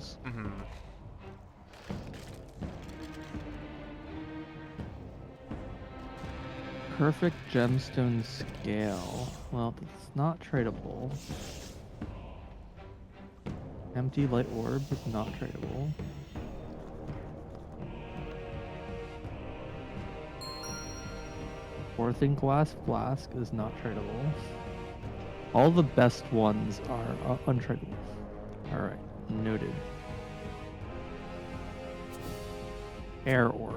scales. Mm-hmm. Perfect gemstone scale. Well, it's not tradable. Empty light orb is not tradable. Fourthing glass flask is not tradable. All the best ones are untradable. Alright, noted. Air orb.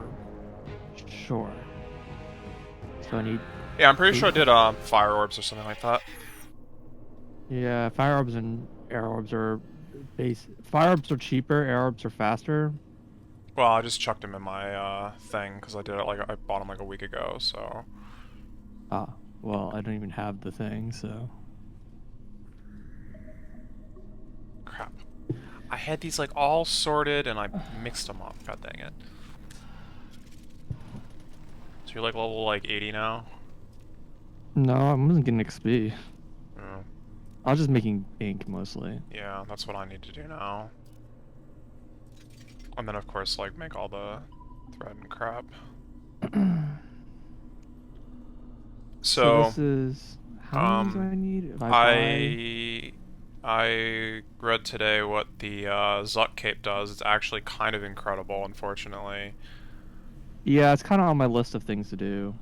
Sure. So I need... Yeah, I'm pretty sure I did fire orbs or something like that. Yeah, fire orbs and air orbs are base. Fire orbs are cheaper, air orbs are faster. Well, I just chucked them in my thing because I did it like I bought them like a week ago. So. Ah, well, I don't even have the thing, so... Crap. I had these like all sorted and I mixed them up. God dang it. So you're like level like 80 now? No, I wasn't getting XP. Yeah. I was just making ink mostly. Yeah, that's what I need to do now. And then of course like make all the thread and crap. So this is... How many do I need? If I read today what the Zuck cape does. It's actually kind of incredible, unfortunately. Yeah, it's kind of on my list of things to do.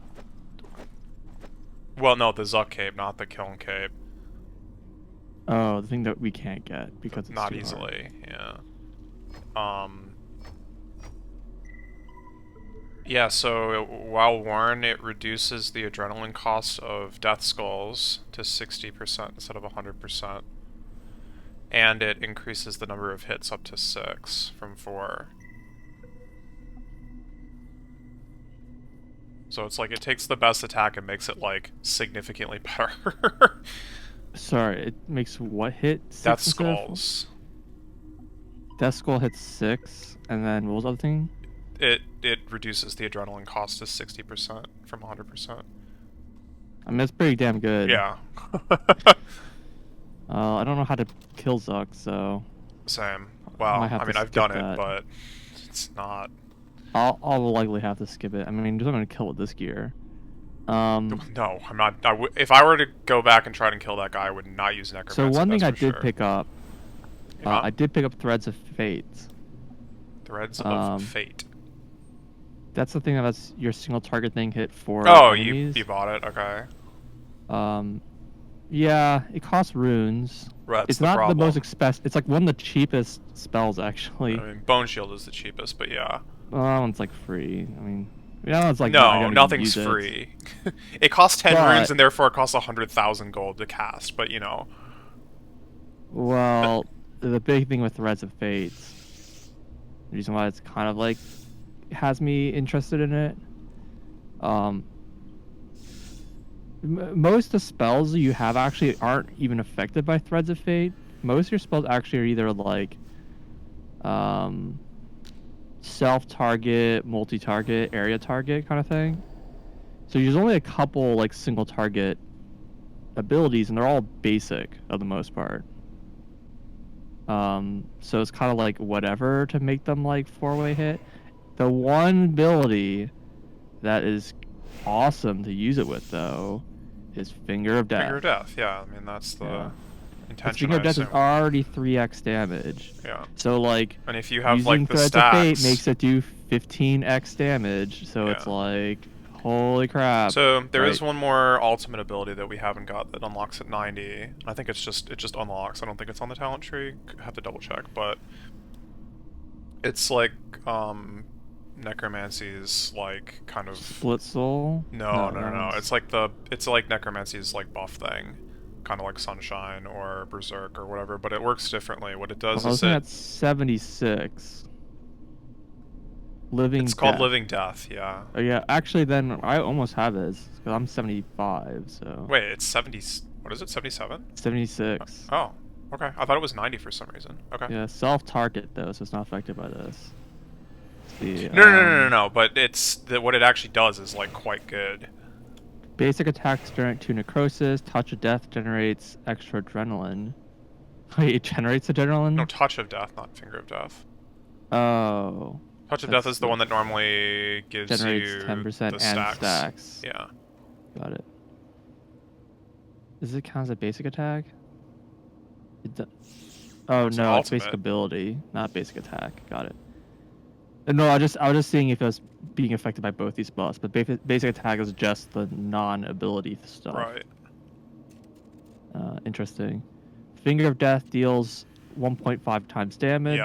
Well, no, the Zuck cape, not the Kiln cape. Oh, the thing that we can't get because it's not too easily, hard. yeah. Yeah, so while worn, it reduces the adrenaline cost of Death Skulls to 60% instead of 100%. And it increases the number of hits up to 6 from 4. So it's like it takes the best attack and makes it like significantly better. Sorry, it makes what hit? Death Skulls. Death Skull hits 6, and then what was the other thing? It reduces the adrenaline cost to 60% from 100%. I mean, that's pretty damn good. Yeah. I don't know how to kill Zuck, so... Same. Well, I mean, I've done it, but it's not... I'll likely have to skip it. I mean, I'm just gonna kill it this gear. No, I'm not... if I were to go back and try and kill that guy, I would not use Necromancy. So one thing I did pick up... I did pick up Threads of Fate. Threads of Fate. That's the thing that's your single target thing hit for enemies. You bought it? Okay. Yeah, it costs runes. It's not the most expensive. It's like one of the cheapest spells, actually. I mean, Bone Shield is the cheapest, but yeah. Well, that one's like free. I mean, that one's like no, nothing's free. It costs 10 runes, and therefore it costs 100,000 gold to cast. But you know. Well, the big thing with Threads of Fate, the reason why it's kind of like has me interested in it. Most of the spells you have actually aren't even affected by Threads of Fate. Most of your spells actually are either like self-target, multi-target, area target kind of thing. So there's only a couple like single target abilities, and they're all basic for the most part. So it's kind of like whatever to make them like 4-way hit. The one ability that is awesome to use it with, though, is Finger of Death. Finger of Death, yeah. I mean, that's the intention. Finger of Death is already 3x damage. Yeah. So, like, and if you have using like the Threads stacks, of Fate makes it do 15x damage. So it's like, holy crap. So there is one more ultimate ability that we haven't got that unlocks at 90. I think it just unlocks. I don't think it's on the talent tree. I have to double check, but it's like Necromancy's like kind of Split Soul. No. It's like Necromancy's like buff thing, kind of like Sunshine or Berserk or whatever. But it works differently. What it does is at 76. Living It's called Living Death, yeah. Oh yeah, actually then I almost have it, because I'm 75, so... Wait, it's 70... What is it, 77? 76. Oh, okay. I thought it was 90 for some reason. Okay. Yeah, self-target though, so it's not affected by this. No, but what it actually does is like quite good. Basic attacks generate 2 necrosis, Touch of Death generates extra adrenaline. Wait, it generates No, adrenaline? Touch of Death, not Finger of Death. Oh. Touch of Death That's is the one that normally gives generates you 10% the and stacks. stacks. Yeah. Got it. Does it count as a basic attack? Oh It's an no, it's basic ultimate. ability, not basic attack. Got it. No, I was just seeing if it was being affected by both these buffs, but basic attack is just the non-ability stuff. Right. Interesting. Finger of Death deals 1.5 times Yeah. damage.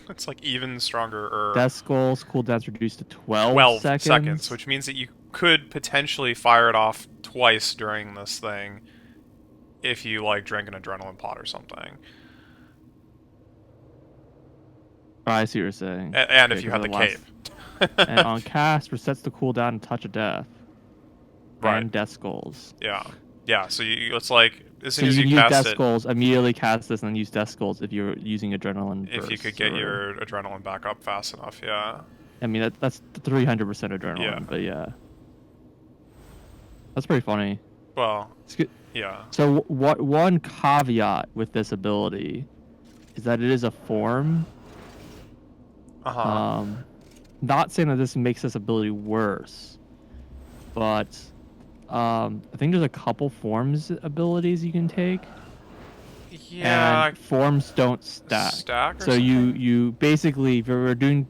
It's like even stronger, or Death Skull's cooldown's reduced to 12 12 seconds, seconds. which means that you could potentially fire it off twice during this thing if you, like, drank an adrenaline pot or something. Oh, I see what you're saying. And Okay, if you because had the the cape. last and on cast resets the cooldown and Touch of Death Right. and Death Skulls. Yeah. Yeah, so it's like, as So soon as you you can use cast Death it, Skulls, immediately cast this, and then use Death Skulls if you're using Adrenaline if you could bursts or get whatever. your adrenaline back up fast enough, yeah. I mean, that's 300% Yeah. Adrenaline, but yeah. That's pretty funny. Well, It's good. yeah. So what one caveat with this ability is that it is a form. Uh-huh. Not saying that this makes this ability worse, but I think there's a couple forms abilities you can take, Yeah, and forms don't stack. stack or So you something? you basically, if you're doing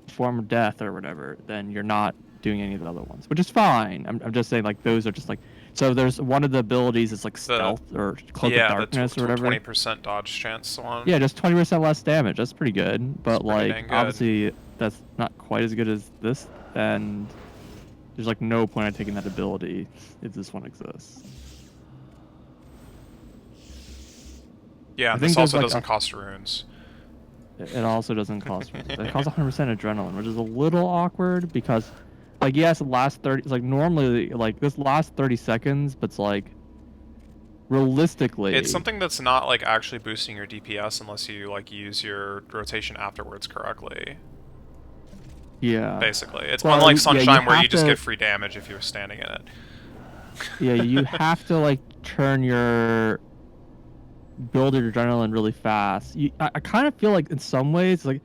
form of death or whatever, then you're not doing any of the other ones, which is fine. I'm just saying, like, those are just like, so there's one of the abilities is like The, stealth or cloak of yeah, the darkness or whatever. 20% dodge chance one. Yeah, just 20% less damage. That's pretty good. It's But pretty like dang good. obviously that's not quite as good as this, and there's like no point in taking that ability if this one exists. Yeah, I and think this there's also like doesn't cost runes. it also doesn't cost it costs 100% adrenaline, which is a little awkward because like yes, it lasts 30, it's like normally like this lasts 30 seconds, but it's like It's realistically, something that's not, like, actually boosting your DPS unless you, like, use your rotation afterwards correctly. yeah. Basically. It's Well, unlike yeah, you Sunshine where you have just get to, free damage if you're standing in it. yeah, you have to like turn your build your adrenaline really fast. I kind of feel like in some ways, like,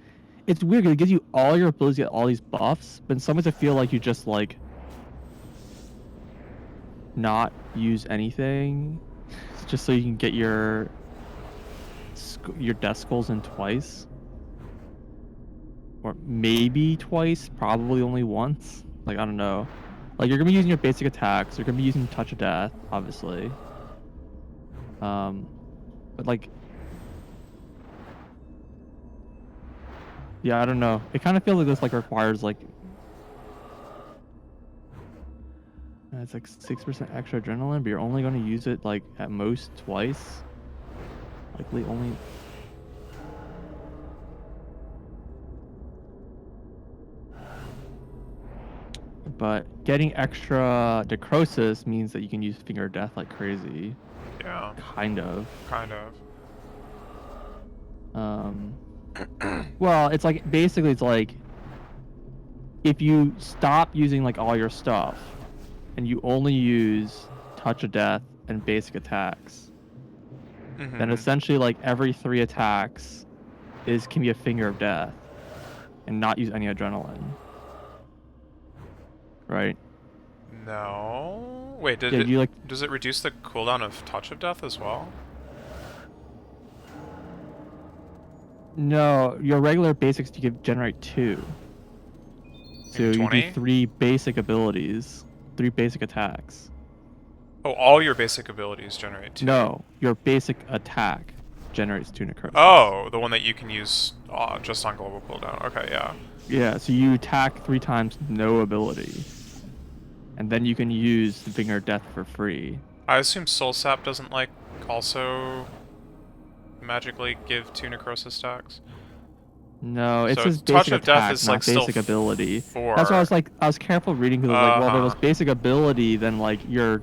it's weird 'cause it gives you all your abilities, get all these buffs, but in some ways I feel like you just like not use anything just so you can get your death skulls in twice, or maybe twice, probably only once. Like, I don't know. Like, you're gonna be using your basic attacks. You're gonna be using Touch of Death, obviously. But like, yeah, I don't know. It kind of feels like this like requires like it's like 6% extra adrenaline, but you're only going to use it like at most twice. Likely only. But getting extra necrosis means that you can use Finger of Death like crazy. Yeah. Kind of. Kind of. Well, it's like basically it's like if you stop using like all your stuff and you only use Touch of Death and basic attacks, then essentially like every 3 attacks can be a Finger of Death and not use any adrenaline. Right? No. Wait, Yeah, you like does it reduce the cooldown of Touch of Death as well? no, your regular basics you can generate 2. So Maybe you do 20? 3 basic abilities, 3 basic attacks. Oh, all your basic abilities generate 2. No, your basic attack generates 2 necrosis. Oh, the one that you can use just on global cooldown. Okay, yeah. Yeah, so you attack 3 times, no ability. And then you can use the Finger of Death for free. I assume Soul Sap doesn't, like, also magically give 2 necrosis stacks? No, it So says Touch basic of Death attack, is, like, not still basic ability. 4. That's why I was like, I was careful reading because I was like, well, if it was Uh-huh. basic ability, then like your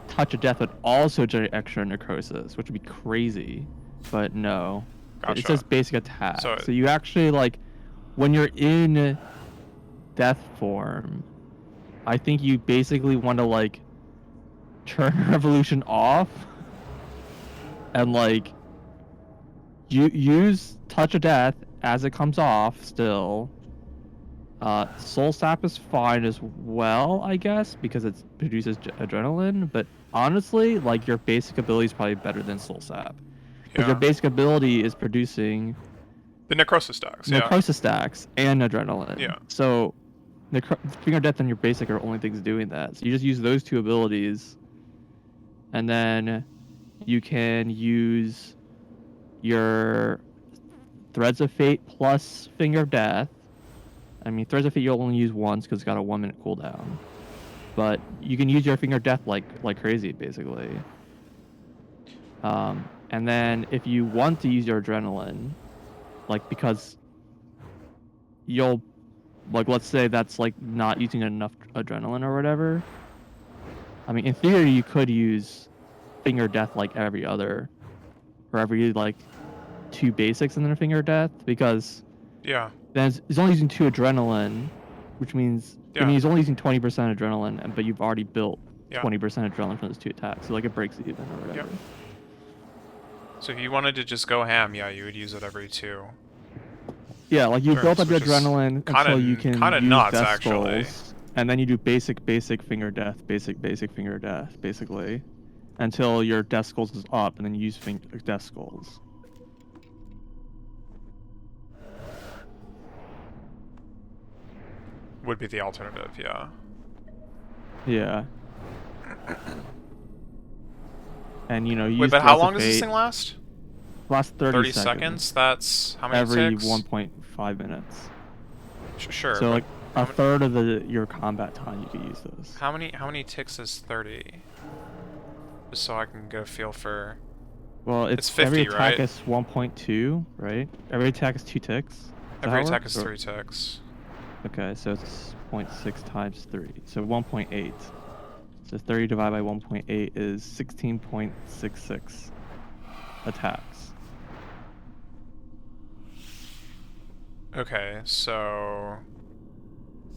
Touch of Death would also generate extra necrosis, which would be crazy. But no, it Gotcha. says basic attack. So So you actually like, when you're in death form, I think you basically want to like turn revolution off and like You use Touch of Death as it comes off still. Soul Sap is fine as well, I guess, because it produces adrenaline. But honestly, like your basic ability is probably better than Soul Sap, because your Yeah. basic ability is producing The necrosis stacks, yeah. necrosis stacks and adrenaline. Yeah. So, Finger of Death and your basic are only things doing that. So you just use those two abilities, and then you can use your Threads of Fate plus Finger of Death. I mean, Threads of Fate you'll only use once because it's got a 1-minute cooldown. But you can use your Finger of Death like crazy, basically. And then if you want to use your adrenaline, like because you'll, like let's say that's like not using enough adrenaline or whatever. I mean, in theory, you could use Finger of Death like every other, or every like 2 basics and then a Finger of Death, because Yeah. then it's only using 2 adrenaline, which means I Yeah. mean he's only using 20% adrenaline, but you've already built Yeah. 20% adrenaline from those 2 attacks, so like it breaks even or whatever. Yep. So if you wanted to just go ham, yeah, you would use it every 2. Yeah, like you built turns, up your which is adrenaline until you can kinda use nuts, Death actually. Skulls, and then you do basic Finger of Death, basic Finger of Death, basically, until your Death Skulls is up, and then you use Death Skulls. Would be the alternative, yeah. Yeah. And you know, use Wait, but how Threads of long does this Fate. thing last? Last 30 seconds. That's how many Every ticks? 1.5 minutes. Sure. So but like how a many, third of your combat time you could use this. how many ticks is 30? Just so I can get a feel for. Well, It's 50, every attack right? is 1.2, right? Every attack is 2 ticks. Is that how Every it attack works? is 3 ticks. Okay, so it's 0.6 times 3. So 1.8. So 30 divided by 1.8 is 16.66 attacks. Okay, so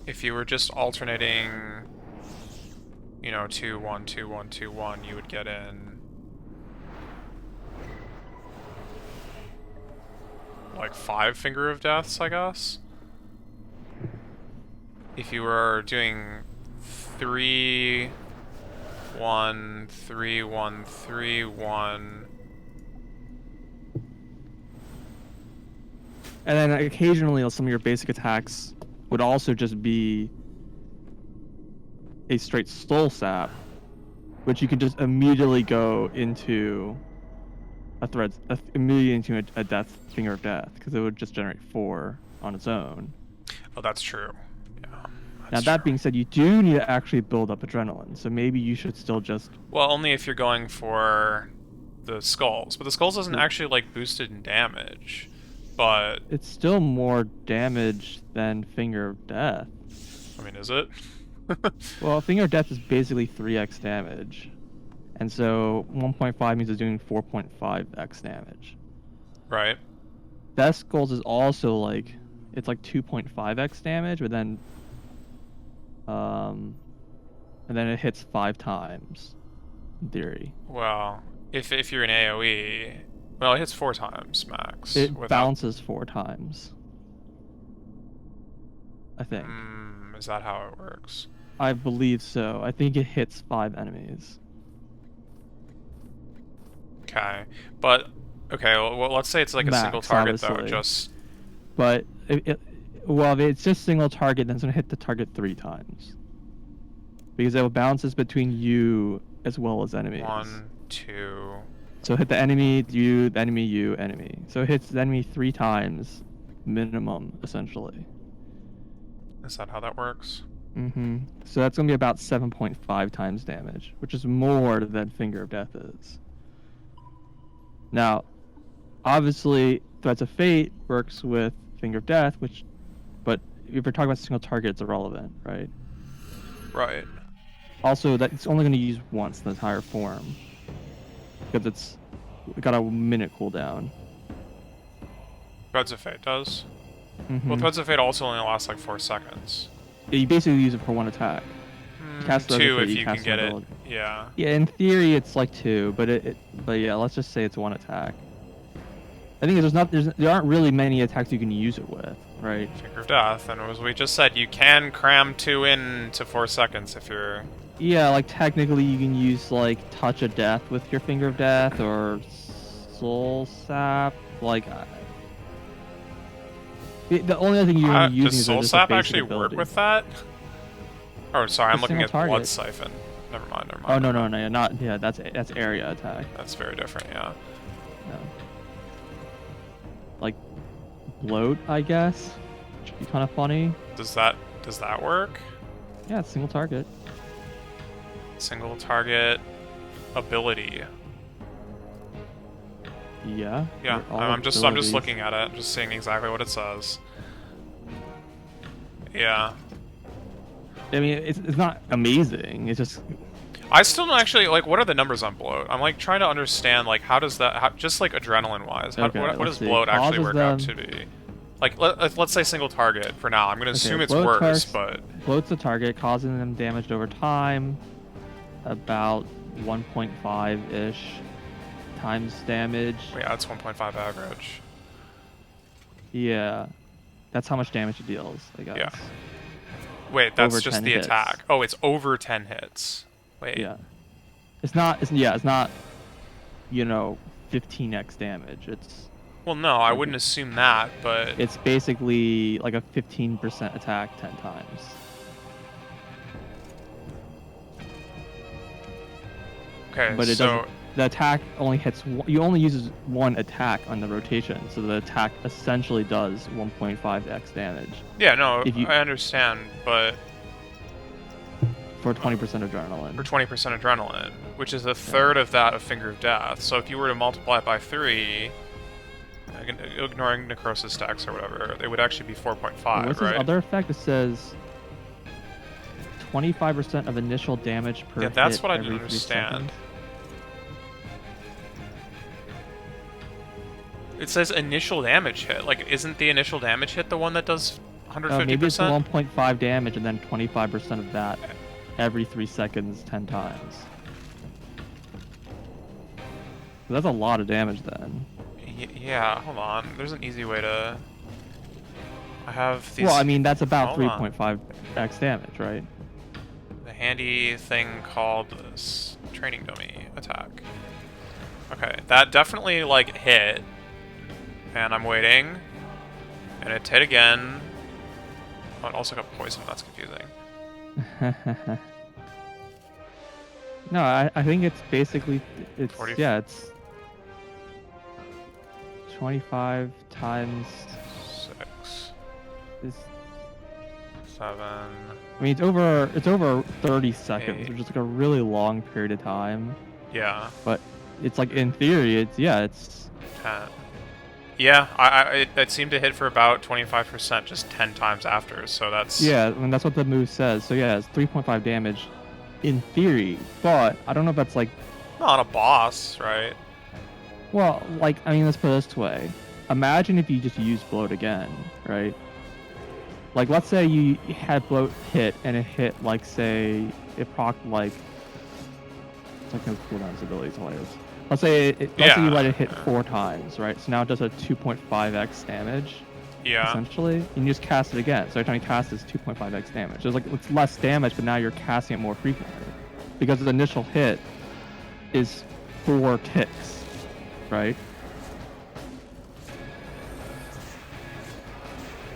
if you were just alternating, you know, 2, 1, 2, 1, 2, 1, you would get in like 5 Finger of Deaths, I guess. If you were doing 3, 1, 3, 1, 3, 1. And then occasionally some of your basic attacks would also just be a straight soul sap, which you could just immediately go into immediately into a death Finger of Death, because it would just generate 4 on its own. Oh, that's true. Yeah. Now that being said, you do need to actually build up adrenaline, so maybe you should still just. Well, only if you're going for the skulls, but the skulls isn't actually like boosted in damage. But It's still more damage than Finger of Death. I mean, is it? Well, Finger of Death is basically 3x damage. And so 1.5 means it's doing 4.5x damage. Right. Death Skulls is also like, it's like 2.5x damage, but then and then it hits 5 times in theory. Well, if you're in AoE, well, it hits 4 times max. It bounces 4 times, I think. Is that how it works? I believe so. I think it hits 5 enemies. Okay, but okay. Well, let's say it's like a Max, single target obviously. though. Just But well, if it's just single target, then it's gonna hit the target 3 times, because it bounces between you as well as enemies. 1, 2. So hit the enemy, you, the enemy, you, enemy. So it hits the enemy 3 times minimum, essentially. Is that how that works? Mm-hmm. So that's gonna be about 7.5 times damage, which is more than Finger of Death is. Now, obviously, Threads of Fate works with Finger of Death, but if we're talking about single target, it's irrelevant, right? Right. Also, that it's only going to use once in the entire form, because it's got a minute cooldown. Threads of Fate does. Mm-hmm. Well, Threads of Fate also only lasts like 4 seconds. Yeah, you basically use it for 1 attack. Cast Threads of 2 Fate, if you can cast get it. ability. Yeah. Yeah, in theory it's like 2, but but yeah, let's just say it's 1 attack. I think there aren't really many attacks you can use it with, right? Finger of Death, and as we just said, you can cram 2 into 4 seconds if you're... Yeah, like technically you can use like Touch of Death with your Finger of Death or Soul Sap. Like, the only other thing you're using does is Soul just Sap a basic actually ability. work with that? Oh, sorry, I'm It's looking single at target. Blood Siphon. Never mind. Oh no, not yeah. That's area attack. That's very different, yeah. No. Like Bloat, I guess. Which would be kind of funny. Does that work? Yeah, it's single target. Single target ability. Yeah. Yeah, all I'm just abilities. looking at it, just seeing exactly what it says. Yeah. I mean, it's not amazing. It's just. I still don't actually, like, what are the numbers on Bloat? I'm, like, trying to understand, like, how does that, just, like, adrenaline-wise, Okay, what does see. Bloat actually Causes work out to be? Like, let's say single target for now. I'm gonna assume it's Bloat worse, but... Bloat's the target, causing them damage over time. About 1.5-ish times damage. Yeah, that's 1.5 average. Yeah. That's how much damage it deals, I guess. Yeah. Wait, that's Over just 10 the hits. attack. Oh, it's over 10 hits. Wait. Yeah. It's not, you know, 15x damage. It's... Well, no, I wouldn't assume that, but... It's basically like a 15% attack 10 times. Okay, But it so... doesn't... The attack only hits... You only uses one attack on the rotation, so the attack essentially does 1.5x damage. Yeah, no, I understand, but... For 20% adrenaline. For 20% adrenaline, which is a third of that of Finger of Death. So if you were to multiply it by 3, ignoring necrosis stacks or whatever, it would actually be 4.5, What's right? this other effect? It says 25% of initial damage per hit. Yeah, that's what I every didn't 3 understand. seconds. It says initial damage hit. Like, isn't the initial damage hit the one that does 150%? Maybe it's 1.5 damage and then 25% of that every 3 seconds 10 times. So that's a lot of damage then. Yeah, hold on. There's an easy way to... I have these... Well, I mean, that's about Hold on. 3.5x damage, right? The handy thing called training dummy attack. Okay, that definitely, like, hit. And I'm waiting. And it hit again. Oh, it also got poison. That's confusing. No, I think it's basically... It's 40. Yeah, it's... 25 times... 6. Is, 7. I mean, it's over 30 seconds, 8. which is like a really long period of time. Yeah. But it's like, in theory, it's 10. Yeah, it seemed to hit for about 25% just 10 times after, so that's... Yeah, I mean, that's what the move says. So yeah, it's 3.5 damage in theory, but I don't know if that's like... Not a boss, right? Well, like, I mean, let's put it this way. Imagine if you just use Bloat again, right? Like, let's say you had Bloat hit, and it hit, like, say, it procced, like... It's like no cooldown ability, it's hilarious. Let's say you let it hit 4 times, right? So now it does a 2.5x damage. Yeah. Essentially, and you just cast it again. So every time you cast, it's 2.5x damage. So it's like it's less damage, but now you're casting it more frequently because the initial hit is 4 ticks, right?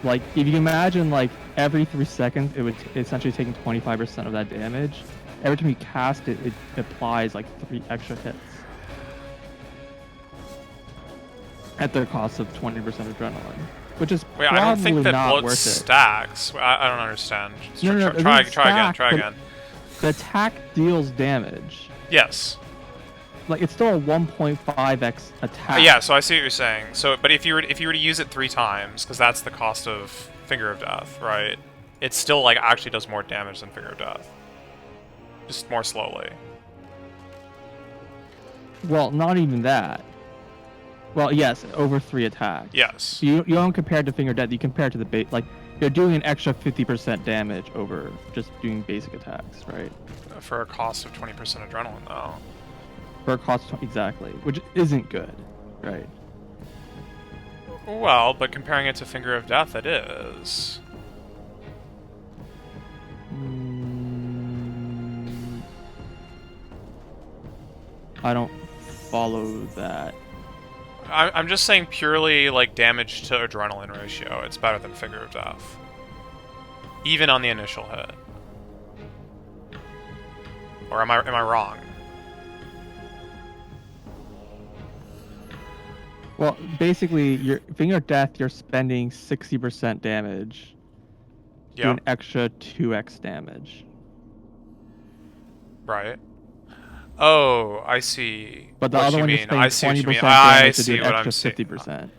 Like if you can imagine, like every 3 seconds, it would essentially taking 25% of that damage. Every time you cast it, it applies like 3 extra hits at the cost of 20% adrenaline. Which is Wait, probably I don't think that not Bloat worth it. stacks. I don't understand. No, Try it doesn't again. stack, but The attack deals damage. Yes. Like it's still a 1.5x attack. Yeah, so I see what you're saying. So, but if you were to use it 3 times, because that's the cost of Finger of Death, right? It still like actually does more damage than Finger of Death, just more slowly. Well, not even that. Well, yes, over 3 attacks. Yes. So you don't compare it to Finger of Death. You compare it to the base. Like you're doing an extra 50% damage over just doing basic attacks, right? For a cost of 20% adrenaline, though. For a cost exactly, which isn't good, right? Well, but comparing it to Finger of Death, it is. I don't follow that. I'm just saying purely, like, damage to adrenaline ratio, it's better than Finger of Death. Even on the initial hit. Or am I wrong? Well, basically, your Finger of Death, you're spending 60% damage to Yeah. an extra 2x damage. Right. Oh, I see But the what other you one, you're mean. I spending see what you mean. 20% I damage to do see an what I'm extra saying. 50%.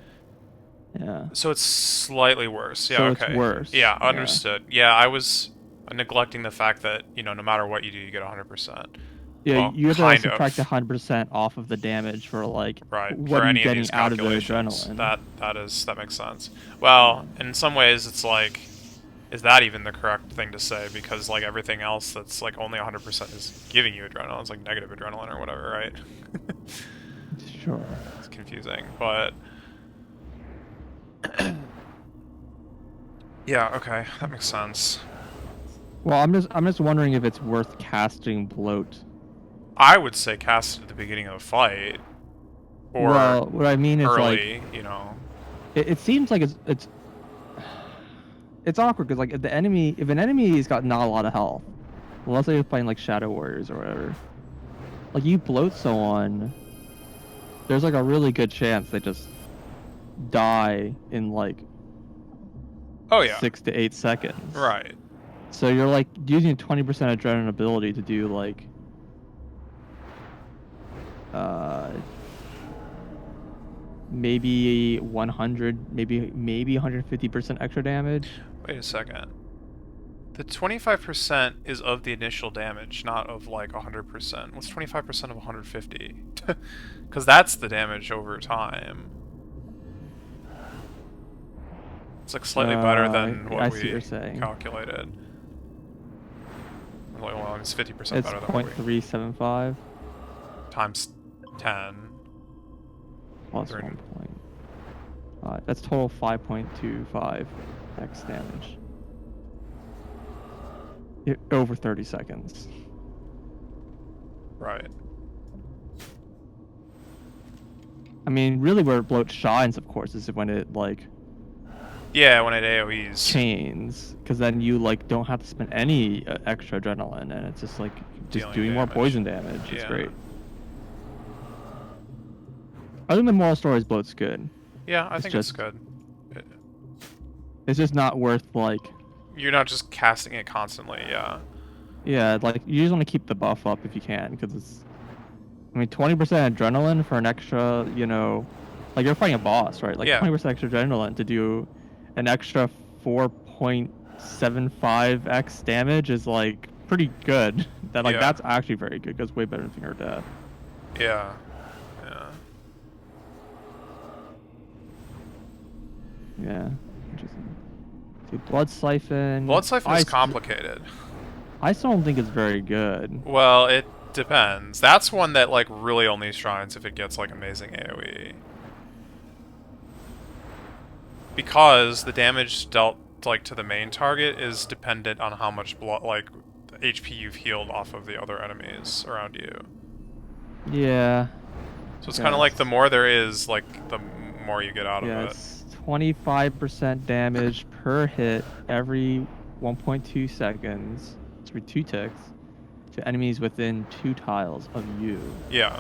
Yeah. So it's slightly worse. Yeah, So okay. it's worse. Yeah, Yeah. understood. Yeah, I was neglecting the fact that, you know, no matter what you do, you get 100%. Yeah, Well, you have to kind subtract of. 100% off of the damage for like, Right, what for are you any of getting these out of the calculations. adrenaline? That makes sense. Well, in some ways it's like, is that even the correct thing to say? Because like everything else that's like only 100% is giving you adrenaline. It's like negative adrenaline or whatever, right? Sure. It's confusing, but yeah, okay, that makes sense. Well, I'm just wondering if it's worth casting bloat. I would say cast it at the beginning of a fight, or Well, what I mean is like early, you know. it seems like it's awkward because like if an enemy's got not a lot of health, unless they're playing like Shadow Warriors or whatever, like you bloat someone, there's like a really good chance they just die in like Oh yeah, 6 to 8 seconds. right. So you're like using 20% adrenaline ability to do like uh maybe 100, maybe 150% extra damage. Wait a second. The 25% is of the initial damage, not of like 100%. What's 25% of 150? Because that's the damage over time. It's like slightly better than what I see what we you're saying. calculated. Well, it's 50% It's better than what we... 0.375 Times 10. plus 1. That's total 5.25 x damage. Over 30 seconds. Right. I mean, really where bloat shines, of course, is when it like Yeah, when it AoEs. chains, because then you like don't have to spend any extra adrenaline, and it's just like doing more poison damage. Yeah. It's great. I think the moral story is bloat's good. Yeah, I think it's good. It's just not worth like. You're not just casting it constantly, yeah. Yeah, like you just want to keep the buff up if you can, because it's. I mean, 20% adrenaline for an extra, you know, like you're fighting a boss, right? Like 20% extra adrenaline to do an extra 4.75x damage is like pretty good. That's actually very good. Goes way better than Finger of Death. Yeah. Yeah. Yeah. Interesting. See, Blood Siphon. Blood Siphon is complicated. I still don't think it's very good. Well, it depends. That's one that like really only shines if it gets like amazing AoE. Because the damage dealt like to the main target is dependent on how much blood, like HP you've healed off of the other enemies around you. Yeah. So it's kind of like the more there is, like the more you get out of it. Yeah, it's 25% damage per hit every 1.2 seconds. It's every 2 ticks to enemies within 2 tiles of you. Yeah.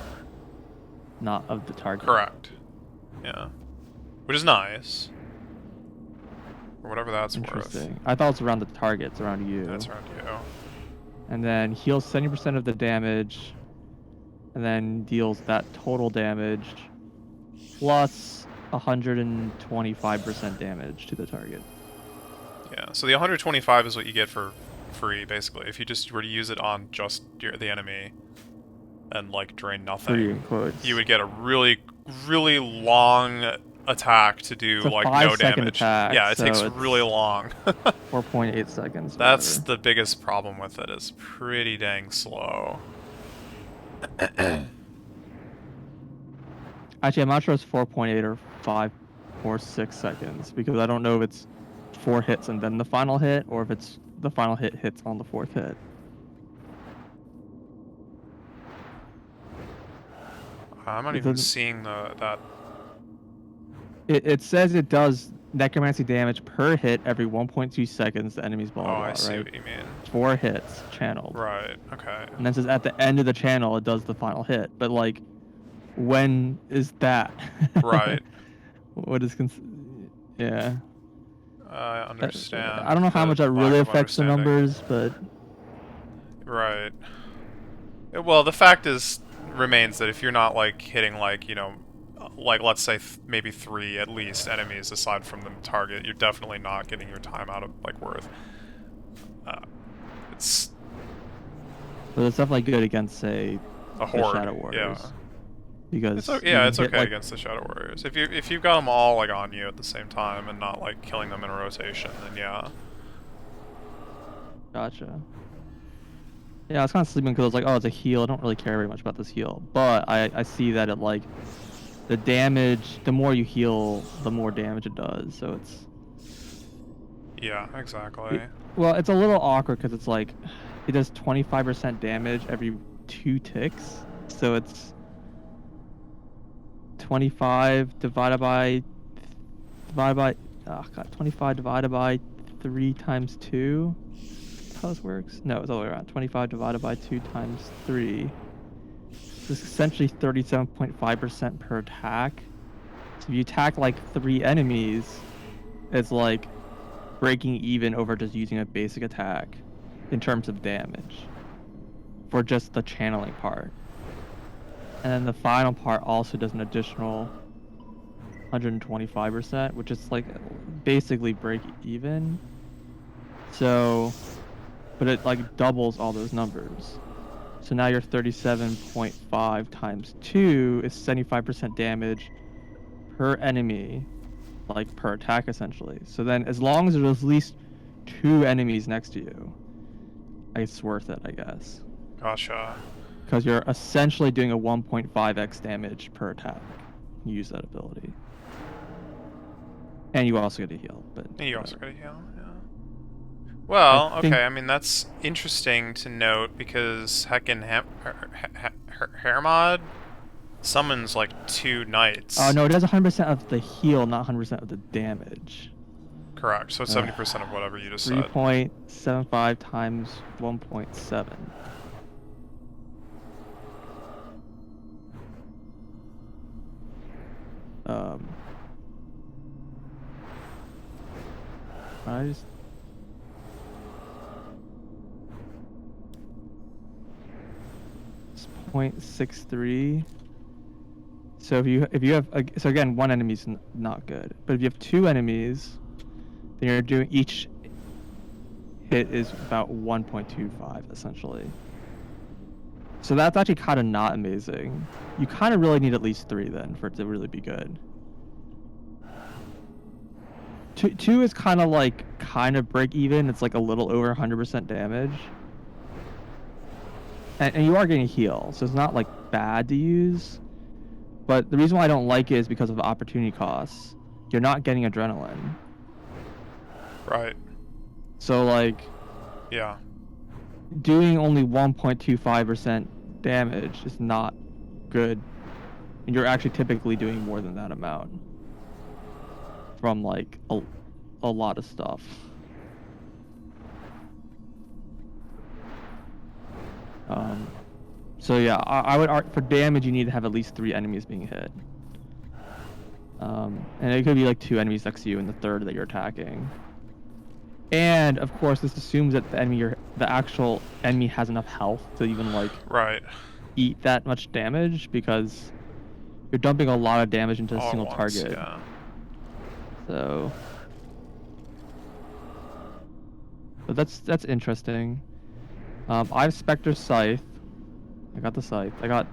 Not of the target. Correct. Yeah. Which is nice. Or whatever that's Interesting. worth. I thought it was around the targets, around you. That's around you. And then heals 70% of the damage, and then deals that total damage plus 125% damage to the target. Yeah, so the 125 is what you get for free, basically. If you just were to use it on just the enemy and, like, drain nothing, you would get a really, really long attack to do, like, no damage. Attack, yeah, it takes really long. 4.8 seconds. That's the biggest problem with it, is pretty dang slow. Actually, I'm not sure it's 4.8 or 5. or 6 seconds, because I don't know if it's 4 hits and then the final hit, or if it's the final hit hits on the 4th hit. I'm not even seeing that. It says it does necromancy damage per hit every 1.2 seconds. The enemy's blah blah blah. I see right? what you mean. 4 hits channeled. Right. Okay. And then it says at the end of the channel it does the final hit. But like, when is that? Right. What is yeah. I understand. I don't know how much that really affects the numbers, but right. Well, the fact remains that if you're not like hitting like, you know, like let's say maybe 3 at least enemies aside from the target, you're definitely not getting your time out of like worth. It's but it's definitely good against, say, a horde. Shadow Warriors. Yeah. Because it's okay like, against the Shadow Warriors. If you've got them all like on you at the same time and not like killing them in a rotation, then yeah. Gotcha. Yeah, I was kind of sleeping because I was like, oh, it's a heal. I don't really care very much about this heal. But I see that it, like, the damage, the more you heal, the more damage it does. So it's... Yeah, exactly. Well, it's a little awkward because it's like, it does 25% damage every 2 ticks. So it's 25 divided by... Oh, God, 25 divided by 3 times 2. How this works? No, it's all the way around. 25 divided by 2 times 3. This is essentially 37.5% per attack. So if you attack like 3 enemies, it's like breaking even over just using a basic attack in terms of damage for just the channeling part. And then the final part also does an additional 125%, which is like basically break even. So, but it like doubles all those numbers. So now your 37.5 times 2 is 75% damage per enemy, like per attack essentially. So then as long as there's at least 2 enemies next to you, it's worth it, I guess. Gotcha. Because you're essentially doing a 1.5x damage per attack. You use that ability. And you also get a heal. And you also get a heal, yeah. Well, okay, I mean, that's interesting to note because heckin' Hermod summons like 2 knights. Oh, no, it does 100% of the heal, not 100% of the damage. Correct, so 70% of whatever you just said. 3.75 times 1.7. I just... 0.63. So if you have so again, 1 enemy's not good, but if you have 2 enemies, then you're doing each hit is about 1.25 essentially. So that's actually kind of not amazing. You kind of really need at least 3 then for it to really be good. 2 is kind of break even. It's like a little over 100% damage. And you are getting a heal, so it's not like bad to use. But the reason why I don't like it is because of opportunity costs. You're not getting adrenaline. Right. So like, yeah, doing only 1.25% damage is not good. And you're actually typically doing more than that amount from like a lot of stuff. So yeah, I would for damage you need to have at least 3 enemies being hit. And it could be like 2 enemies next to you and the 3rd that you're attacking. And of course, this assumes that the actual enemy has enough health to even like eat that much damage, because you're dumping a lot of damage into a single target. Yeah. So, but that's interesting. I have Spectre Scythe. I got the Scythe. I got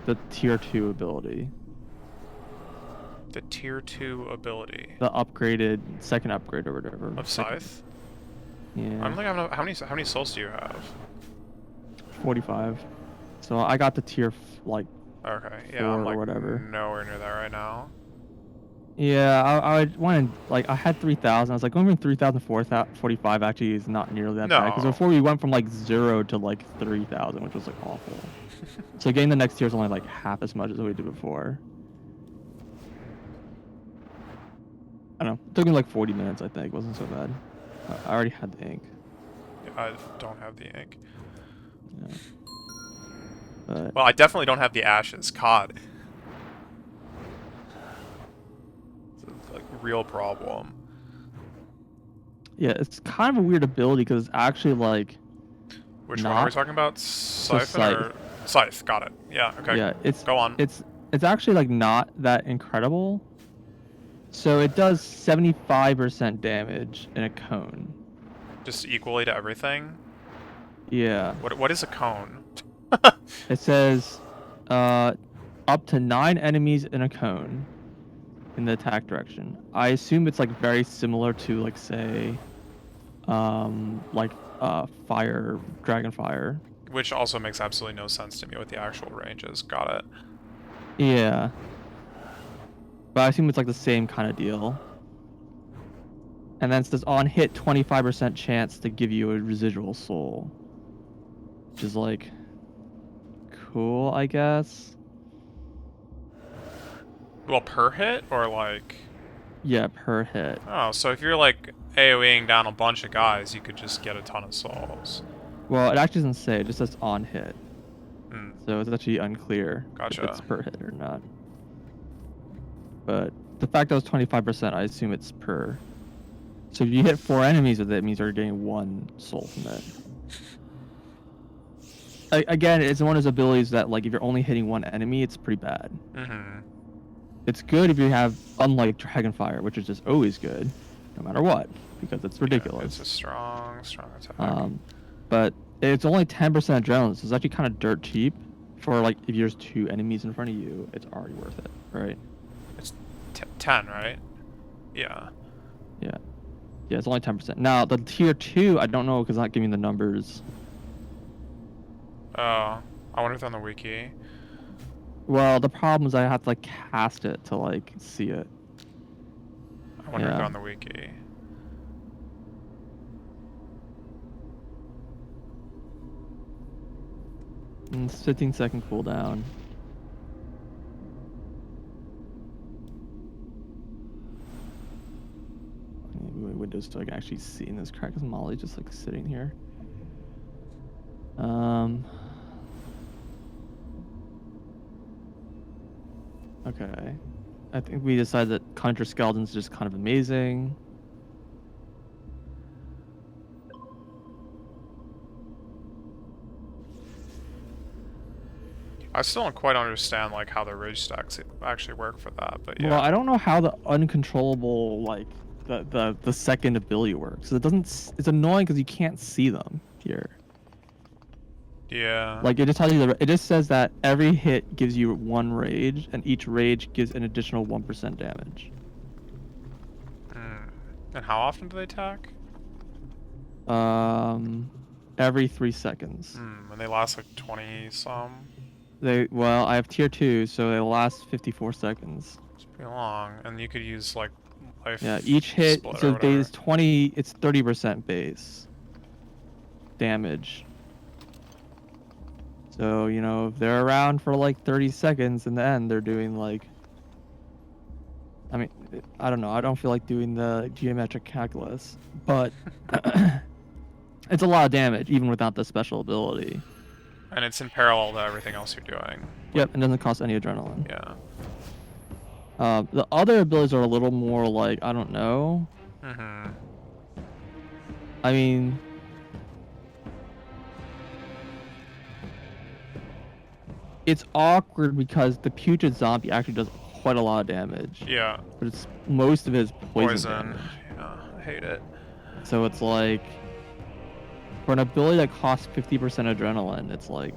the tier 2 ability. The tier 2 ability. The upgraded, 2nd upgrade or whatever. Of Scythe? Yeah. I'm like, how many souls do you have? 45. So I got the tier, like, okay, yeah, 4 I'm like or whatever. nowhere near that right now. Yeah, I wanted, like, I had 3,000. I was like, going from 3,000 to 4,045 actually is not nearly that bad. Because No. before we went from like 0 to like 3,000, which was like awful. So getting the next tier is only like half as much as we did before. I don't know. It took me like 40 minutes, I think. It wasn't so bad. I already had the ink. I don't have the ink. Yeah. But Well, I definitely don't have the ashes. God. It's a like, real problem. yeah, it's kind of a weird ability because it's actually like Which one are we not talking about? so Siphon scythe. or... Scythe, got it. Yeah, okay. Yeah, Go on. it's actually like not that incredible. So it does 75% damage in a cone. Just equally to everything? Yeah. What is a cone? It says up to 9 enemies in a cone in the attack direction. I assume it's like very similar to like say fire, dragon fire. Which also makes absolutely no sense to me with the actual ranges. Got it. Yeah. But I assume it's like the same kind of deal. And then it says on hit 25% chance to give you a residual soul. Which is like cool, I guess. Well, per hit or like... Yeah, per hit. Oh, so if you're like AoEing down a bunch of guys, you could just get a ton of souls. Well, it actually doesn't say. It just says on hit. Hmm. So it's actually unclear Gotcha. if it's per hit or not. But the fact that it was 25%, I assume it's per. So if you hit 4 enemies with it, it means you're getting 1 soul from it. Again, it's one of those abilities that, like, if you're only hitting 1 enemy, it's pretty bad. Mm-hmm. It's good if you have, unlike Dragonfire, which is just always good, no matter what, because it's ridiculous. Yeah, it's a strong attack. But it's only 10% adrenaline, so it's actually kind of dirt cheap. For, like, if there's 2 enemies in front of you, it's already worth it, right? It's 10, right? Yeah. Yeah. Yeah, it's only 10%. Now, the tier 2, I don't know because it's not giving the numbers. Oh, I wonder if on the wiki. Well, the problem is I have to, like, cast it to, like, see it. I wonder if on the wiki. And it's 15-second cooldown. Windows so I can actually see in this crack because Molly's just like sitting here. Okay. I think we decided that Conjure Skeleton's just kind of amazing. I still don't quite understand like how the ridge stacks actually work for that, but yeah. Well, I don't know how the uncontrollable like the second ability works. It doesn't. It's annoying because you can't see them here. Yeah. Like it just tells you it just says that every hit gives you 1 rage, and each rage gives an additional 1% damage. And how often do they attack? Every 3 seconds. And they last like 20 some. Well, I have tier 2, so they last 54 seconds. It's pretty long, and you could use like life. Yeah, each hit so base 20. It's 30% base damage. So you know if they're around for like 30 seconds, in the end they're doing like. I mean, I don't know. I don't feel like doing the geometric calculus, but it's a lot of damage even without the special ability. And it's in parallel to everything else you're doing. Yep, and doesn't cost any adrenaline. Yeah. The other abilities are a little more like, I don't know. I mean, it's awkward because the putrid zombie actually does quite a lot of damage. Yeah. But most of it is poison damage. Yeah, I hate it. So it's like, for an ability that costs 50% adrenaline, it's like,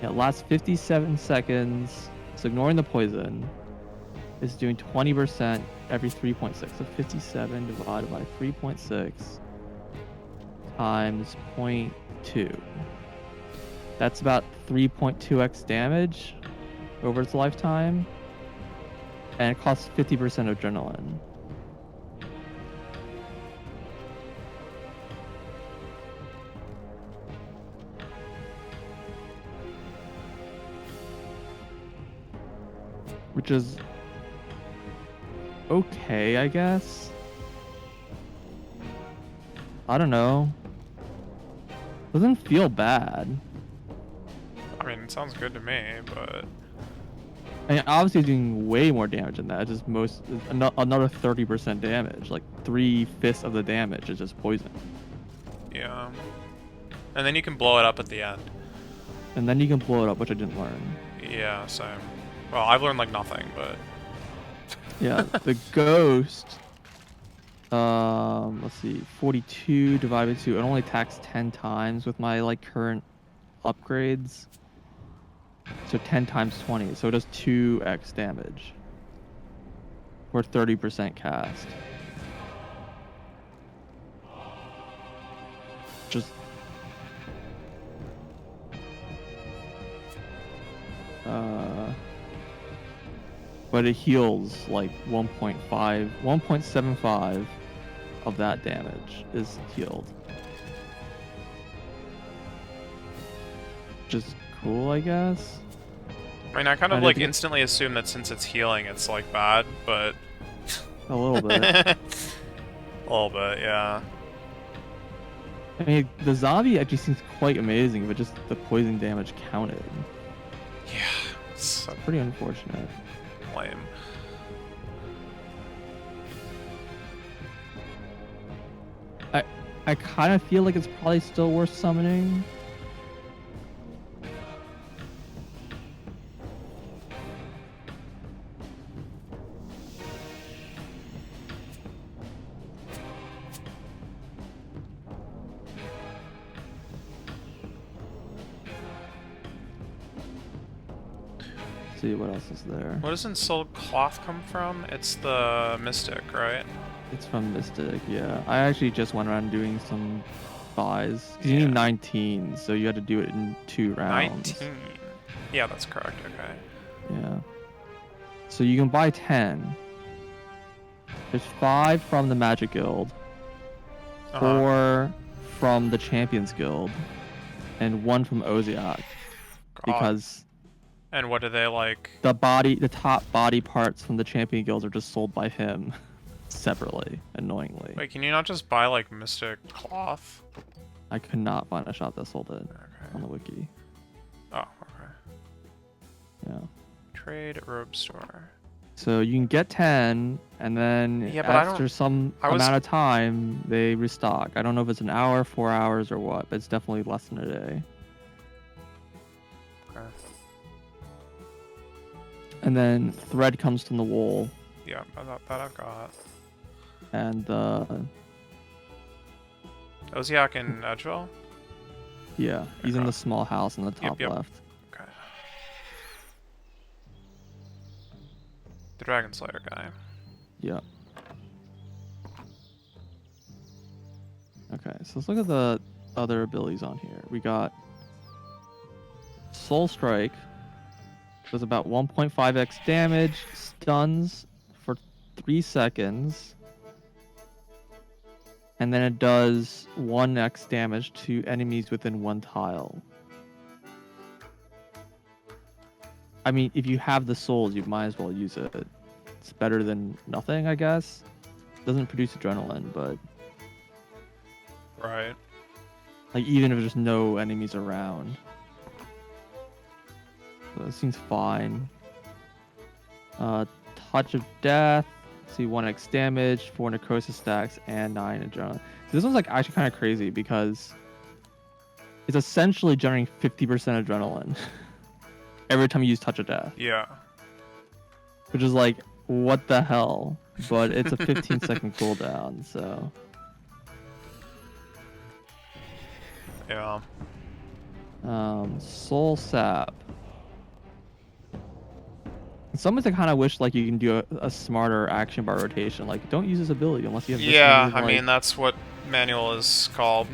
yeah, it lasts 57 seconds. So ignoring the poison, it's doing 20% every 3.6. So 57 divided by 3.6 times 0.2. That's about 3.2x damage over its lifetime. and it costs 50% adrenaline. Which is okay, I guess. I don't know. Doesn't feel bad. I mean, it sounds good to me, but... I mean, obviously it's doing way more damage than that. It's just another 30% damage. Like 3/5 of the damage is just poison. Yeah. And then you can blow it up at the end. And then you can blow it up, which I didn't learn. Yeah, same. Well, I've learned like nothing, but... Yeah, the ghost. Let's see, 42 divided by 2. It only attacks 10 times with my like current upgrades. So 10 times 20, so it does 2x damage. Or 30% cast. Just... But it heals like 1.75 of that damage is healed. Which is cool, I guess. I mean, I kind of like instantly assume that since it's healing, it's like bad, but... A little bit. A little bit, yeah. I mean, the zombie actually seems quite amazing, but just the poison damage counted. Yeah, it's pretty unfortunate. Lame. I kind of feel like it's probably still worth summoning. See what else is there. What does Ensouled Cloth come from? It's the Mystic, right? It's from Mystic, yeah. I actually just went around doing some buys. Because you need 19, so you had to do it in 2 rounds. 19? Yeah, that's correct, okay. Yeah. So you can buy 10. There's 5 from the Magic Guild, 4 from the Champions Guild, and 1 from Oziak. Because... And what do they like? The top body parts from the Champion Guilds are just sold by him separately, annoyingly. Wait, can you not just buy like Mystic Cloth? I could not find a shop that sold it on the wiki. Oh, okay. Yeah. Trade robe store. So you can get 10, and then after some amount of time, they restock. I don't know if it's an hour, 4 hours, or what, but it's definitely less than a day. Okay. And then thread comes from the wool. Yeah, that I've got. And Oziak in Edgeville? Yeah, he's in the small house in the top left. Okay. The Dragon Slayer guy. Yeah. Okay, so let's look at the other abilities on here. We got Soul Strike. Does about 1.5x damage, stuns for 3 seconds, and then it does 1x damage to enemies within 1 tile. I mean, if you have the souls, you might as well use it. It's better than nothing, I guess. Doesn't produce adrenaline, but... Right. Like, even if there's no enemies around. So that seems fine. Touch of Death. See, 1x damage, 4 necrosis stacks, and 9 adrenaline. So this one's like actually kind of crazy because it's essentially generating 50% adrenaline every time you use Touch of Death. Yeah. Which is like, what the hell? But it's a 15-second cooldown, so... Yeah. Soul Sap. In some ways, I kind of wish like you can do a smarter action bar rotation. Like, don't use this ability unless you have. Yeah, I mean that's what manual is called.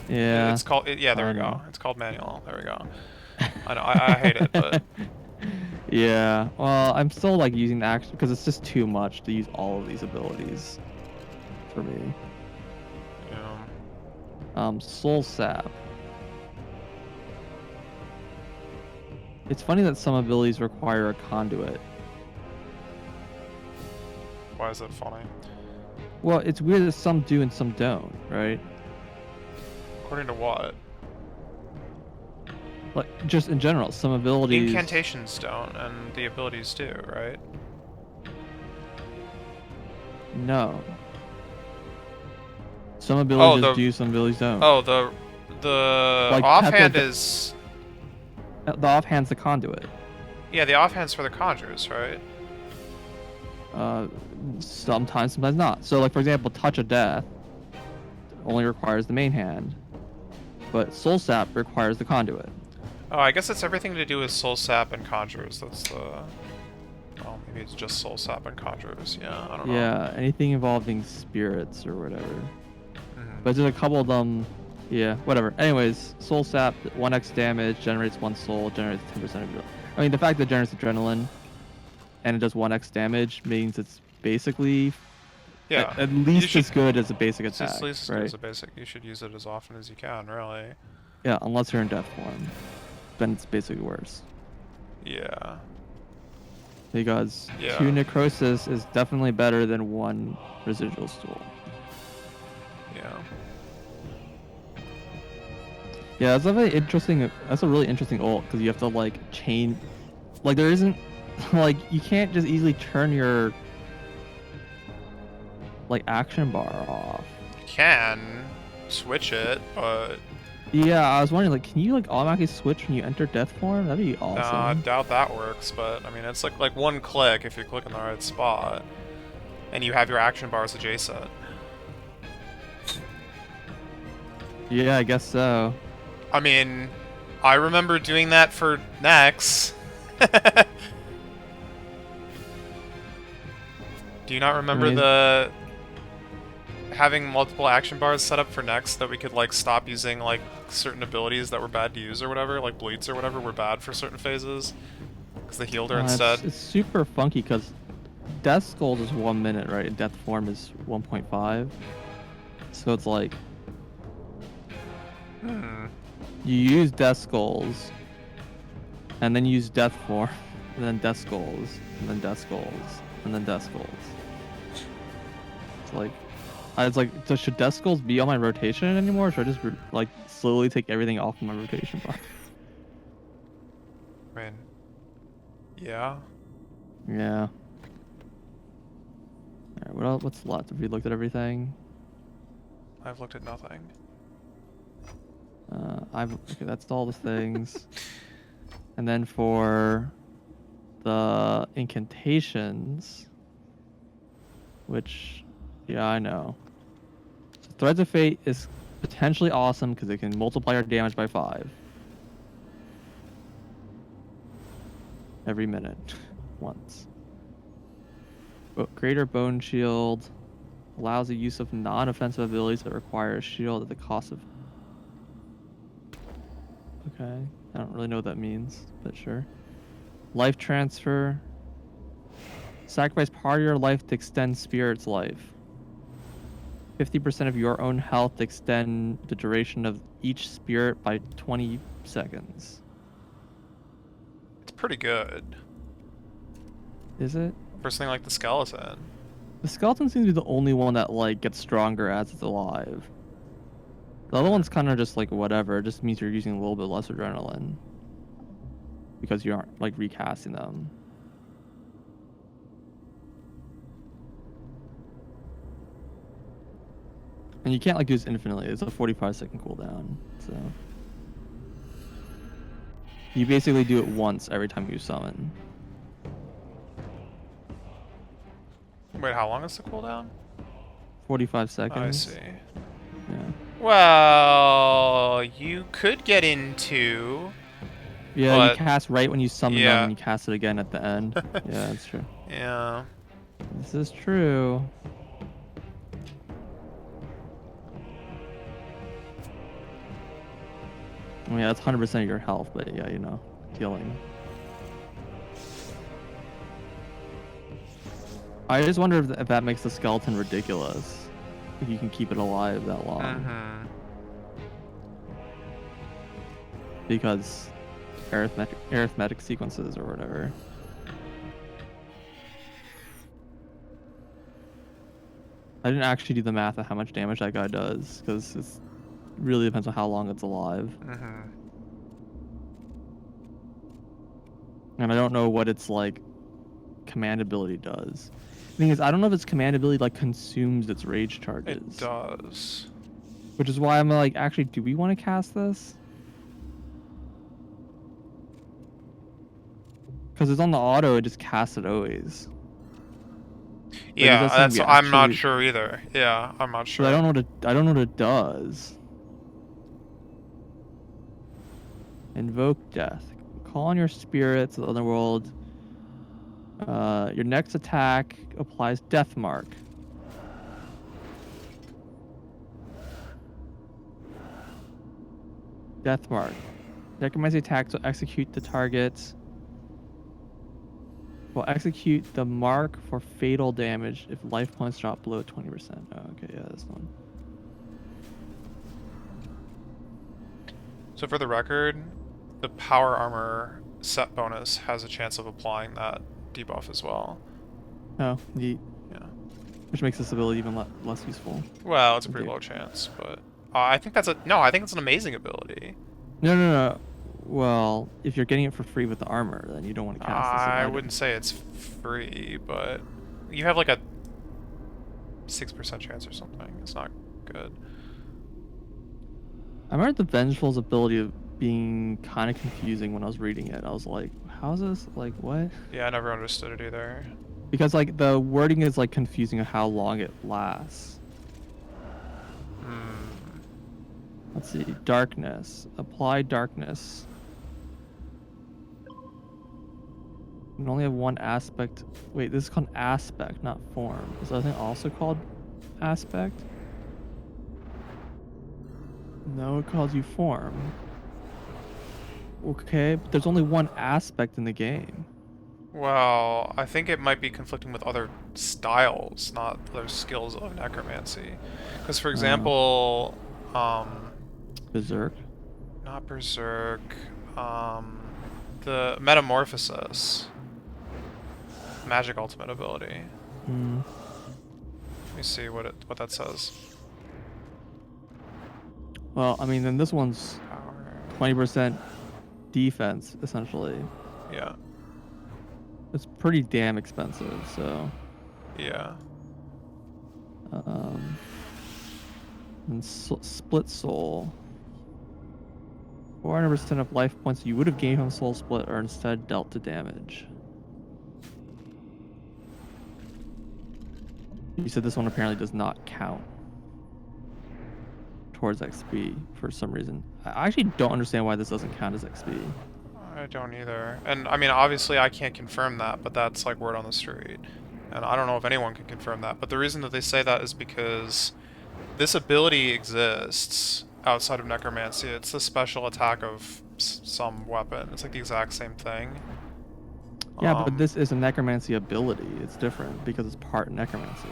Yeah. It's called. Yeah, there we go. It's called manual. There we go. I know. I hate it, but. Yeah, well, I'm still like using the action because it's just too much to use all of these abilities for me. Yeah. Soul Sap. It's funny that some abilities require a conduit. Why is that funny? Well, it's weird that some do and some don't, right? According to what? Like, just in general, some abilities... Incantations don't, and the abilities do, right? No. Some abilities just do, some abilities don't. Oh, the Like, offhand is... The offhand's the conduit. Yeah, the offhand's for the conjures, right? Sometimes, sometimes not. So, like, for example, Touch of Death only requires the main hand, but Soul Sap requires the conduit. Oh, I guess it's everything to do with Soul Sap and Conjurers. That's the... Oh, maybe it's just Soul Sap and Conjurers. Yeah, I don't know. Yeah, anything involving spirits or whatever. Mm-hmm. But there's a couple of them... Yeah, whatever. Anyways, Soul Sap, 1x damage, generates 1 soul, generates 10% of your... I mean, the fact that it generates adrenaline and it does 1x damage means it's basically... Yeah. At least as good as a basic attack, It's at least as right? good as a basic. You should use it as often as you can, really. Yeah, unless you're in death form. Then it's basically worse. Yeah. Because 2 necrosis is definitely better than 1 residual stool. Yeah. Yeah, that's a very interesting. That's a really interesting ult because you have to like chain. Like there isn't, like you can't just easily turn your like action bar off. You can switch it, but yeah, I was wondering like, can you like automatically switch when you enter death form? That'd be awesome. I doubt that works. But I mean, it's like one click if you click in the right spot, and you have your action bars adjacent. Yeah, I guess so. I mean, I remember doing that for Nex. Do you not remember the having multiple action bars set up for Nex that we could like stop using like certain abilities that were bad to use or whatever, like bleeds or whatever were bad for certain phases because they healed her instead? It's super funky because Death Skulls is 1 minute, right? And Death Form is 1.5. So it's like you use Death Skulls, and then use Death Form, and then Death Skulls, and then Death Skulls, and then Death Skulls. It's like, so should Death Skulls be on my rotation anymore, or should I just like slowly take everything off of my rotation bar? I mean, yeah. Yeah. Alright, what else? What's left? Have we looked at everything? I've looked at nothing. Okay, that's all the things. And then for the incantations, which, yeah, I know. So Threads of Fate is potentially awesome because it can multiply our damage by 5 every minute, once. Greater Bone Shield allows the use of non-offensive abilities that require a shield at the cost of... Okay, I don't really know what that means, but sure. Life Transfer. Sacrifice part of your life to extend Spirit's life. 50% of your own health to extend the duration of each Spirit by 20 seconds. It's pretty good. Is it? For something like the skeleton. The skeleton seems to be the only one that like gets stronger as it's alive. The other one's kind of just like whatever. It just means you're using a little bit less adrenaline because you aren't like recasting them. And you can't like do this infinitely. It's a 45-second cooldown, so you basically do it once every time you summon. Wait, how long is the cooldown? 45 seconds. I see. Yeah. Well, you could get into... Yeah, you cast right when you summon them, and you cast it again at the end. Yeah, that's true. Yeah. This is true. I mean, that's 100% of your health, but yeah, you know, healing. I just wonder if that makes the skeleton ridiculous. If you can keep it alive that long. Mm-hmm. Because arithmetic sequences or whatever. I didn't actually do the math of how much damage that guy does, because it really depends on how long it's alive. Mm-hmm. And I don't know what its like command ability does. The thing is, I don't know if its command ability like consumes its rage It charges. does. Which is why I'm like, actually, do we want to cast this? Because it's on the auto, it just casts it always. Like, is Yeah, that something that's. we I'm not actually? sure either. Yeah, I'm not I don't sure. know what I don't know what it does. Invoke death. Call on your spirits of the underworld. Your next attack applies death mark. Death mark. Necromancy attacks will execute the target. Will execute the mark for fatal damage if life points drop below 20%. Oh, okay, yeah, this one. So for the record, the power armor set bonus has a chance of applying that debuff as well. Oh, neat. Yeah. Which makes this ability even less useful. Well, it's a Oh, pretty dear. low chance, but I think that's a no. I think it's an amazing ability. No, no, no. Well, if you're getting it for free with the armor, then you don't want to cast this as an I item. wouldn't say it's free, but you have like a 6% chance or something. It's not good. I remember the Vengeful's ability of being kind of confusing when I was reading it. I was like, how is this? Like, what? Yeah, I never understood it either. Because, like, the wording is, like, confusing of how long it lasts. Hmm. Let's see. Darkness. Apply darkness. You can only have one aspect. Wait, this is called aspect, not form. Is that thing also called aspect? No, it calls you form. Okay, but there's only one aspect in the game. Well, I think it might be conflicting with other styles, not other skills of necromancy. Because, for example, Berserk. not berserk, the metamorphosis, magic ultimate ability. Hmm. Let me see what that says. Well, I mean, then this one's Power. 20% defense, essentially. Yeah. It's pretty damn expensive, so. Yeah. And split soul. 400% of life points you would have gained from soul split are instead dealt to damage. You said this one apparently does not count towards XP for some reason. I actually don't understand why this doesn't count as XP. I don't either. And I mean, obviously I can't confirm that, but that's like word on the street. And I don't know if anyone can confirm that. But the reason that they say that is because this ability exists outside of necromancy. It's the special attack of some weapon. It's like the exact same thing. Yeah, but this is a necromancy ability. It's different because it's part necromancy.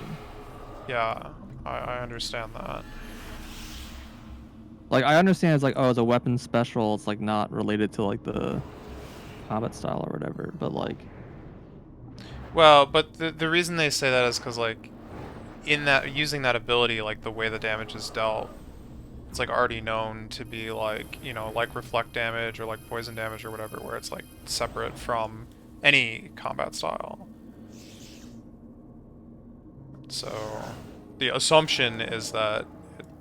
Yeah, I understand that. Like, I understand it's like, oh, it's a weapon special. It's like not related to like the combat style or whatever. But like, Well, but the reason they say that is because like in that using that ability, like the way the damage is dealt, it's like already known to be like, you know, like reflect damage or like poison damage or whatever, where it's like separate from any combat style. So the assumption is that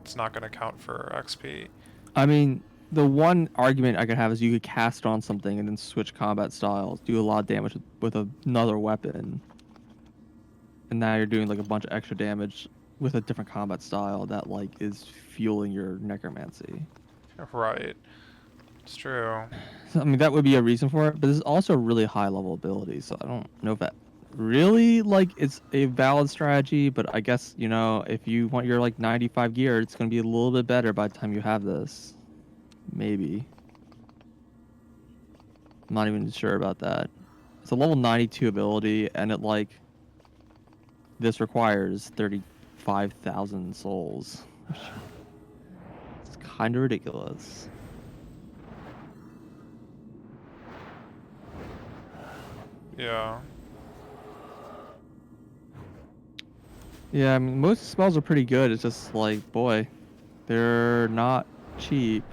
it's not going to count for XP. I mean, the one argument I could have is you could cast it on something and then switch combat styles, do a lot of damage with another weapon, and now you're doing like a bunch of extra damage with a different combat style that like is fueling your necromancy. Right. It's true. So, I mean, that would be a reason for it, but this is also a really high level ability, so I don't know if that really like it's a valid strategy, but I guess, you know, if you want your like 95 gear, it's going to be a little bit better by the time you have this. Maybe. I'm not even sure about that. It's a level 92 ability, and it like this requires 35,000 souls. It's kind of ridiculous. Yeah. Yeah, I mean, most spells are pretty good. It's just like, boy, they're not cheap.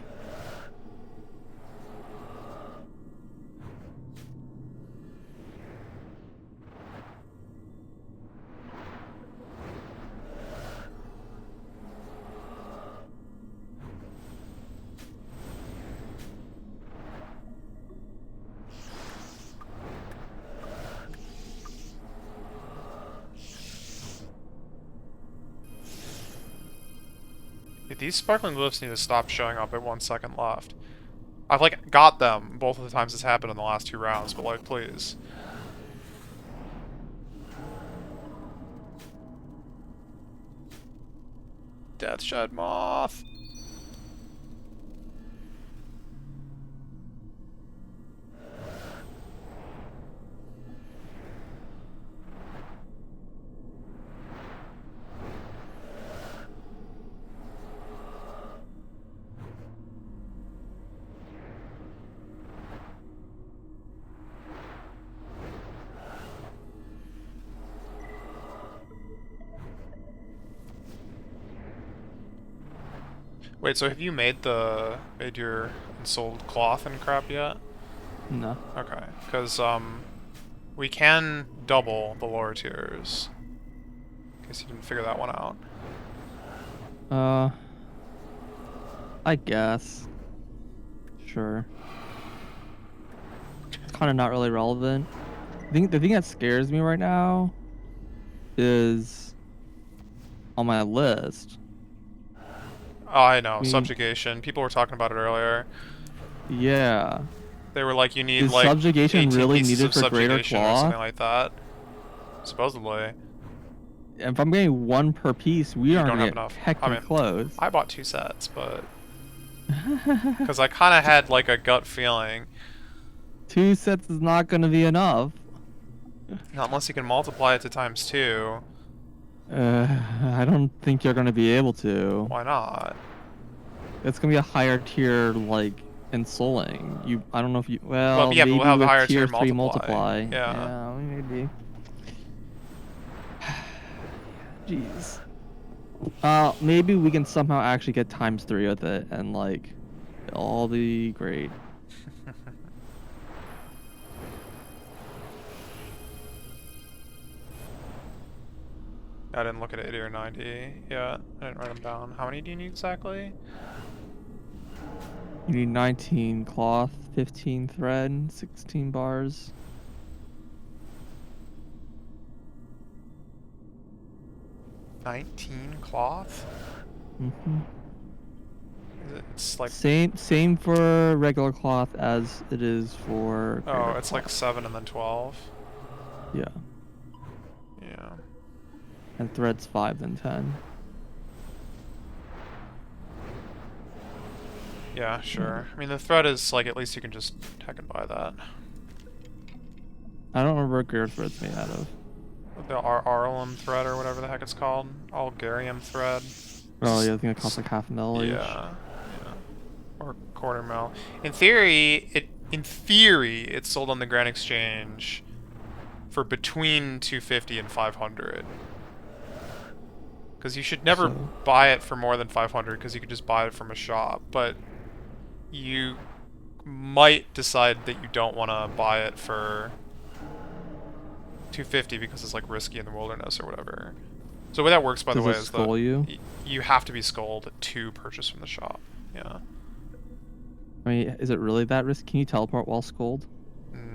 These sparkling glyphs need to stop showing up at 1 second left. I've, like, got them both of the times it's happened in the last 2 rounds, but, like, please. Deathshed Moth! Wait, so have you made your ensouled cloth and crap yet? No. Okay, because, we can double the lower tiers. In case you didn't figure that one out. I guess. Sure. It's kind of not really relevant. I think the thing that scares me right now is on my list. Oh, I know, subjugation. People were talking about it earlier. Yeah. They were like, you need Is like subjugation 18 really pieces needed of for greater subjugation or claw? something like that. Supposedly. If I'm getting one per piece, we aren't don't gonna have get enough. heckin' I mean, close. I bought 2 sets, but because I kind of had like a gut feeling. 2 sets is not gonna be enough. Not unless you can multiply it to ×2. I don't think you're gonna be able to. Why not? It's gonna be a higher tier, like, ensouling. I don't know if you. Well, Yeah, but maybe we'll have a with higher tier tier 3 multiply. multiply. Yeah. Maybe. Jeez. Maybe we can somehow actually get ×3 with it, and like, it'll all be great. I didn't look at 80 or 90 yet. I didn't write them down. How many do you need exactly? You need 19 cloth, 15 thread, 16 bars. 19 cloth? Mm-hmm. It's like same for regular cloth as it is for. Oh, it's cloth. like 7 and then 12. Yeah. Yeah. And thread's 5 then 10. Yeah, sure. I mean, the thread is like, at least you can just heckin' buy that. I don't remember what greater thread's made out of. The Arlum thread or whatever the heck it's called. Algarium thread. Oh yeah, I think it costs like half a mil each. Yeah. Or quarter mil. In theory, it's sold on the Grand Exchange for between 250 and 500. Because you should never buy it for more than 500 because you could just buy it from a shop. But you might decide that you don't want to buy it for 250 because it's like risky in the wilderness or whatever. So the way that works, by the way, is that you have to be skulled to purchase from the shop. Yeah. I mean, is it really that risky? Can you teleport while skulled?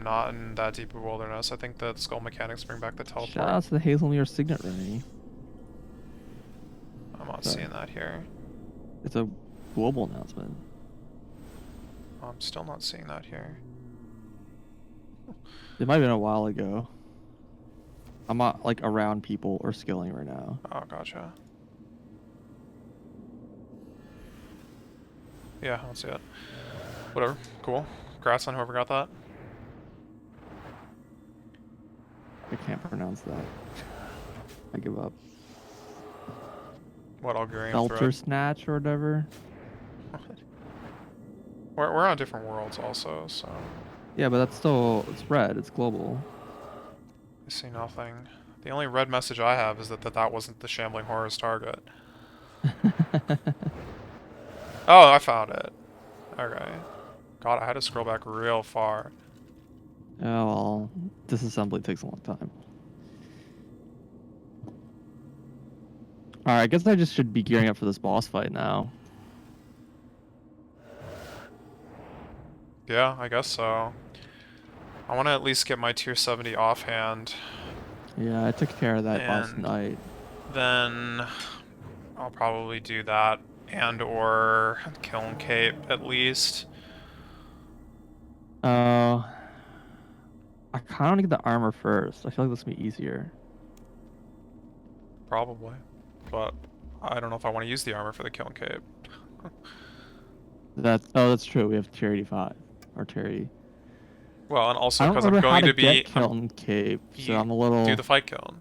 Not in that deep of wilderness. I think the skull mechanics bring back the teleport. Shout out to the Hazelmere Signet Ring. I'm not seeing that here. It's a global announcement. I'm still not seeing that here. It might have been a while ago. I'm not like around people or skilling right now. Oh, gotcha. Yeah, I don't see it. Whatever. Cool. Congrats on whoever got that. I can't pronounce that. I give up. What, Algerian Belter thread? Snatch or whatever. We're on different worlds also, so... Yeah, but that's still, it's red, it's global. I see nothing. The only red message I have is that wasn't the Shambling Horror's target. Oh, I found it. Okay. God, I had to scroll back real far. Oh, well, disassembly takes a long time. Alright, I guess I just should be gearing up for this boss fight now. Yeah, I guess so. I want to at least get my tier 70 offhand. Yeah, I took care of that last And night. then I'll probably do that and or Kiln Cape at least. I kind of want to get the armor first. I feel like this will be easier. Probably. But I don't know if I want to use the armor for the Kiln Cape. That's true. We have tier 85 or tier 80. Well, and also I don't because I'm remember how going to to be... get Kiln Cape, so I'm a do little... the Fight Kiln.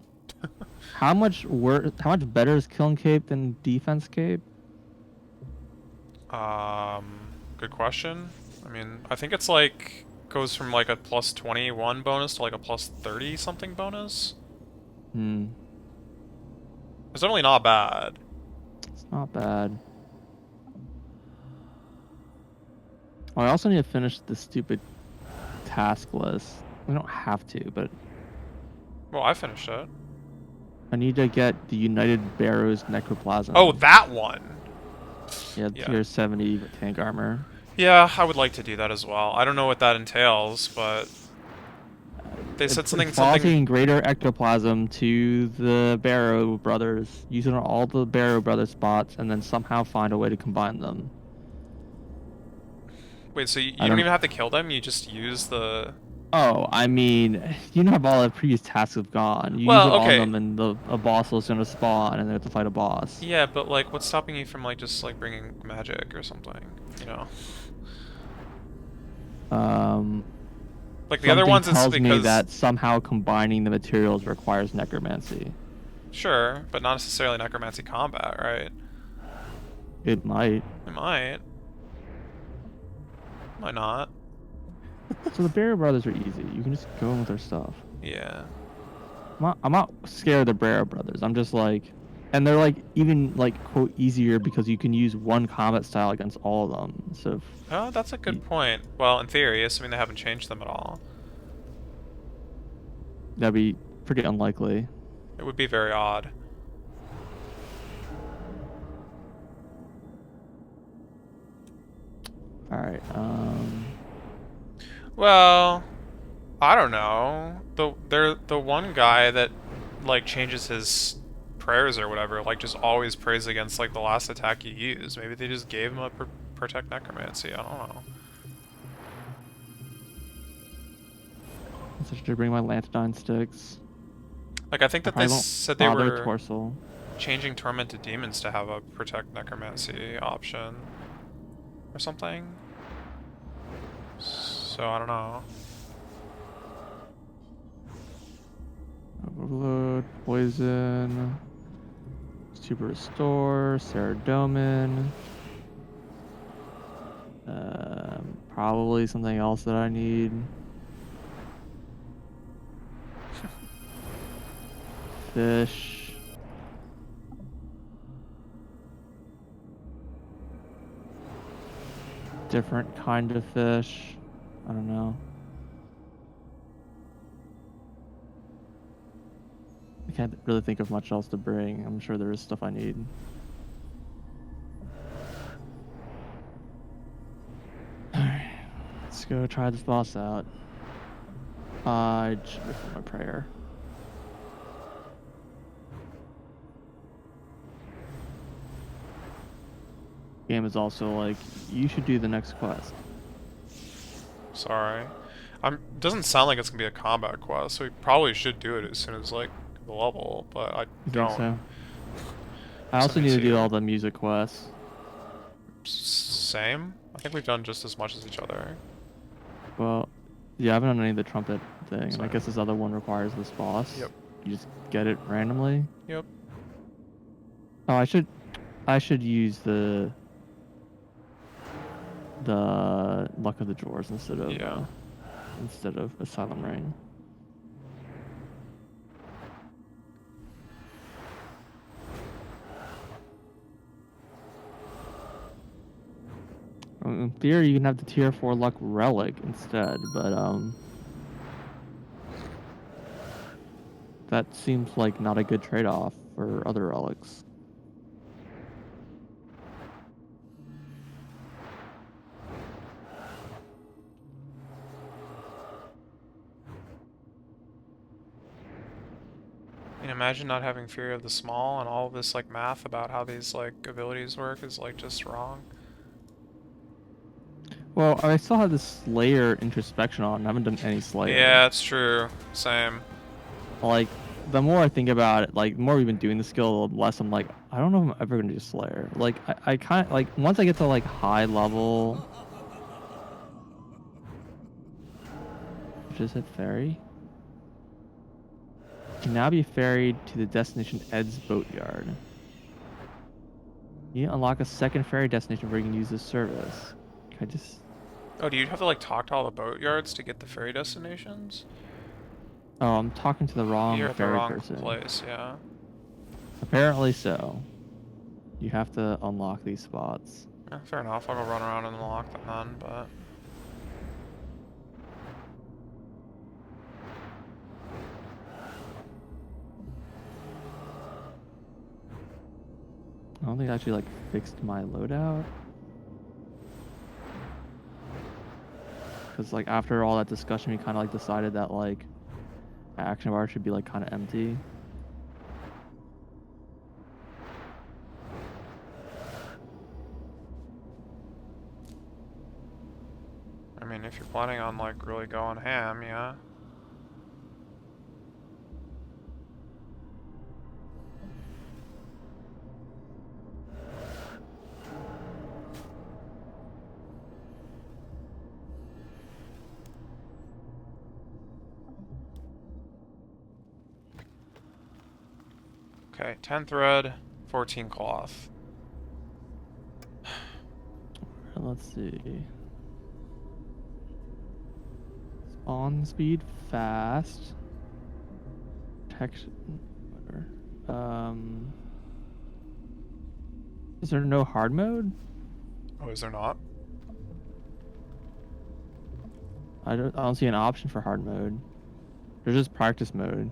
How much better is Kiln Cape than Defense Cape? Good question. I mean, I think it's like... goes from like a plus 21 bonus to like a plus 30 something bonus. Hmm. It's definitely not bad. It's not bad. Oh, I also need to finish the stupid task list. We don't have to, but Well, I finished it. I need to get the United Barrows Necroplasm. Oh, that one! Yeah, Yeah. tier 70 tank armor. Yeah, I would like to do that as well. I don't know what that entails, but... They said something... greater ectoplasm to the Barrow brothers. Use it on all the Barrow brothers spots, and then somehow find a way to combine them. Wait, so you don't even have to kill them? You just use the... Oh, I mean, you know how all the previous tasks have gone. You Well, use it okay. on them, and a boss is going to spawn, and they have to fight a boss. Yeah, but like, what's stopping you from like just like bringing magic or something? You know? Like the other ones, it's tells because... me that somehow combining the materials requires necromancy. Sure, but not necessarily necromancy combat, right? It might. It might. Might not. So the Barrow brothers are easy. You can just go in with their stuff. Yeah. I'm not scared of the Barrow brothers. I'm just like, and they're like even like quote easier because you can use one combat style against all of them instead of. Oh, that's a good point. Well, in theory, assuming they haven't changed them at all. That'd be pretty unlikely. It would be very odd. All right. Well, I don't know. The one guy that like changes his prayers or whatever, like just always prays against like the last attack you use. Maybe they just gave him a protect necromancy. I don't know. So should I bring my Lantidine sticks? Like I think that they said they were Torso. changing tormented demons to have a protect necromancy option or something. So I don't know. Overload, poison, super restore, Saradomin. Probably something else that I need. Fish. Different kind of fish. I don't know. I can't really think of much else to bring. I'm sure there is stuff I need. Alright. Let's go try this boss out. I should wait for my prayer. Game is also like, you should do the next quest. Sorry. Doesn't sound like it's gonna be a combat quest, so we probably should do it as soon as like the level, but I don't. Think so? I also need to do all the music quests. Same? I think we've done just as much as each other. Well, yeah, I haven't done any of the trumpet thing, and I Sorry. guess this other one requires this boss. Yep. You just get it randomly. Yep. Oh, I should use the Luck of the Drawers instead of Asylum Ring. In theory, you can have the tier 4 luck relic instead, but that seems like not a good trade-off for other relics. I mean, imagine not having Fury of the Small and all this like math about how these like abilities work is like just wrong. Well, I still have this Slayer introspection on. I haven't done any Slayer. Yeah, it's true. Same. Like, the more I think about it, like, the more we've been doing the skill, the less I'm like, I don't know if I'm ever gonna do Slayer. Like, I kind of, like, once I get to, like, high level... Just hit ferry. Can now be ferried to the destination Ed's Boatyard. You unlock a second ferry destination where you can use this service. Can I just... Oh, do you have to like talk to all the boatyards to get the ferry destinations? Oh, I'm talking to the wrong You're at the ferry wrong person. place, yeah. Apparently so. You have to unlock these spots. Yeah, fair enough. I'll go run around and unlock them then, but... I don't think I actually, like, fixed my loadout. Because, like, after all that discussion, we kind of, like, decided that, like, my action bar should be, like, kind of empty. I mean, if you're planning on, like, really going ham, yeah. Okay, 10 thread, 14 cloth. Let's see. Spawn speed, fast. Protection, whatever. Is there no hard mode? Oh, is there not? I don't see an option for hard mode. There's just practice mode.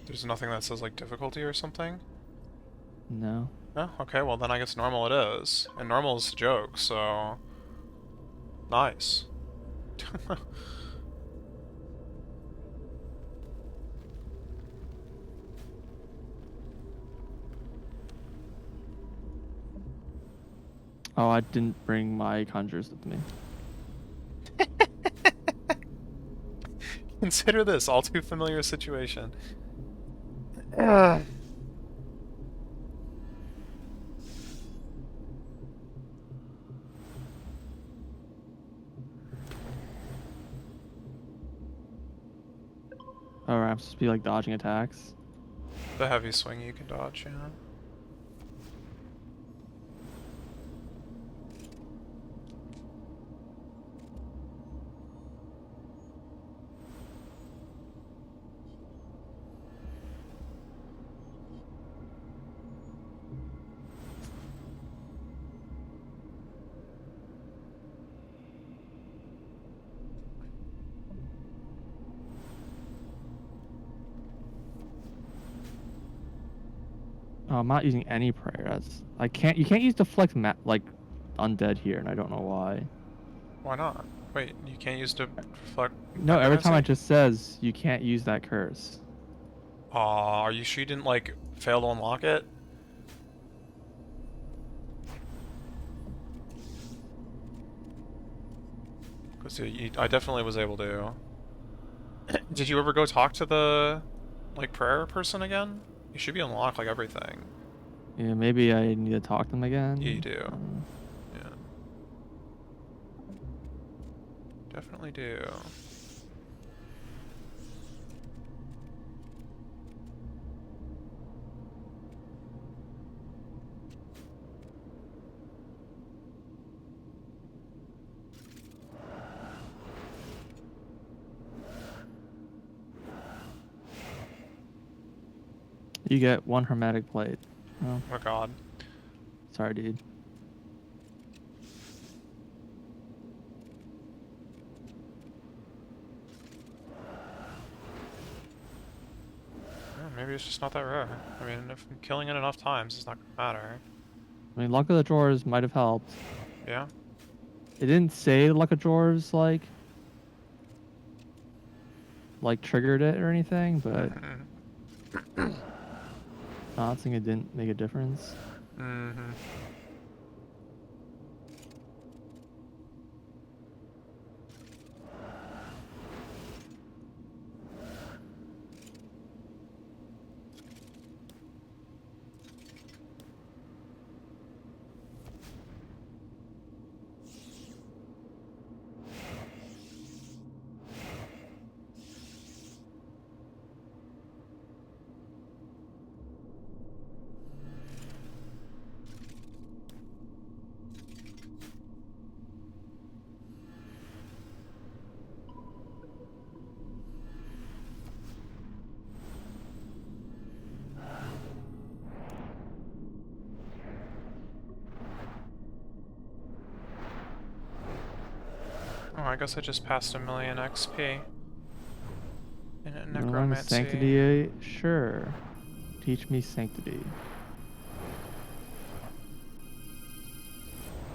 There's nothing that says, like, difficulty or something? No. Oh, okay, well then I guess normal it is. And normal is a joke, so... Nice. Oh, I didn't bring my conjures with me. Consider this all too familiar situation. Oh, I'm supposed to be like dodging attacks. The heavy swing you can dodge, yeah. Oh, I'm not using any prayers. I can't. You can't use deflect like undead here, and I don't know why. Why not? Wait, you can't use deflect... No, every time necromancy? it just says you can't use that curse. Aw, are you sure you didn't, like, fail to unlock it? Because I definitely was able to. Did you ever go talk to the, like, prayer person again? You should be unlocked, like, everything. Yeah, maybe I need to talk to them again. Yeah, you do. Yeah. Definitely do. You get 1 hermetic plate. Oh, Oh god. sorry, dude. Maybe it's just not that rare. I mean, if I'm killing it enough times, it's not gonna matter. I mean, Luck of the Drawers might have helped. Yeah? It didn't say Luck of Drawers, like triggered it or anything, but I think it didn't make a difference. Mm-hmm. Oh, I guess I just passed 1,000,000 XP. In a You learn the Necromancy. Sanctity? Sure. Teach me Sanctity.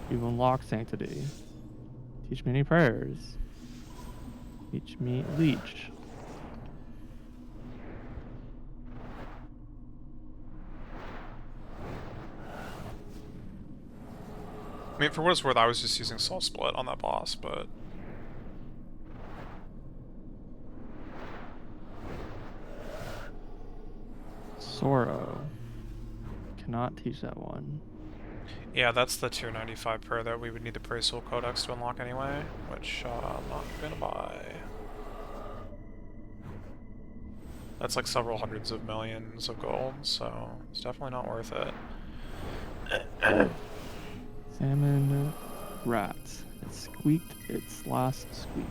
You've unlocked Sanctity. Teach me any prayers. Teach me Leech. I mean, for what it's worth, I was just using Soul Split on that boss, but... Sorrow. Cannot teach that one. Yeah, that's the 295 prayer that we would need the Praise Soul Codex to unlock anyway, which I'm not gonna buy. That's like several hundreds of millions of gold, so it's definitely not worth it. Salmon rat. It squeaked its last squeak.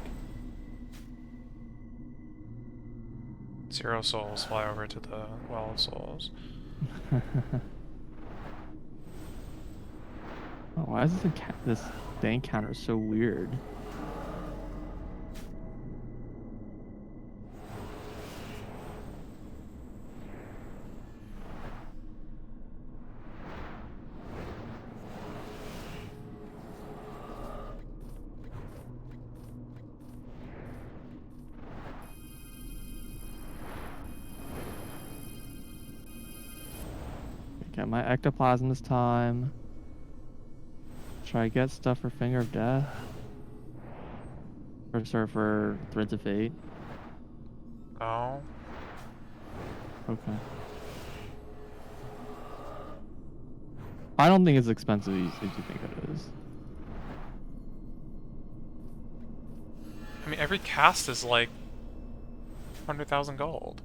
0 souls fly over to the Well of Souls. Oh, why is this thing counter so weird? Get my ectoplasm this time. Should I get stuff for Finger of Death? Or sorry, for Threads of Fate? Oh. Okay. I don't think it's expensive as you think it is. I mean, every cast is like 100,000 gold.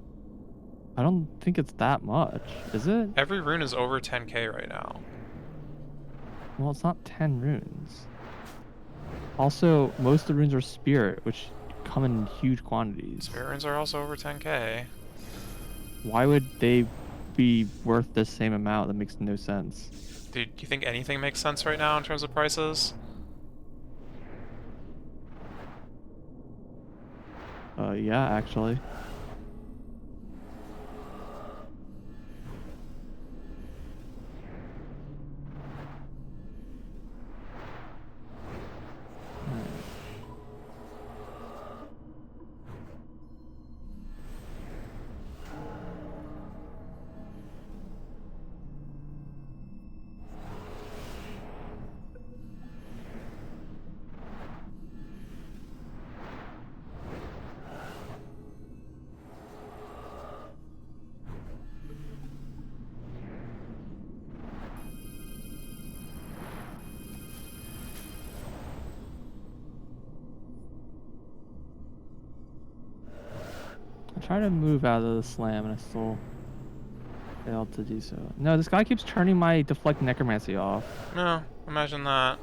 I don't think it's that much, is it? Every rune is over 10k right now. Well, it's not 10 runes. Also, most of the runes are spirit, which come in huge quantities. Spirit runes are also over 10k. Why would they be worth the same amount? That makes no sense. Dude, do you think anything makes sense right now in terms of prices? Yeah, actually. I try to move out of the slam and I still failed to do so. No, this guy keeps turning my deflect necromancy off. No, imagine that.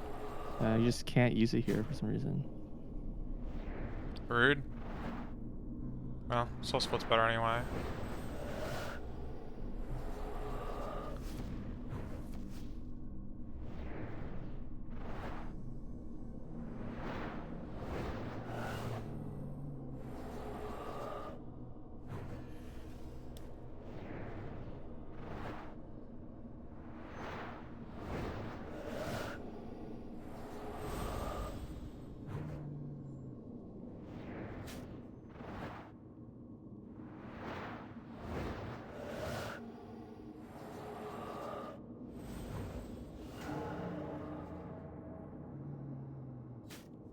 You just can't use it here for some reason. Rude. Well, Soul Split's better anyway.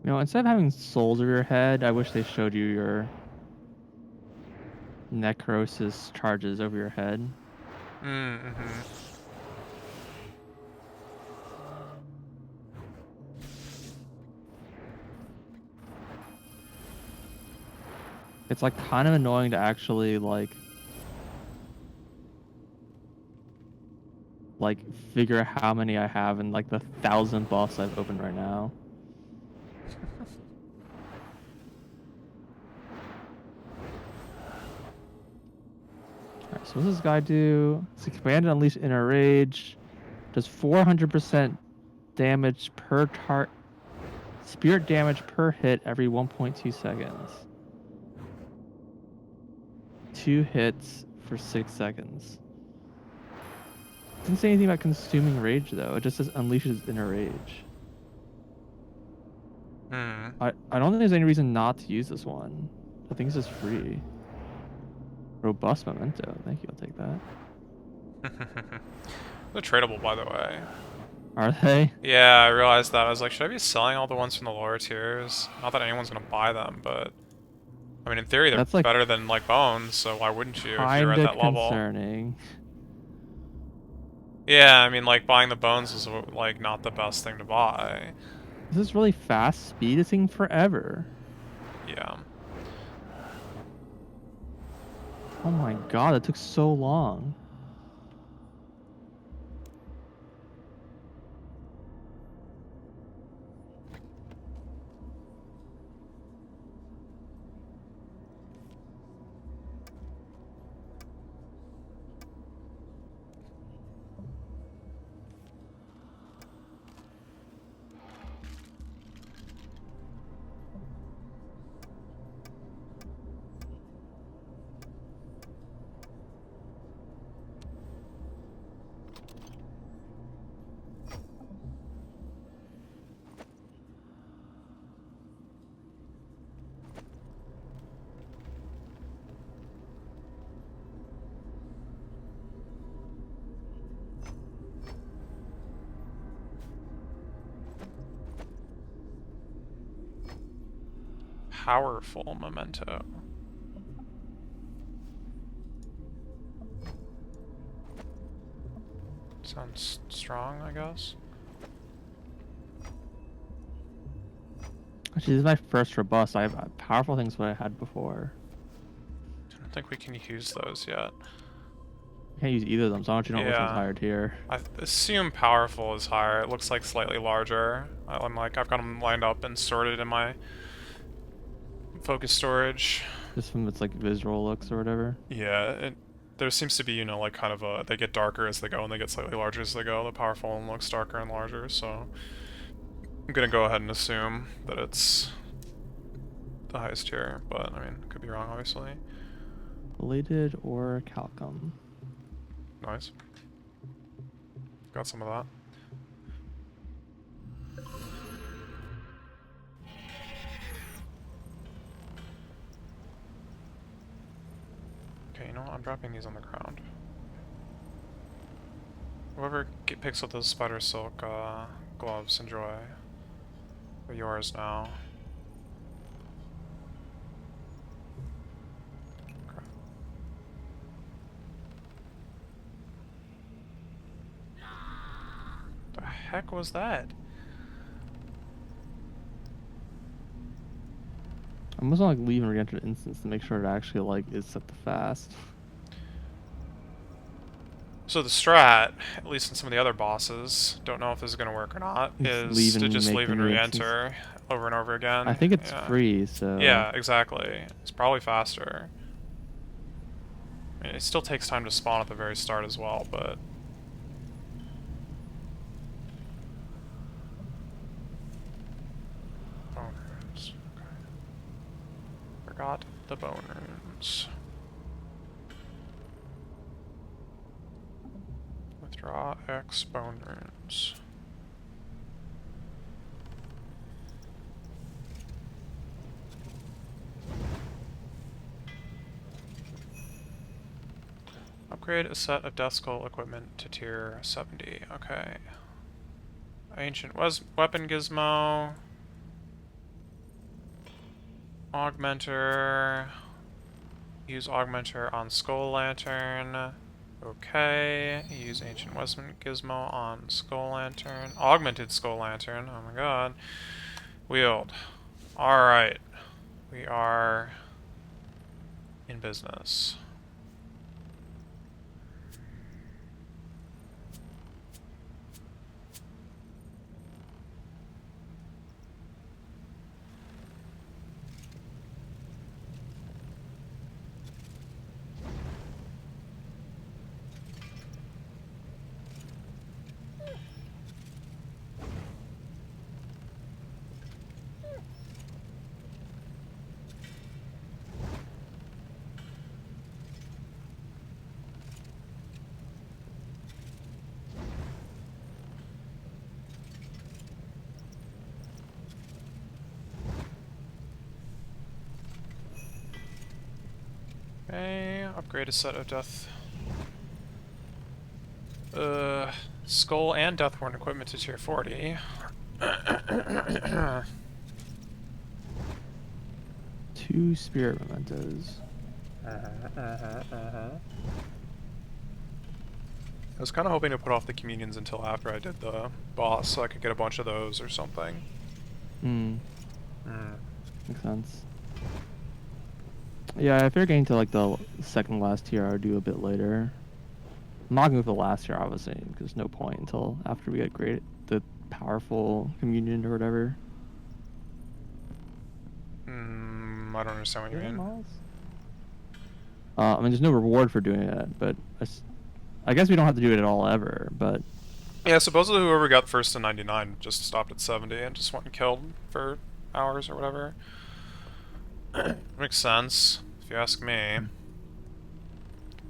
You know, instead of having souls over your head, I wish they showed you your necrosis charges over your head. Mm-hmm. It's like kind of annoying to actually like figure out how many I have in like the 1,000 buffs I've opened right now. Alright, so what does this guy do? It's expand and unleash inner rage. Does 400% damage per spirit damage per hit every 1.2 seconds. 2 hits for 6 seconds. It doesn't say anything about consuming rage though. It just says unleashes inner rage. Hmm. I don't think there's any reason not to use this one. I think it's just free. Robust memento. Thank you. I'll take that. They're tradable, by the way. Are they? Yeah, I realized that. I was like, should I be selling all the ones from the lower tiers? Not that anyone's gonna buy them, but I mean, in theory, they're That's like better than like bones. So why wouldn't you if you're at kinda that level? concerning. Yeah, I mean, like buying the bones is like not the best thing to buy. This is really fast speed. It's taking forever. Yeah. Oh my god, that took so long. Powerful memento. Sounds strong, I guess. Actually, this is my first robust. I have powerful things what I had before. I don't think we can use those yet. I can't use either of them, so I don't you know which one's Yeah. higher tier. I assume powerful is higher. It looks like slightly larger. I'm like, I've got them lined up and sorted in my focus storage. Just from its like visual looks or whatever. Yeah, there seems to be, you know, like kind of a, they get darker as they go and they get slightly larger as they go. The powerful one looks darker and larger, so I'm gonna go ahead and assume that it's the highest tier, but I mean, could be wrong, obviously. Bladed or Calcum. Nice. Got some of that. Okay, you know what? I'm dropping these on the ground. Whoever picks up those spider silk gloves, enjoy. They're yours now. Crap. The heck was that? I'm just gonna like leave and re-enter instance to make sure it actually like is set to fast. So the strat, at least in some of the other bosses, don't know if this is going to work or not, is to just leave and re-enter over and over again. I think it's free, so... Yeah, exactly. It's probably faster. I mean, it still takes time to spawn at the very start as well, but... Bone runes. Okay. Forgot the bone runes. Withdraw X bone runes. Upgrade a set of Death Skull equipment to tier 70. Okay. Ancient weapon gizmo. Augmenter. Use Augmenter on Skull Lantern. Okay. Use Ancient Westman Gizmo on Skull Lantern. Augmented Skull Lantern. Oh my god. Wield. Alright. We are in business. Okay, upgrade a set of death. Skull and Deathborn equipment to tier 40. 2 spirit mementos. I was kind of hoping to put off the communions until after I did the boss so I could get a bunch of those or something. Makes sense. Yeah, if you're getting to like the second last tier, I would do a bit later. I'm not going for the last tier, obviously, because there's no point until after we get the powerful communion or whatever. I don't understand what you mean. I mean, there's no reward for doing it, but I guess we don't have to do it at all ever, but... Yeah, supposedly whoever got first to 99 just stopped at 70 and just went and killed for hours or whatever. Makes sense, if you ask me.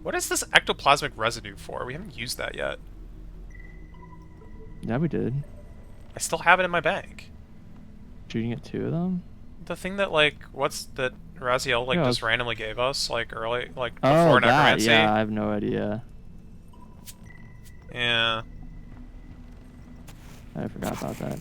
What is this ectoplasmic residue for? We haven't used that yet. Yeah, we did. I still have it in my bank. Shooting at 2 of them? The thing that, like, what's that Raziel, like, just randomly gave us, like, early, like, before before Necromancy? Yeah, I have no idea. Yeah. I forgot about that.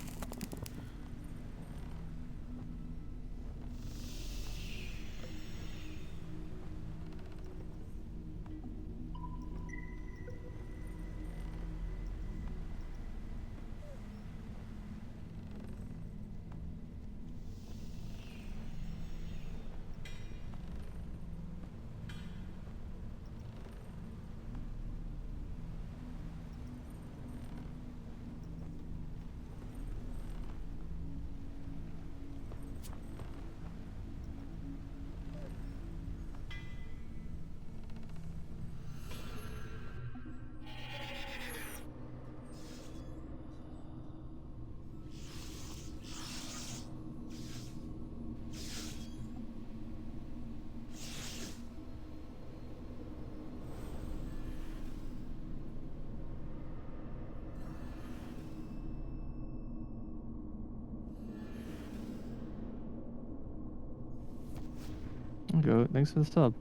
Go. Thanks for the sub.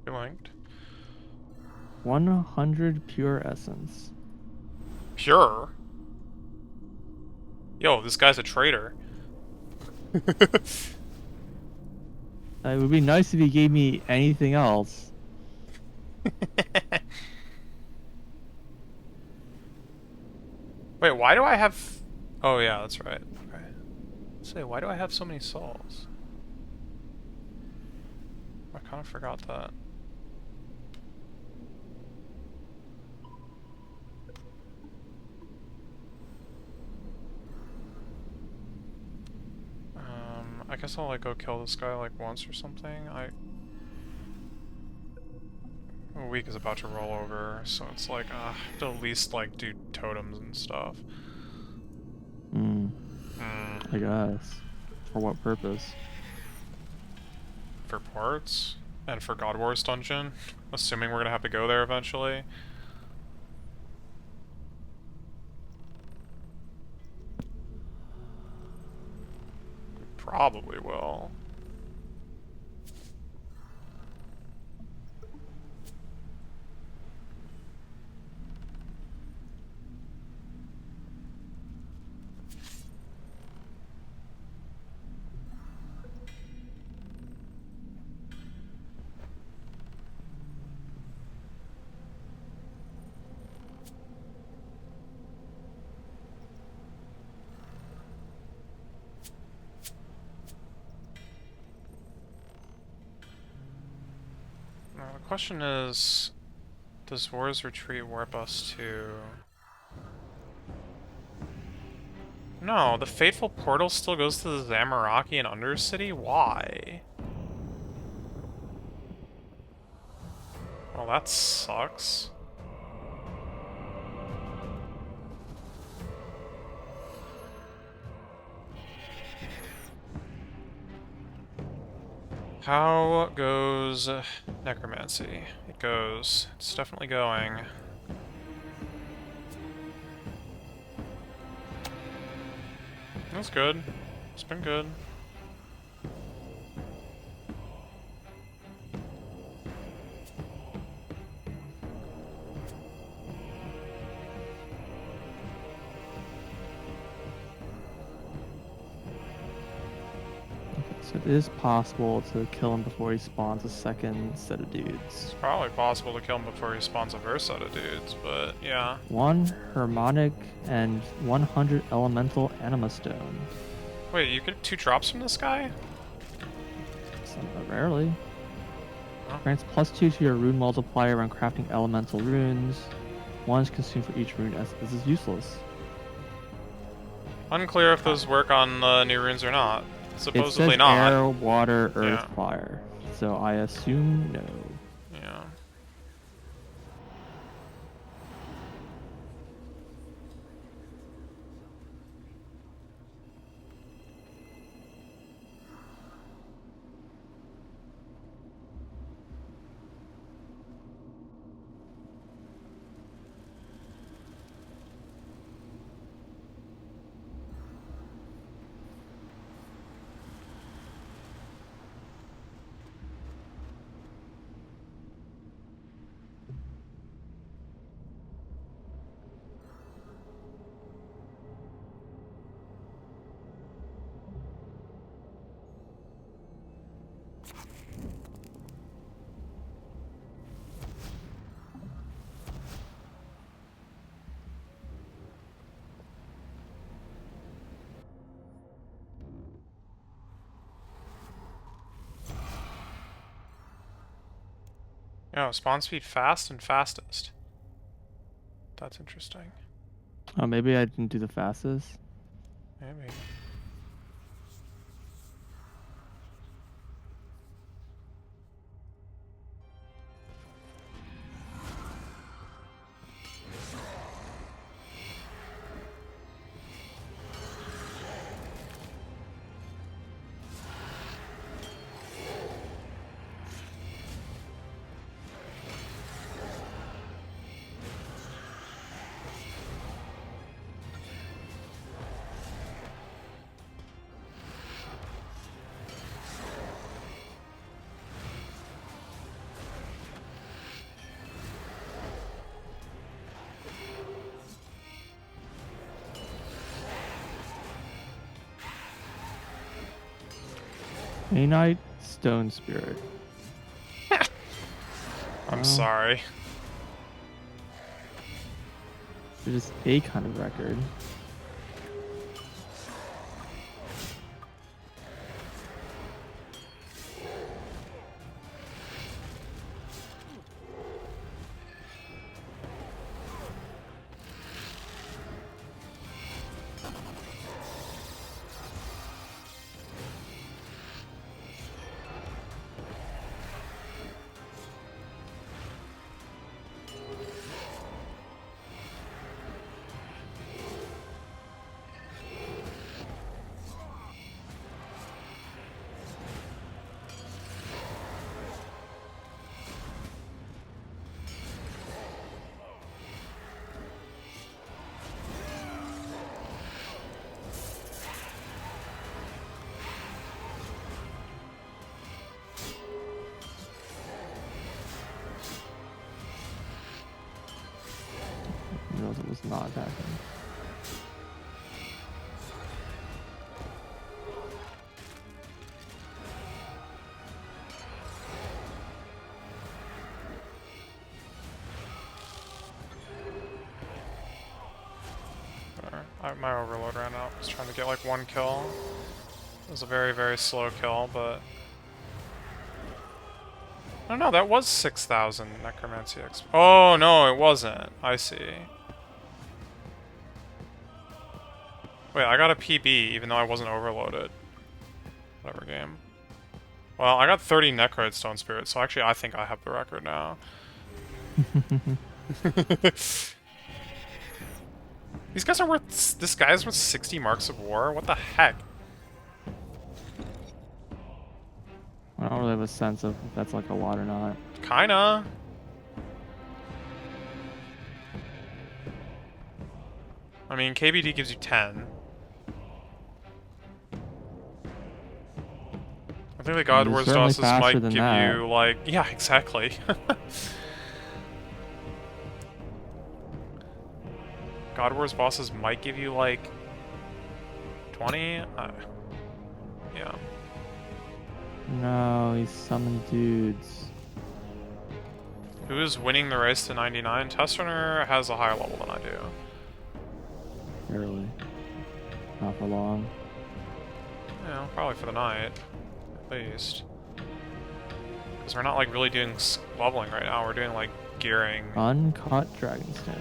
You're linked. 100 pure essence. Pure? Yo, this guy's a traitor. It would be nice if he gave me anything else. Wait, why do I have... Oh yeah, that's right. Okay. Say, why do I have so many souls? I kind of forgot that. I guess I'll like go kill this guy like once or something. A week is about to roll over, so it's like, to at least like do totems and stuff. I guess. For what purpose? For parts and for God Wars dungeon, assuming we're gonna have to go there eventually. We probably will. The question is, does War's Retreat warp us to... No, the Fateful Portal still goes to the Zamorakian Undercity? Why? Well, that sucks. How goes Necromancy? It goes. It's definitely going. That's good. It's been good. So it is possible to kill him before he spawns a second set of dudes. It's probably possible to kill him before he spawns a first set of dudes, but yeah. 1 Harmonic and 100 Elemental Anima Stone. Wait, you get 2 drops from this guy? Rarely. Oh. Grants +2 to your rune multiplier when crafting elemental runes. 1 is consumed for each rune. This is useless. Unclear if those work on new runes or not. Supposedly it says not. Air, water, earth, Yeah. fire. So I assume no. Yeah. Oh, spawn speed fast and fastest. That's interesting. Oh, maybe I didn't do the fastest. Maybe. Knight Stone Spirit. I'm sorry. It's just a kind of record. It was not attacking. My overload ran out. I was trying to get like 1 kill. It was a very, very slow kill, but... Oh no, that was 6,000 Necromancy XP. Oh no, it wasn't. I see. Wait, I got a PB even though I wasn't overloaded. Whatever game. Well, I got 30 Necroid Stone Spirits, so actually I think I have the record now. These guys are worth... This guy's worth 60 Marks of War? What the heck? I don't really have a sense of if that's like a lot or not. Kinda. I mean, KBD gives you 10. I think the God Wars certainly Dosses faster might than give that. you, like... Yeah, exactly. God Wars bosses might give you, like... 20? Yeah. No, he summoned dudes. Who is winning the race to 99? Testrunner has a higher level than I do. Barely. Not for long. Yeah, probably for the night. At least. Because we're not, like, really doing leveling right now. We're doing, like, gearing. Uncut Dragonstone.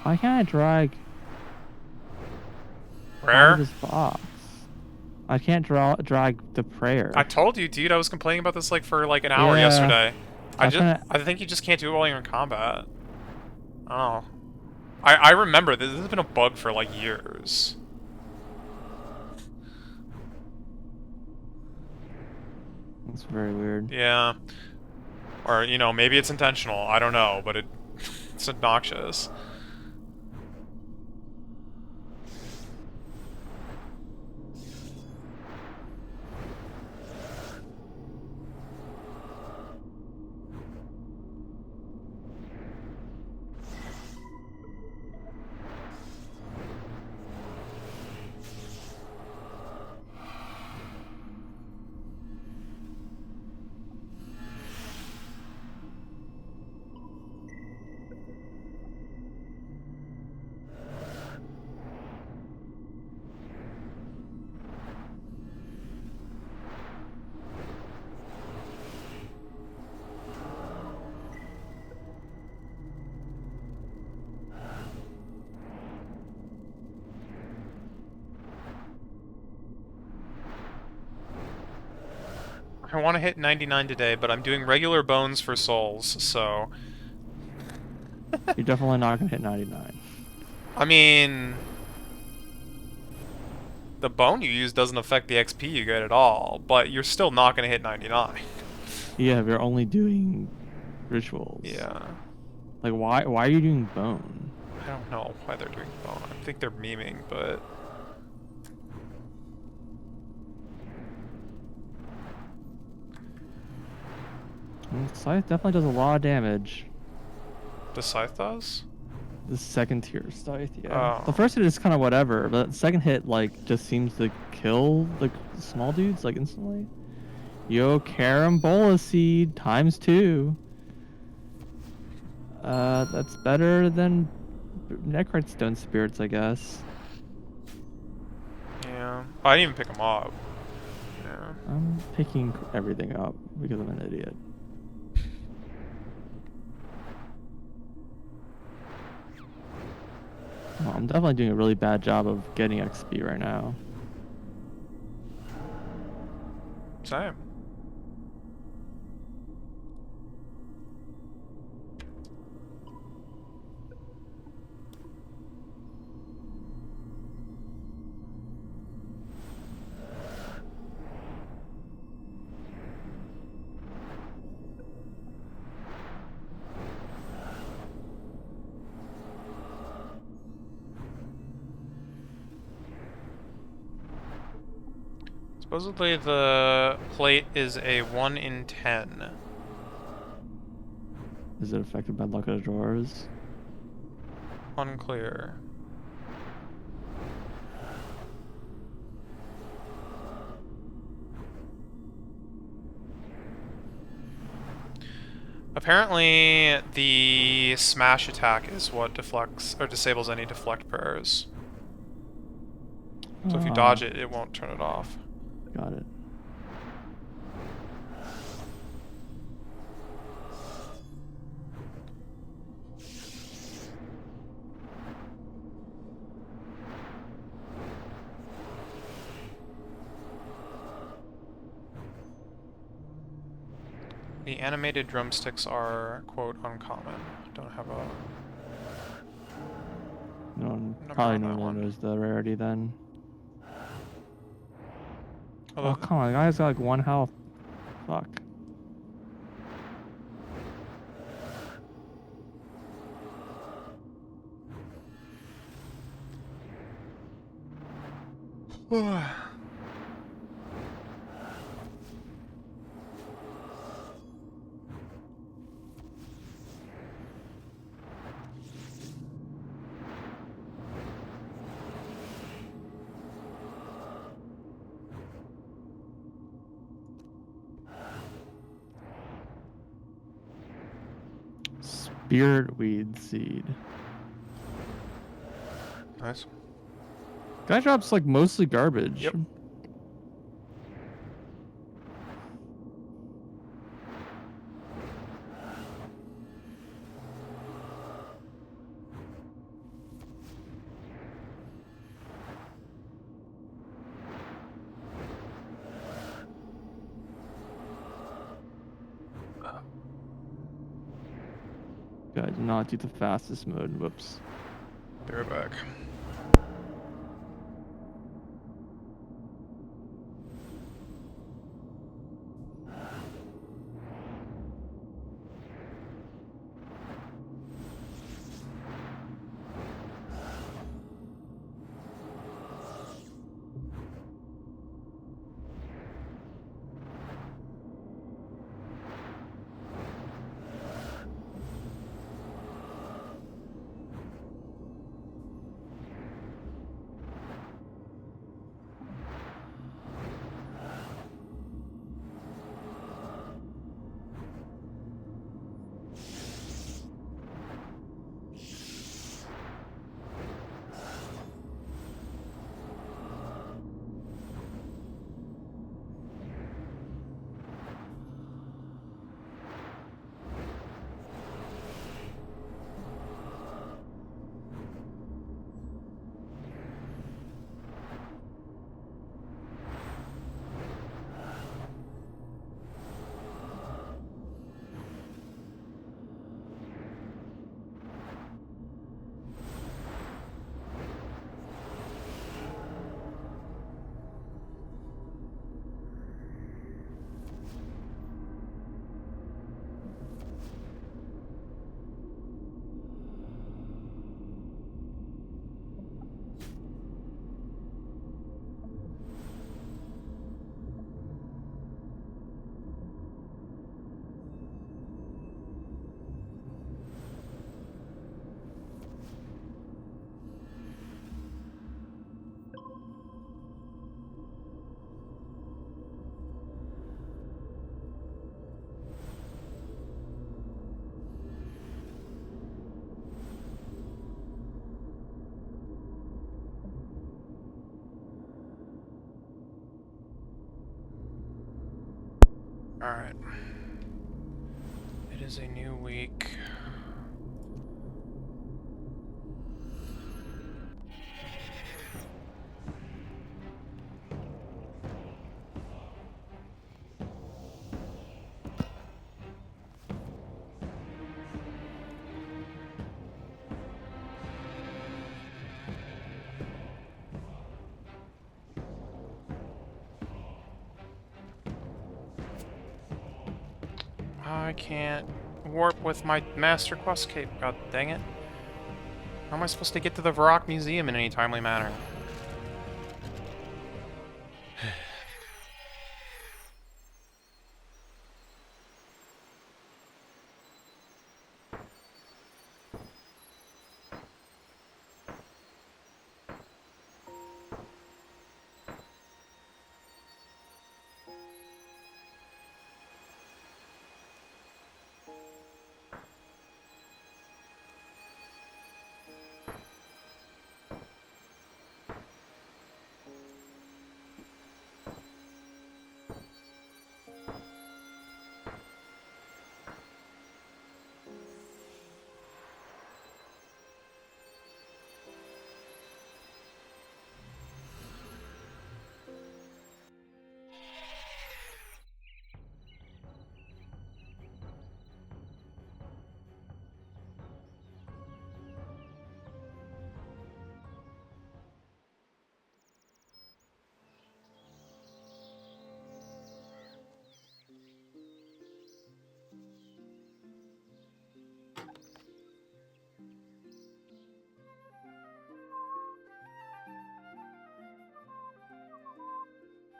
Why can't I drag out Rare? of this box? I can't drag the prayer. I told you, dude. I was complaining about this, like, for, like, an hour yesterday. I think you just can't do it while you're in combat. I don't know. I remember this has been a bug for, like, years. That's very weird. Yeah. Or, you know, maybe it's intentional. I don't know, but it's obnoxious. I want to hit 99 today, but I'm doing regular bones for souls, so... You're definitely not gonna hit 99. I mean... The bone you use doesn't affect the XP you get at all, but you're still not going to hit 99. Yeah, if you're only doing rituals. Yeah. Like, why are you doing bone? I don't know why they're doing bone. I think they're memeing, but... Scythe definitely does a lot of damage. The Scythe does? The second tier Scythe, yeah. Oh. The first hit is kind of whatever, but the second hit, like, just seems to kill the small dudes, like, instantly. Yo, Carambola Seed ×2. That's better than Necroid Stone Spirits, I guess. Yeah. Oh, I didn't even pick them up. Yeah. I'm picking everything up because I'm an idiot. Well, I'm definitely doing a really bad job of getting XP right now. Same. Supposedly the plate is a 1 in 10. Is it affected by luck of the drawers? Unclear. Apparently, the smash attack is what deflects or disables any deflect prayers. So if you dodge it, it won't turn it off. Got it. The animated drumsticks are, quote, uncommon. Don't have a... No one, Number probably on no that one one. knows the rarity then. Although Oh, come on. The guy's got like 1 health. Fuck. Spirit weed seed. Nice. Guy drops like mostly garbage. Yep. Guy did not do the fastest mode. Whoops. Be right back. Alright. It is a new week. I can't warp with my Master Quest cape, god dang it. How am I supposed to get to the Varrock Museum in any timely manner?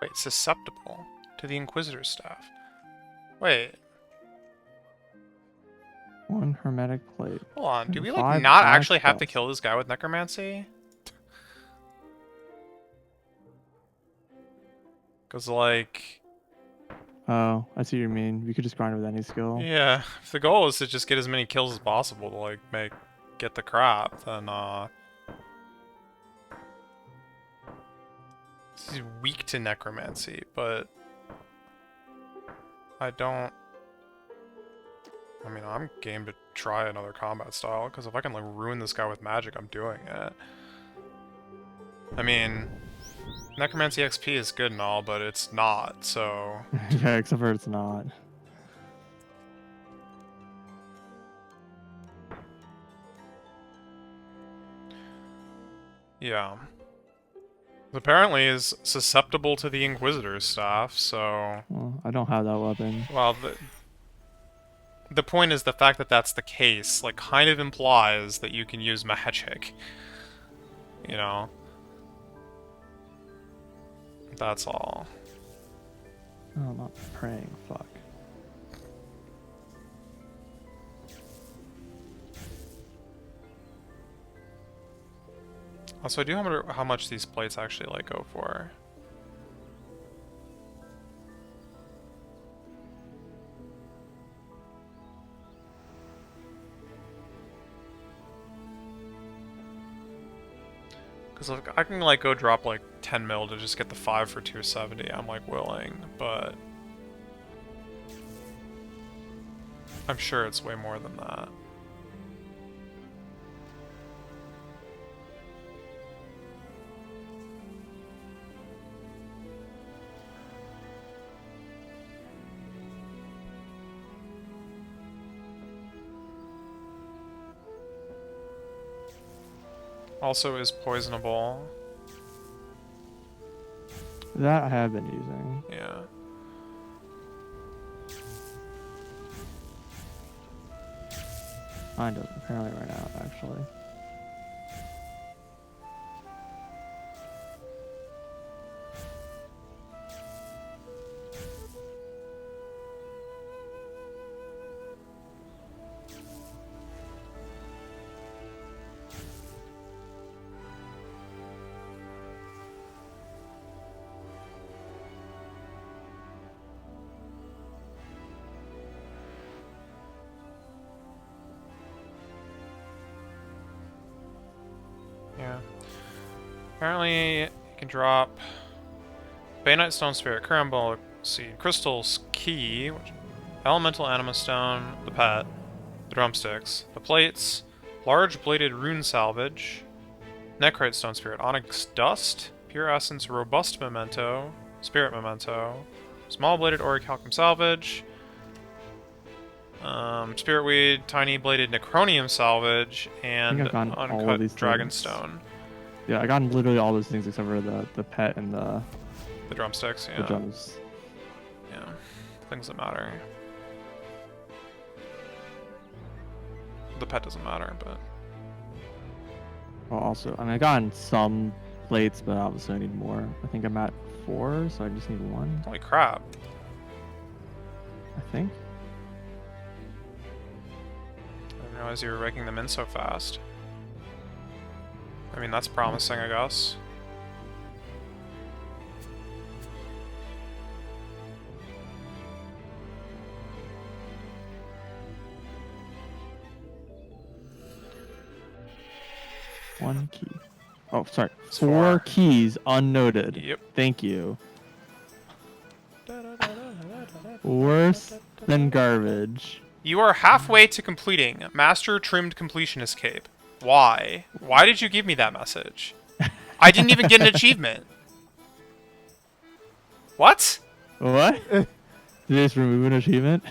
Wait, susceptible to the Inquisitor's staff. Wait. 1 hermetic plate. Hold on, do we like 5 not black actually have to dust. kill this guy with Necromancy? Cause like... Oh, I see what you mean. You could just grind it with any skill. Yeah, if the goal is to just get as many kills as possible to like get the crap, then he's weak to Necromancy, but I mean, I'm game to try another combat style, because if I can like ruin this guy with magic, I'm doing it. I mean, Necromancy XP is good and all, but it's not, so... Yeah, except for it's not. Yeah. Apparently is susceptible to the Inquisitor's staff, so... Well, I don't have that weapon. Well, the point is the fact that that's the case, like, kind of implies that you can use magic. You know? That's all. Oh, I'm not praying. Fuck. Also, I do wonder how much these plates actually, like, go for. Because if I can, like, go drop, like, 10 mil to just get the 5 for 270, I'm, like, willing, but... I'm sure it's way more than that. Also is poisonable. That I have been using. Yeah. Mine doesn't apparently right now, actually. Yeah. Apparently, you can drop Bayonet Stone Spirit, Carambolic Seed, Crystal's Key, Elemental Anima Stone, the Pet, the Drumsticks, the Plates, Large Bladed Rune Salvage, Necrite Stone Spirit, Onyx Dust, Pure Essence Robust Memento, Spirit Memento, Small Bladed Orichalcum Salvage, Spirit Weed, Tiny Bladed Necronium Salvage, and Uncut Dragonstone. Yeah, I got literally all those things except for the pet and the drumsticks, yeah. The drums. Yeah, things that matter. The pet doesn't matter, but... Well, also, I mean, I got some plates, but obviously I need more. I think I'm at 4, so I just need 1. Holy crap. I think. I didn't realize you were raking them in so fast. I mean, that's promising, I guess. One key. Oh, sorry. 4 keys unnoted. Yep. Thank you. Worse than garbage. You are halfway to completing Master Trimmed Completionist Cape. Why? Why did you give me that message? I didn't even get an achievement. What? What? Did they just remove an achievement?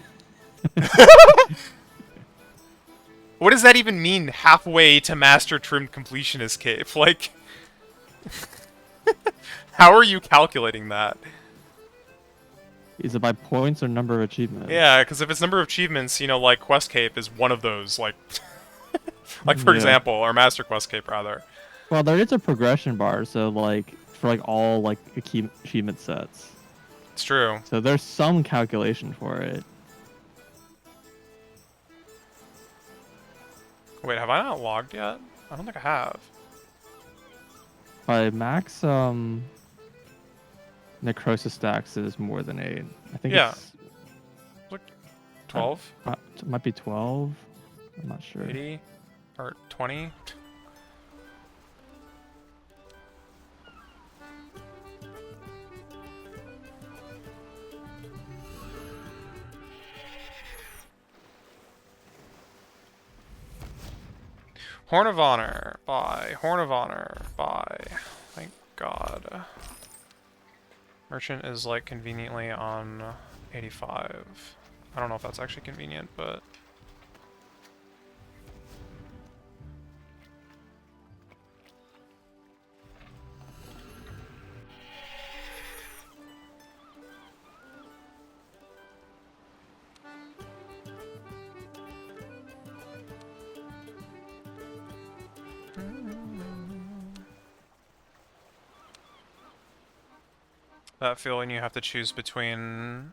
What does that even mean, halfway to Master Trimmed Completionist Cape? Like... How are you calculating that? Is it by points or number of achievements? Yeah, because if it's number of achievements, you know, like Quest Cape is one of those, like... like, for example, or Master Quest Cape, rather. Well, there is a progression bar, so, like, for like all like achievement sets. It's true. So there's some calculation for it. Wait, have I not logged yet? I don't think I have. By max necrosis stacks is more than 8. I think Yeah. it's Look, 12? it might be 12. I'm not sure. 80? Or 20? Horn of Honor. Buy. Horn of Honor. Buy. Thank God. Merchant is like conveniently on 85. I don't know if that's actually convenient, but... that feeling you have to choose between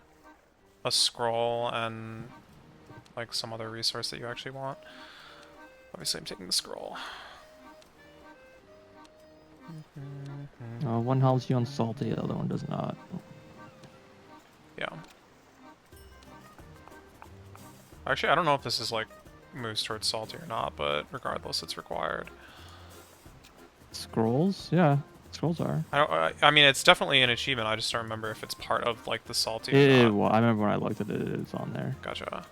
a scroll and like some other resource that you actually want. Obviously I'm taking the scroll. One helps you on salty, the other one does not. Yeah. Actually, I don't know if this is like moves towards salty or not, but regardless, it's required. Scrolls? Yeah, scrolls are. I mean, it's definitely an achievement. I just don't remember if it's part of like the salty or not. Well, I remember when I looked at it, it was on there. Gotcha.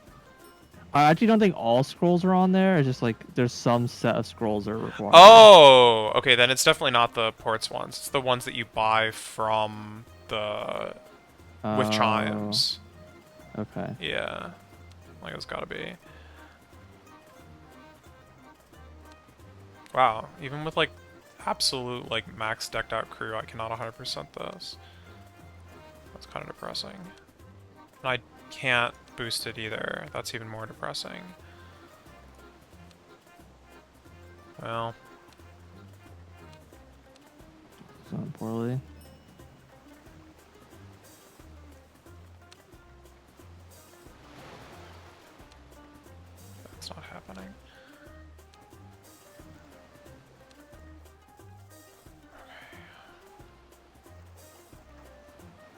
I actually don't think all scrolls are on there. It's just like there's some set of scrolls that are required. Oh, okay. Then it's definitely not the ports ones. It's the ones that you buy from the with chimes. Okay. Yeah, like it's gotta be. Wow, even with like absolute like max decked out crew, I cannot 100% this. That's kind of depressing. And I can't boost it either. That's even more depressing. Well. It's done poorly. That's not happening.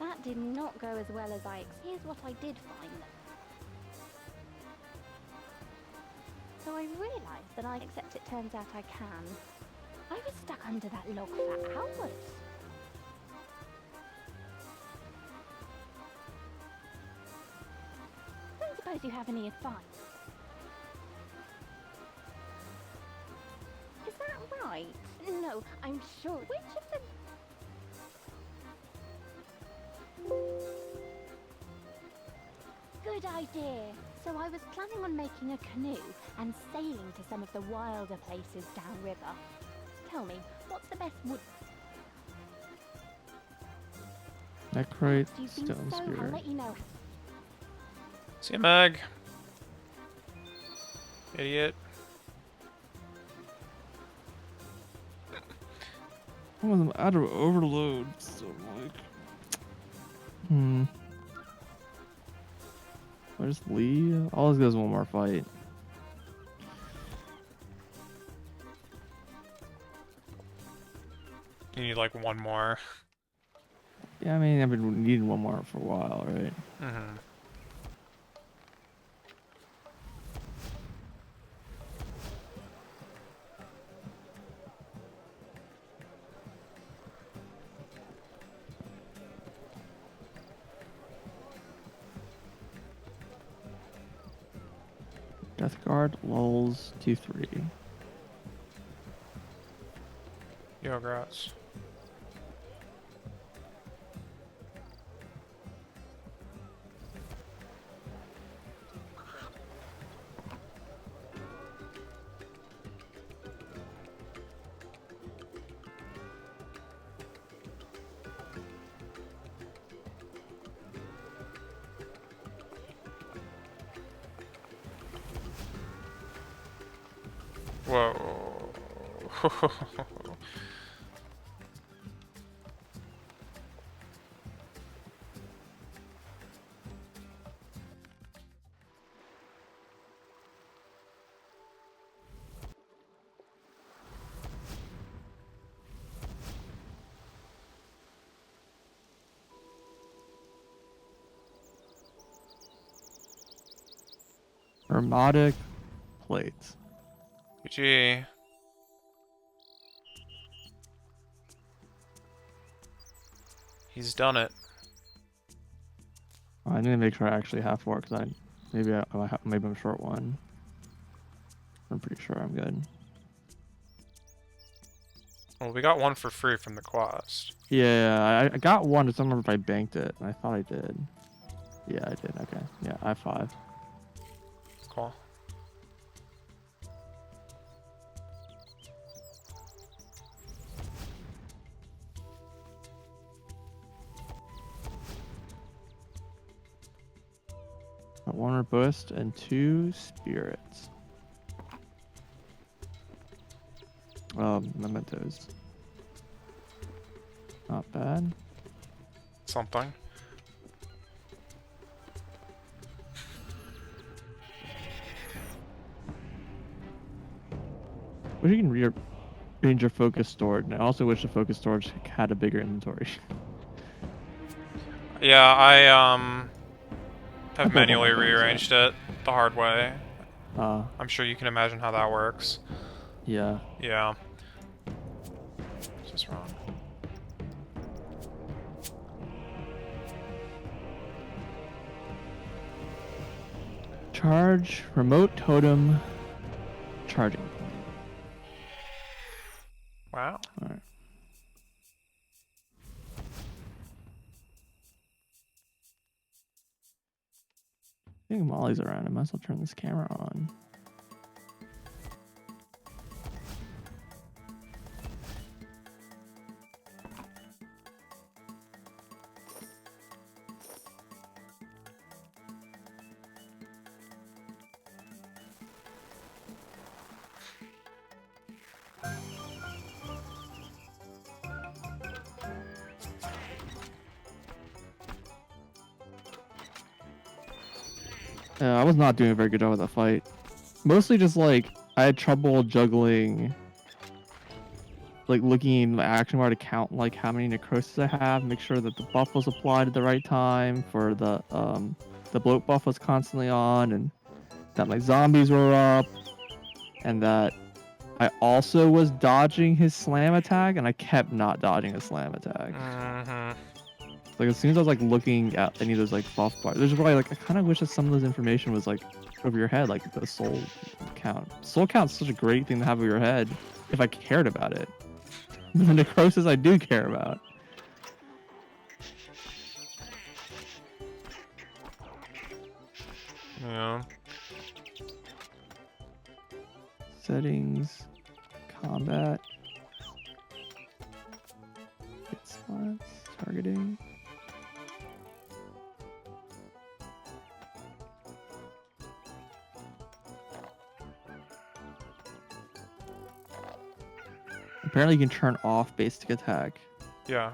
That did not go as well as I expected. Here's what I did find. So I realised that except it turns out I can. I was stuck under that log for hours. Don't suppose you have any advice? Is that right? No, I'm sure. Which of them? Good idea. So I was planning on making a canoe and sailing to some of the wilder places downriver. Tell me, what's the best wood? Necrate, You've been Stone so, I'll Spear. let you know. See you, Meg. Idiot. I'm out of overload, so I'm like... Where's Lee? All this goes one more fight. You need like one more. Yeah, I mean, I've been needing one more for a while, right? Mm-hmm. Death Guard, lulls, 2-3. Yo, grats. Whoa. Hermetic plates. GG. He's done it. I need to make sure I actually have 4 because maybe I'm short 1. I'm pretty sure I'm good. Well, we got 1 for free from the quest. Yeah, I got 1. I don't remember if I banked it. I thought I did. Yeah, I did. Okay. Yeah, I have 5. Cool. Got 1 robust and 2 spirits. Mementos. Not bad. Something. Wish you can rearrange your focus storage, and I also wish the focus storage had a bigger inventory. Yeah, I have put manually one more thing rearranged it the hard way. Uh, I'm sure you can imagine how that works. yeah. Yeah. Just wrong. Charge remote totem charging point. Wow. All right. I think Molly's around. I might as well turn this camera on. I was not doing a very good job with that fight. Mostly just like I had trouble juggling, like looking in the action bar to count like how many necrosis I have, make sure that the buff was applied at the right time for the bloat buff was constantly on, and that my zombies were up, and that I also was dodging his slam attack, and I kept not dodging his slam attack. Mm-hmm. Like as soon as I was like looking at any of those like buff bars, there's probably like I kind of wish that some of those information was like over your head, like the soul count. Soul count's such a great thing to have over your head if I cared about it. The necrosis I do care about. Yeah. Settings, combat, hit spots, targeting. Apparently you can turn off basic attack. Yeah.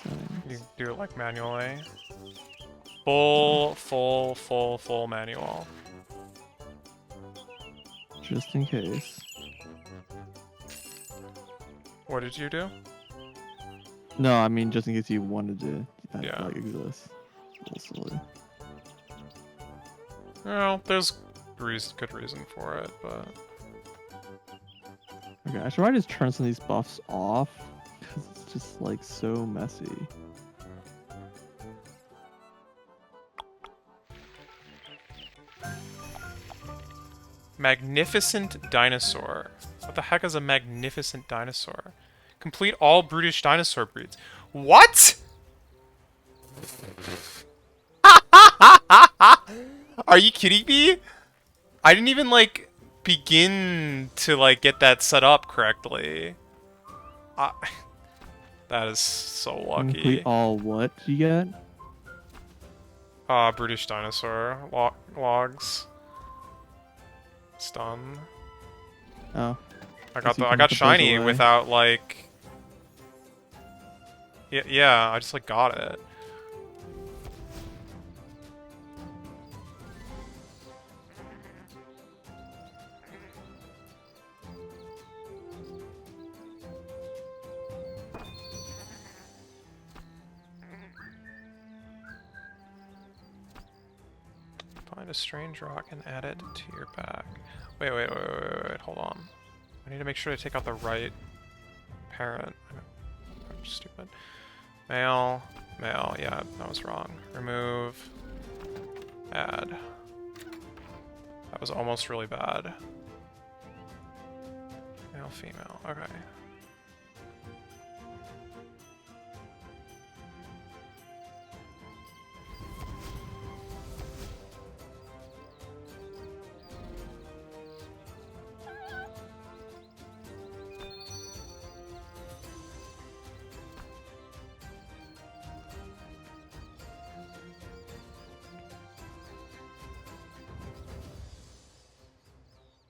Settings. You do it like manually. Full manual. Just in case. What did you do? No, I mean just in case you wanted to Yeah. like exist. A little silly. Well, there's good reason for it, but Okay, I should probably just turn some of these buffs off because it's just like so messy. Magnificent Dinosaur. What the heck is a magnificent dinosaur? Complete all brutish dinosaur breeds. What? Are you kidding me? I didn't even like begin to like get that set up correctly. That is so lucky. Complete all what you get? Brutish dinosaur logs. Stun. Oh. I Guess you I can got put those shiny away. without like. Yeah, I just like got it. Find a strange rock and add it to your bag. Wait, hold on. I need to make sure to take out the right parent. I'm stupid. Male, yeah, that was wrong. Remove, add. That was almost really bad. Male, female, okay.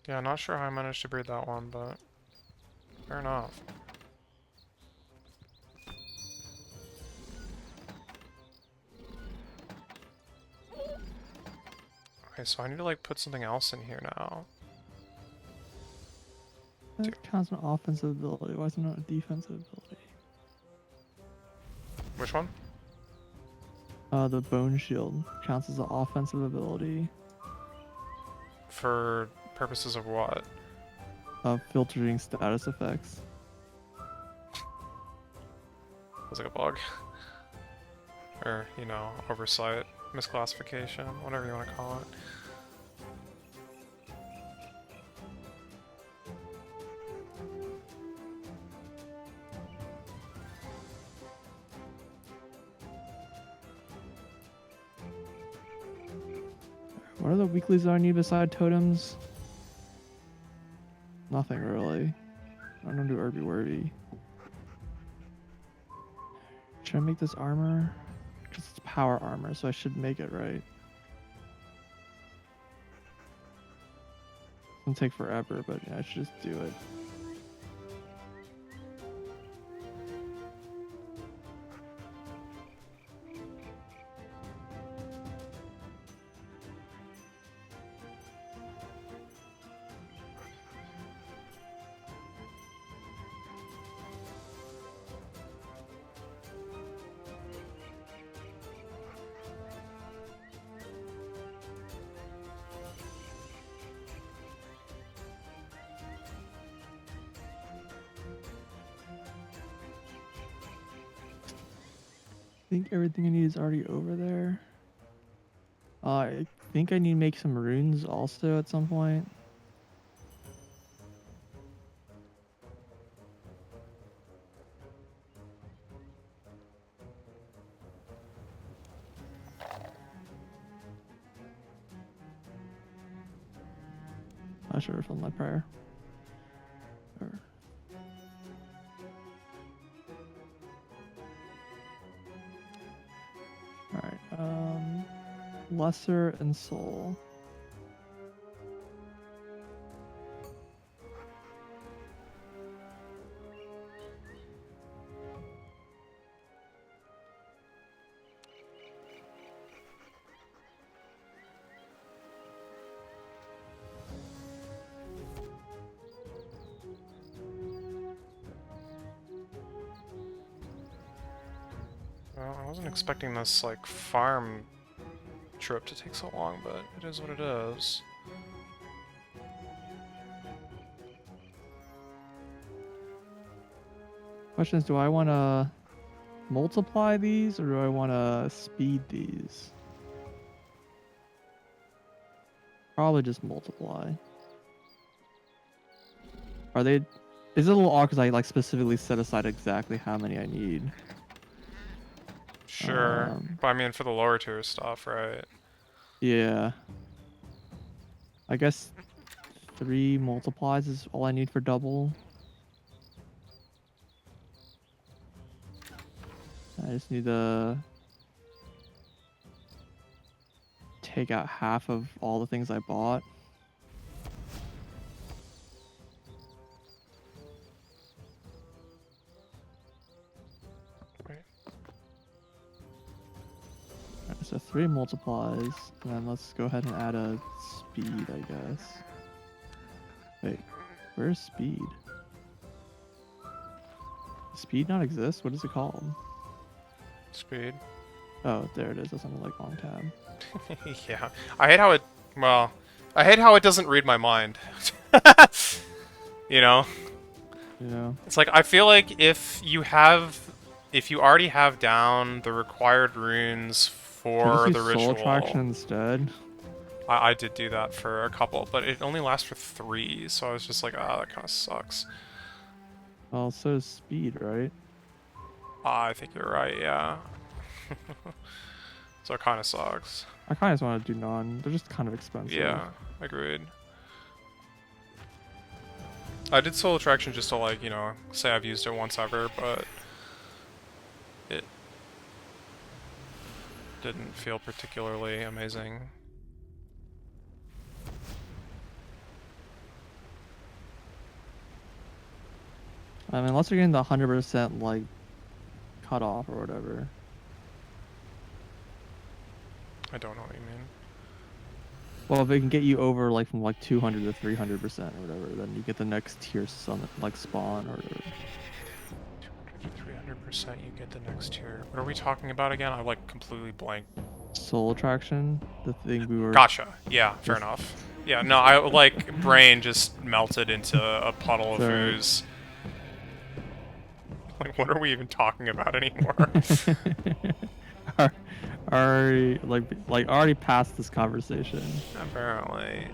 Yeah, not sure how I managed to breed that one, but fair enough. Okay, so I need to like put something else in here now. That counts as an offensive ability. Why is it not a defensive ability? Which one? The bone shield counts as an offensive ability. For purposes of what? Filtering status effects. Was like a bug? Or, you know, oversight, misclassification, whatever you want to call it. What are the weeklies that I need beside totems? Nothing really. I don't do Irby Worby. Should I make this armor? Because it's power armor, so I should make it right. It's gonna take forever, but yeah, I should just do it. I think everything I need is already over there. I think I need to make some runes also at some point. I should have filmed my prayer. Alright, lesser and soul. Well, I wasn't expecting this, like, farm trip to take so long, but it is what it is. Question is, do I want to multiply these or do I want to speed these? Probably just multiply. Are they... Is it a little awkward because I like specifically set aside exactly how many I need? Sure, but I mean for the lower tier stuff, right? Yeah. I guess 3 multiplies is all I need for double. I just need to take out half of all the things I bought. Wait. Alright, so 3 multiplies, and then let's go ahead and add a speed, I guess. Wait, where's speed? Does speed not exist? What is it called? Speed. Oh, there it is. That's on the like long tab. Yeah. I hate how it... Well, I hate how it doesn't read my mind. You know? Yeah. It's like, I feel like if you already have down the required runes for the ritual... Soul Attraction instead. I did do that for a couple, but it only lasts for 3, so I was just like, ah, that kind of sucks. Well, so does speed, right? I think you're right, yeah. So it kind of sucks. I kind of just want to do none. They're just kind of expensive. Yeah, agreed. I did Soul Attraction just to, like, you know, say I've used it once ever, but it didn't feel particularly amazing. I mean, unless you're getting the 100% like cutoff or whatever. I don't know what you mean. Well, if it can get you over like from like 200 to 300% or whatever, then you get the next tier summon, like spawn or whatever. 200 to 300%, you get the next tier. What are we talking about again? I like completely blanked. Soul Attraction, the thing we were. Gotcha. Yeah, fair enough. Yeah, no, I like brain just melted into a puddle of ooze. Like, what are we even talking about anymore? already already past this conversation. Apparently.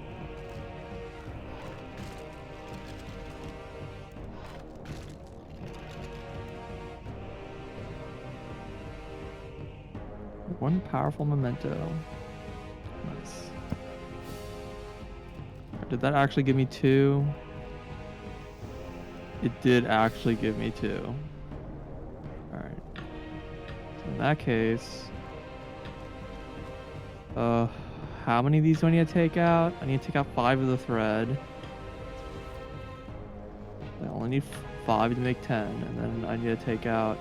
One powerful memento. Nice. Did that actually give me 2? It did actually give me 2. Alright. So in that case... how many of these do I need to take out? I need to take out 5 of the thread. I only need 5 to make 10, and then I need to take out...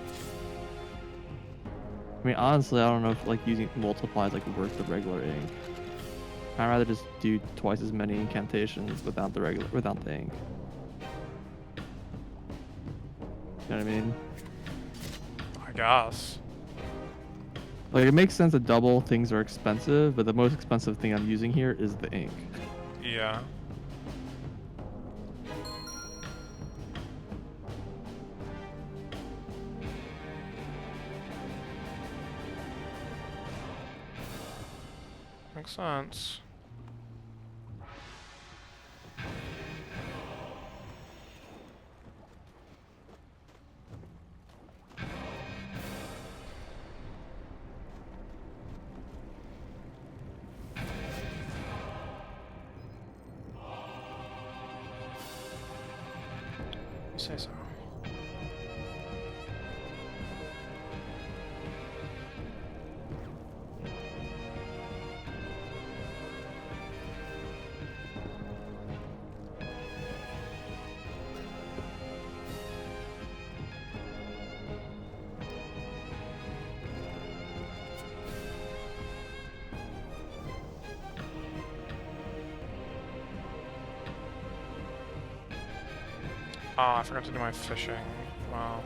I mean, honestly, I don't know if like using multiply is like worth the regular ink. I'd rather just do twice as many incantations without the ink. You know what I mean? I guess. Like, it makes sense that double things are expensive, but the most expensive thing I'm using here is the ink. Yeah. Makes sense. You say so. Oh, I forgot to do my fishing. Wow.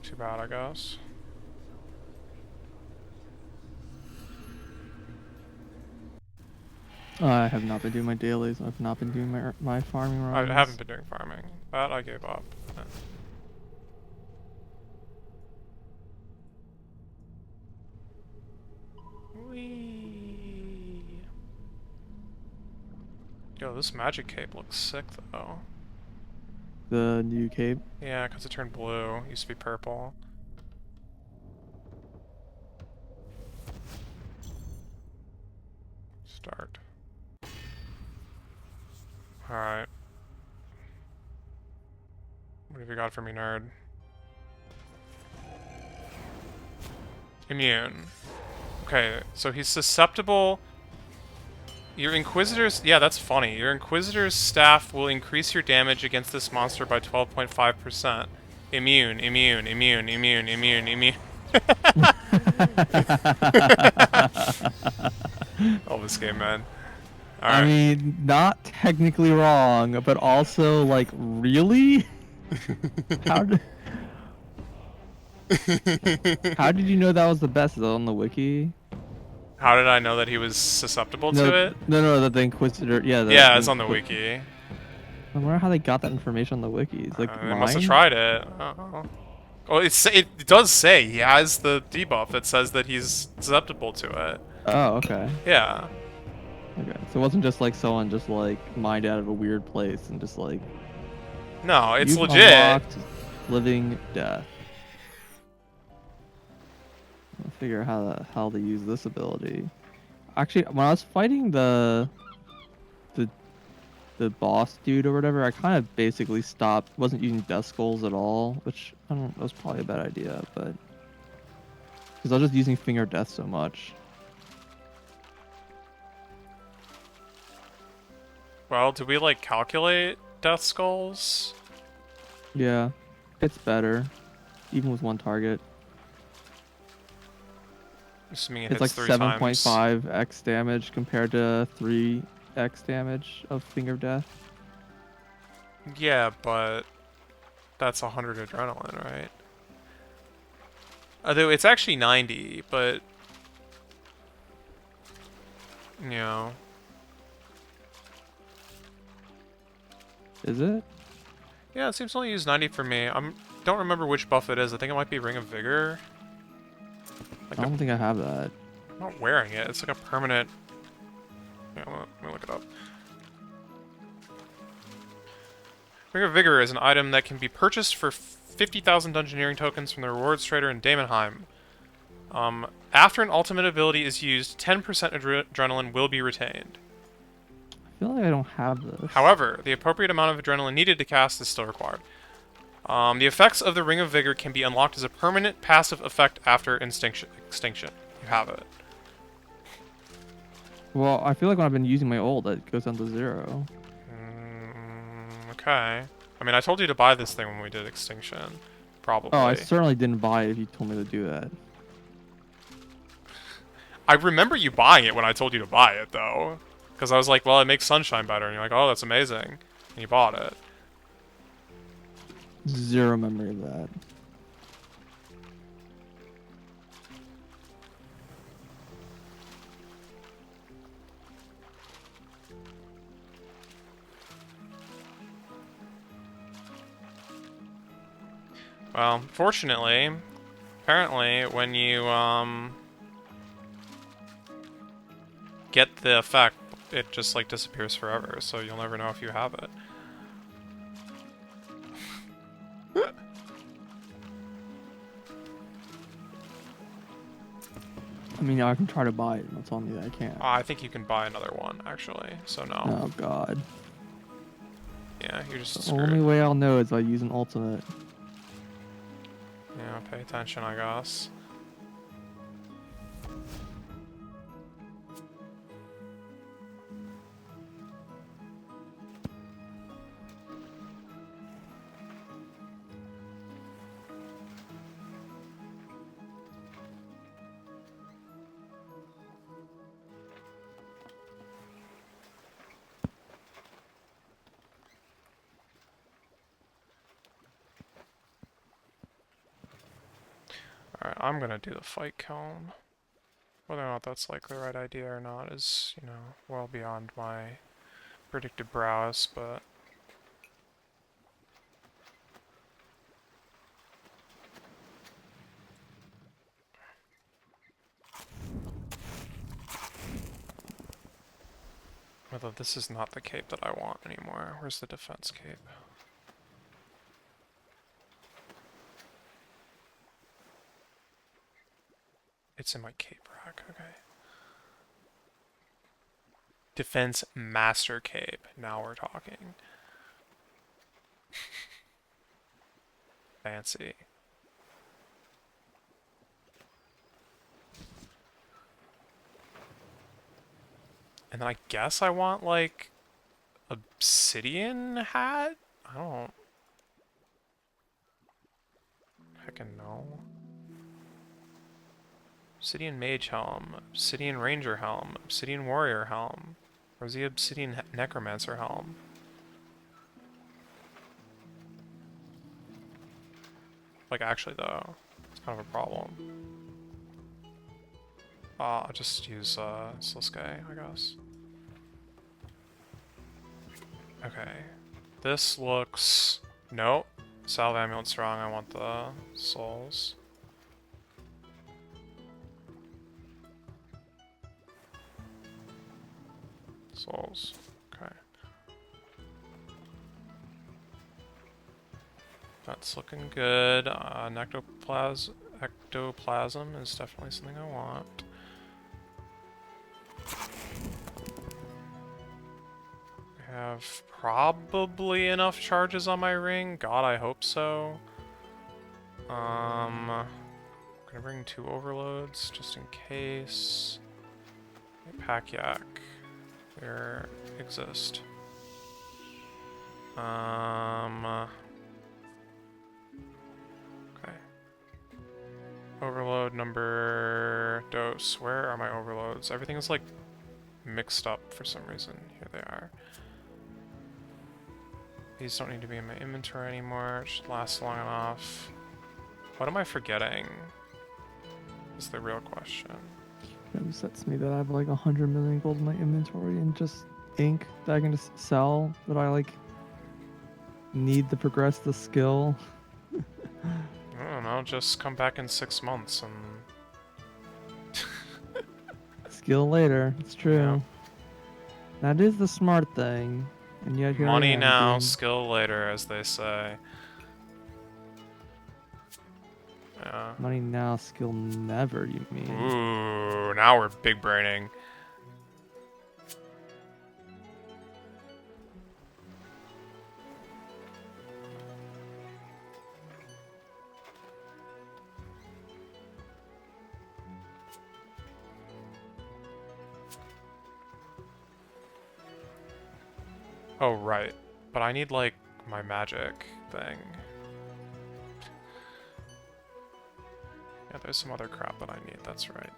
Too bad, I guess. I have not been doing my dailies. I've not been doing my farming runs. I haven't been doing farming. That I gave up. Whee. Yo, this magic cape looks sick though. The new cape? Yeah, because it turned blue. It used to be purple. Start. Alright. What have you got for me, nerd? Immune. Okay, so he's susceptible. Your Inquisitor's... Yeah, that's funny. Your Inquisitor's staff will increase your damage against this monster by 12.5%. Immune, immune, immune, immune, immune, immune. All this game, man. All right. I mean, not technically wrong, but also, like, really? How did... How did you know that was the best? Is that on the wiki? How did I know that he was susceptible No, to it? no, that the Inquisitor. Yeah, Yeah, it's on the wiki. I wonder how they got that information on the wiki. It's like They must have mine. tried it. Oh, it does say he has the debuff that says that he's susceptible to it. Oh, okay. Yeah. Okay, so it wasn't just like someone just like mined out of a weird place and just like No, it's you've legit. unlocked living death. I'll figure out how to use this ability. Actually, when I was fighting the the boss dude or whatever, I kind of basically stopped. Wasn't using death skulls at all, which I don't. That was probably a bad idea, but because I was just using finger death so much. Well, do we like calculate death skulls? Yeah, it's better, even with one target. Assuming it It's hits like 3 times. 7.5x damage compared to 3x damage of finger death. Yeah, but that's 100 adrenaline, right? Although it's actually 90, but you know. Is it? Yeah, it seems to only use 90 for me. Don't remember which buff it is. I think it might be Ring of Vigor. Like I don't think I have that. I'm not wearing it. It's like a permanent. Yeah, let me look it up. Ring of Vigor is an item that can be purchased for 50,000 Dungeoneering tokens from the rewards trader in Daemonheim. After an ultimate ability is used, 10% adrenaline will be retained. I feel like I don't have this. However, the appropriate amount of adrenaline needed to cast is still required. The effects of the Ring of Vigor can be unlocked as a permanent passive effect after extinction. You have it. Well, I feel like when I've been using my ult, it goes down to 0. Okay. I mean, I told you to buy this thing when we did Extinction. Probably. Oh, I certainly didn't buy it if you told me to do that. I remember you buying it when I told you to buy it, though. Because I was like, well, it makes Sunshine better. And you're like, oh, that's amazing. And you bought it. Zero memory of that. Well, fortunately, apparently, when you, get the effect, it just, like, disappears forever, so you'll never know if you have it. I mean, I can try to buy it. That's on me that I can't. I think you can buy another one, actually, so no. Oh, God. Yeah, you're just The screwed. only way I'll know is by using ultimate. Yeah, pay attention, I guess. Alright, I'm gonna do the fight cone. Whether or not that's like the right idea or not is, you know, well beyond my predicted browse, but... Although this is not the cape that I want anymore. Where's the defense cape? It's in my cape rack, okay. Defense Master Cape. Now we're talking. Fancy. And then I guess I want, like, obsidian hat? I don't... Heckin' no. Obsidian Mage Helm, Obsidian Ranger Helm, Obsidian Warrior Helm. Where's the Obsidian Necromancer Helm? Like, actually, though, kind of a problem. I'll just use Sliske, I guess. Okay. This looks... Nope. Salve Amulet's wrong, I want the souls. Souls. Okay. That's looking good. Ectoplasm is definitely something I want. I have probably enough charges on my ring. God, I hope so. I'm gonna bring 2 overloads just in case. Pack yak. There exist. Okay. Overload number dose. Where are my overloads? Everything is like mixed up for some reason. Here they are. These don't need to be in my inventory anymore. It should last long enough. What am I forgetting? Is the real question. It upsets me that I have like 100 million gold in my inventory and just ink that I can just sell, that I like need to progress the skill. I don't know, just come back in 6 months and... Skill later, it's true. Yeah. That is the smart thing. And yet here I Money am now, being- skill later, as they say. Yeah. Money now, skill never, you mean? Ooh, now we're big braining. Oh, right. But I need, like, my magic thing. Yeah, there's some other crap that I need, that's right.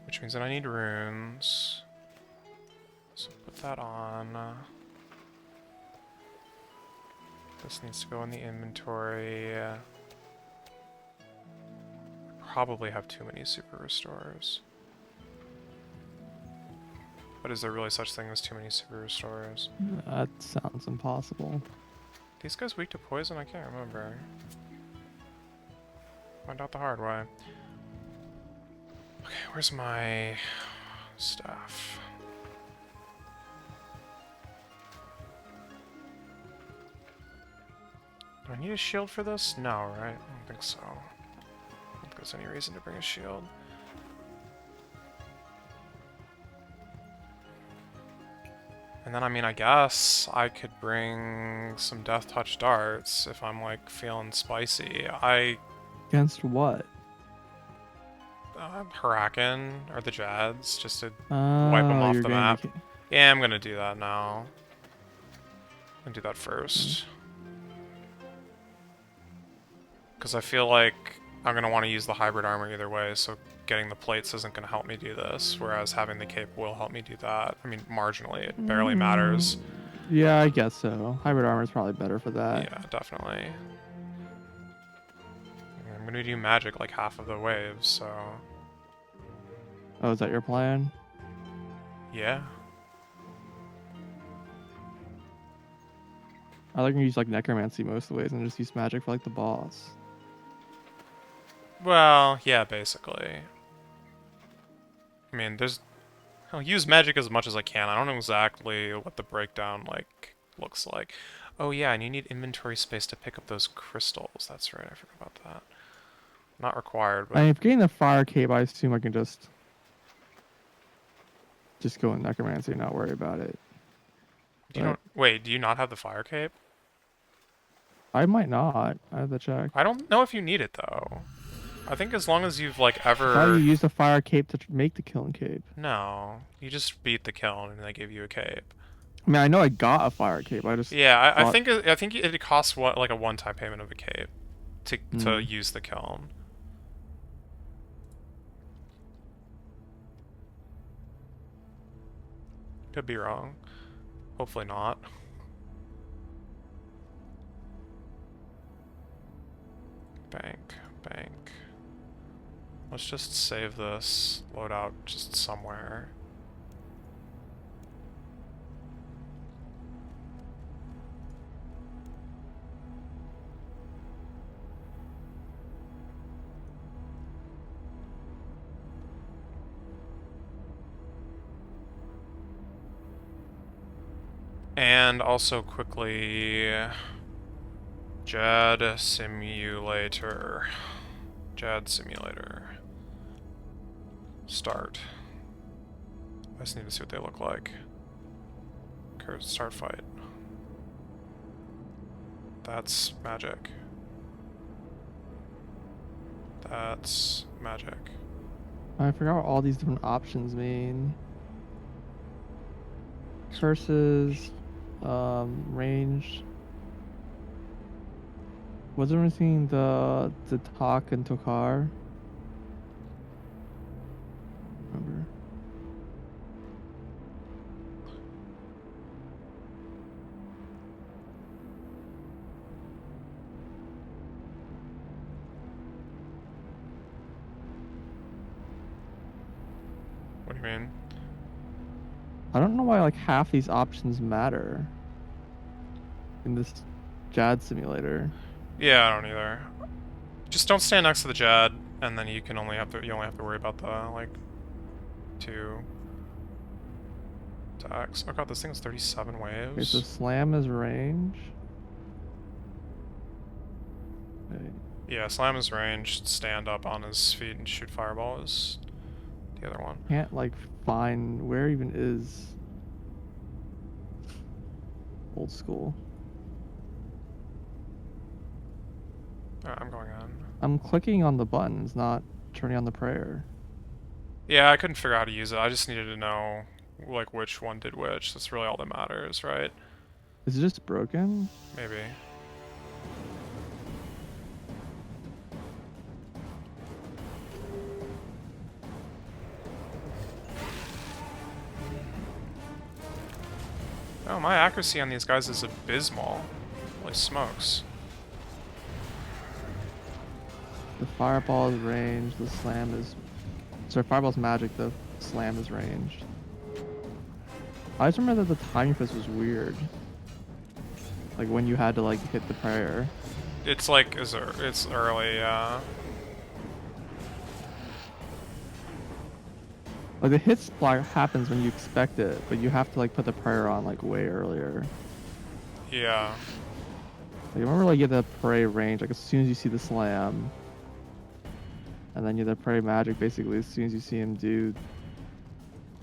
Which means that I need runes. So put that on. This needs to go in the inventory. Probably have too many super restores. But is there really such thing as too many super restores? That sounds impossible. These guys weak to poison? I can't remember. Find out the hard way. Okay, where's my staff? Do I need a shield for this? No, right? I don't think so. I don't think there's any reason to bring a shield. And then, I mean, I guess I could bring some Death Touch darts if I'm, like, feeling spicy. Against what? Huracan or the Jads, just to Oh, wipe them off you're the going map. to- Yeah, I'm gonna do that now. I'm gonna do that first. Because I feel like I'm gonna want to use the hybrid armor either way, so getting the plates isn't gonna help me do this, whereas having the cape will help me do that. I mean, marginally, it barely matters. Yeah, I guess so. Hybrid armor is probably better for that. Yeah, definitely. I'm gonna do magic like half of the waves, so... Oh, is that your plan? Yeah. I like to use like necromancy most of the ways and just use magic for like the boss. Well, yeah, basically. I mean, I'll use magic as much as I can. I don't know exactly what the breakdown, like, looks like. Oh yeah, and you need inventory space to pick up those crystals. That's right, I forgot about that. Not required, but... I mean, if getting the fire cape, I assume I can just go in necromancy and not worry about it. Wait, do you not have the fire cape? I might not. I have to check. I don't know if you need it, though. I think as long as you've like How do ever... you use the fire cape to make the kiln cape? No, you just beat the kiln and they give you a cape. I mean, I know I got a fire cape. I just Yeah, I thought... think it costs like a one-time payment of a cape to use the kiln. Could be wrong. Hopefully not. Bank, bank. Let's just save this loadout just somewhere. And also quickly, JAD simulator. JAD simulator. Start. I just need to see what they look like. Start fight. That's magic. That's magic. I forgot what all these different options mean. Curses, range. Was there anything the talk and Tokar? Remember? What do you mean? I don't know why like half these options matter in this JAD simulator. Yeah, I don't either. Just don't stand next to the JAD, and then you only have to worry about the like 2 attacks. Oh god, this thing has 37 waves. Okay, so slam is range. Okay. Yeah, slam is range. Stand up on his feet and shoot fireball is the other one. Can't like find where even is old school. Alright, I'm going on. I'm clicking on the buttons, not turning on the prayer. Yeah, I couldn't figure out how to use it. I just needed to know like which one did which. That's really all that matters, right? Is it just broken? Maybe. Oh, my accuracy on these guys is abysmal. Holy smokes. The fireball is ranged, the slam is... Sorry, fireball's magic, the slam is ranged. I just remember that the timing for this was weird. Like when you had to like hit the prayer. It's like, it's early, Like the hit splat happens when you expect it, but you have to like put the prayer on like way earlier. Yeah. Like remember like you get the pray range, like as soon as you see the slam. And then you have the pray magic basically as soon as you see him do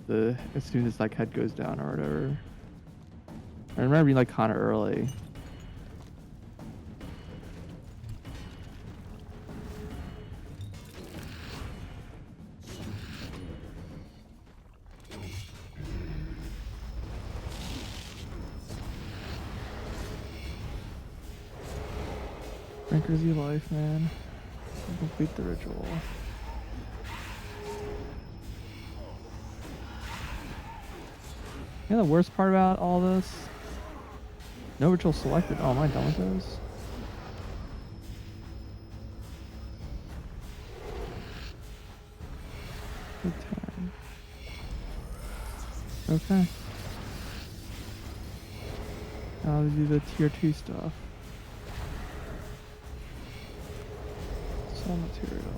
as soon as like head goes down or whatever. I remember being like kinda early. Drinker's life, man. Complete the ritual. You know the worst part about all this? No ritual selected. Oh, am I done with those? Good time. Okay. Now to do the tier 2 stuff. Soul material.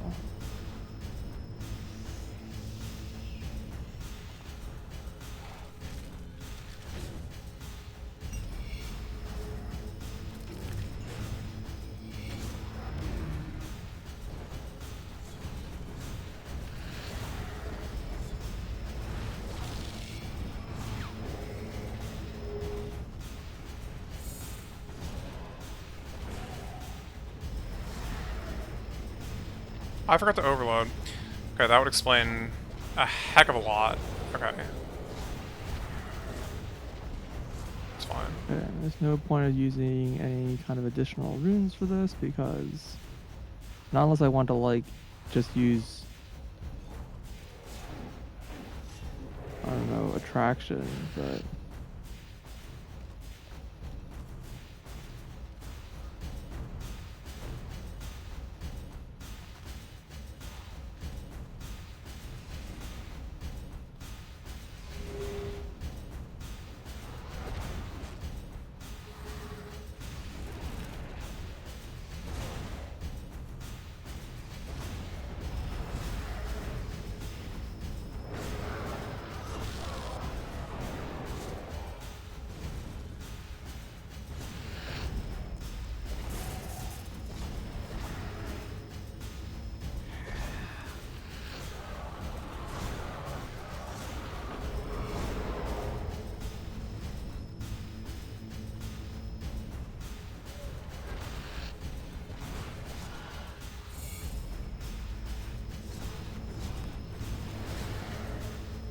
I forgot to overload. Okay, that would explain a heck of a lot. Okay. It's fine. Okay, there's no point of using any kind of additional runes for this because not unless I want to like just use, I don't know, attraction, but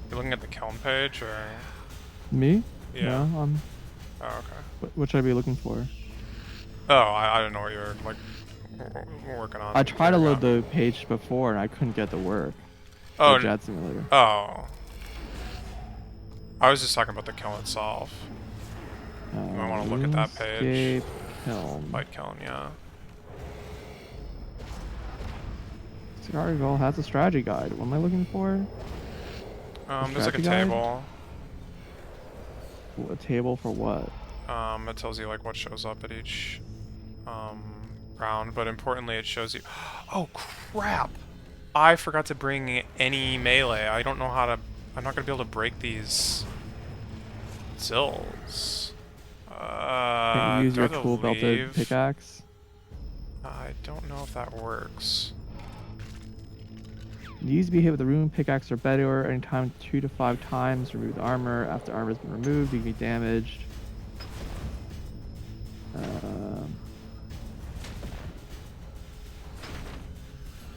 You're looking at the kiln page, or? me? Yeah. No, Oh, okay. what should I be looking for? Oh, I didn't know what you were, like, working on. I tried to load the page before and I couldn't get to work. Oh, The Jad Simulator. Oh. I was just talking about the kiln itself. You might want to look at that page. Runescape Kiln. Light kiln, yeah. Cigar Goal has a strategy guide. What am I looking for? There's like a strategy guide? table. A table for what? It tells you like what shows up at each round, but importantly it shows you. Oh crap! I forgot to bring any melee. I don't know how to. I'm not gonna be able to break these zills. Can you use your tool belted pickaxe? I don't know if that works. These be hit with a rune pickaxe or better anytime 2 to 5 times. Remove the armor. After armor has been removed, you can be damaged.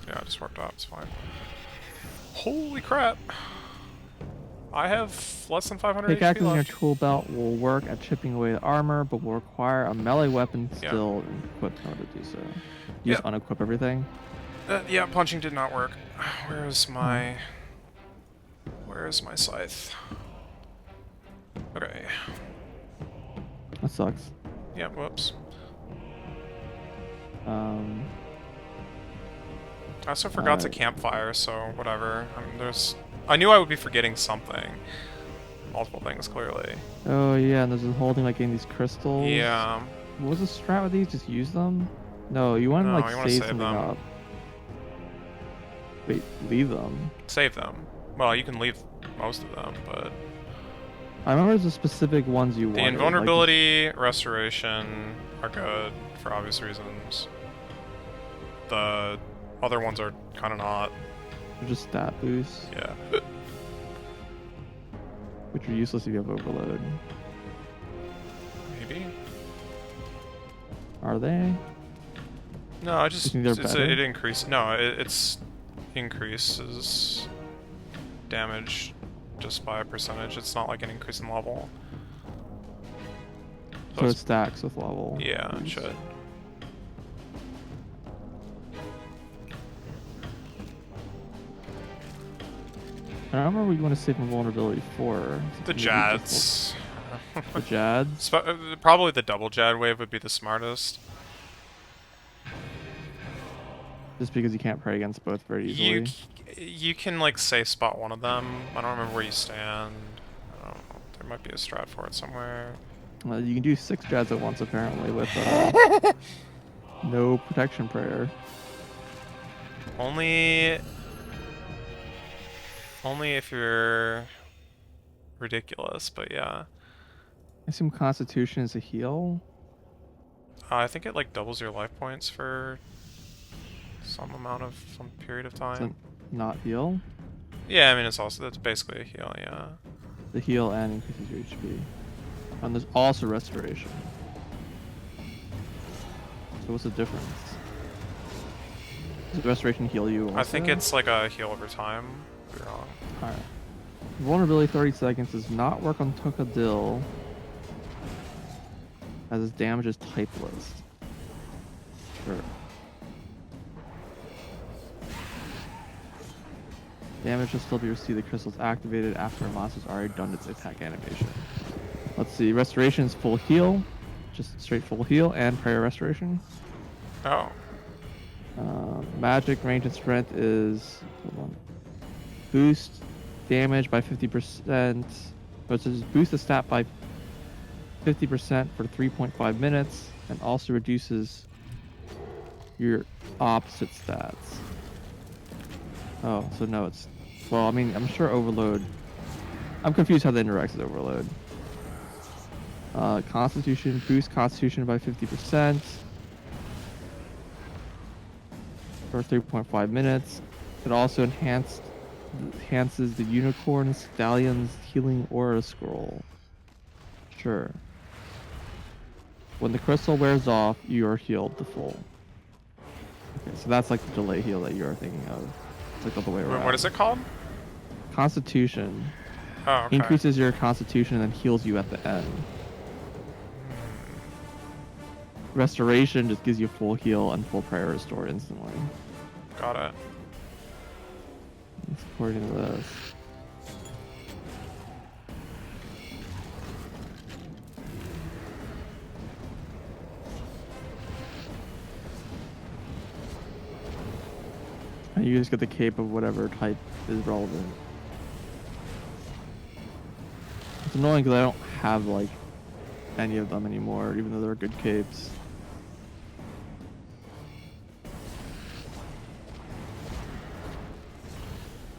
Yeah, it just worked out. It's fine. Holy crap! I have less than 500 Pickaxes HP in your left. tool belt will work at chipping away the armor, but will require a melee weapon still equipped in order to do so. You just unequip everything? Yeah, punching did not work. Where's my scythe? Okay. That sucks. Yeah, whoops. I also forgot to campfire, so whatever. I mean, I knew I would be forgetting something. Multiple things, clearly. Oh yeah, and there's a whole thing like getting these crystals. Yeah. What was the strat with these? Just use them? No, you want to like save something up. Wait, leave them? Save them. Well, you can leave most of them, but... I remember there's the specific ones you want. The invulnerability, restoration are good for obvious reasons. The other ones are kind of not. They're just stat boosts. Yeah. Which are useless if you have overload. Maybe? Are they? No, I just... it increases... No, it's increases damage just by a percentage. It's not like an increase in level. So it stacks with level. Yeah, it should. I don't remember what you want to save invulnerability for. The Jads. The Jads? Probably the double Jad wave would be the smartest. Just because you can't pray against both very easily. You can like safe spot one of them. I don't remember where you stand. I don't know. There might be a strat for it somewhere. You can do 6 Jads at once apparently with no protection prayer. Only if you're ridiculous, but yeah. I assume Constitution is a heal. I think it like doubles your life points for some period of time. So not heal? Yeah, I mean that's basically a heal, yeah. The heal and increases your HP. And there's also restoration. So what's the difference? Does restoration heal you also? I think it's like a heal over time. Could be wrong. Alright. Vulnerability 30 seconds does not work on Tokadil, as its damage is typeless. Sure. Damage will still be received. The crystal is activated after a monster's already done its attack animation. Let's see. Restoration is full heal. Just straight full heal and prayer restoration. Oh. Magic, range, and strength is... Hold on. Boost damage by 50%. Oh, it says boost the stat by 50% for 3.5 minutes. And also reduces your opposite stats. Oh, so no, it's... Well, I mean, I'm sure Overload... I'm confused how that interacts with Overload. Constitution, boost Constitution by 50% for 3.5 minutes. It also enhances the Unicorn Stallion's Healing Aura Scroll. Sure. When the crystal wears off, you are healed to full. Okay, so that's like the delay heal that you're thinking of. It's like the other way around. What is it called? Constitution. Oh, okay. Increases your constitution and then heals you at the end. Restoration just gives you full heal and full prayer restore instantly. Got it. That's according to this. And you just get the cape of whatever type is relevant. It's annoying because I don't have like any of them anymore, even though they're good capes.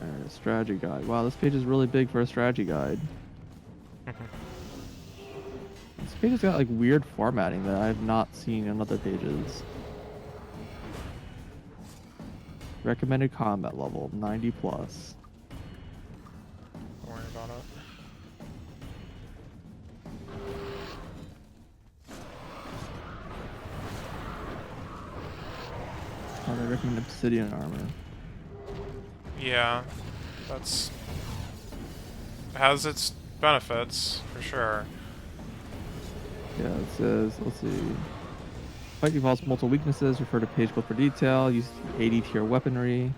Alright, strategy guide. Wow, this page is really big for a strategy guide. This page has got like weird formatting that I have not seen in other pages. Recommended combat level 90 plus. Don't worry about it. Oh, they recommend obsidian armor. Yeah, that's has its benefits for sure. Yeah, it says, let's see. Fight involves multiple weaknesses. Refer to page book for detail. Use 80 tier weaponry.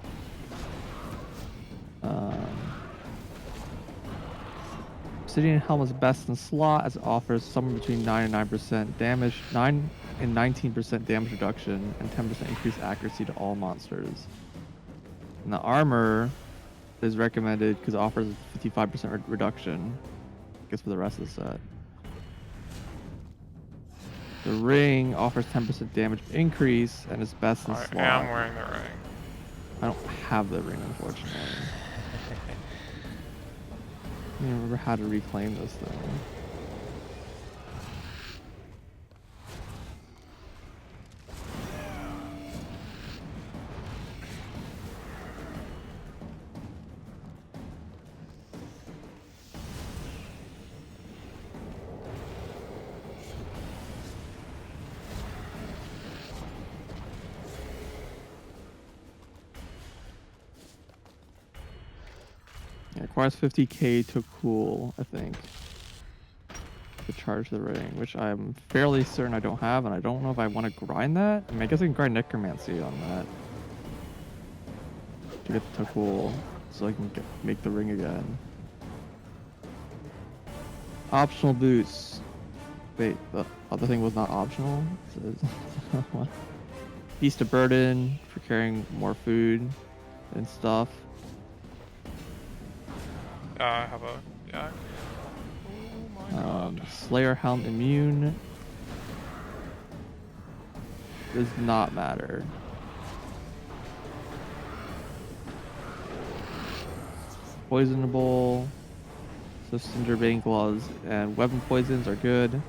Obsidian Helm is best in slot as it offers somewhere between 9 and 9% damage, 9 and 19% damage reduction, and 10% increased accuracy to all monsters. And the armor is recommended because it offers a 55% reduction, I guess, for the rest of the set. The ring offers 10% damage increase and is best in slot. I am wearing the ring. I don't have the ring, unfortunately. I don't remember how to reclaim this thing. It requires 50k to cool, I think, to charge the ring, which I'm fairly certain I don't have, and I don't know if I want to grind that. I mean, I guess I can grind Necromancy on that to get the cool, so I can make the ring again. Optional boots. Wait, the other thing was not optional? It says what? Beast of Burden for carrying more food and stuff. I have a yeah. Oh my god. Slayer Helm immune does not matter. Poisonable, so Cinder Bane Gloves and weapon poisons are good.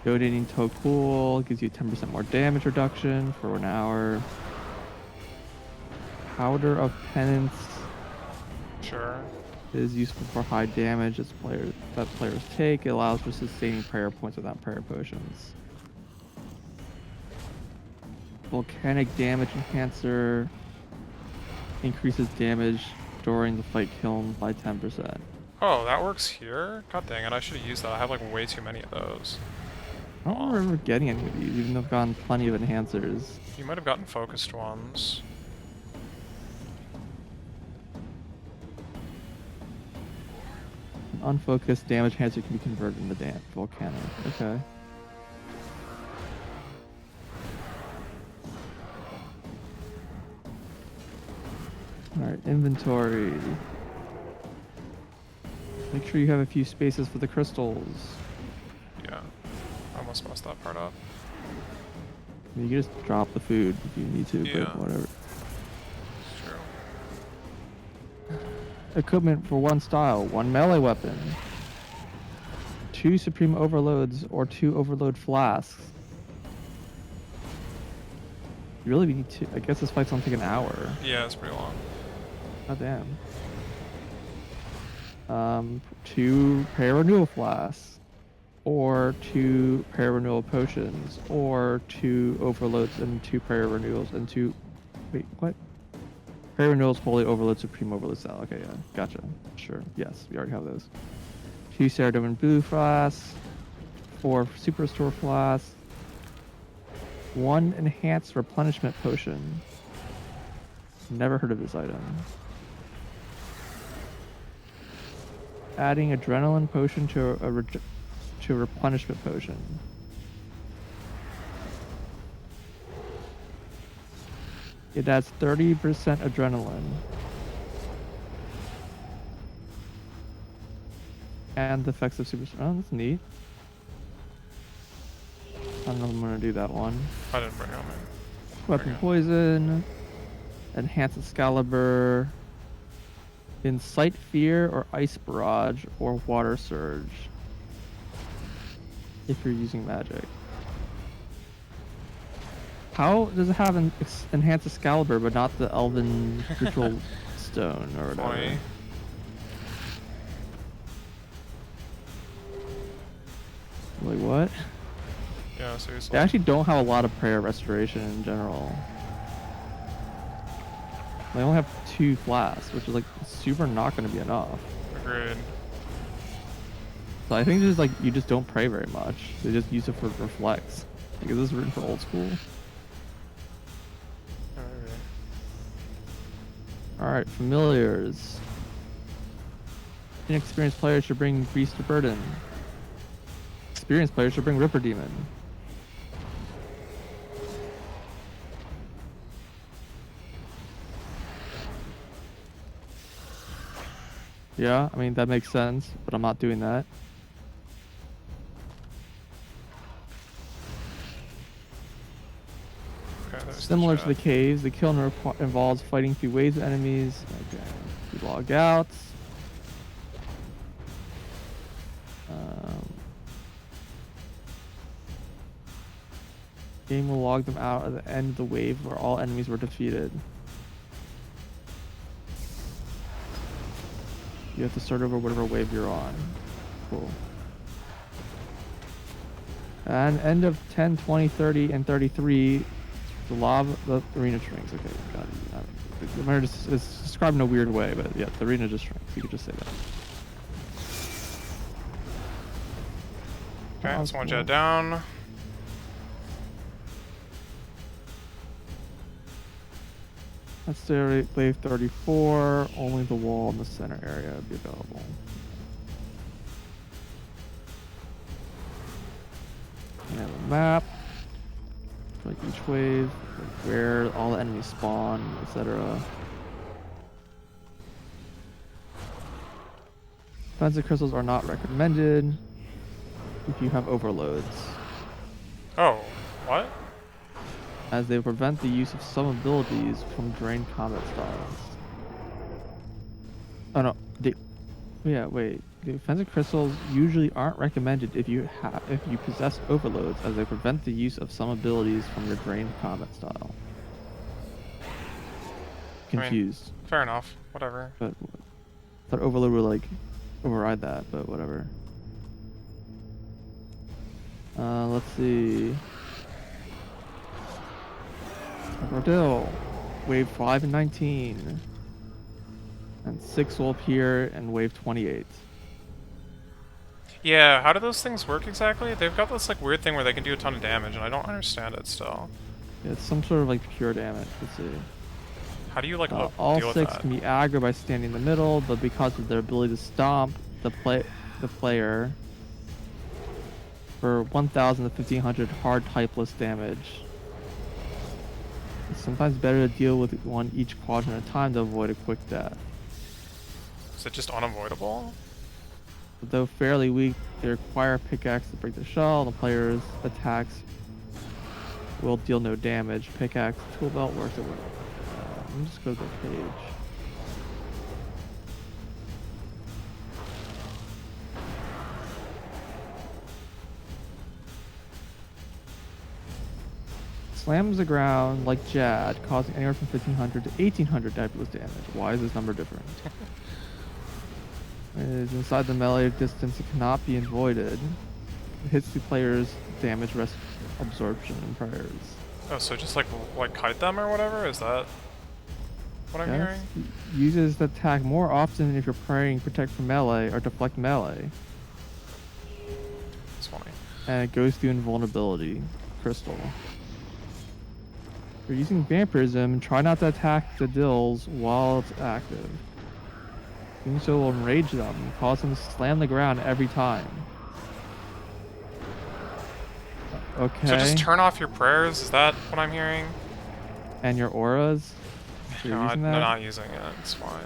Donating Toe Cool gives you 10% more damage reduction for 1 hour. Powder of Penance Sure. is useful for high damage that players take. It allows for sustaining prayer points without prayer potions. volcanic damage enhancer. Increases damage during the fight kiln by 10%. Oh, that works here? God dang it, I should have used that. I have like way too many of those. I don't remember getting any of these, even though I've gotten plenty of enhancers. You might have gotten focused ones. An unfocused damage enhancer can be converted into volcanic. Okay. Alright, inventory. Make sure you have a few spaces for the crystals. Yeah. I almost messed that part up. You can just drop the food if you need to, Yeah. but whatever. It's true. Equipment for one style, one melee weapon. 2 Supreme Overloads or 2 Overload Flasks. You really need to. I guess this fight's gonna take an hour. Yeah, it's pretty long. God damn. 2 Prayer Renewal Flasks. Or 2 Prayer Renewal Potions. Or 2 Overloads and 2 Prayer Renewals and 2... Wait, what? Prayer Renewals, Holy Overload, Supreme Overload Style. Okay, yeah. Gotcha. Sure. Yes, we already have those. 2 Saradomin Blue Flasks. 4 Super Restore Flasks. 1 Enhanced Replenishment Potion. Never heard of this item. Adding Adrenaline Potion to a Replenishment Potion. It adds 30% Adrenaline. And the effects of Super... Oh, that's neat. I don't know if I'm going to do that one. I didn't bring it on me. Weapon Poison. Enhance Excalibur. Incite Fear or Ice Barrage or Water Surge. If you're using magic. How does it have Enhance Excalibur but not the Elven Ritual Stone or whatever? Funny. Like what? Yeah, seriously. They actually don't have a lot of prayer restoration in general. They only have 2 flasks, which is like super not going to be enough. Agreed. So I think just like you just don't pray very much. They just use it for reflex. Like, is this written for old school? Alright, familiars. Inexperienced players should bring Beast of Burden. Experienced players should bring Ripper Demon. Yeah, I mean, that makes sense, but I'm not doing that. Okay, Similar to the caves, the kiln involves fighting through waves of enemies. Okay, we log out. Game will log them out at the end of the wave where all enemies were defeated. You have to start over whatever wave you're on. Cool. And end of 10, 20, 30, and 33, the arena shrinks. Okay, got it. It's described in a weird way, but yeah, the arena just shrinks. You could just say that. Okay, that's one jet down. Let's say wave 34, only the wall in the center area would be available. We have a map, like each wave, like where all the enemies spawn, etc. Defensive crystals are not recommended if you have overloads, Oh, what? as they prevent the use of some abilities from drained combat styles. Oh no, wait. The defensive crystals usually aren't recommended if you possess overloads, as they prevent the use of some abilities from your drained combat style. Confused. I mean, fair enough. Whatever. But thought overload would like override that, but whatever. Let's see. Rodil, wave 5 and 19. And 6 will appear in wave 28. Yeah, how do those things work exactly? They've got this like weird thing where they can do a ton of damage, and I don't understand it still. Yeah, it's some sort of like pure damage. Let's see. How do you like All deal with 6 that? can be aggro by standing in the middle, but because of their ability to stomp the player for 1,000 to 1,500 hard typeless damage. It's sometimes better to deal with one each quadrant at a time to avoid a quick death. Is it just unavoidable? Though fairly weak, they require a pickaxe to break the shell. The player's attacks will deal no damage. Pickaxe, tool belt works. Let me just go to the page. Slams the ground like Jad, causing anywhere from 1,500 to 1,800 typeless damage. Why is this number different? It is inside the melee distance. It cannot be avoided. It hits the player's damage rest absorption and prayers. Oh, so just like kite them or whatever? Is that what I'm hearing? Uses the attack more often if you're praying protect from melee or deflect melee. It's funny. And it goes through invulnerability crystal. If you're using vampirism, try not to attack the dills while it's active. Doing so will enrage them, cause them to slam the ground every time. Okay. So just turn off your prayers? Is that what I'm hearing? And your auras? No, I'm not using it. It's fine.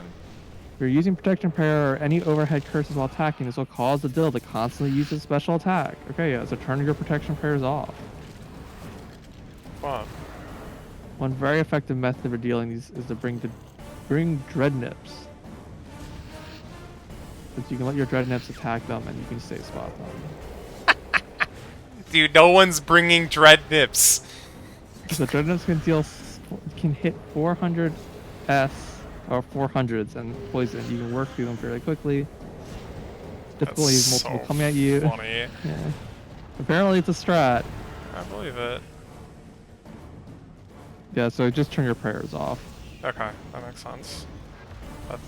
If you're using protection prayer or any overhead curses while attacking, this will cause the dill to constantly use its special attack. Okay, yeah, so turn your protection prayers off. What? One very effective method for dealing these is to bring dread nips. You can let your dread nips attack them and you can safe spot them. Dude, no one's bringing dread nips. The dread nips can hit 400 S or 400s and poison. You can work through them fairly quickly. Difficulty is multiple coming at you. Funny. Yeah. Apparently it's a strat. I believe it. Yeah, so just turn your prayers off. Okay, that makes sense.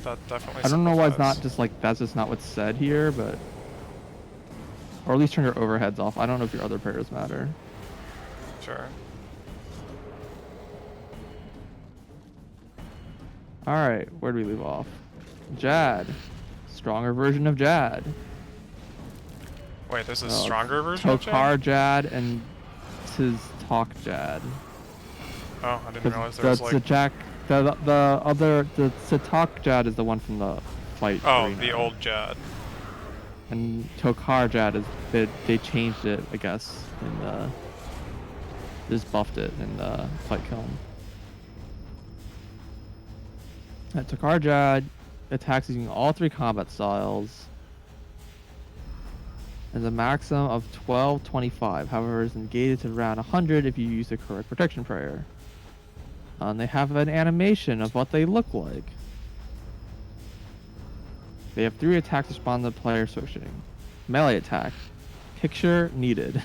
That definitely. I don't know why it's simplifies. not just like that's just not what's said here, but or at least turn your overheads off. I don't know if your other prayers matter. Sure. All right, where do we leave off? Jad, stronger version of Jad. Wait, there's a stronger version of Tokar Jad and this is Talk Jad. Oh, I didn't realize there was like. The Sitak Jad is the one from the fight. Oh, arena. the old Jad. And Tokar Jad is they changed it, I guess, and just buffed it in the fight kiln. Tokar Jad attacks using all 3 combat styles. And a maximum of 1225. However, is negated to around 100 if you use the correct protection prayer. And they have an animation of what they look like. They have 3 attacks respond to the player switching. Melee attack. Picture needed.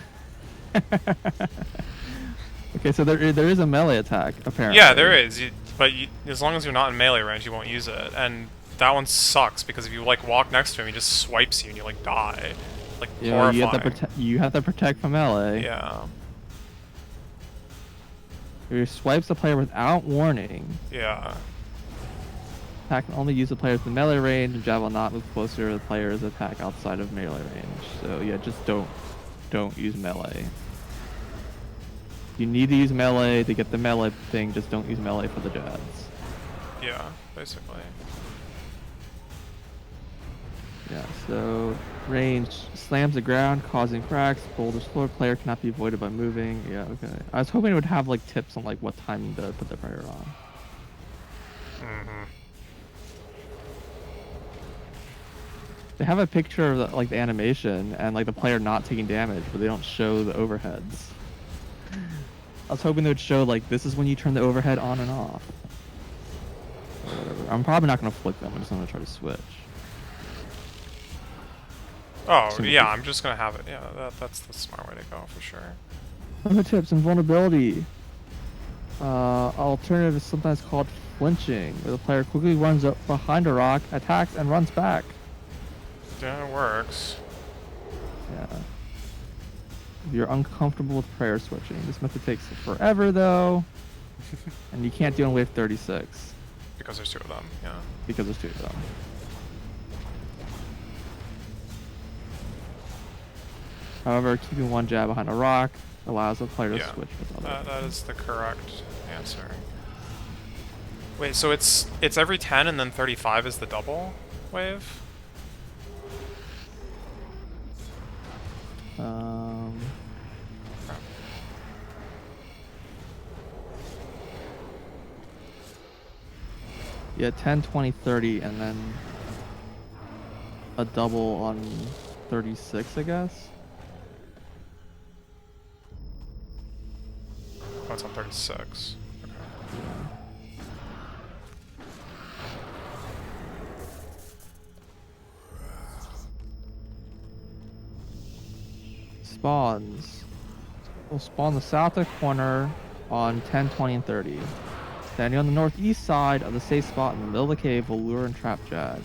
Okay, so there is a melee attack, apparently. Yeah, there is. But as long as you're not in melee range, you won't use it. And that one sucks because if you like walk next to him, he just swipes you and you like die. Like horrifying. You have to protect from melee. Yeah. He swipes the player without warning. Yeah. Attack can only use the player's in melee range, and Jab will not move closer to the player's attack outside of melee range. So yeah, just don't use melee. You need to use melee to get the melee thing, just don't use melee for the jabs. Yeah, basically. Yeah, so range slams the ground, causing cracks. Boulder floor player cannot be avoided by moving. Yeah, okay. I was hoping it would have like tips on like what timing to put the prayer on. Mm-hmm. They have a picture of the, like the animation and like the player not taking damage, but they don't show the overheads. I was hoping they would show like this is when you turn the overhead on and off. Or whatever. I'm probably not gonna flick them. I'm just gonna try to switch. Oh, yeah, I'm just gonna have it. Yeah, that's the smart way to go for sure. Other tips: invulnerability. Alternative is sometimes called flinching, where the player quickly runs up behind a rock, attacks, and runs back. Yeah, it works. Yeah. If you're uncomfortable with prayer switching, this method takes forever though, and you can't do it on wave 36 Because there's 2 of them, yeah. because there's 2 of them. However, keeping one jab behind a rock allows the player to switch with other. That is the correct answer. Wait, so it's every 10 and then 35 is the double wave? Yeah, 10, 20, 30, and then a double on 36, I guess. Oh, it's on 36. Okay. Spawns. Will spawn the south corner on 10, 20, and 30. Standing on the northeast side of the safe spot in the middle of the cave will lure and trap Jad.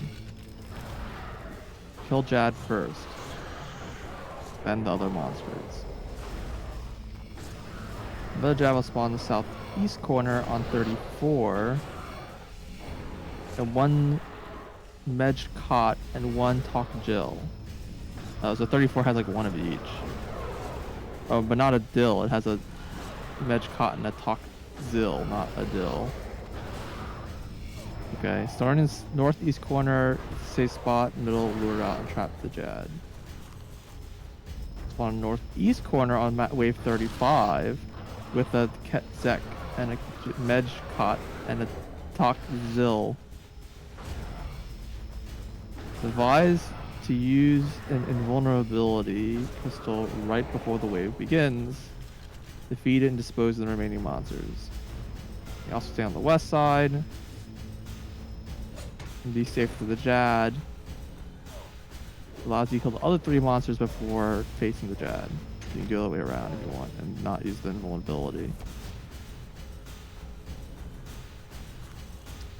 Kill Jad first. Then the other monsters. Another Jad will spawn in the southeast corner on 34. And 1 Medj Cot and 1 Talk Jill. So 34 has like 1 of each. Oh, but not a dill. It has a Medj Cot and a Talk Zill, not a dill. Okay, starting in northeast corner, safe spot, middle, lure out and trap the Jad. Spawn northeast corner on wave 35 with a Ketzek and a Medj Cot and a Talk Zill. Advise to use an invulnerability crystal right before the wave begins. Defeat it and dispose of the remaining monsters. You also stay on the west side. And be safe for the Jad. Allows you to kill the other 3 monsters before facing the Jad. You can go the other way around if you want and not use the invulnerability.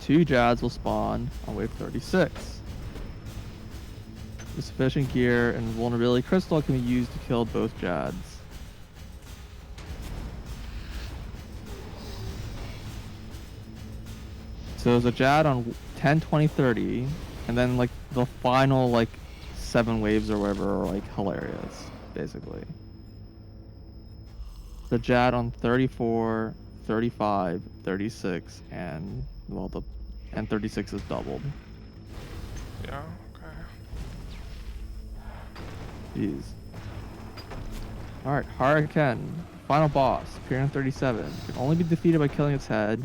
2 Jads will spawn on wave 36. With sufficient gear and vulnerability crystal can be used to kill both Jads. So there's a Jad on 10, 20, 30, and then like the final like 7 waves or whatever are like hilarious, basically. The Jad on 34, 35, 36, and well and 36 is doubled. Yeah, okay. Jeez. Alright, Hurricane. Final boss, appearing on 37. Can only be defeated by killing its head,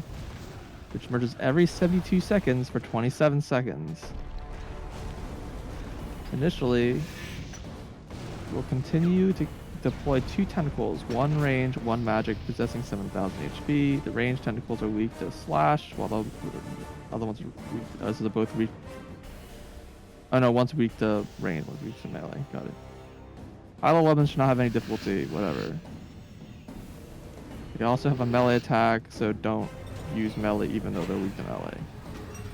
which emerges every 72 seconds for 27 seconds. Initially, will continue to deploy 2 tentacles, 1 range, 1 magic, possessing 7,000 HP. The range tentacles are weak to slash, while the other ones are weak. So they're both weak. Oh no, one's weak to range, one's weak to melee. Got it. High-level weapons should not have any difficulty, whatever. They also have a melee attack, so don't use melee even though they're weak to melee.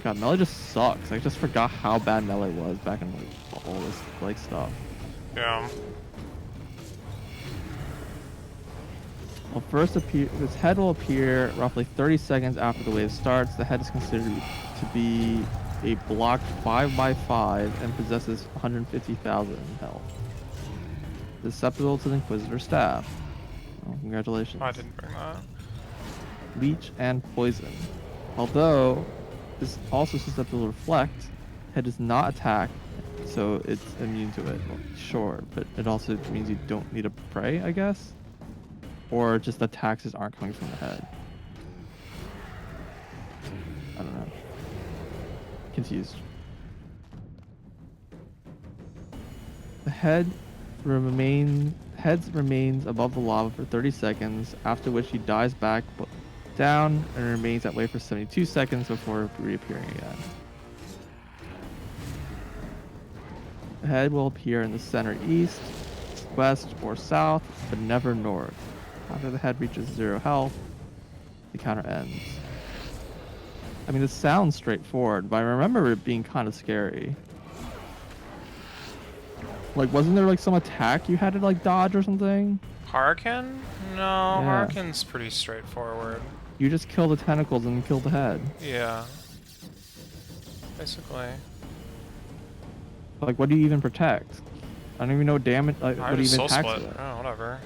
God, melee just sucks. I just forgot how bad melee was back in like all this like stuff. Yeah. Well, first its head will appear roughly 30 seconds after the wave starts. The head is considered to be a blocked 5x5 and possesses 150,000 health. Susceptible to the Inquisitor staff. Well, congratulations. I didn't bring that. Leech and poison. Although this also susceptible to reflect, head does not attack, so it's immune to it. Well, sure, but it also means you don't need to pray, I guess? Or just the taxes aren't coming from the head. I don't know. Confused. The head remains above the lava for 30 seconds, after which he dives back down and remains that way for 72 seconds before reappearing again. The head will appear in the center east, west, or south, but never north. After the head reaches 0 health, the counter ends. I mean, this sounds straightforward, but I remember it being kind of scary. Like, wasn't there like some attack you had to like dodge or something? Harkin? No, Yeah. Harkin's pretty straightforward. You just kill the tentacles and kill the head. Yeah. Basically. Like, what do you even protect? I don't even know damage. Like, I what do you just even soul attack split. with? Oh, whatever.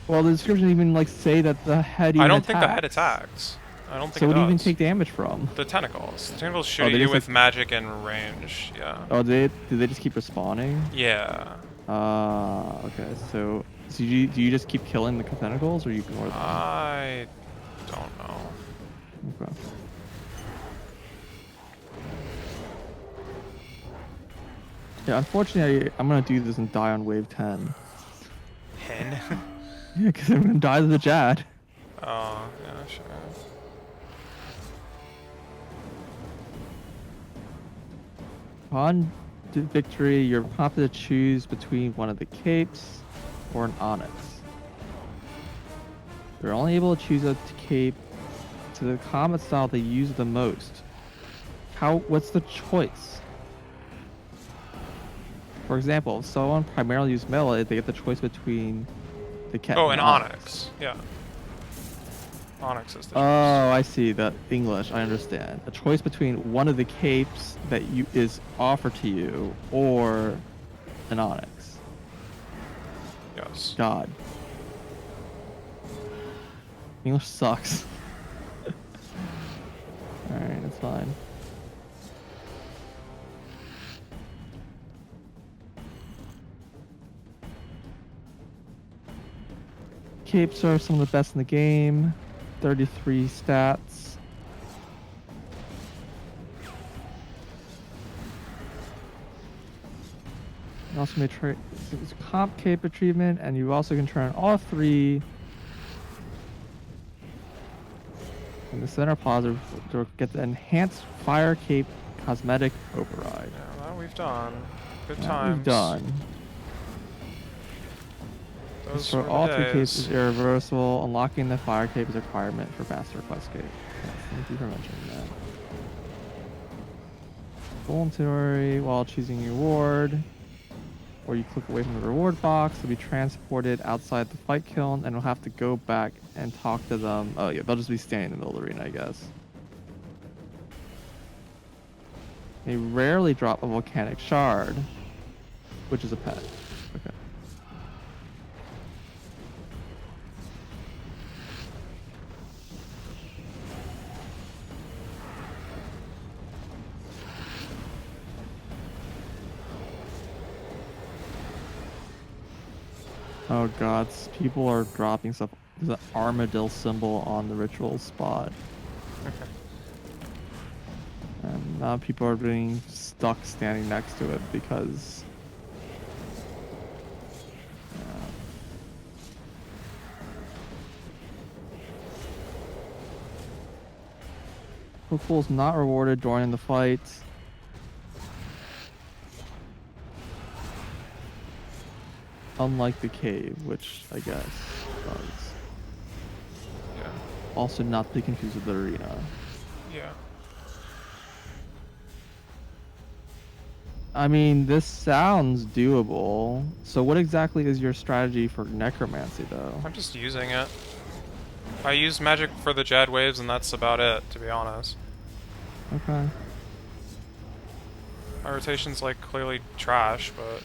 Well, the description didn't even like say that the head even I don't think the head attacks. attacks. I don't think So it what do you even does. take damage from? The tentacles. The tentacles shoot Oh, at they you just, with like- magic and range. Yeah. Oh, do they just keep respawning? Yeah. Okay. So do you just keep killing the tentacles, or you ignore them? I don't know. Okay. Yeah, unfortunately, I'm gonna do this and die on wave 10. Hen? Yeah, because I'm gonna die to the Jad. Oh, yeah, sure. Upon victory, you're prompted to choose between one of the capes or an onyx. You're only able to choose a cape to the combat style they use the most. What's the choice? For example, if someone primarily uses melee, they get the choice between the cat Oh, and an onyx. Yeah. Onyx is the choice. Oh, I see. The English, I understand. A choice between one of the capes that is offered to you or an onyx. Yes. God. English sucks. Alright, that's fine. Capes are some of the best in the game. 33 stats. You also may trade comp cape achievement, and you also can turn all 3 in the center positive to get the enhanced fire cape cosmetic override. Yeah, that we've done. Good That times. we've done. Those For were all the 3 days. capes is irreversible. Unlocking the fire cape is a requirement for Master Quest cape. Yes, thank you for mentioning that. Full inventory while choosing your reward. Or you click away from the reward box to be transported outside the fight kiln, and you'll have to go back and talk to them. Oh yeah, they'll just be standing in the middle of the arena, I guess. They rarely drop a volcanic shard, which is a pet. Okay. Oh god, people are dropping stuff. There's an armadillo symbol on the ritual spot. And now people are being stuck standing next to it because... Footfall is not rewarded during the fight. Unlike the cave, which I guess does. Yeah. Also not to be confused with the arena. Yeah. I mean, this sounds doable. So what exactly is your strategy for Necromancy, though? I'm just using it. I use magic for the Jad waves, and that's about it, to be honest. Okay. My rotation's like clearly trash, but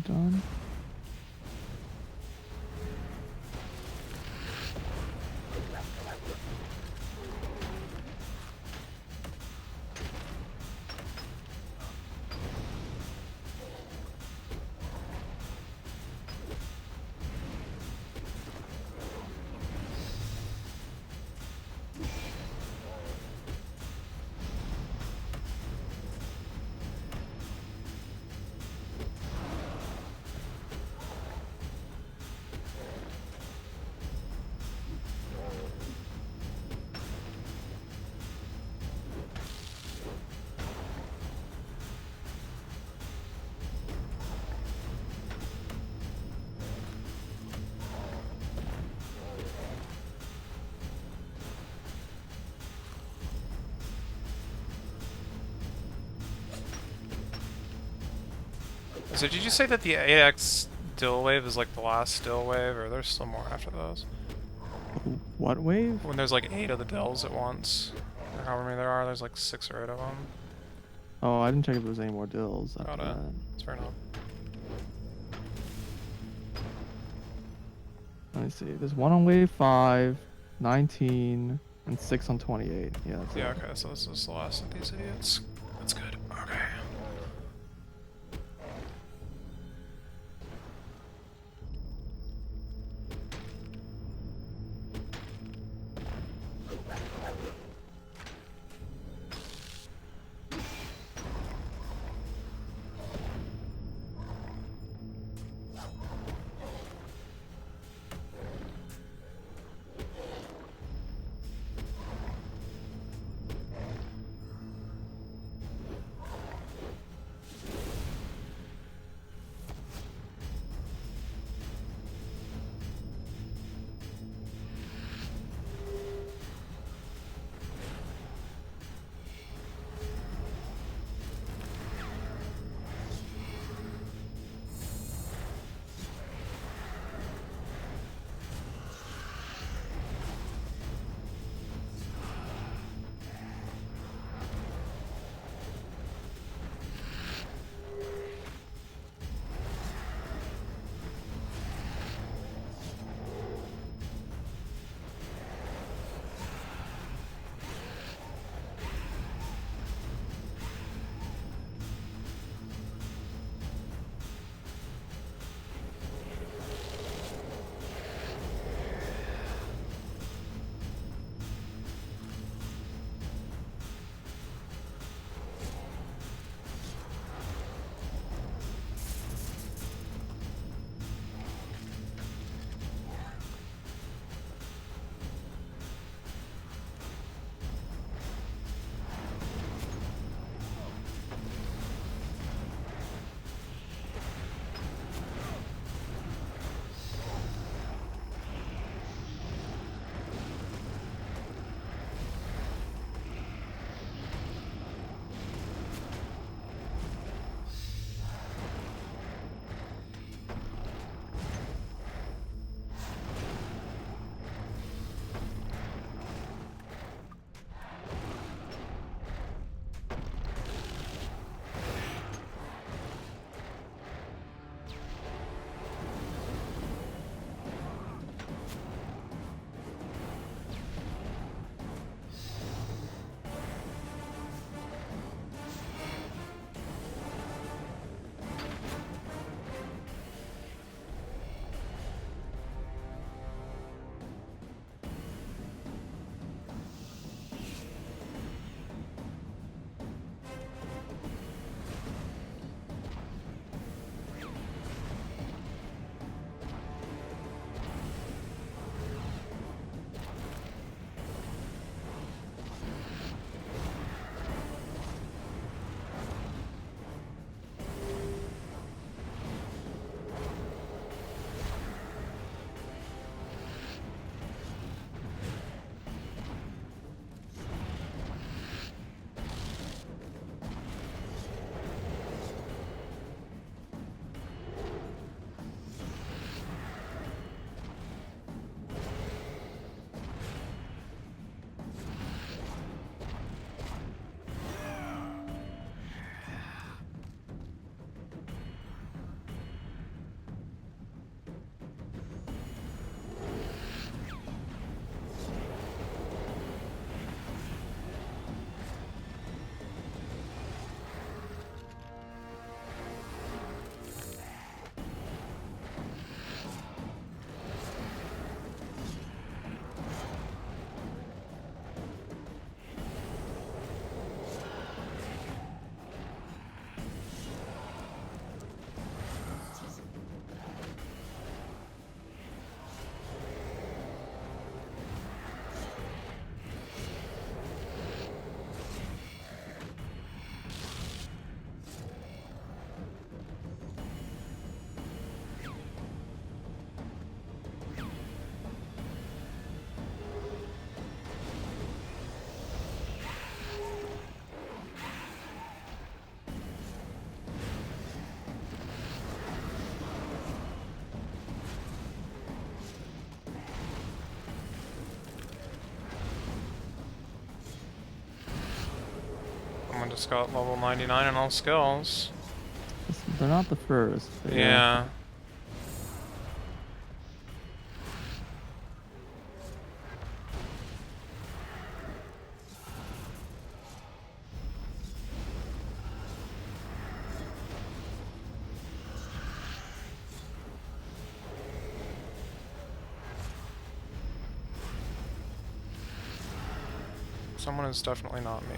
done. So did you say that the AX still wave is like the last still wave, or there's still more after those? What wave? When there's like 8 of the dills at once, or however many there are, there's like 6 or 8 of them. Oh, I didn't check if there was any more dills after Got it. that. That's fair enough. Let me see. There's one on wave 5, 19, and 6 on 28. Yeah, that's Yeah, it. okay, so this is the last of these idiots. That's good. Okay. Someone just got level 99 in all skills. They're not the first. But Yeah. Someone is definitely not me.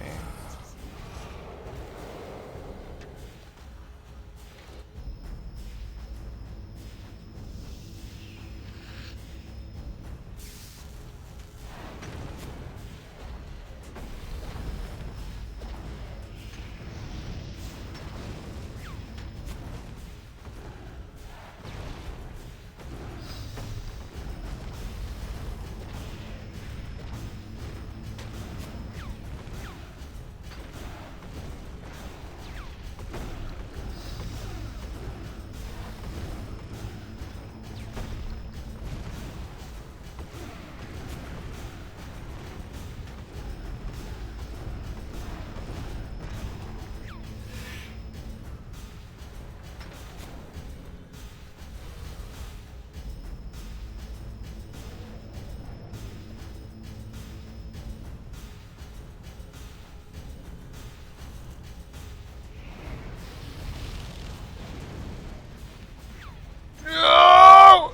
No!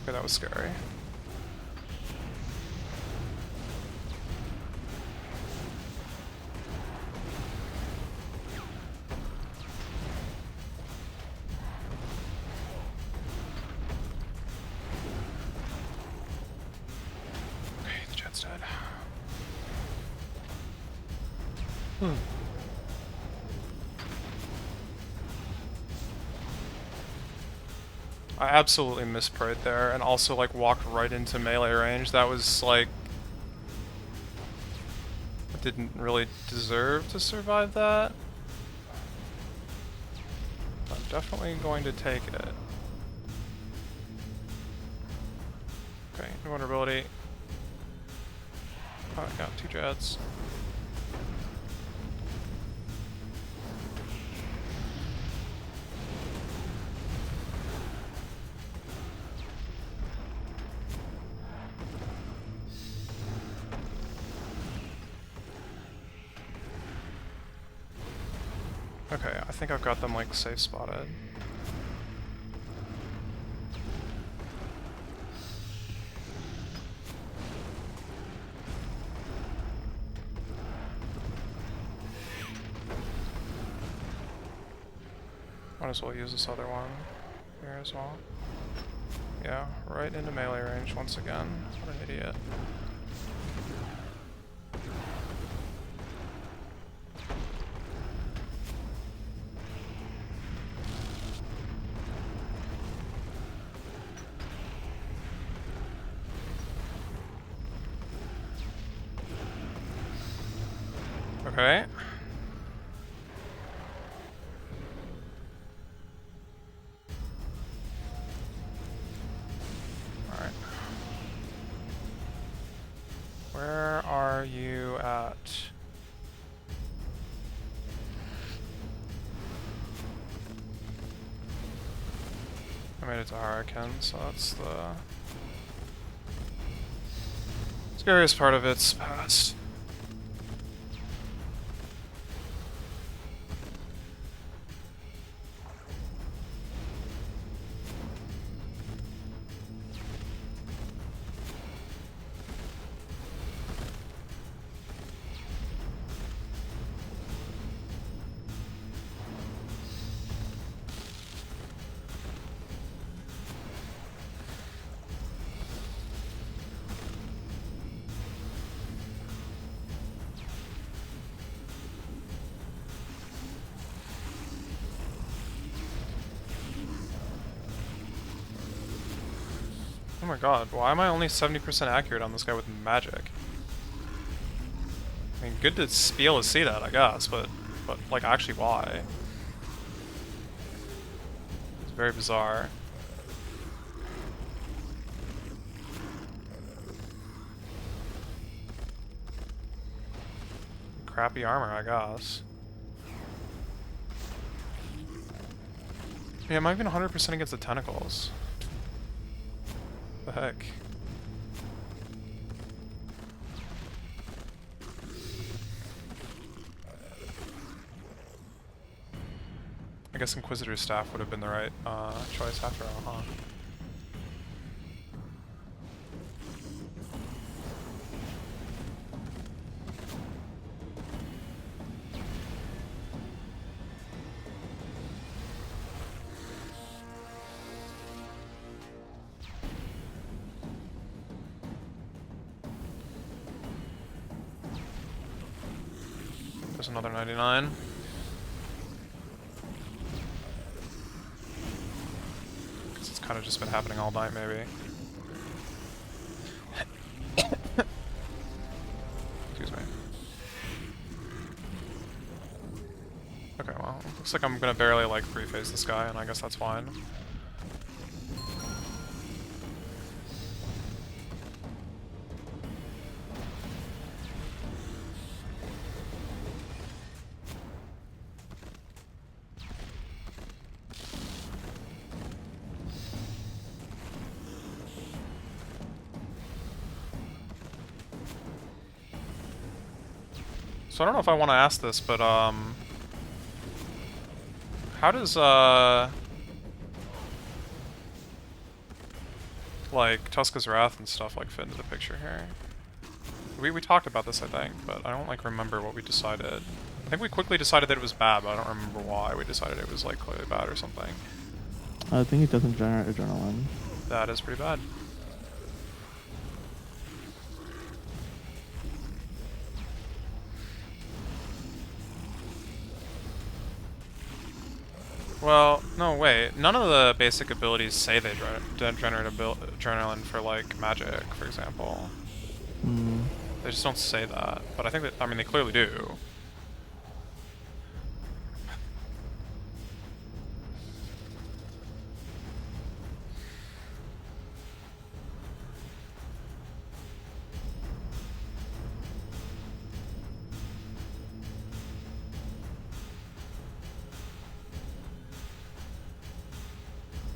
Okay, that was scary. Okay, the jet's dead. I absolutely misprayed there, and also like walked right into melee range. That was like, I didn't really deserve to survive that. I'm definitely going to take it. Okay, invulnerability. Oh, I got 2 jets. Okay, I think I've got them like safe spotted. Might as well use this other one here as well. Yeah, right into melee range once again. What an idiot. Okay. Alright. Where are you at? I made it to Hurricane, so that's the scariest part of it's past. Oh my god, why am I only 70% accurate on this guy with magic? I mean, good to be able to see that, I guess, but like, actually why? It's very bizarre. Crappy armor, I guess. Yeah, I'm not even 100% against the tentacles. What the heck? I guess Inquisitor's staff would have been the right choice after all, huh? There's another 99. Guess it's kind of just been happening all night, maybe. Excuse me. Okay, well, looks like I'm gonna barely like free phase this guy, and I guess that's fine. So I don't know if I want to ask this, but how does like Tuska's Wrath and stuff like fit into the picture here? We talked about this, I think, but I don't like remember what we decided. I think we quickly decided that it was bad, but I don't remember why we decided it was like clearly bad or something. I think it doesn't generate adrenaline. That is pretty bad. Well, no, wait. None of the basic abilities say they generate adrenaline for, like, magic, for example. Hmm. They just don't say that. But I think that, I mean, they clearly do.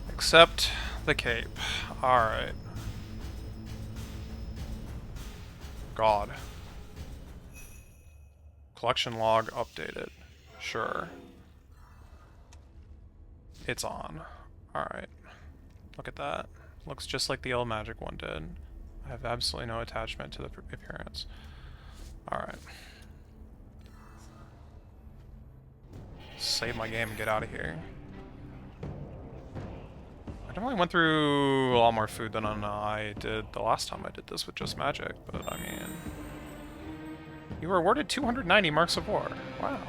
Except the cape. Alright. God. Collection log updated. Sure. It's on. Alright. Look at that. Looks just like the old magic one did. I have absolutely no attachment to the appearance. Alright. Save my game and get out of here. I definitely went through a lot more food than I did the last time I did this with just magic, but I mean... You were awarded 290 marks of war. Wow.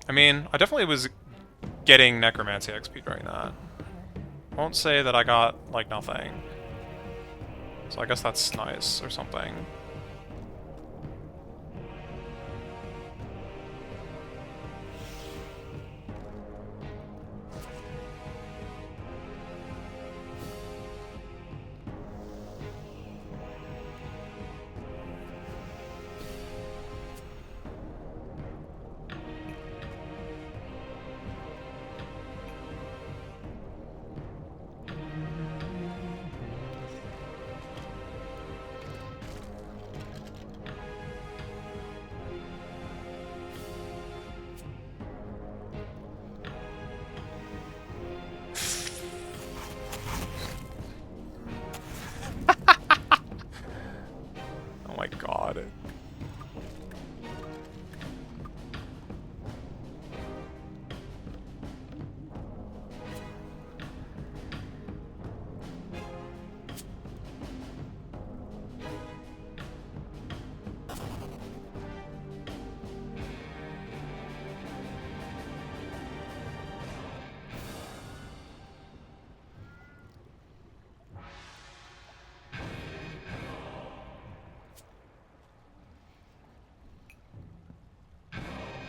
I mean, I definitely was getting Necromancy XP during that. I won't say that I got, like, nothing. So I guess that's nice, or something. Oh my god.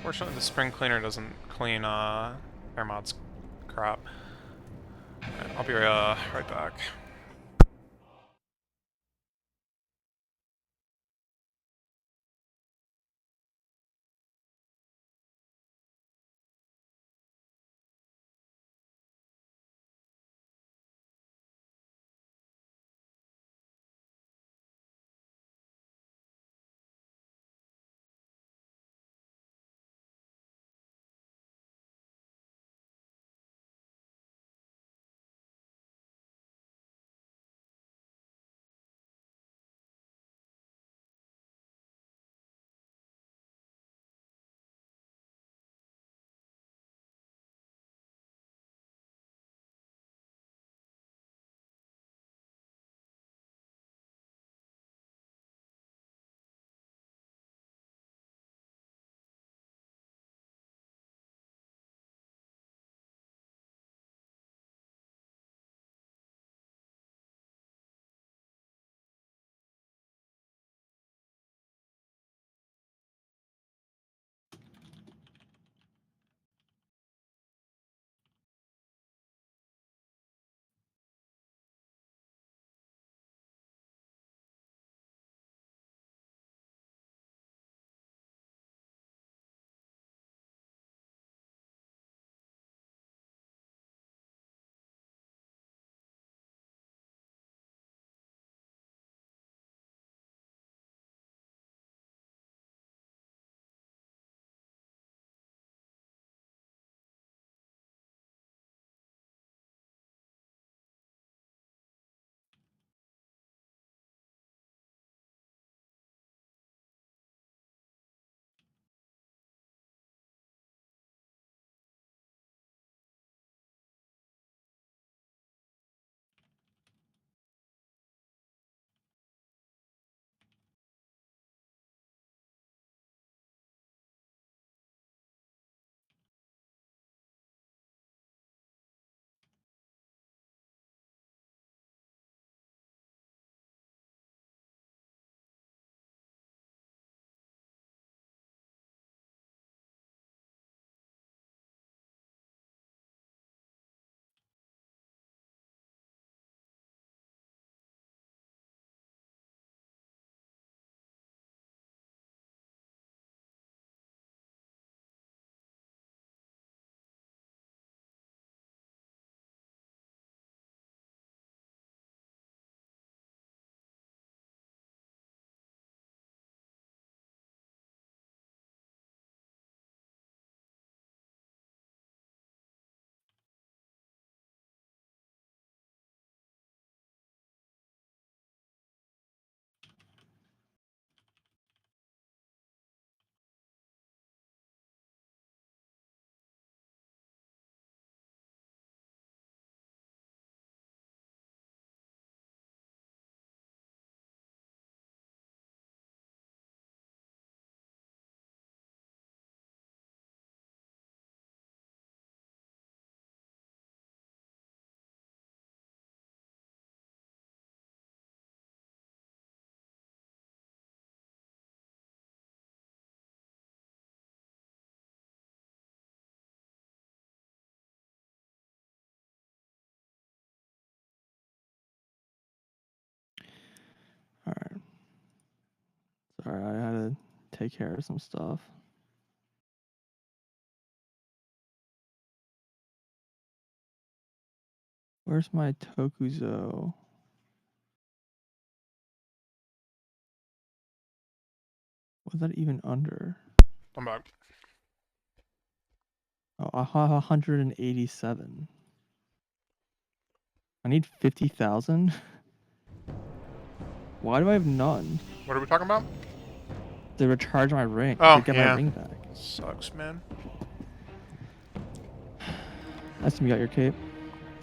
Fortunately, the spring cleaner doesn't clean air mods crap. Alright, I'll be right back. All right. Sorry, I had to take care of some stuff. Where's my Tokuzo? Was that even under? I'm back. Oh, I have 187. I need 50,000. Why do I have none? What are we talking about? To recharge my ring. Oh, To get yeah. my ring back. Sucks, man. Nice to meet you, got your cape.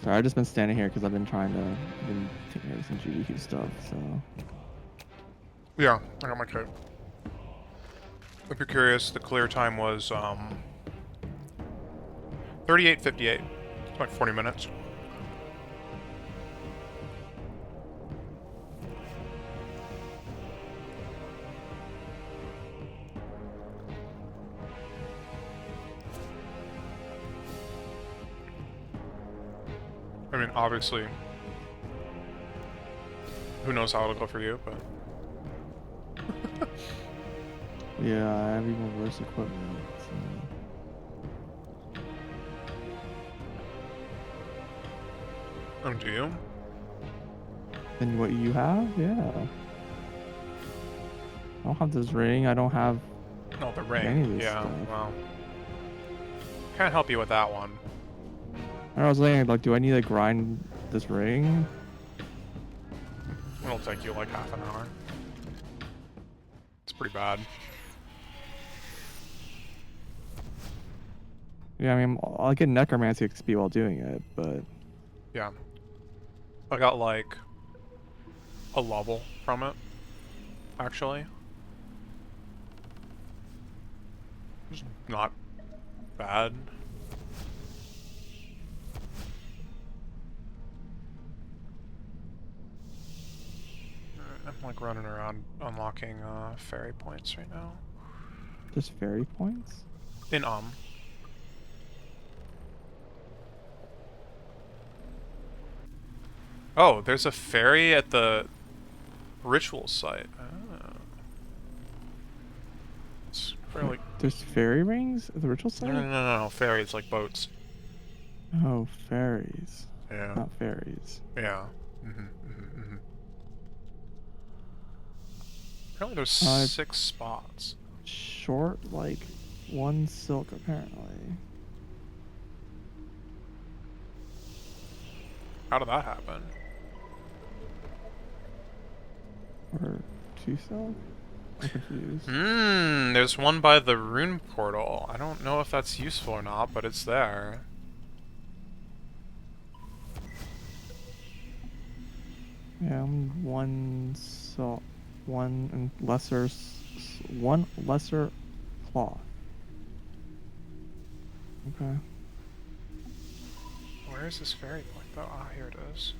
Sorry, I've just been standing here because I've been taking care of some GDQ stuff, so. Yeah, I got my coat. If you're curious, the clear time was 38:58. It's like 40 minutes. mean, obviously, who knows how it'll go for you, but... Yeah, I have even worse equipment. So. Oh, do you? Than what you have? Yeah. I don't have this ring. I don't have No, the any of ring. this Yeah, stuff. well... Can't help you with that one. I was thinking, like, do I need to grind this ring? It'll take you like half an hour. It's pretty bad. Yeah, I mean, I'll get Necromancy XP while doing it, but... Yeah. I got like a level from it, actually. It's not bad. I'm like running around unlocking fairy points right now. Just fairy points? In Oh, there's a fairy at the ritual site. Oh. It's fairly... There's fairy rings at the ritual site? No, fairies like boats. Oh, fairies. Yeah. Not fairies. Yeah. Apparently there's 6 spots. Short, like, 1 silk, apparently. How did that happen? Or 2 silk? I'm confused. There's one by the rune portal. I don't know if that's useful or not, but it's there. Yeah, I'm 1 silk. 1 lesser... 1 lesser cloth. Okay. Where is this fairy point though? Ah, here it is.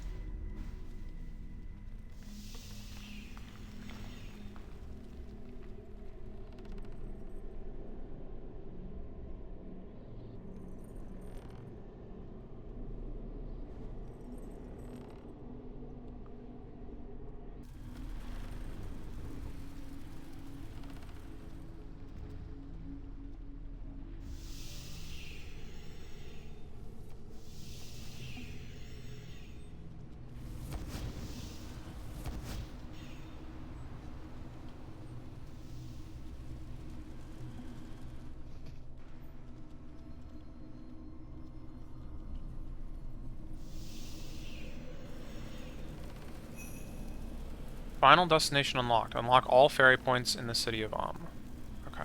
Final destination unlocked. Unlock all fairy points in the city of Okay.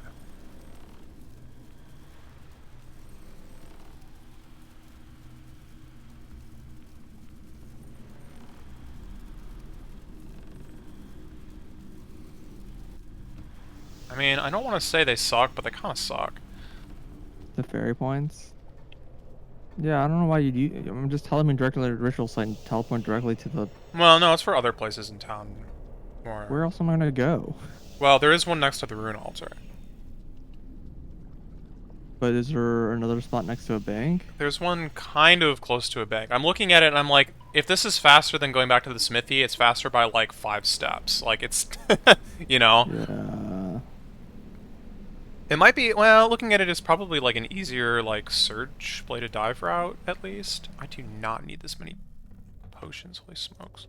I mean, I don't want to say they suck, but they kind of suck. The fairy points? Yeah, I don't know why you do... I'm just telling me directly to the ritual site and teleport directly to the... Well, no, it's for other places in town. More. Where else am I gonna go? Well, there is one next to the rune altar. But is there another spot next to a bank? There's one kind of close to a bank. I'm looking at it and I'm like, if this is faster than going back to the smithy, it's faster by like 5 steps. Like, it's... you know? Yeah... It might be, well, looking at it is probably like an easier, like, surge bladed dive route, at least. I do not need this many potions, holy smokes.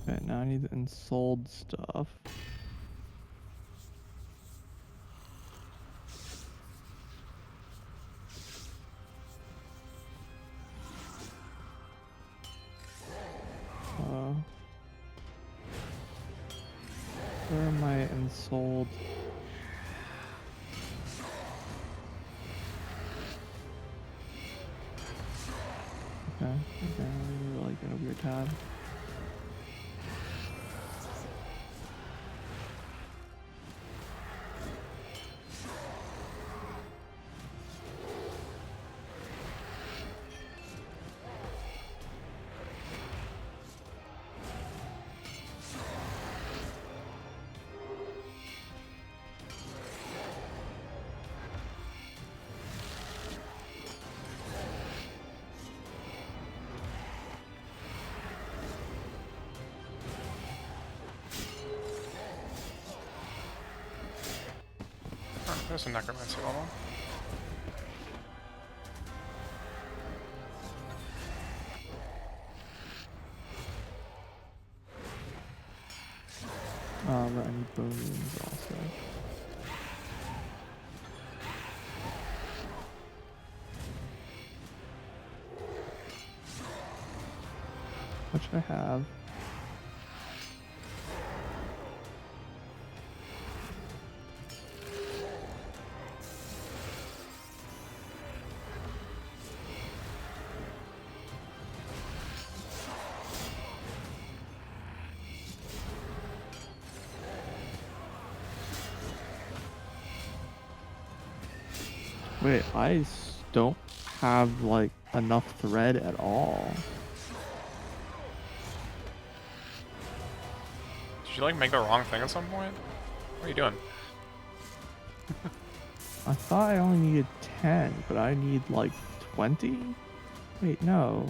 Okay, now I need the ensouled stuff. Where are my ensouled? Okay, we're like in a weird tab. There's a necromancy level. I need bone runes also. What should I have? Wait, don't have like enough thread at all. Did you like make the wrong thing at some point? What are you doing? I thought I only needed 10, but I need like 20? Wait, no.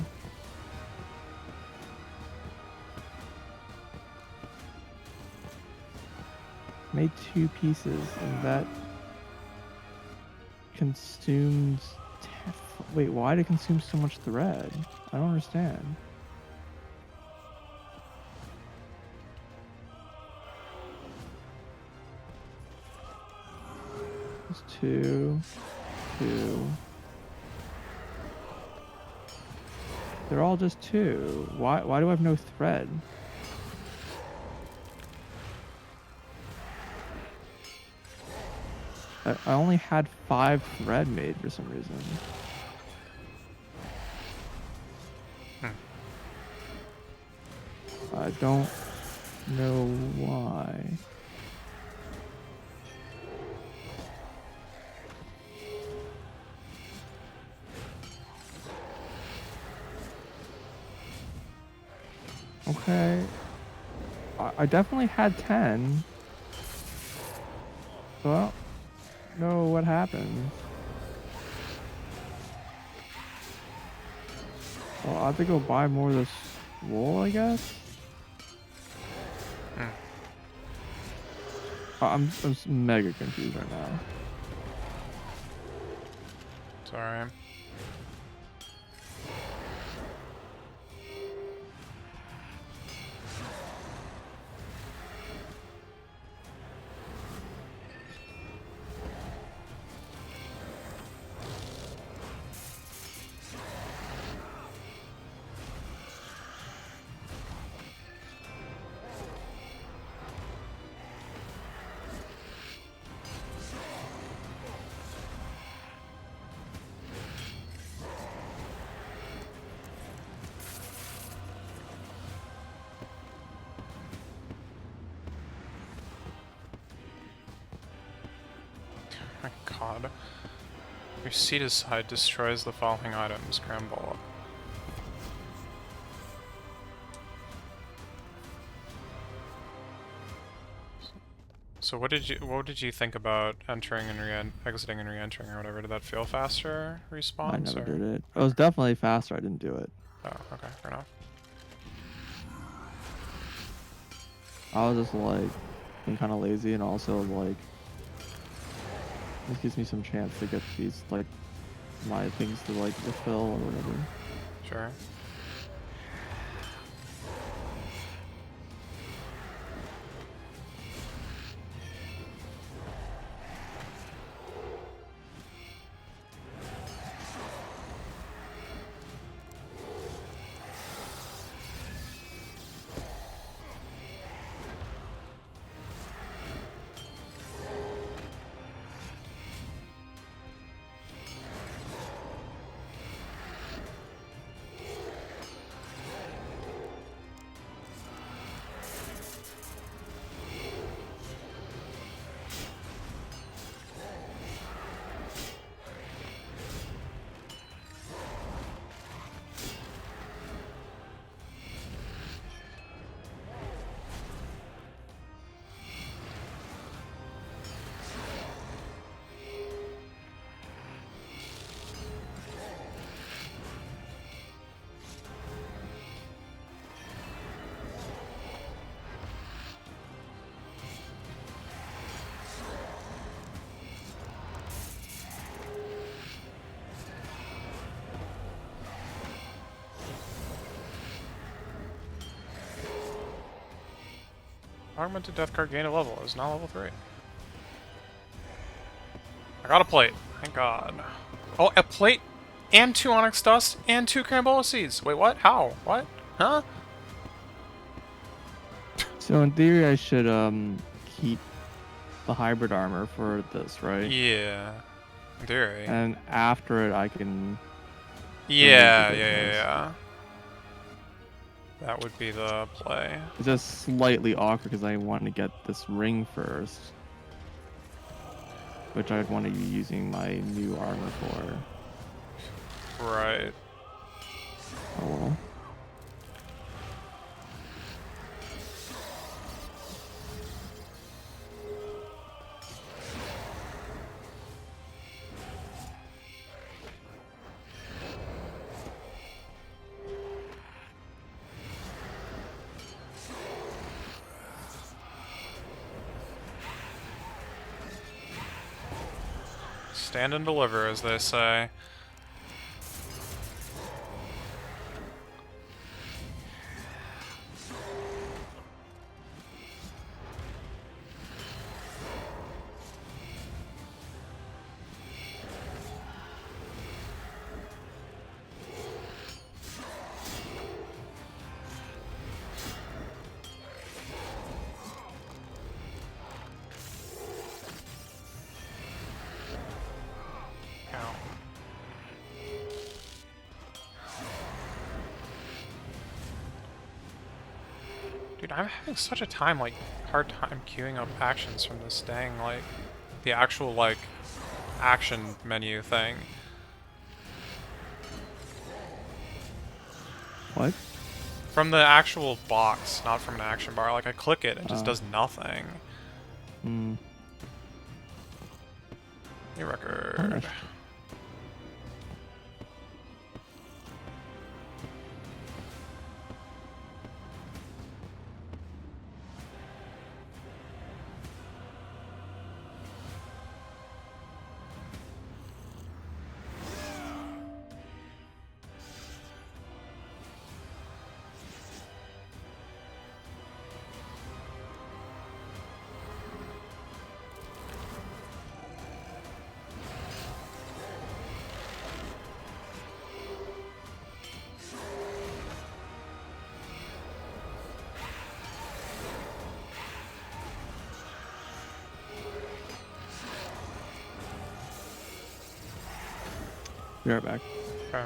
Made 2 pieces, and that consumes... Wait, why did it consume so much thread? I don't understand. It's 2, 2. They're all just 2. Why do I have no thread? I only had 5 thread made for some reason. I don't know why. Okay. I definitely had 10. Well, no, what happened? Well, I have to go buy more of this wool, I guess? I'm mega confused right now. Sorry. My god. Your seat aside destroys the following items. Scramble. So what did you think about entering and exiting and re-entering or whatever? Did that feel faster respawns? I never or? did it. It was definitely faster. I didn't do it. Oh, okay, fair enough. I was just like being kind of lazy, and also like this gives me some chance to get these like my things to like refill or whatever. Sure. Augmented death card gained a level. Is now level 3. I got a plate. Thank God. Oh, a plate and 2 onyx dust and 2 carambola seeds. Wait, what? How? What? Huh? So in theory, I should keep the hybrid armor for this, right? Yeah. In theory. And after it, I can. Yeah, remove the business. yeah. That would be the play. It's just slightly awkward because I want to get this ring first, which I'd want to be using my new armor for. Right. Oh well. Stand and deliver, as they say. Ow. Dude, I'm having such a time, like, hard time queuing up actions from this dang, like, the actual, like, action menu thing. What? From the actual box, not from an action bar. Like, I click it, it just does nothing. Hmm. New record. Be right back. Okay.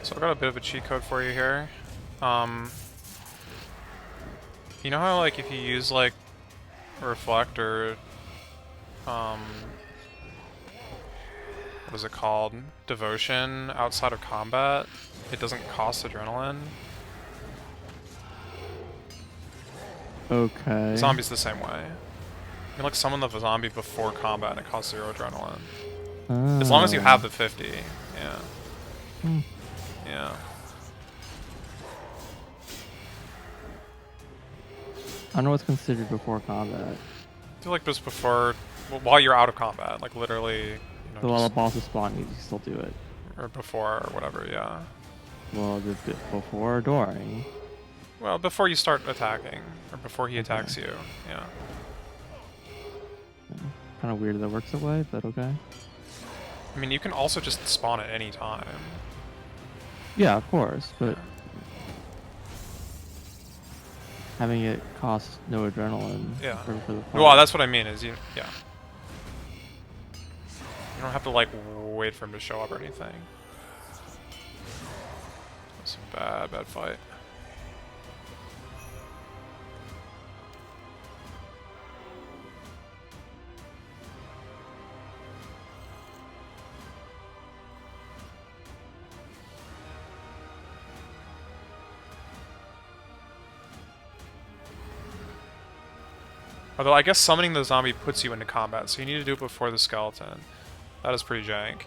So I got a bit of a cheat code for you here. You know how, like, if you use, like, reflect or, what is it called? Devotion outside of combat, it doesn't cost adrenaline? Okay. Zombies the same way. You can like summon the zombie before combat and it costs 0 adrenaline. As long as you have the 50. Yeah. Hmm. Yeah. I don't know what's considered before combat. I feel like just before, while you're out of combat, like literally, you know, So while just, the boss is spawning, you can still do it. or before or whatever, yeah. Well, before or during. Well, before you start attacking, or before he attacks you, yeah. Kind of weird that works that way, but okay. I mean, you can also just spawn at any time. Yeah, of course, but having it cost no adrenaline. Yeah. For the Well, fight. that's what I mean, is you, yeah. You don't have to, like, wait for him to show up or anything. It's a bad, bad fight. Although I guess summoning the zombie puts you into combat, so you need to do it before the skeleton. That is pretty jank.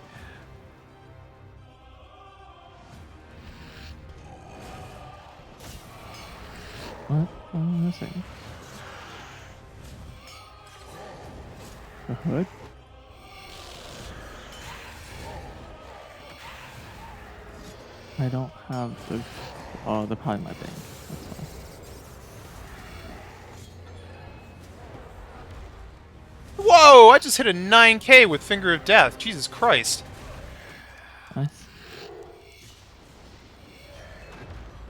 What? Oh, I'm missing. The hood? I don't have the... Oh, they're probably my thing. That's fine. Whoa! I just hit a 9k with Finger of Death. Jesus Christ. Nice.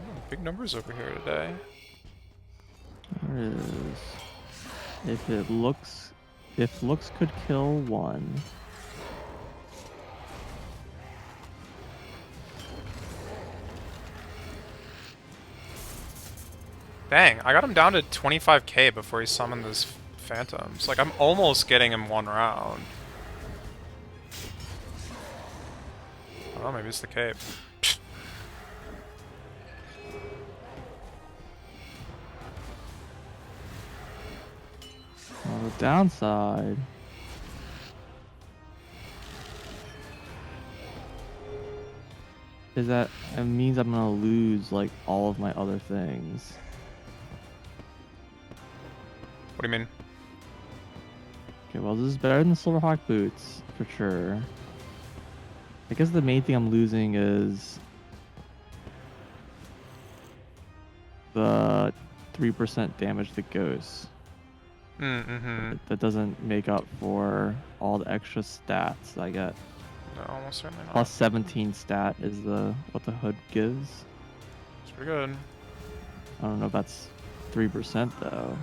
Oh, big numbers over here today. There is... If it looks... If looks could kill one... Dang, I got him down to 25k before he summoned those phantoms. Like, I'm almost getting him one round. Oh, maybe it's the cape. Well, the downside... is that it means I'm gonna lose, like, all of my other things. What do you mean? Okay, well, this is better than the Silverhawk boots, for sure. I guess the main thing I'm losing is the 3% damage to ghosts. Mm-hmm. That doesn't make up for all the extra stats I get. No, almost certainly not. Plus 17 stat is what the hood gives. It's pretty good. I don't know if that's 3% though.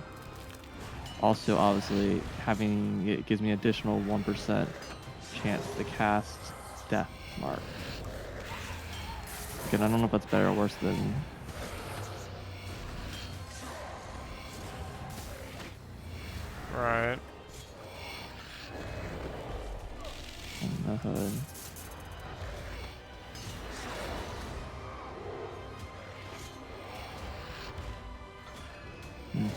Also, obviously, having it gives me additional 1% chance to cast Death Mark. Again, I don't know if that's better or worse than... Right. the hood. Hmm.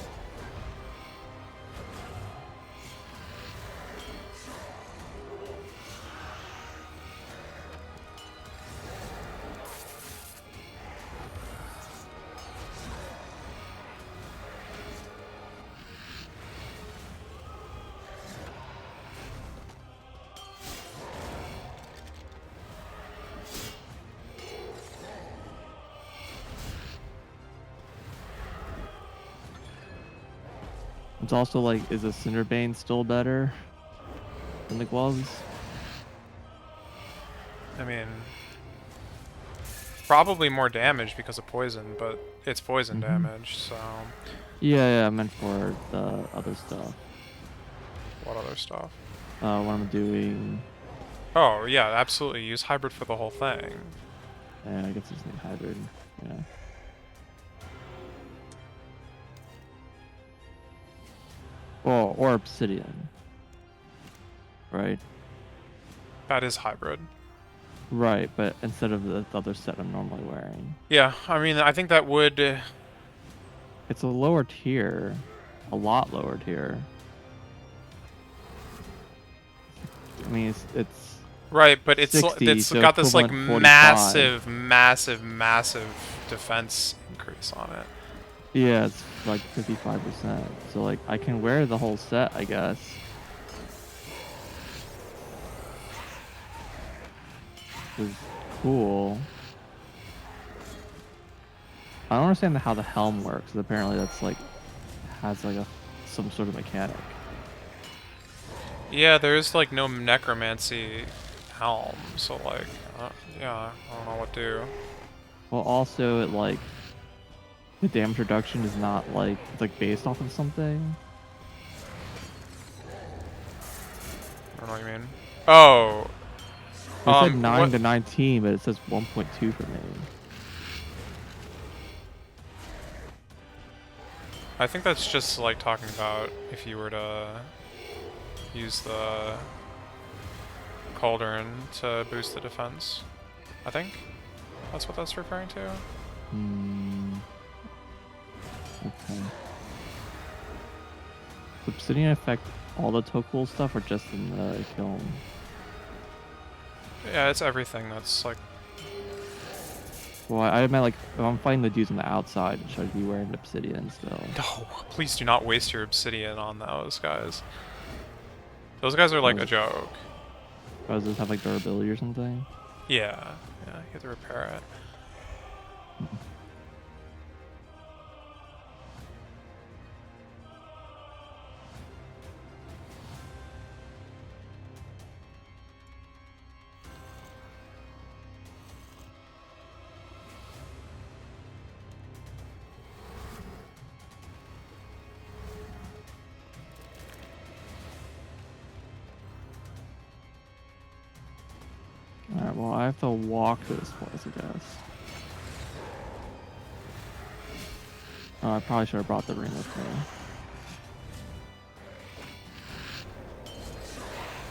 It's also like, is a Cinderbane still better than the gloves? I mean, probably more damage because of poison, but it's poison damage, so... Yeah, I meant for the other stuff. What other stuff? What I'm doing. Oh, yeah, absolutely. Use hybrid for the whole thing. Yeah, I guess it's need hybrid. Yeah. Well, or obsidian. Right? That is hybrid. Right, but instead of the other set I'm normally wearing. Yeah, I mean, I think that would It's a lower tier. A lot lower tier. I mean, it's Right, but it's 60, so got this like equivalent 45. massive defense increase on it. Yeah, it's like 55%. So like I can wear the whole set, I guess. Which is cool. I don't understand how the helm works. Apparently that's like has like some sort of mechanic. Yeah, there's like no necromancy helm, so like, yeah, I don't know what to do. Well, also it like the damage reduction is not like it's like based off of something. I don't know what you mean. Oh, It said 9 what? to 19, but it says 1.2 for me. I think that's just like talking about if you were to use the cauldron to boost the defense. I think that's what that's referring to. Okay. Does Obsidian affect all the Tokul stuff or just in the kiln? Yeah, it's everything that's like. Well, I meant like if I'm fighting the dudes on the outside, should I be wearing Obsidian still? No, please do not waste your obsidian on those guys. Those guys are like a joke. Or does this have like durability or something? Yeah, you have to repair it. Alright, well I have to walk to this place, I guess. Oh, I probably should have brought the ring with me.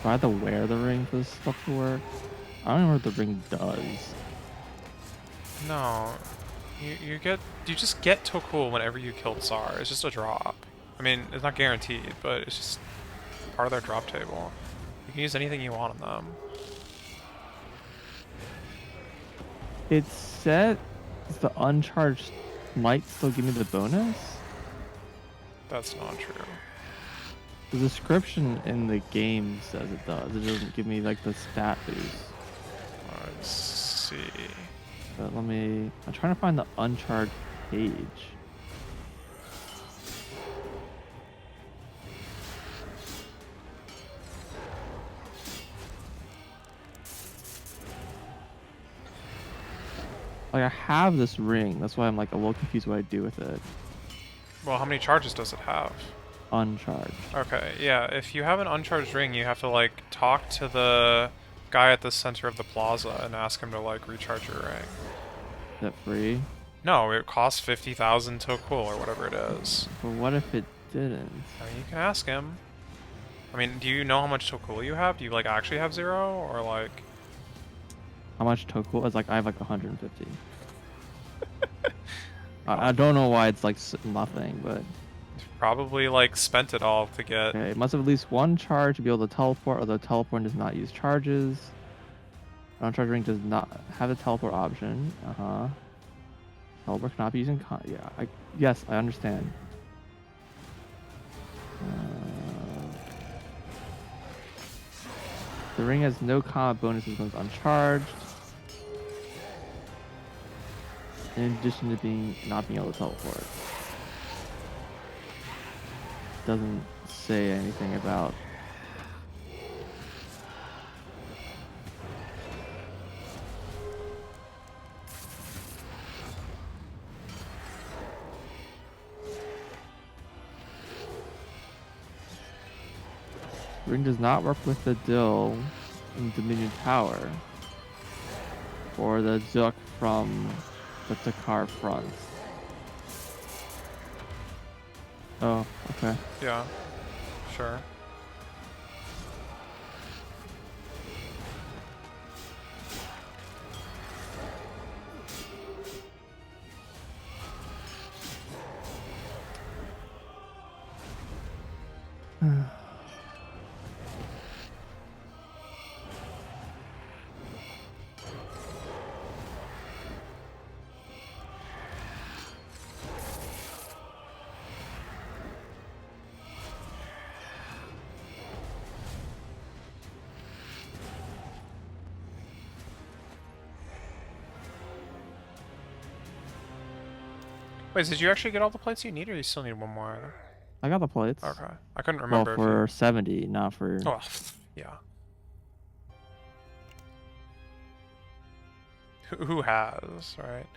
Do I have to wear the ring for this stuff to work? I don't know what the ring does. No, you just get Tokul whenever you kill Tsar. It's just a drop. I mean, it's not guaranteed, but it's just part of their drop table. You can use anything you want on them. It said the uncharged might still give me the bonus? That's not true. The description in the game says it does. It doesn't give me like the stat boost. Let's see. But I'm trying to find the uncharged page. Like I have this ring, that's why I'm like a little confused what I do with it. Well, how many charges does it have? Uncharged. Okay, yeah, if you have an uncharged ring, you have to like talk to the guy at the center of the plaza and ask him to like recharge your ring. Is that free? No, it costs 50,000 Tokul or whatever it is. But what if it didn't? I mean, you can ask him. I mean, do you know how much Tokul you have? Do you like actually have 0 or like? How much Tokul? It's like I have like 150. I don't know why it's like nothing, but Probably like spent it all to get. okay. It must have at least one charge to be able to teleport, although teleport does not use charges. Uncharged ring does not have the teleport option. Teleport cannot be used in yes, I understand. The ring has no combat bonuses when it's uncharged. In addition to not being able to teleport. Doesn't say anything about ring does not work with the Dill in Dominion Tower or the Zook from the Takar front. Oh, okay. Yeah, sure. Wait, did you actually get all the plates you need, or you still need one more? I got the plates. Okay. I couldn't Well, remember for if 70, not for. you... Oh, yeah. Who has, right?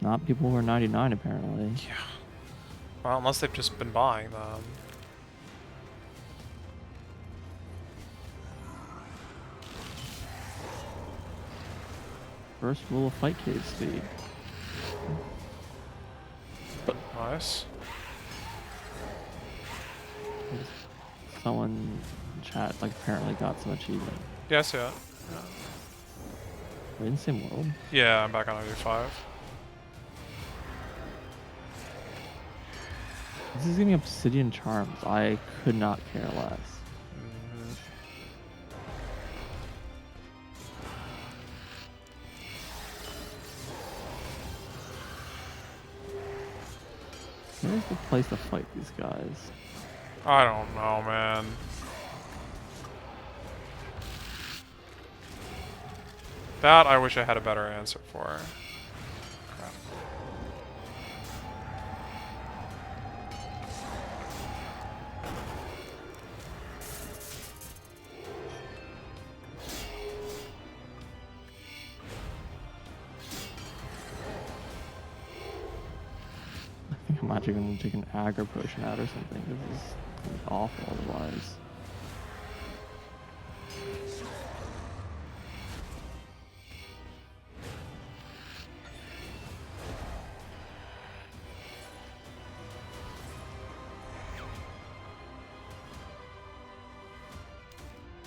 Not people who are 99, apparently. Yeah. Well, unless they've just been buying them. First rule of fight cave speed. Nice. Someone in chat like apparently got some achievement. Yes, yeah. We're in the same world. Yeah, I'm back on ID5. This is giving obsidian charms. I could not care less. Where's the place to fight these guys? I don't know, man. That I wish I had a better answer for. Crap. I think I'm actually going to take an aggro potion out or something. This is awful otherwise.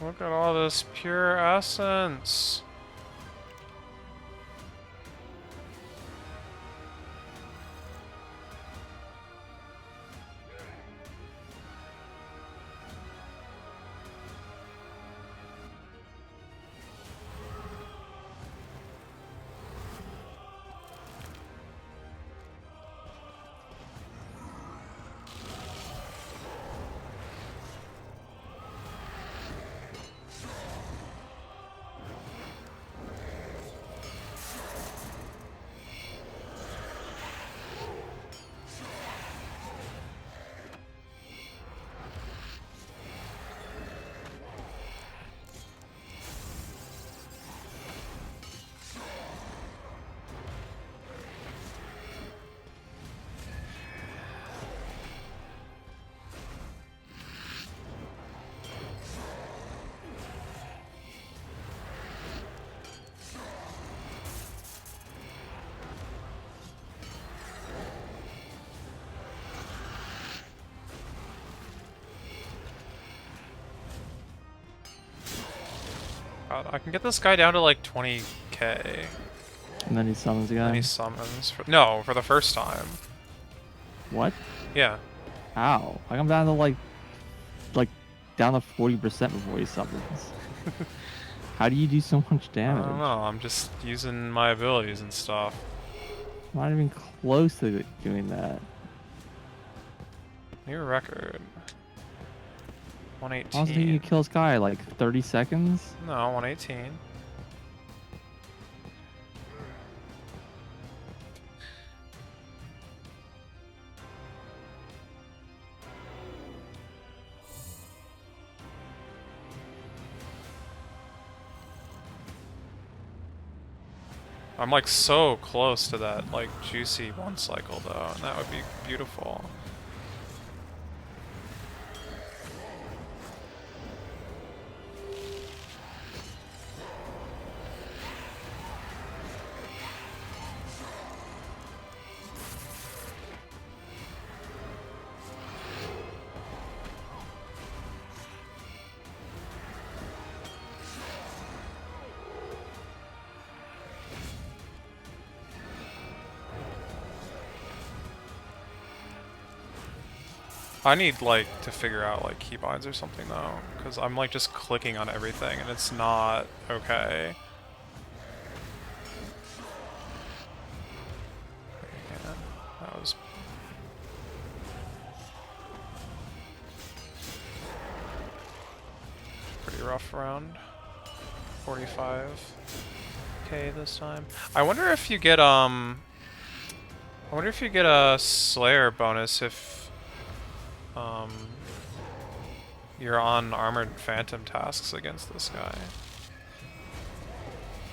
Look at all this pure essence. God, I can get this guy down to like 20k. And then he summons a guy. And he summons for for the first time. What? Yeah. How? I come down to like down to 40% before he summons. How do you do so much damage? I don't know. I'm just using my abilities and stuff. I'm not even close to doing that. New record. How long 118. do you kill this guy? Like 30 seconds? No, 118. I'm like so close to that like juicy one cycle though, and that would be beautiful. I need like to figure out like keybinds or something though, because I'm like just clicking on everything and it's not okay. Yeah, that was pretty rough round. 45k this time. I wonder if you get I wonder if you get a Slayer bonus if you're on Armored Phantom tasks against this guy.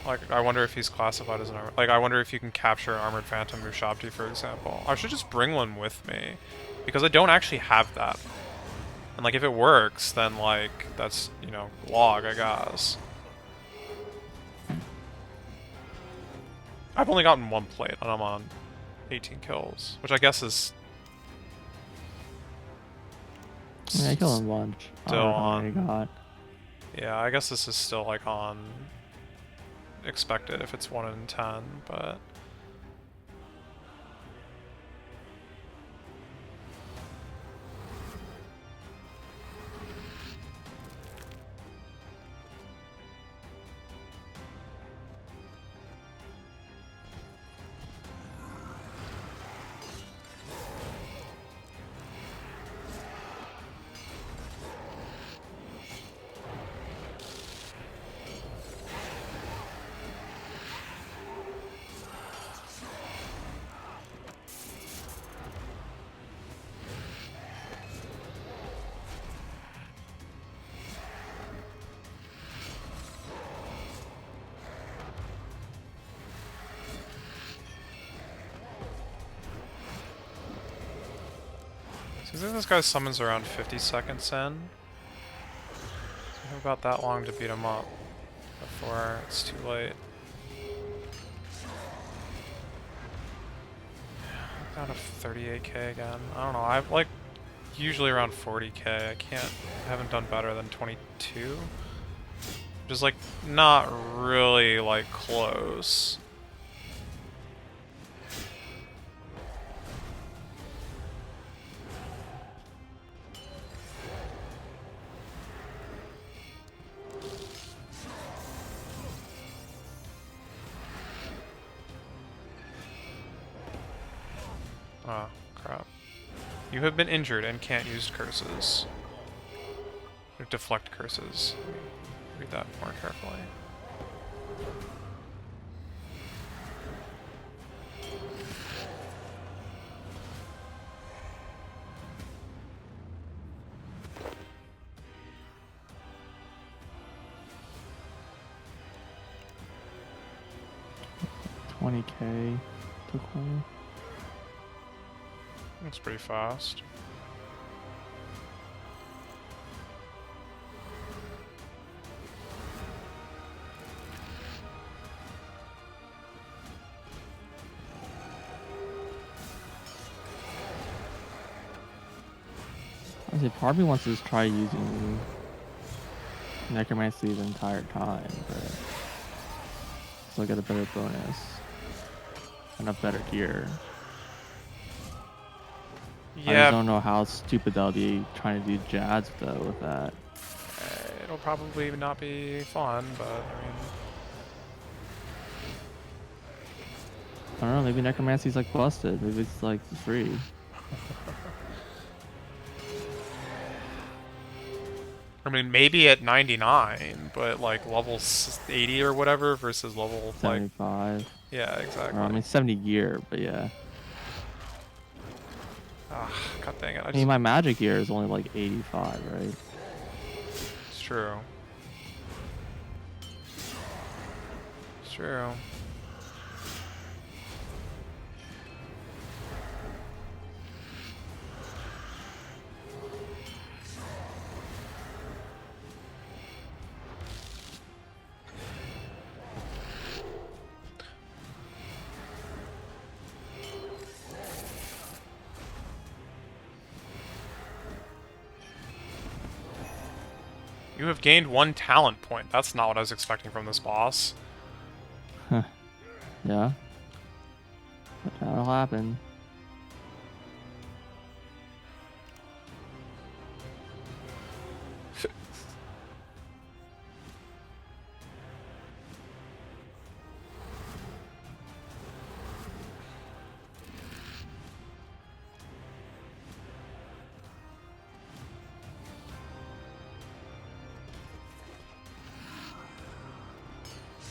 Like, I wonder if he's classified as an armor. Like, I wonder if you can capture an Armored Phantom Ushabti, for example. I should just bring one with me, because I don't actually have that. And, like, if it works, then, like, that's, you know, log, I guess. I've only gotten one plate, and I'm on 18 kills, which I guess is... Yeah, I killed him once. Still on... Got. Yeah, I guess this is still, like, on... expected if it's 1 in 10, but... Seems like this guy summons around 50 seconds in. So we have about that long to beat him up before it's too late. Down to 38k again. I don't know, I've like usually around 40k. I haven't done better than 22. Just like not really like close. Oh, crap. You have been injured and can't use curses. Or deflect curses. Read that more carefully. $20K took one. That's pretty fast. I say part of me wants to just try using Necromancy the entire time, but so I get a better bonus and a better gear. I just don't know how stupid that'll be trying to do Jads though with that. It'll probably not be fun, but I mean... I don't know, maybe Necromancy's like busted. Maybe it's like free. I mean, maybe at 99, but like level 80 or whatever versus level 75. Like... Yeah, exactly. Or, I mean 70 gear, but yeah. Ah, god dang it. I mean, my magic gear is only like 85, right? It's true. It's true. You have gained 1 talent point. That's not what I was expecting from this boss. Huh. Yeah. That'll happen.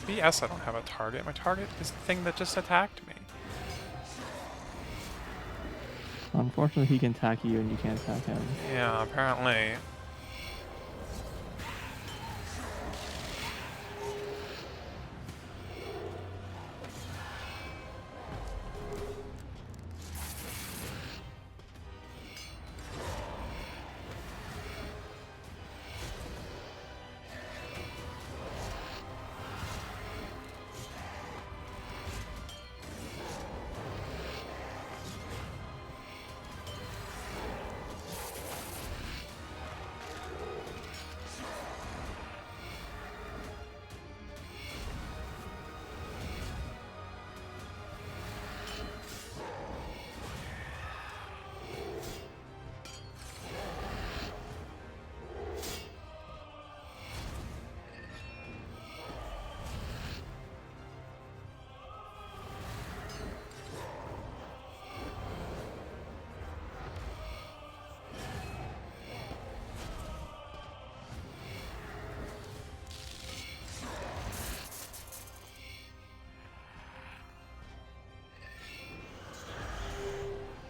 BS, I don't have a target. My target is the thing that just attacked me. Unfortunately, he can attack you and you can't attack him. Yeah, apparently.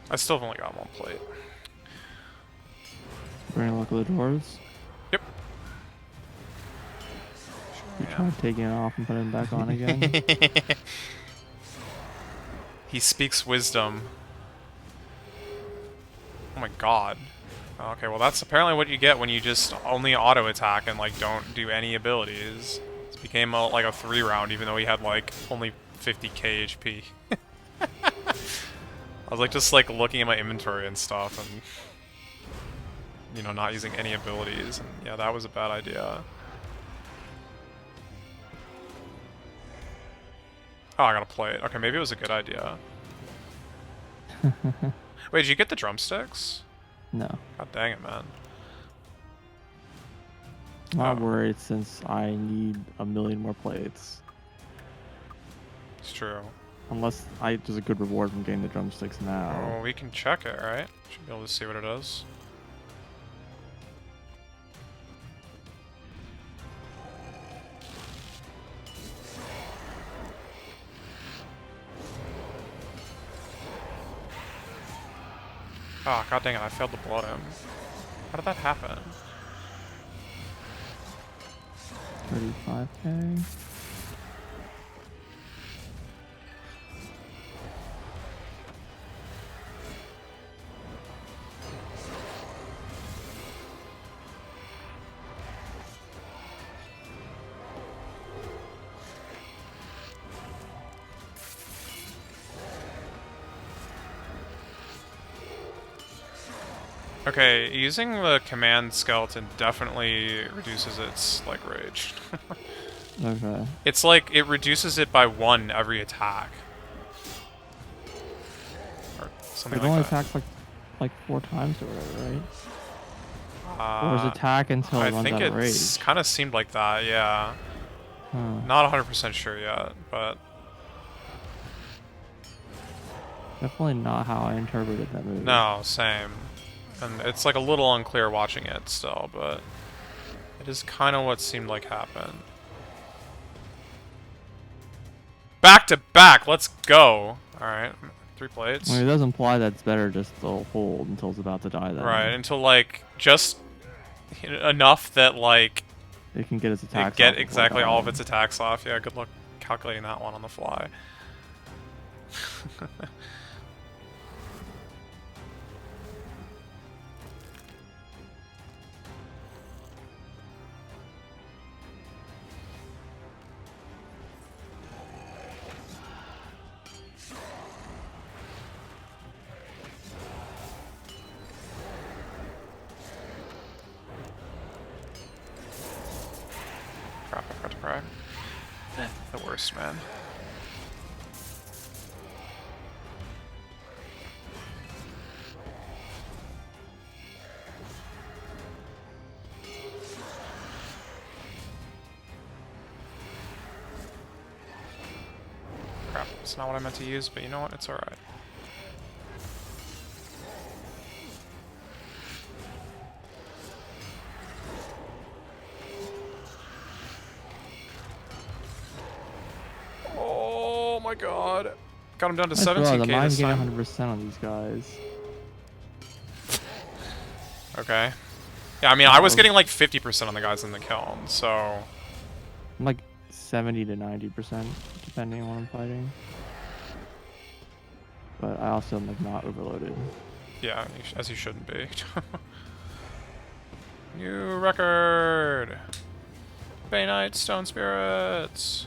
I still have only got one plate. Bring a look at the doors. Yep. You try taking it off and putting it back on again. He speaks wisdom. Oh my god. Okay, well that's apparently what you get when you just only auto attack and like don't do any abilities. It became like a 3-round even though he had like only 50k HP. I was like just like looking at my inventory and stuff and you know not using any abilities and yeah that was a bad idea. Oh, I gotta play it. Okay, maybe it was a good idea. Wait, did you get the drumsticks? No. God dang it, man. Not worried since I need a million more plates. It's true. Unless there's a good reward from getting the drumsticks now. Oh, we can check it, right? Should be able to see what it is. Oh, god dang it, I failed to blood him. How did that happen? 35k. Okay, using the command skeleton definitely reduces its, like, rage. Okay. It's like, it reduces it by 1 every attack. Or something It like only that. attacks like 4 times or whatever, right? Or is it attack until it I runs think out of rage? it's kind of seemed like that, yeah. Huh. Not 100% sure yet, but... Definitely not how I interpreted that movie. No, same. And it's like a little unclear watching it still, but it is kind of what seemed like happened. Back to back, let's go. Alright, 3 plates. I mean, it does imply that it's better just to hold until it's about to die then. Right, until like, just enough that like... It can get its attacks off. Get exactly all of its attacks off. Yeah, good luck calculating that one on the fly. Crap, I forgot to cry. The worst, man. Crap, it's not what I meant to use, but you know what? It's alright. Oh my god. Got him down to 17k I'm this time. getting 100% on these guys. Okay. Yeah, I mean, I was getting like 50% on the guys in the kiln, so... I'm like 70 to 90%, depending on what I'm fighting. But I also am like not overloaded. Yeah, as you shouldn't be. New record! Bay Knight, Stone Spirits!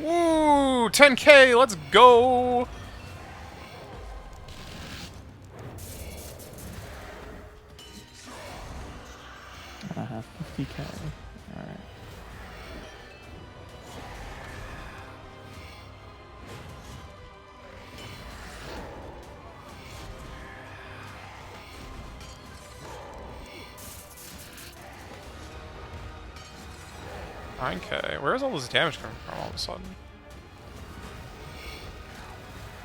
Woo! 10k, let's go! I have 50k. Alright. $9k. Where is all this damage coming from all of a sudden?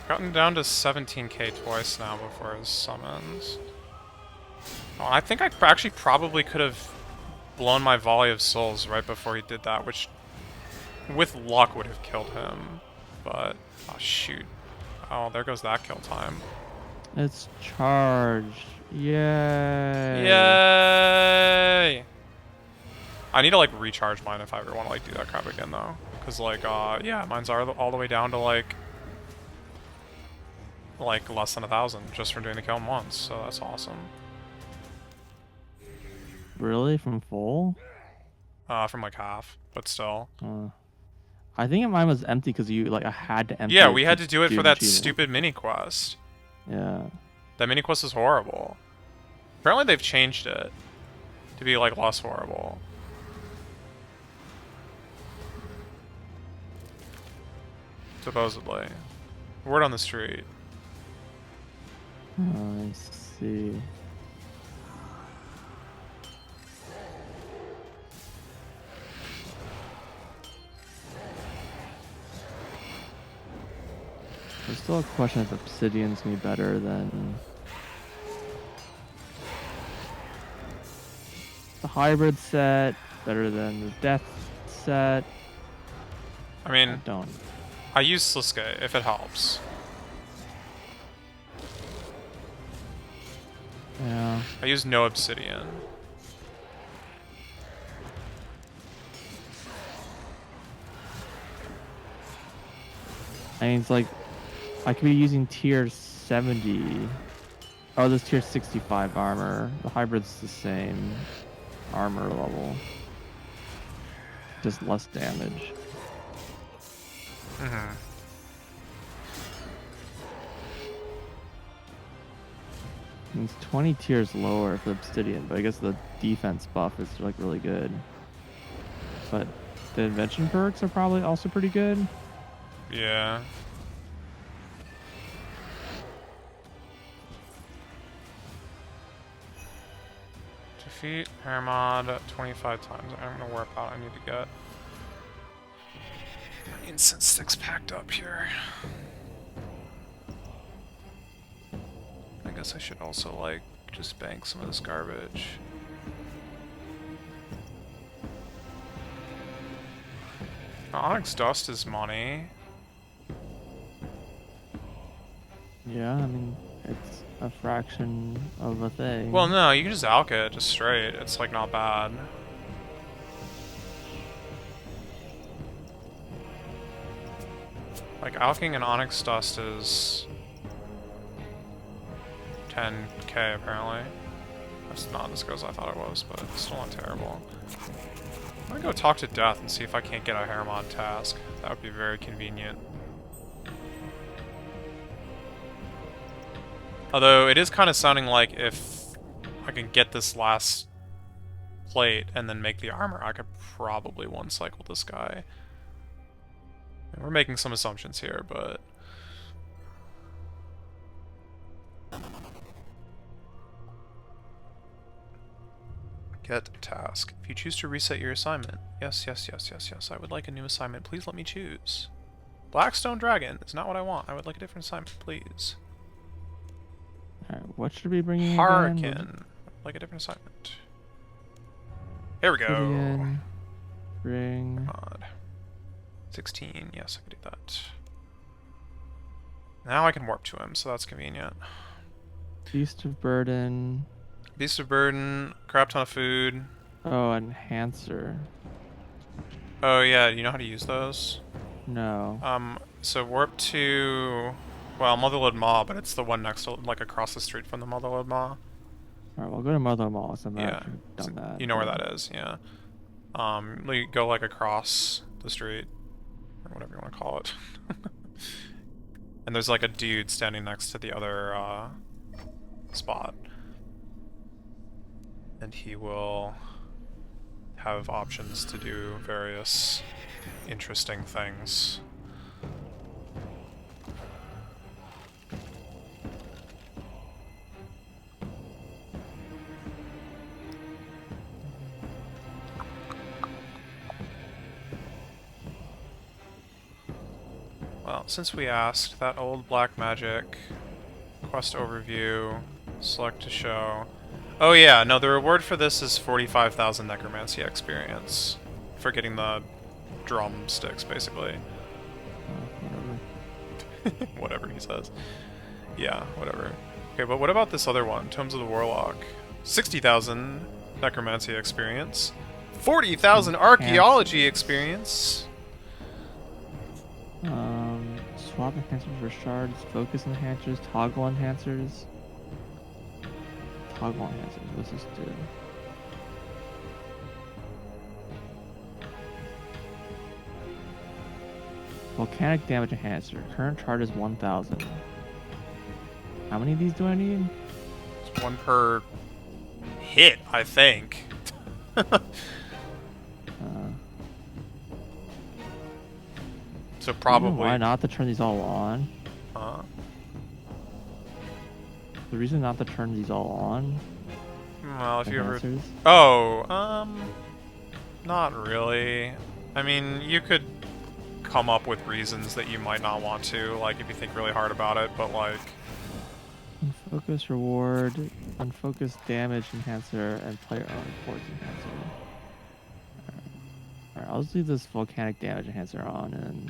Gotten down to 17k twice now before his summons. Oh, I think I actually probably could have blown my volley of souls right before he did that, which with luck would have killed him. But, oh shoot. Oh, there goes that kill time. It's charged. Yay! Yay! I need to like recharge mine if I ever want to like do that crap again though. Cause like, yeah, mine's all the way down to like less than 1,000 just from doing the kill once. So that's awesome. Really? From full? From like half, but still. I think mine was empty because I had to empty Yeah, it we had to do it for the that achievement. stupid mini quest. Yeah. That mini quest is horrible. Apparently they've changed it to be like less horrible. Supposedly. Word on the street. I see. There's still a question if Obsidian's gonna be better than the hybrid set, better than the death set. I mean, I don't. I use Sliske if it helps. Yeah. I use no Obsidian. I mean, it's like I could be using tier 70. Oh, this tier 65 armor. The hybrid's the same armor level. Just less damage. Mm-hmm. It's 20 tiers lower for Obsidian, but I guess the defense buff is like really good. But the invention perks are probably also pretty good. Yeah. Defeat Hermod 25 times. I'm gonna warp out. I need to get my incense sticks packed up here. I guess I should also like just bank some of this garbage. Onyx dust is money. Yeah, I mean, it's a fraction of a thing. Well, no, you can just alch it just straight. It's like not bad. Like alching an onyx dust is 10k apparently. That's not as good as I thought it was, but it's still not terrible. I'm gonna go talk to Death and see if I can't get a Hermod task. That would be very convenient. Although it is kind of sounding like if I can get this last plate and then make the armor, I could probably one cycle this guy. We're making some assumptions here, but... Get task. If you choose to reset your assignment. Yes, yes, yes, yes, yes. I would like a new assignment. Please let me choose. Blackstone Dragon is not what I want. I would like a different assignment, please. Alright, what should we bring in again? Harkin. Like a different assignment. Here we go. Gideon, bring... God. 16. Yes, I could do that. Now I can warp to him, so that's convenient. Beast of Burden. Beast of Burden, crap ton of food. Oh, enhancer. Oh yeah, you know how to use those? No. So warp to, well, Motherlode Maw, but it's the one next to, like, across the street from the Motherlode Maw. Alright, we'll go to Mother Mall since I've Yeah, actually done that. you know where that is, yeah. You go, like, across the street, or whatever you want to call it. And there's, like, a dude standing next to the other, spot. And he will have options to do various interesting things. Well, since we asked, that old black magic, quest overview, select to show. Oh yeah, no, the reward for this is 45,000 Necromancy experience for getting the drumsticks, basically. Whatever. Whatever he says. Yeah, whatever. Okay, but what about this other one, Tomes of the Warlock? 60,000 Necromancy experience, 40,000 Archaeology experience. Swap enhancers for shards, focus enhancers, toggle enhancers. Toggle enhancers, what's this do? Volcanic damage enhancer, current charge is 1,000. How many of these do I need? It's one per hit, I think. So probably... Why not to turn these all on? The reason not to turn these all on? Well, if you ever... Enhancers? Oh, not really. I mean, you could come up with reasons that you might not want to, like, if you think really hard about it, but, like... Unfocus reward, unfocus damage enhancer, and player own reports enhancer. Alright, I'll just leave this volcanic damage enhancer on and...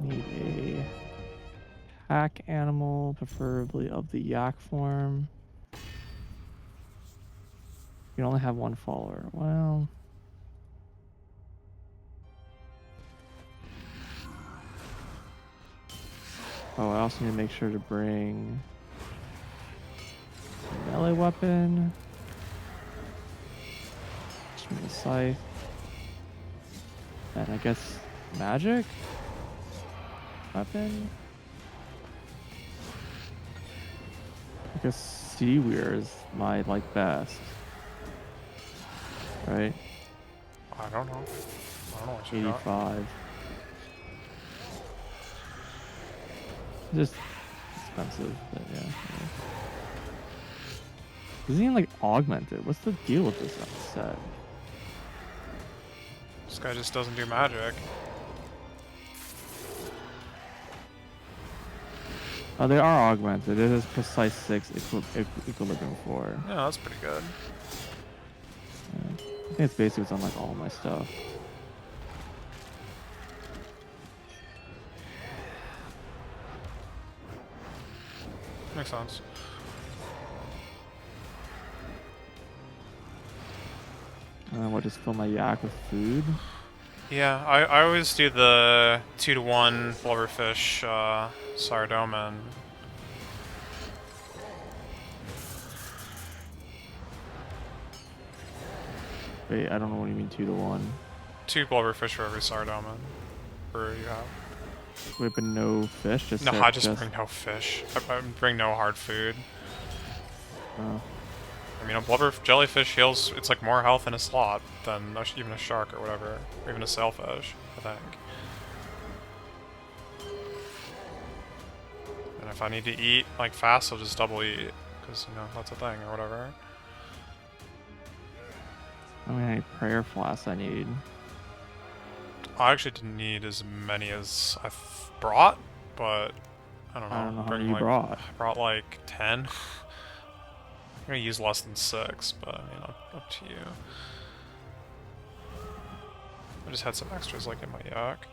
Need a pack animal, preferably of the yak form. You can only have one follower. Well... Oh, I also need to make sure to bring a melee weapon. Just bring a scythe. And I guess magic weapon. I guess Seaweir is my best. Right? I don't know. I don't know what you got. 85. Just expensive, but yeah. Isn't even augmented? What's the deal with this set? This guy just doesn't do magic. Oh, they are augmented. It is precise 6, equilibrium 4. Yeah, that's pretty good. Yeah. I think it's basically what's on all my stuff. Makes sense. What, just fill my yak with food? Yeah, I always do the 2-to-1 blubberfish Sardoman. Wait, I don't know what you mean 2 to 1. 2 blubberfish for every Sardoman. For you have. Would have been no fish. Just No, said I just bring no fish. I bring no hard food. Oh. I mean, a blubber jellyfish heals. It's like more health in a slot than even a shark or whatever, or even a sailfish, I think. And if I need to eat like fast, I'll just double eat, because you know that's a thing or whatever. How many prayer flasks I need? I actually didn't need as many as I brought, but I don't know. I don't know how many Bring, you like, brought. I brought like 10. I'm gonna use less than 6, but I mean, up to you. I just had some extras like in my yak.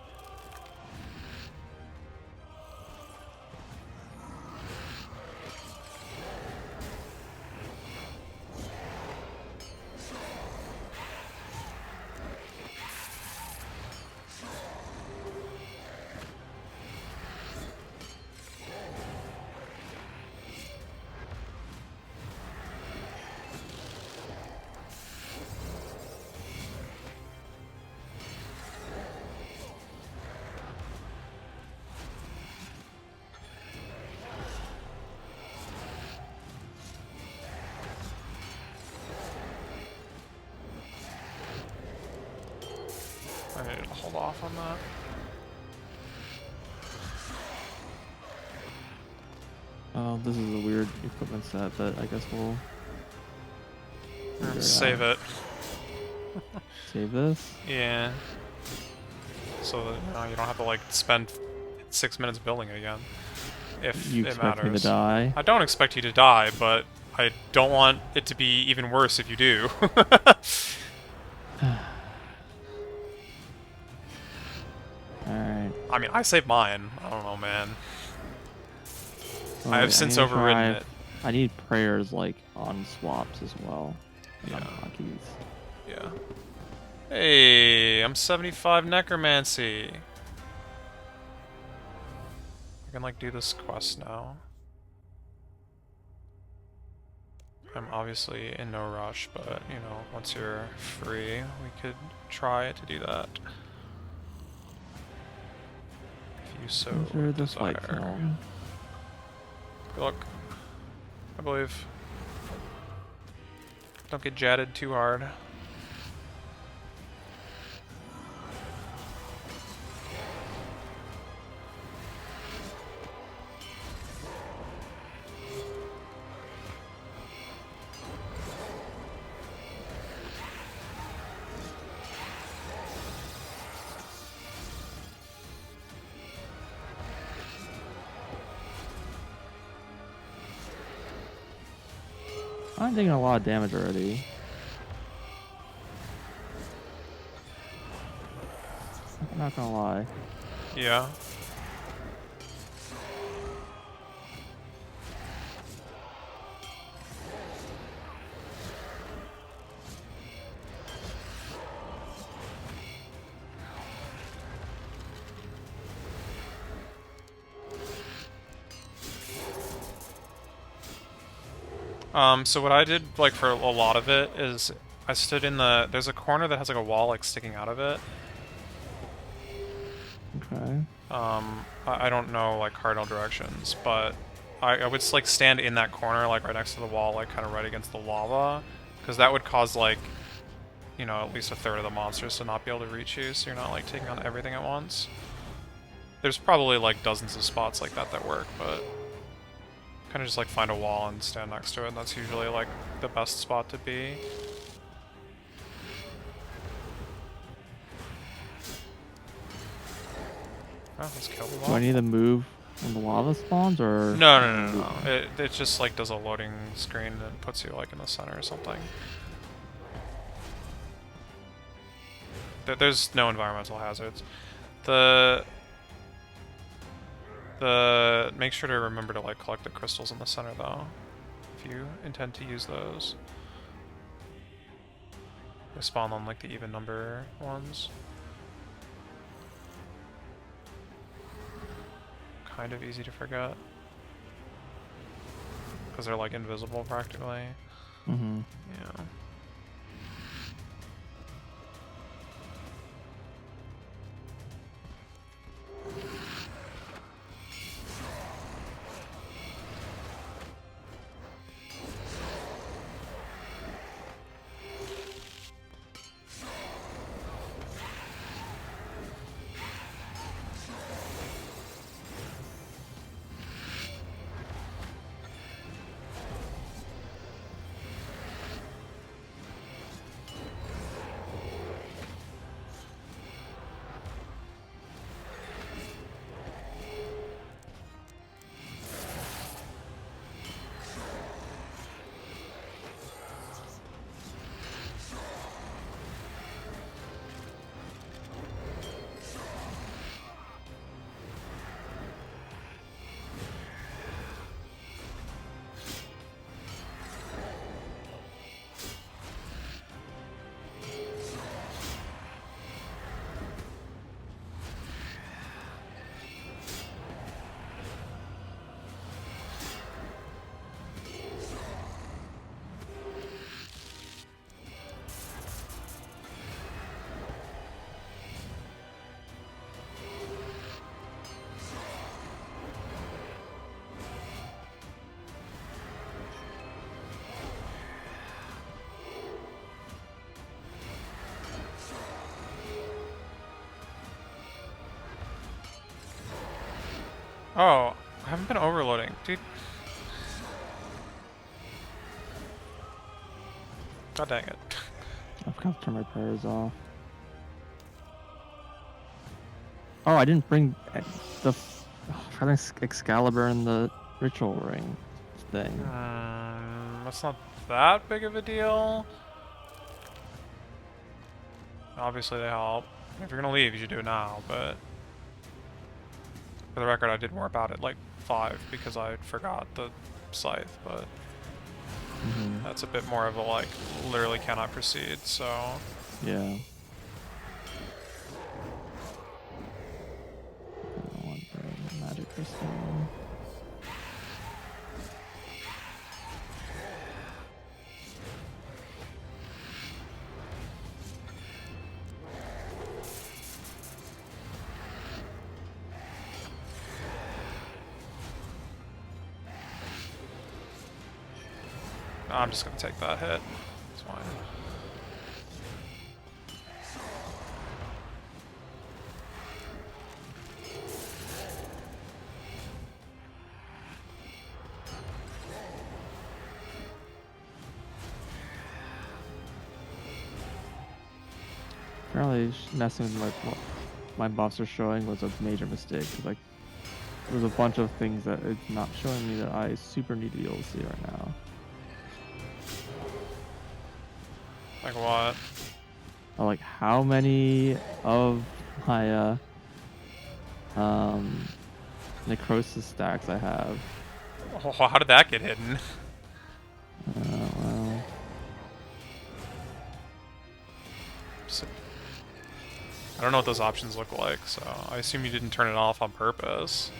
I need to hold off on that. Oh, this is a weird equipment set, but I guess we'll figure Save out. it. Save this? Yeah. So that you don't have to like spend 6 minutes building it again. If You it expect matters. me to die? I don't expect you to die, but I don't want it to be even worse if you do. Alright. I mean, I saved mine. I don't know, man. Well, I have wait, since need to overridden try- it. I need prayers like on swaps as well. And on Yeah. hotkeys. Yeah. Hey, I'm 75 Necromancy. I can like do this quest now. I'm obviously in no rush, but you know, once you're free, we could try to do that. If you so Enter the fight desire. film. Good luck. I believe. Don't get jetted too hard. I'm taking a lot of damage already. I'm not gonna lie. Yeah. So what I did, like, for a lot of it is I stood in there's a corner that has, like, a wall, like, sticking out of it. Okay. I don't know, like, cardinal directions, but I would, like, stand in that corner, like, right next to the wall, like, kind of right against the lava, because that would cause, like, you know, at least a third of the monsters to not be able to reach you, so you're not, like, taking on everything at once. There's probably, like, dozens of spots like that work, but kind of just, like, find a wall and stand next to it, and that's usually, like, the best spot to be. Oh, let's kill the Do I wall. need to move when the lava spawns, or...? No. It just, like, does a loading screen and puts you, like, in the center or something. There's no environmental hazards. Make sure to remember to, like, collect the crystals in the center, though, if you intend to use those. They spawn on, like, the even number ones. Kind of easy to forget. Because they're, like, invisible, practically. Mm-hmm. Yeah. Oh, I haven't been overloading, dude. God dang it. I forgot to turn my prayers off. Oh, I didn't bring having Excalibur and the ritual ring thing. That's not that big of a deal. Obviously they help. If you're gonna leave, you should do it now, but... For the record, I did more about it like 5 because I forgot the scythe, but... That's a bit more of a, like, literally cannot proceed, so... Yeah. I don't want the magic crystal. I'm just gonna take that hit. It's fine. Apparently, messing with like what my buffs are showing was a major mistake. 'Cause, like, there's a bunch of things that it's not showing me that I super need to be able to see right now. Like what? Like how many of my necrosis stacks I have. Oh, how did that get hidden? Well, I don't know what those options look like, so I assume you didn't turn it off on purpose.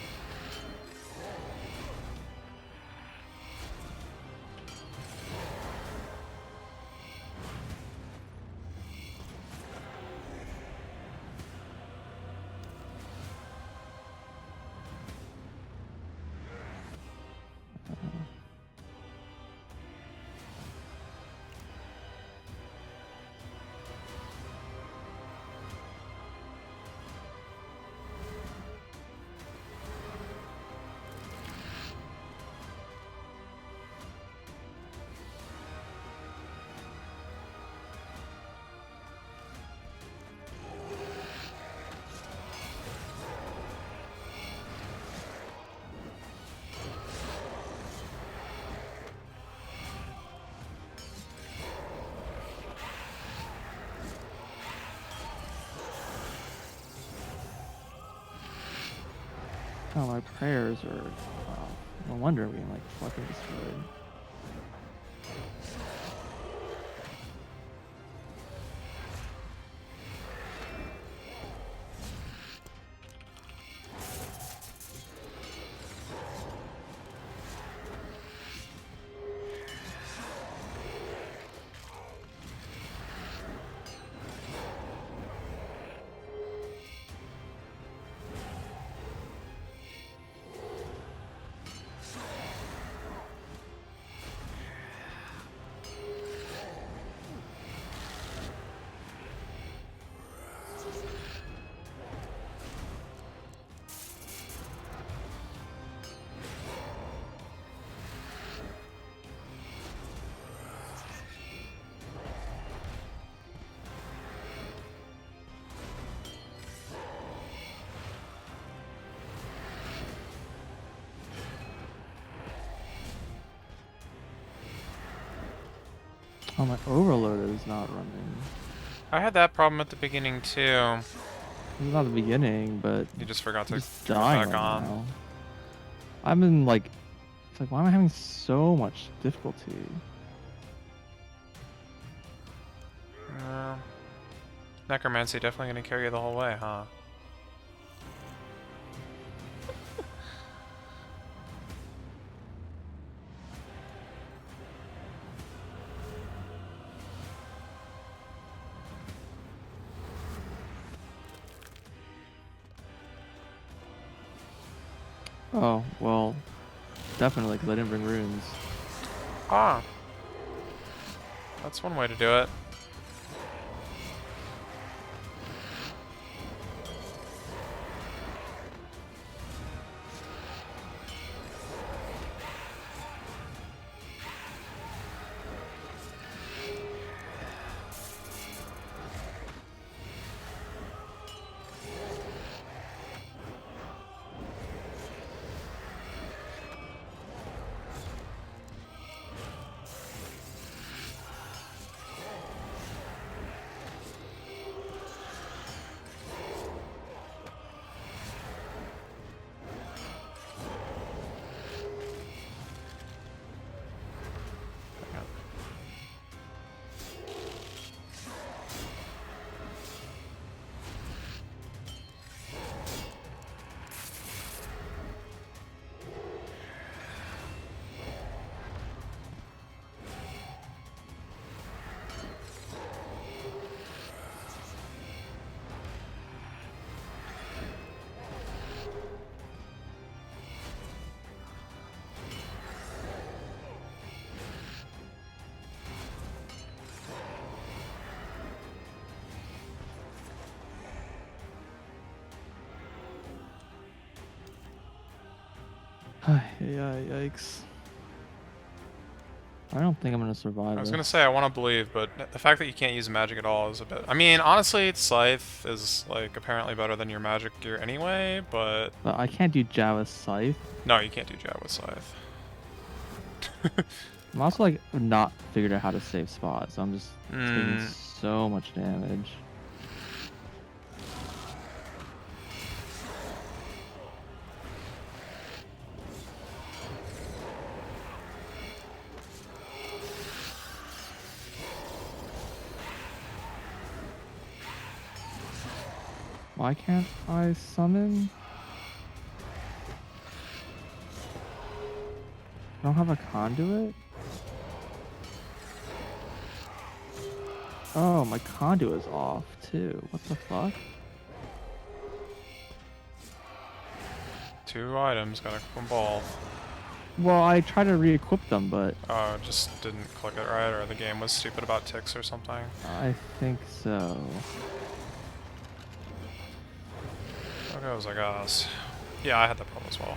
oh, my prayers are. No wonder I'm being like fucking destroyed. Oh, my overloader is not running. I had that problem at the beginning too. It's not the beginning, but You just forgot to just turn it dying back right on. now. I'm in like, it's like, why am I having so much difficulty? Necromancy definitely gonna carry you the whole way, huh? Oh, well, definitely, because I didn't bring runes. Ah. That's one way to do it. Yeah, yikes. I don't think I'm gonna survive I was this. gonna say I want to believe, but the fact that you can't use magic at all is a bit. I mean, honestly, Scythe is like apparently better than your magic gear anyway, but But I can't do Java Scythe. no, you can't do jab with Scythe. I'm also like not figured out how to save spots, so I'm just taking Mm, so much damage. Why can't I summon? I don't have a conduit? Oh, my conduit is off too. What the fuck? 2 items, gotta equip them both. Well, I tried to re-equip them, but Just didn't click it right, or the game was stupid about ticks or something. I think so. There goes, I guess. Yeah, I had that problem as well.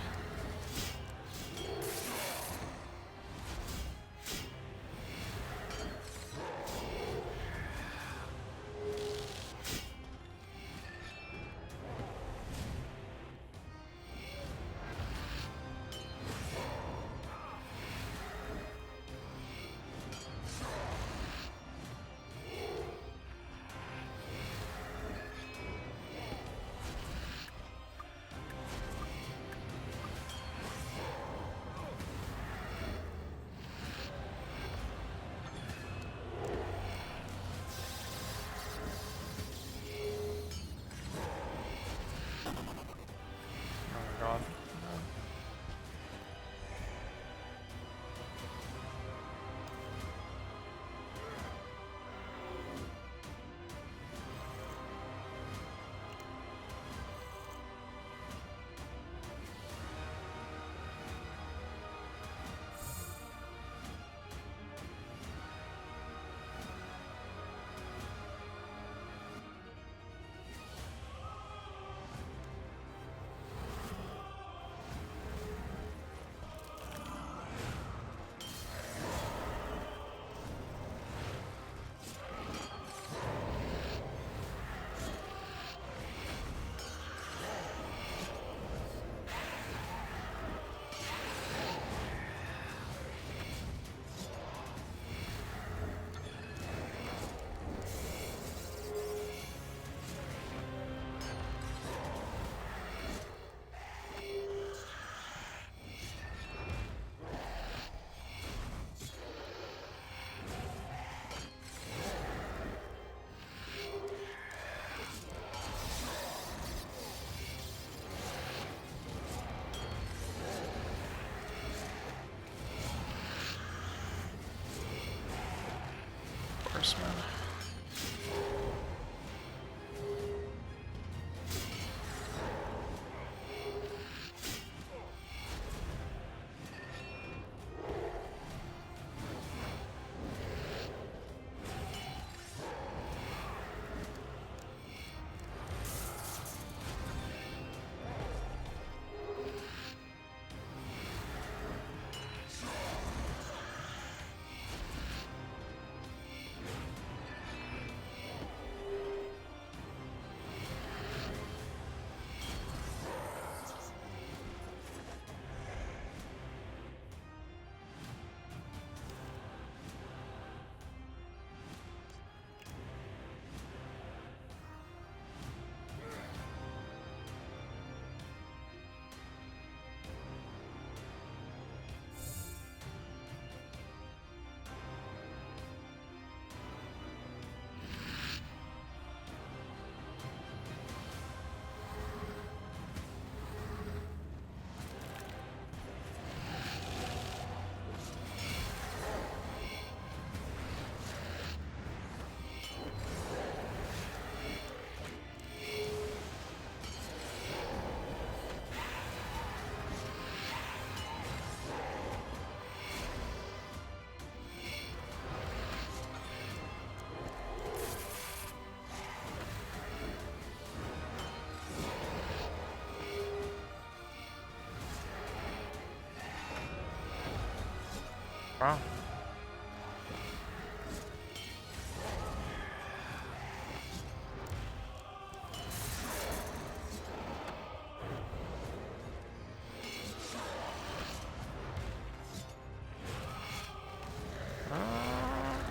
Wow.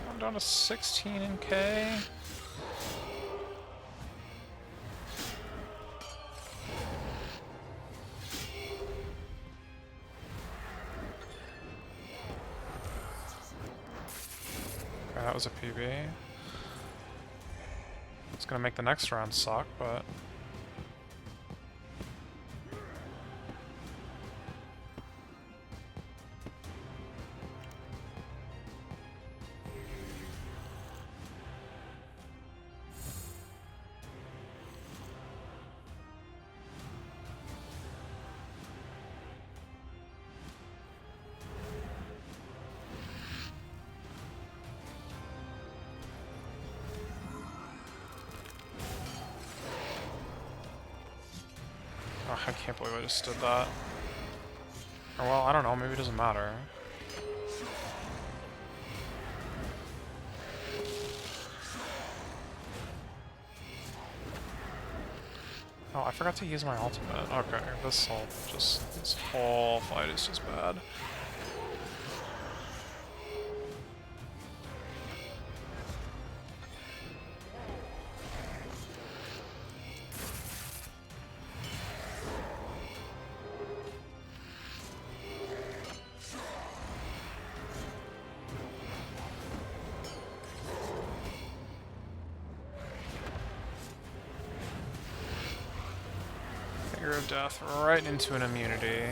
I'm down to 16 in K. Okay, that was a PB. It's gonna make the next round suck, but... Oh, I can't believe I just did that. Or well, I don't know, maybe it doesn't matter. Oh, I forgot to use my ultimate. Okay, this whole fight is just bad. Finger of Death right into an immunity.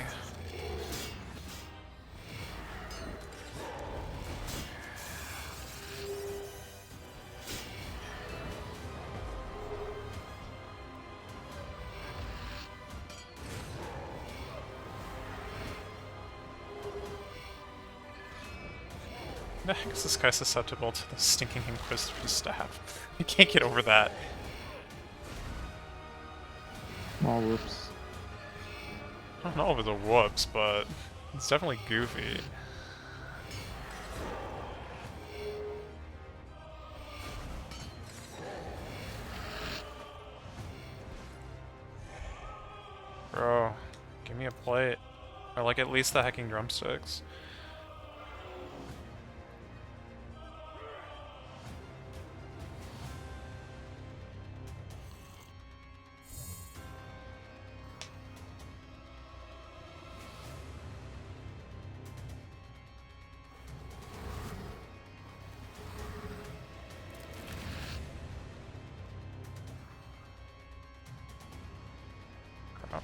I guess this guy's susceptible to the stinking Inquisitor's staff. You can't get over that. Small whoops. I don't know if it's a whoops, but it's definitely goofy. Bro, give me a plate. Or like at least the hacking drumsticks. Crap.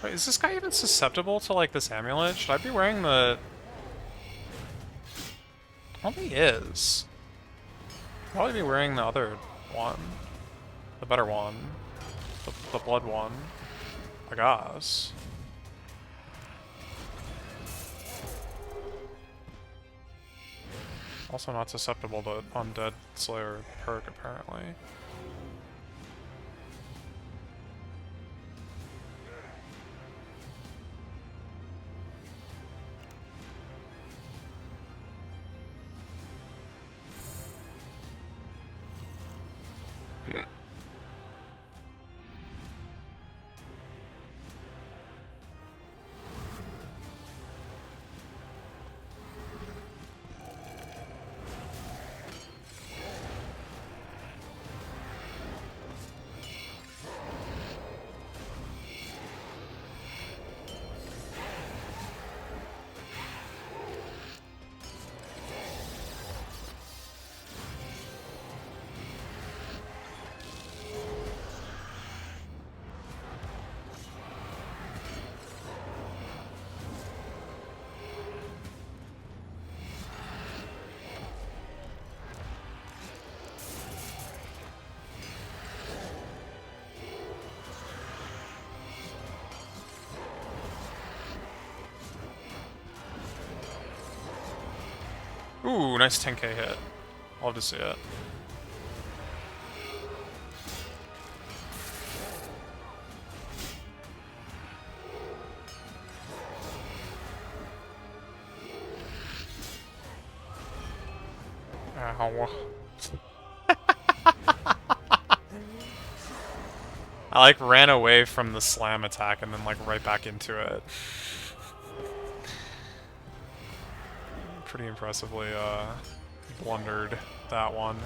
Wait, is this guy even susceptible to, like, this amulet? Should I be wearing the... I don't think he is. I'll probably be wearing the other one. The better one. The blood one. I guess. Also not susceptible to Undead Slayer perk, apparently. Ooh, nice 10k hit. Love to see it. Ow. I like ran away from the slam attack and then like right back into it. Pretty impressively blundered that one.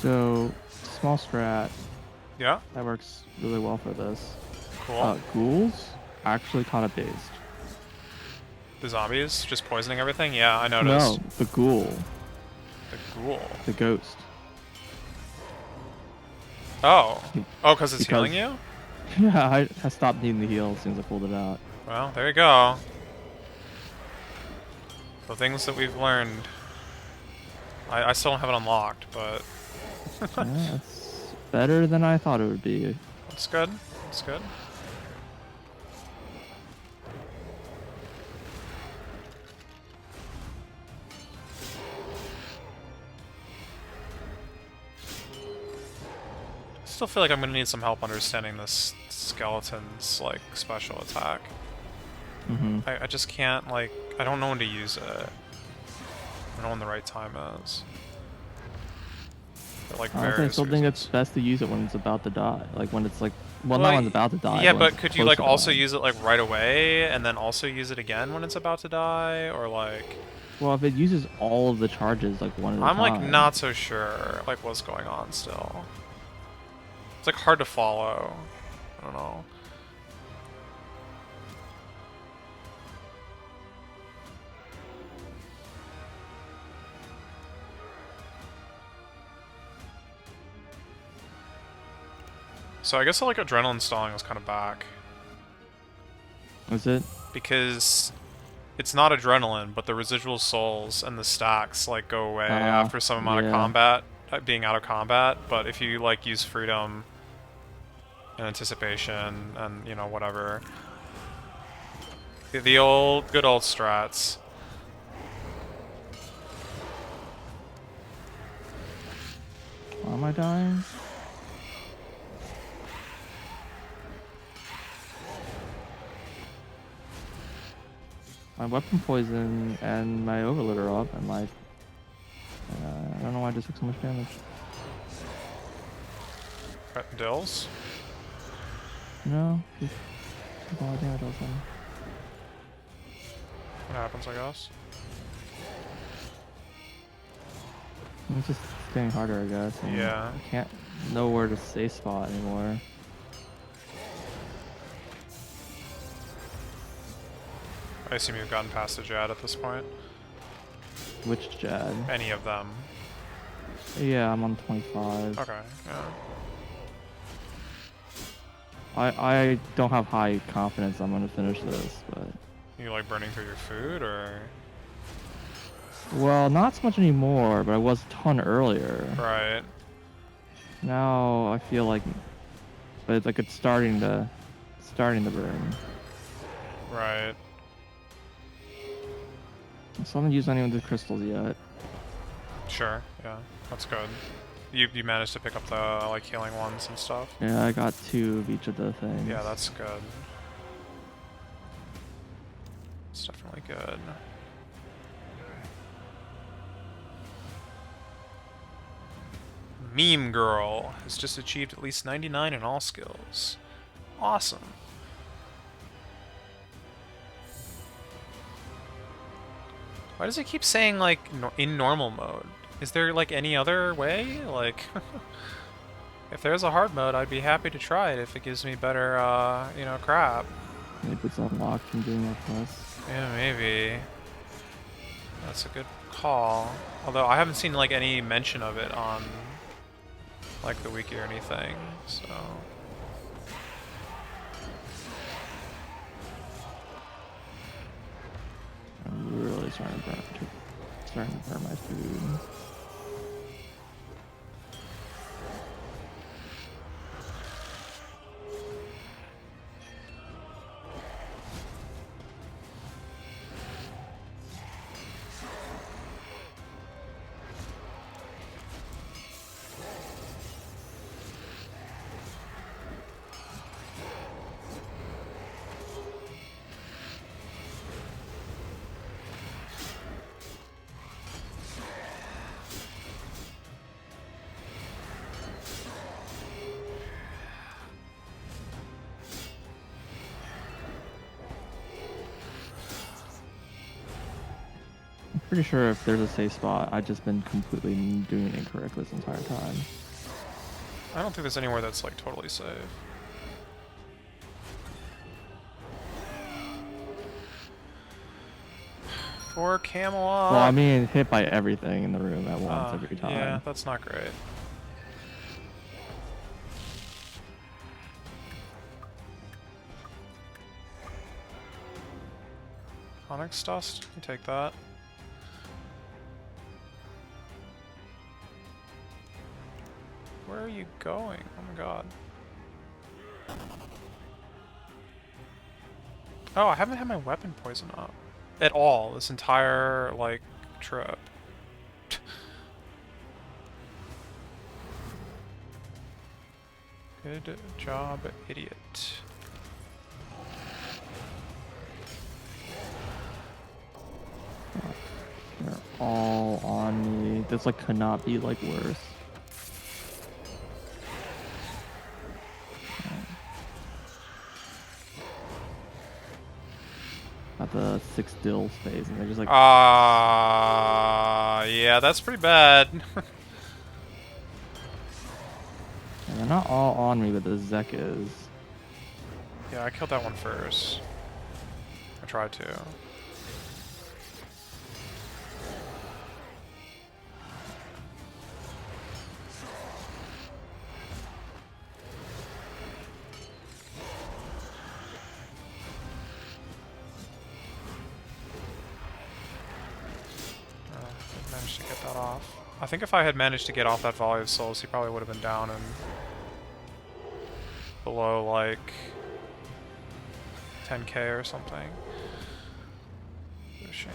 So, small strat. Yeah? That works really well for this. Cool. Ghouls, actually kind of based. The zombies just poisoning everything? Yeah, I No, noticed. the ghoul. The ghoul. The ghost. Oh. Oh, because it's Because- healing you? Yeah, I stopped needing the heal as soon as I pulled it out. Well, there you go. The things that we've learned. I still don't have it unlocked, but Yeah, it's better than I thought it would be. that's good. That's good. Still feel like I'm gonna need some help understanding this skeleton's like special attack. Mm-hmm. I just can't like I don't know when to use it. I don't know when the right time is. For, like I various still think it's reasons. best to use it when it's about to die. Like when it's like, well, Well, not when it's about to die. Yeah, when but it's could you close like to also dying. use it like right away and then also use it again when it's about to die, or like? Well, if it uses all of the charges like one at a I'm time. like not so sure like what's going on still. It's like hard to follow. I don't know. So I guess like adrenaline stalling was kind of back Is it? because it's not adrenaline, but the residual souls and the stacks like go away after some amount of yeah. combat, being out of combat. But if you like use freedom and anticipation and you know whatever, the old good old strats. Why am I dying? My weapon poison and my overload are up, and my I don't know why I just took so much damage. Dills. No, just took a lot of damage all of a sudden. What happens, I guess? It's just getting harder, I guess. And Yeah. I can't know where to safe spot anymore. I assume you've gotten past the Jad at this point. Which Jad? Any of them. Yeah, I'm on 25. Okay, yeah. I don't have high confidence I'm gonna finish this, but You like burning through your food, or? well, not so much anymore. But I was a ton earlier. Right. Now I feel like, but it's like it's starting to burn. Right. So I haven't used any of the crystals yet. Sure, yeah. That's good. You managed to pick up the like healing ones and stuff? Yeah, I got 2 of each of the things. Yeah, that's good. It's definitely good. Meme Girl has just achieved at least 99 in all skills. Awesome. Why does it keep saying, like, in normal mode? Is there, like, any other way? Like, if there's a hard mode, I'd be happy to try it if it gives me better, you know, crap. Maybe it's unlocked from doing more quests. Yeah, maybe. That's a good call. Although I haven't seen, like, any mention of it on, like, the wiki or anything, so... I'm really starting to burn my food. Pretty sure if there's a safe spot, I've just been completely doing it incorrectly this entire time. I don't think there's anywhere that's, like, totally safe. For Camelot. Well, I mean, hit by everything in the room at once every time. Yeah, that's not great. Onyx dust? You take that. Where are you going? Oh my god. Oh, I haven't had my weapon poison up. At all, this entire, like, trip. Good job, idiot. They're all on me. This, like, could not be, like, worse. At the 6 dills phase, and they're just like... Yeah, that's pretty bad. And they're not all on me, but the Zek is. Yeah, I killed that one first. I tried to. Managed to get that off. I think if I had managed to get off that volley of souls, he probably would have been down and below, like, 10k or something. What a shame.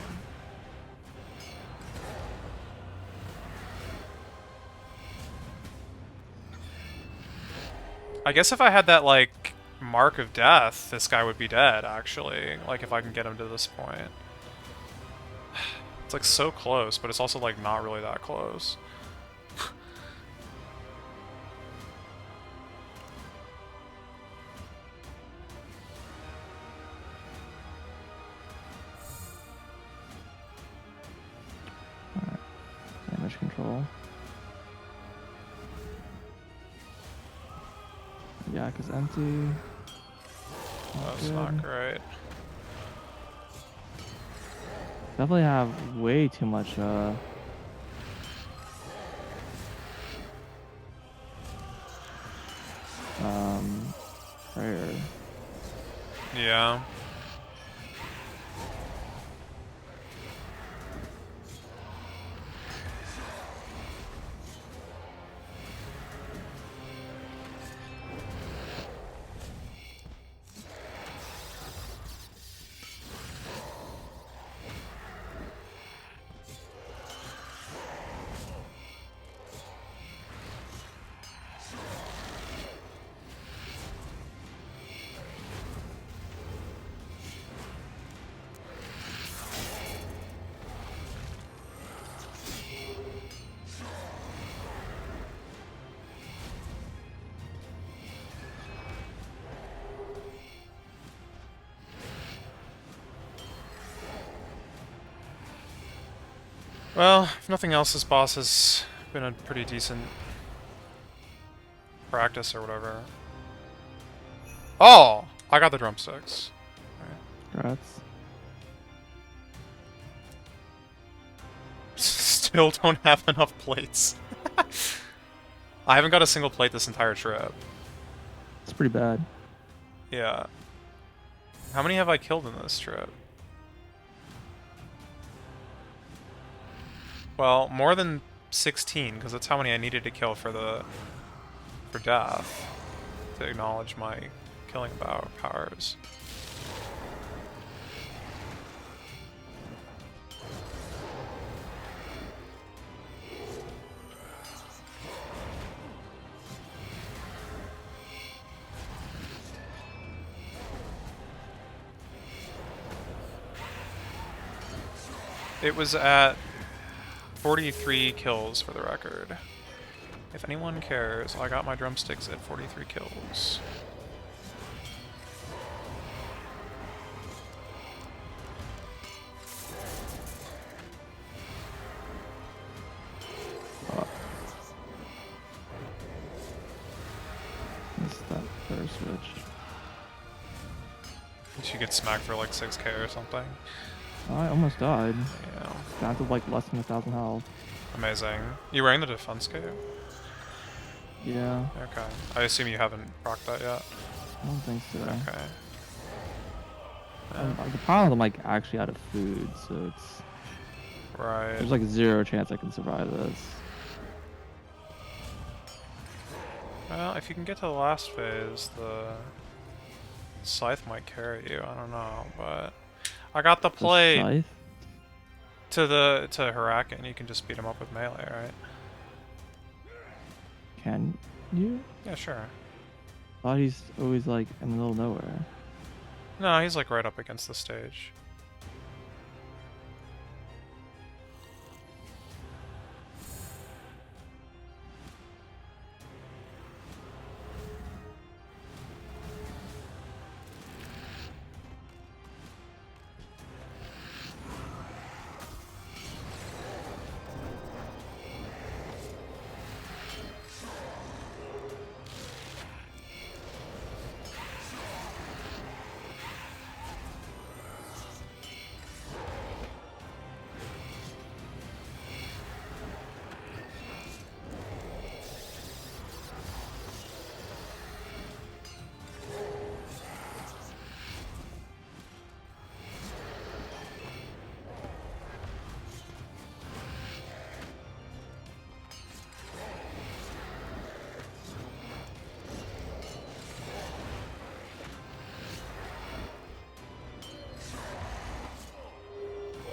I guess if I had that, like, mark of death, this guy would be dead, actually. Like, if I can get him to this point. It's, like, so close, but it's also, like, not really that close. Alright. Damage control. Yak is empty. That's not great. Definitely have way too much prayer. Yeah. Well, if nothing else, this boss has been a pretty decent practice or whatever. Oh! I got the drumsticks. Congrats. Still don't have enough plates. I haven't got a single plate this entire trip. It's pretty bad. Yeah. How many have I killed in this trip? Well, more than 16, because that's how many I needed to kill for death to acknowledge my killing powers. It was at 43 kills for the record. If anyone cares, I got my drumsticks at 43 kills. Missed that first switch. You get smacked for like 6k or something. I almost died. Yeah. Down to like less than 1,000 health. Amazing. You wearing the defense cape? Yeah. Okay. I assume you haven't procced that yet? I don't think so. Okay. The problem is I'm like actually out of food, so it's Right. there's like 0 chance I can survive this. Well, if you can get to the last phase, the scythe might carry you. I don't know, but I got the plate Scythe? to Hurakan. You can just beat him up with melee, right? Can you? Yeah, sure. I thought he's always like in the middle of nowhere. No, he's like right up against the stage.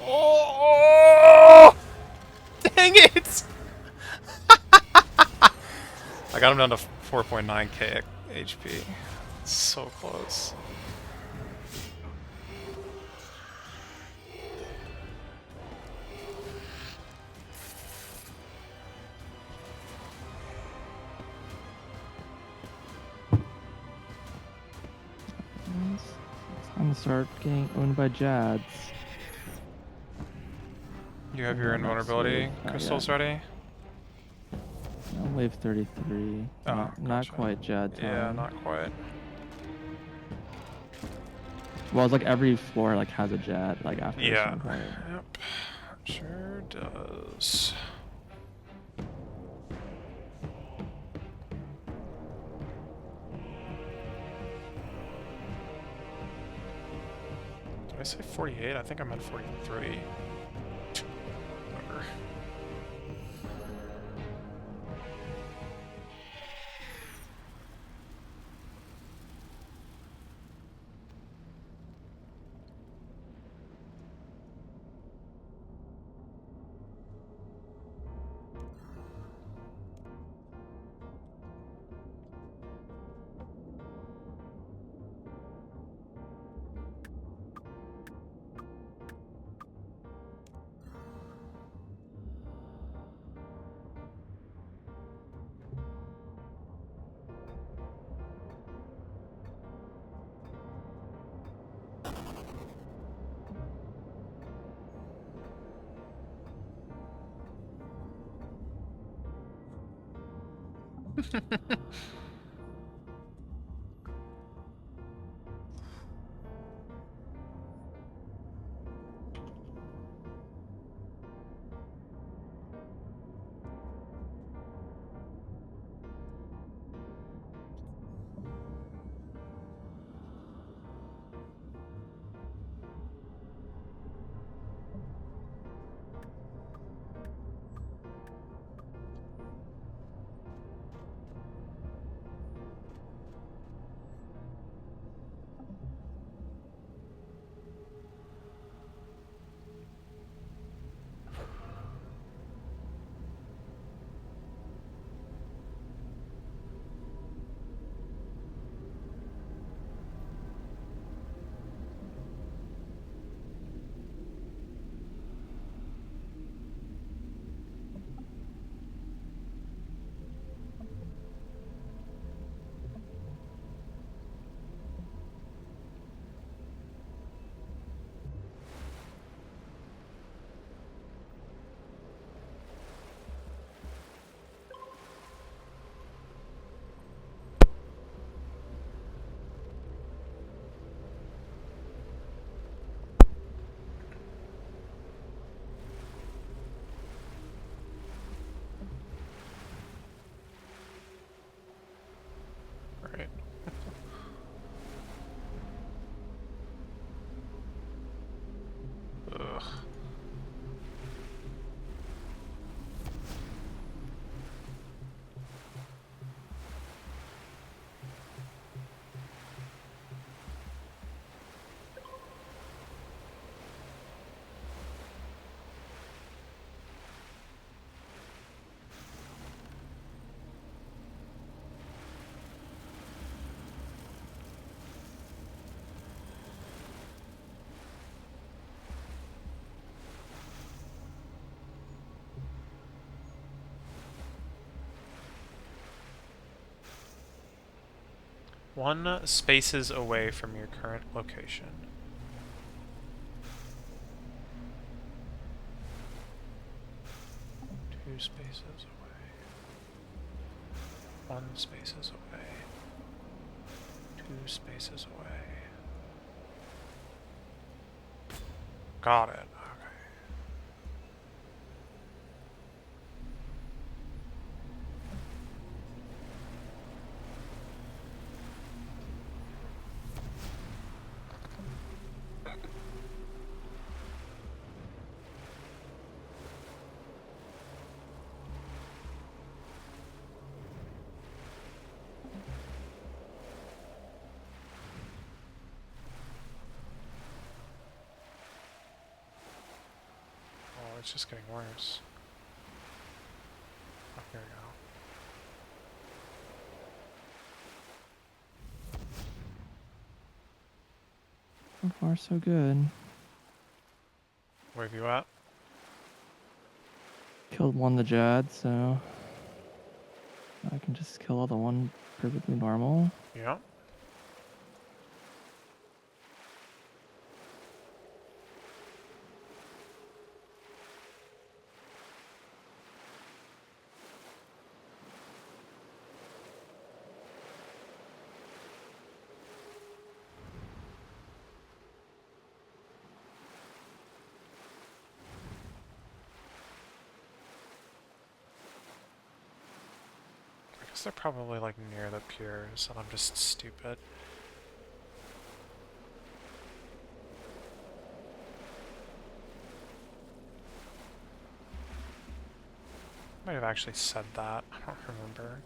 Oh! Dang it! I got him down to 4.9k HP. So close. It's time to start getting owned by Jads. You have your Yeah, next invulnerability wave. Not crystals yet. ready? I'm wave 33. Oh, Not gotcha. quite Jad time. Yeah, not quite. Well, it's like every floor like has a Jad like after a Yeah. certain point. Yep. Sure does. Did I say 48? I think I meant 43. Whatever. Right. Ugh. One spaces away from your current location. Two spaces away. One spaces away. Two spaces away. Got it. Okay. Oh, it's just getting worse. Oh, here we go. So far, so good. Where have you at? Killed one the Jad, so I can just kill the one perfectly normal. Yeah. I guess they're probably like near the piers, and I'm just stupid. Might have actually said that. I don't remember.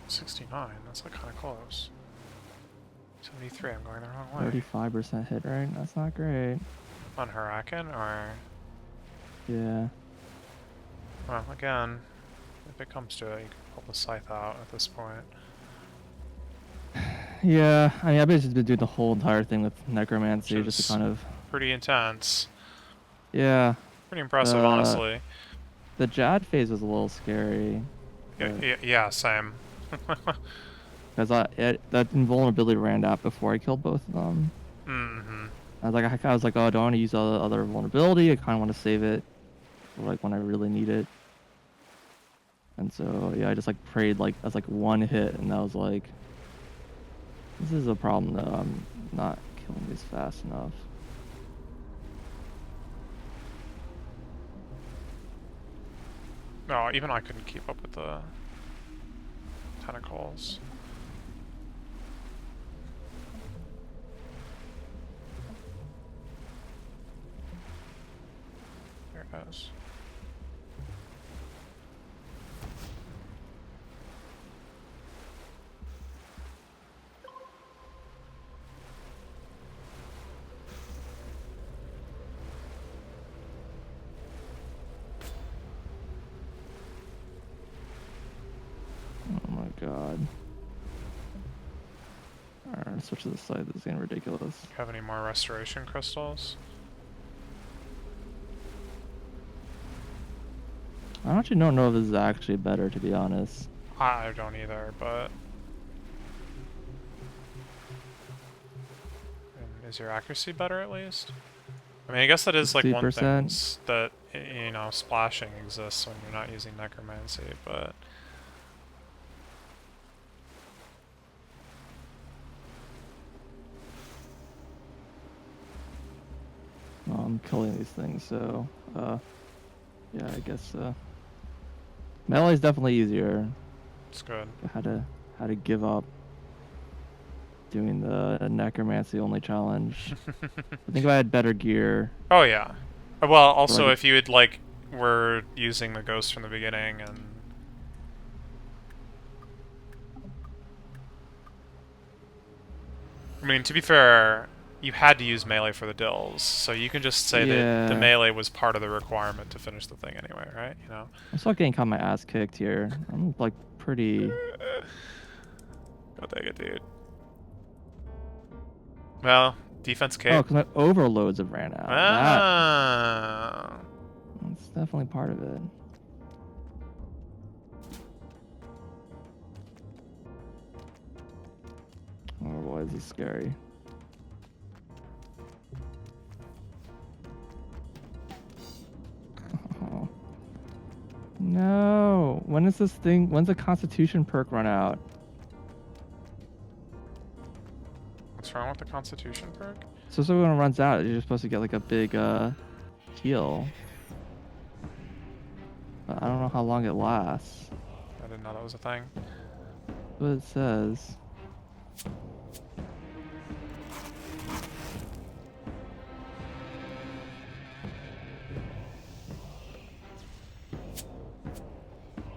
$69, that's like kind of close. 73, I'm going the wrong way. 35% hit rate. That's not great. On Huracan, or... Yeah. Well, again, if it comes to it, you can pull the scythe out at this point. Yeah, I mean, I've just been doing the whole entire thing with Necromancy, Which just to is kind of... pretty intense. Yeah, Pretty impressive, the honestly. the Jad phase was a little scary. Yeah, same. Because that invulnerability ran out before I killed both of them. Mm-hmm. I was like, oh, I don't want to use other vulnerability. I kind of want to save it for like when I really need it. And so yeah, I just like prayed like as like one hit, and I was like, this is a problem though. I'm not killing these fast enough. No, even I couldn't keep up with the tentacles. There it is. Oh my god. Alright, switch to the side. This is getting ridiculous. Have any more restoration crystals? I actually don't know if this is actually better, to be honest. I don't either, but... And is your accuracy better at least? I mean, I guess that is like one thing 60%. that, you know, splashing exists when you're not using Necromancy, but... Well, I'm killing these things, so yeah, I guess melee is definitely easier. It's good. I had to give up doing the necromancy only challenge. I think if I had better gear. Oh yeah. Well, also like, if you had like were using the ghost from the beginning and I mean, to be fair, you had to use melee for the dills, so you can just say that the melee was part of the requirement to finish the thing anyway, right? You know. I'm still getting caught my ass kicked here. I'm like pretty. Go take it, dude. Well, defense cape. Oh, because my overloads have ran out. Ah. That's definitely part of it. Oh boy, this is scary. Oh. No. When is this thing? When's the Constitution perk run out? What's wrong with the Constitution perk? So when it runs out, you're supposed to get like a big heal. But I don't know how long it lasts. I didn't know that was a thing. That's what it says.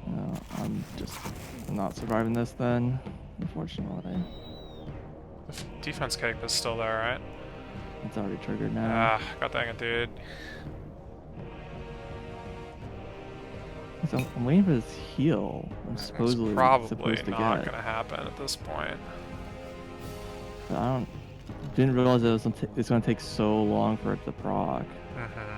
No, I'm just not surviving this then, unfortunately. The defense cape is still there, right? It's already triggered now. Ah, god dang it, dude. So I'm waiting for this heal. I'm supposedly It's probably supposed to not get. gonna happen at this point. But I didn't realize it's gonna take so long for it to proc. Mm-hmm.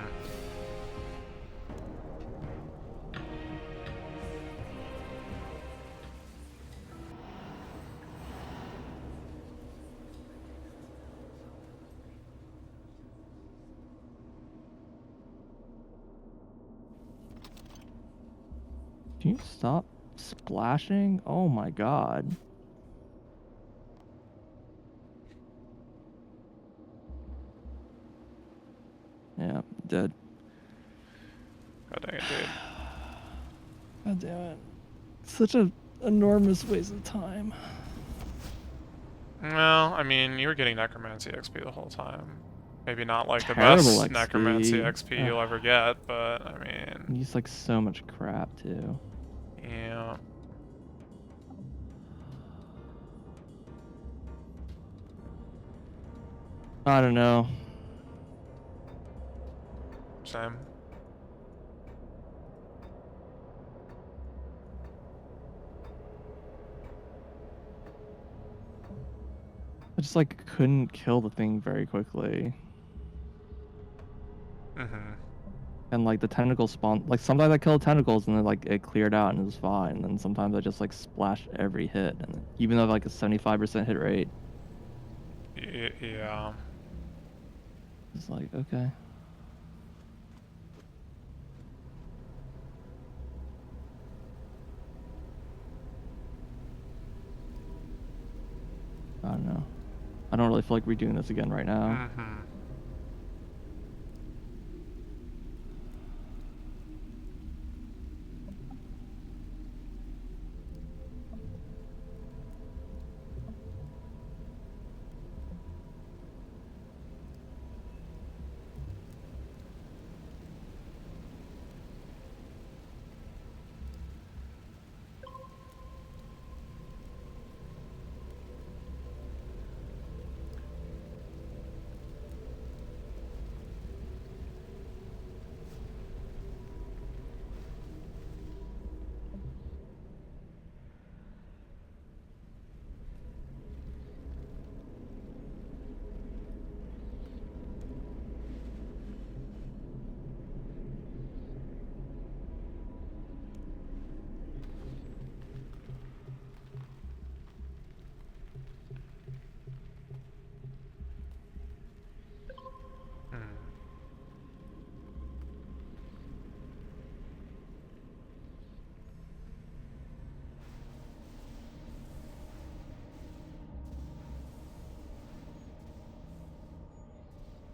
Can you stop splashing? Oh my god. Yeah, dead. God dang it, dude. God damn it. Such an enormous waste of time. Well, I mean, you were getting Necromancy XP the whole time. Maybe not like the Terrible best XP. Necromancy XP you'll ever get, but I mean... Use like so much crap too. Yeah. I don't know. Same. I just like couldn't kill the thing very quickly. Mm-hmm. And like the tentacles spawn, like sometimes I kill tentacles and then like it cleared out and it was fine. And then sometimes I just like splash every hit, and even though like a 75% hit rate, Yeah. it's like okay. I don't know. I don't really feel like redoing this again right now. Mm-hmm. Hmm.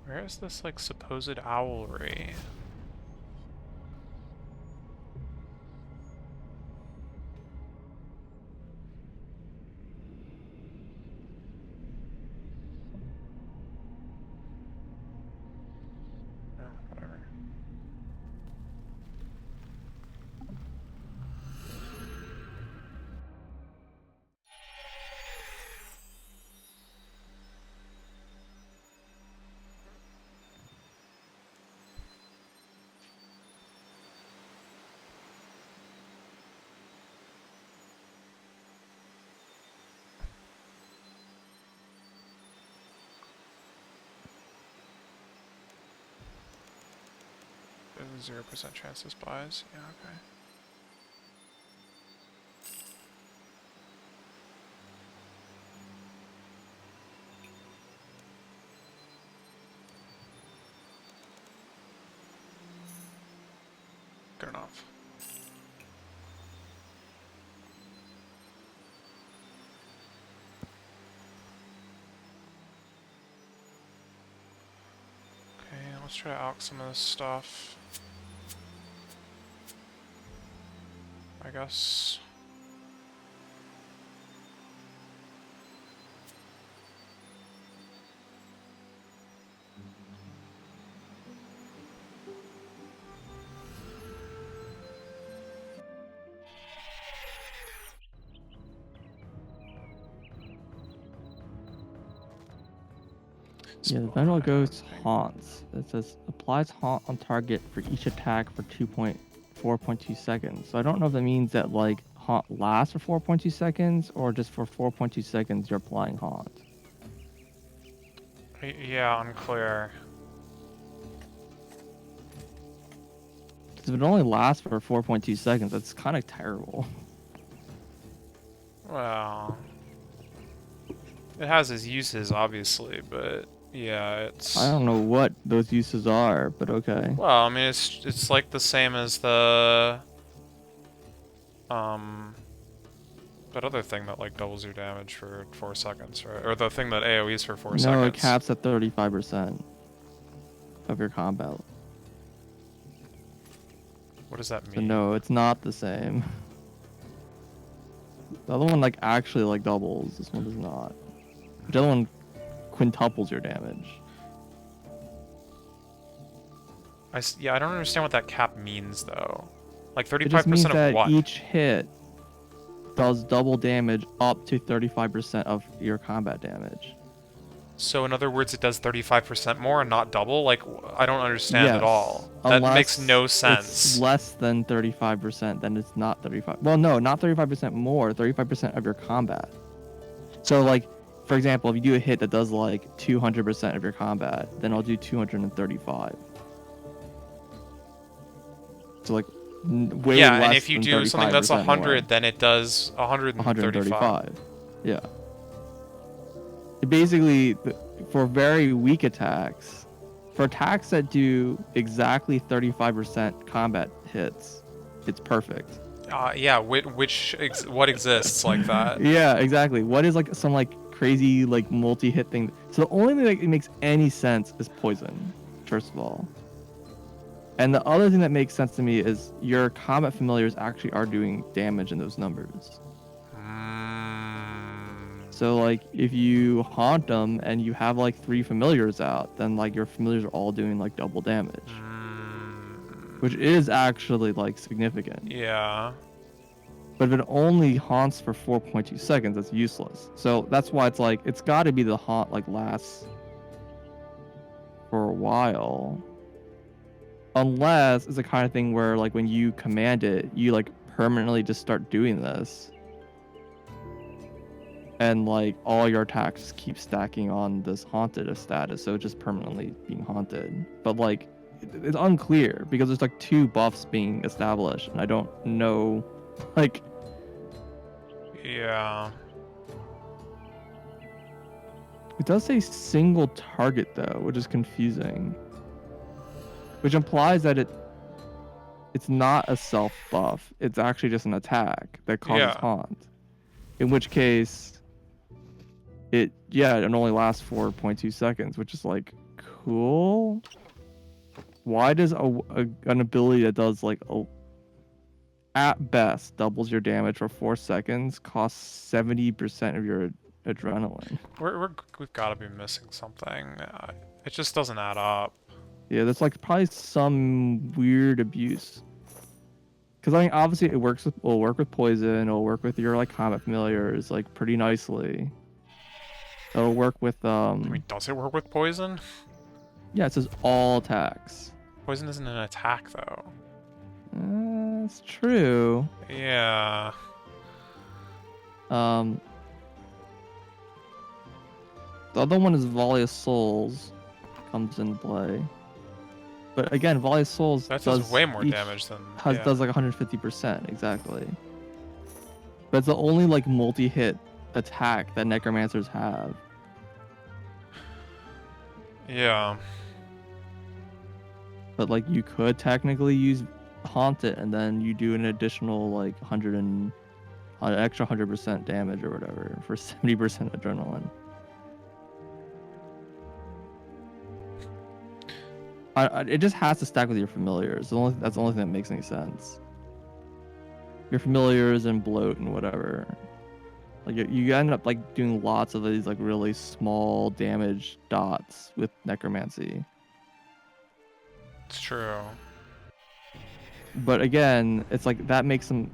Where is this, like, supposed owlry? Oh, whatever. There's a 0% chance this buys. Yeah, okay. Good enough. Okay, let's try to out some of this stuff. I guess. Yeah, the Venerable Ghost haunts. It says applies haunt on target for each attack for 4.2 seconds. So I don't know if that means that like haunt lasts for 4.2 seconds or just for 4.2 seconds you're applying haunt. Yeah, unclear. Because if it only lasts for 4.2 seconds, that's kind of terrible. Well, it has its uses, obviously, but yeah, it's. I don't know what those uses are, but okay. Well, I mean, it's like the same as the that other thing that like doubles your damage for 4 seconds, right? Or the thing that AoEs for 4 seconds. No, it caps at 35% of your combat. What does that mean? So no, it's not the same. The other one like actually like doubles. This one does not. The other one quintuples your damage. Yeah, I don't understand what that cap means though. Like 35% It just means of that what? each hit does double damage up to 35% of your combat damage. So in other words, it does 35% more and not double? Like, I don't understand Yes, at all. That makes no sense. It's less than 35%, then it's not 35. Well, no, not 35% more, 35% of your combat. So, like, for example, if you do a hit that does like 200% of your combat, then I'll do 235. So like way yeah, less and if you than do something that's 35% 100, more. then it does 135. 135. Yeah. It basically, for very weak attacks, for attacks that do exactly 35% combat hits, it's perfect. Yeah, what exists like that? Yeah, exactly. What is like some like crazy like multi-hit thing? So the only thing that makes any sense is poison, first of all. And the other thing that makes sense to me is your combat familiars actually are doing damage in those numbers. So like if you haunt them and you have like 3 familiars out, then like your familiars are all doing like double damage. Which is actually like significant. Yeah. But if it only haunts for 4.2 seconds, that's useless. So that's why it's like it's got to be the haunt like lasts for a while. Unless it's the kind of thing where like when you command it, you like permanently just start doing this. And like all your attacks keep stacking on this haunted status, so it's just permanently being haunted. But like it's unclear because there's like 2 buffs being established, and I don't know, like. Yeah. It does say single target though, which is confusing. Which implies that it's not a self buff. It's actually just an attack that causes haunt. In which case, it only lasts 4.2 seconds, which is like cool. Why does an ability that does like at best doubles your damage for 4 seconds cost 70% of your adrenaline? We've got to be missing something. It just doesn't add up. Yeah, that's like probably some weird abuse. Because I mean, obviously it will work with poison. It'll work with your like combat familiars like pretty nicely. It'll work with I mean, does it work with poison? Yeah, it says all attacks. Poison isn't an attack though. That's true. Yeah. The other one is Volley of Souls comes into play. But again, Volley of Souls does way more damage than does like 150% exactly. But it's the only like multi-hit attack that necromancers have. Yeah. But like you could technically use haunt it, and then you do an additional like an extra 100% damage or whatever for 70% adrenaline. It just has to stack with your familiars. That's the only thing that makes any sense. Your familiars and bloat and whatever. Like you end up like doing lots of these like really small damage dots with necromancy. It's true. But again, it's like that makes them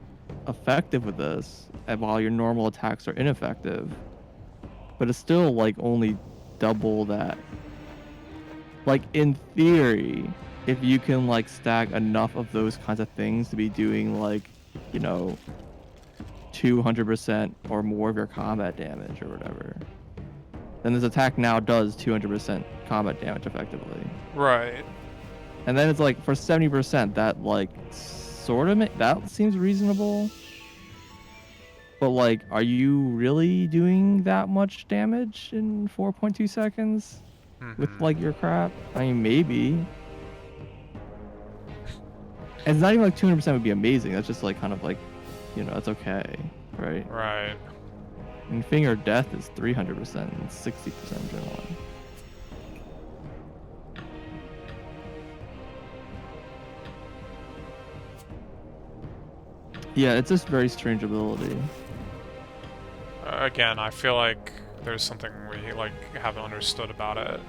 effective with this, and while your normal attacks are ineffective. But it's still like only double that. Like in theory, if you can like stack enough of those kinds of things to be doing like, 200% or more of your combat damage or whatever, then this attack now does 200% combat damage effectively. Right. And then it's like for 70%, that like sort of that seems reasonable. But like, are you really doing that much damage in 4.2 seconds with like your crap? I mean, maybe. And it's not even like 200% would be amazing. That's just like kind of like, that's okay, right? Right. And Finger of Death is 300% and 60% adrenaline. Yeah, it's just very strange ability. Again, I feel like there's something we like haven't understood about it,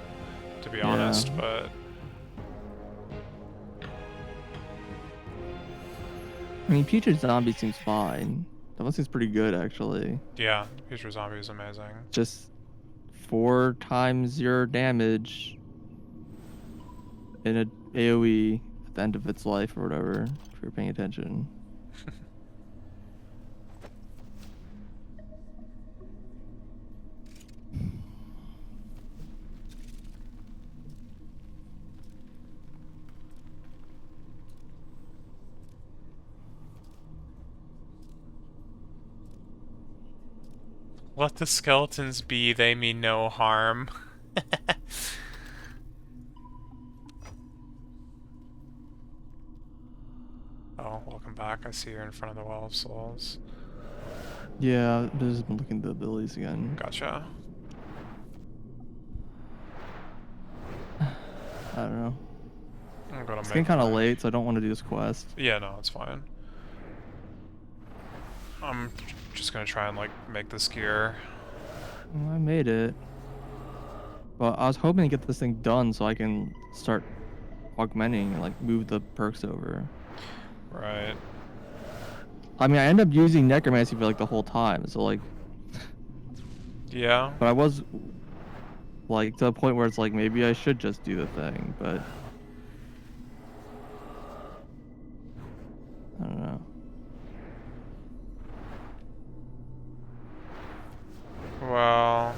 to be honest, but I mean, Putrid Zombie seems fine. That one seems pretty good, actually. yeah, Future Zombie is amazing. Just 4 times your damage in a AoE at the end of its life or whatever, if you're paying attention. Let the skeletons be, they mean no harm. Oh, welcome back. I see you're in front of the Well of Souls. Yeah, I've just been looking at the abilities again. Gotcha. I don't know. I'm gonna It's make getting kind of my- late, so I don't want to do this quest. Yeah, no, it's fine. I'm just gonna try and like make this gear. Well, I made it. But I was hoping to get this thing done so I can start augmenting and like move the perks over. Right. I mean, I end up using Necromancy for like the whole time, so like, Yeah. but I was like to the point where it's like maybe I should just do the thing, but I don't know. Well,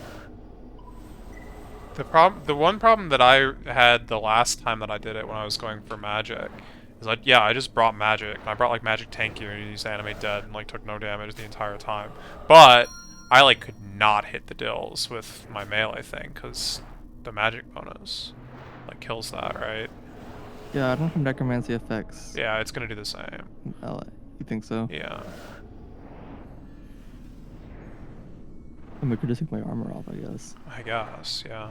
the one problem that I had the last time that I did it when I was going for magic is like, yeah, I just brought magic. I brought like magic tank gear and used animate dead and like took no damage the entire time. But I like could not hit the dills with my melee thing because the magic bonus like kills that, right? Yeah, I don't know if Necromancy affects. Yeah, it's gonna do the same. You think so? Yeah. I'm gonna take my armor off, I guess. I guess, yeah.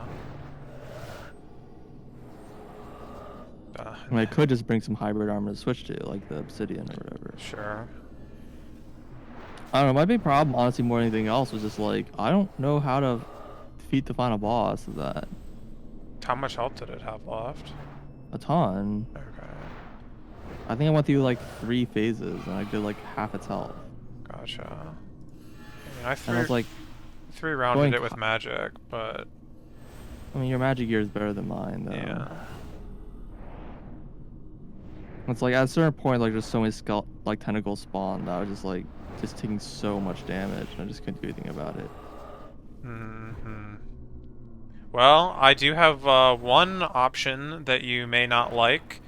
I mean, I could just bring some hybrid armor to switch to, like the obsidian or whatever. Sure. I don't know. My big problem, honestly, more than anything else, was just like I don't know how to defeat the final boss of that. How much health did it have left? A ton. Okay. I think I went through like 3 phases and I did like half its health. Gotcha. I mean, And I was like, 3-rounded going it with magic, but I mean, your magic gear is better than mine, though. yeah. It's like at a certain point, like just so many like tentacles spawned. I was just like just taking so much damage, and I just couldn't do anything about it. Mm-hmm. Well, I do have one option that you may not like.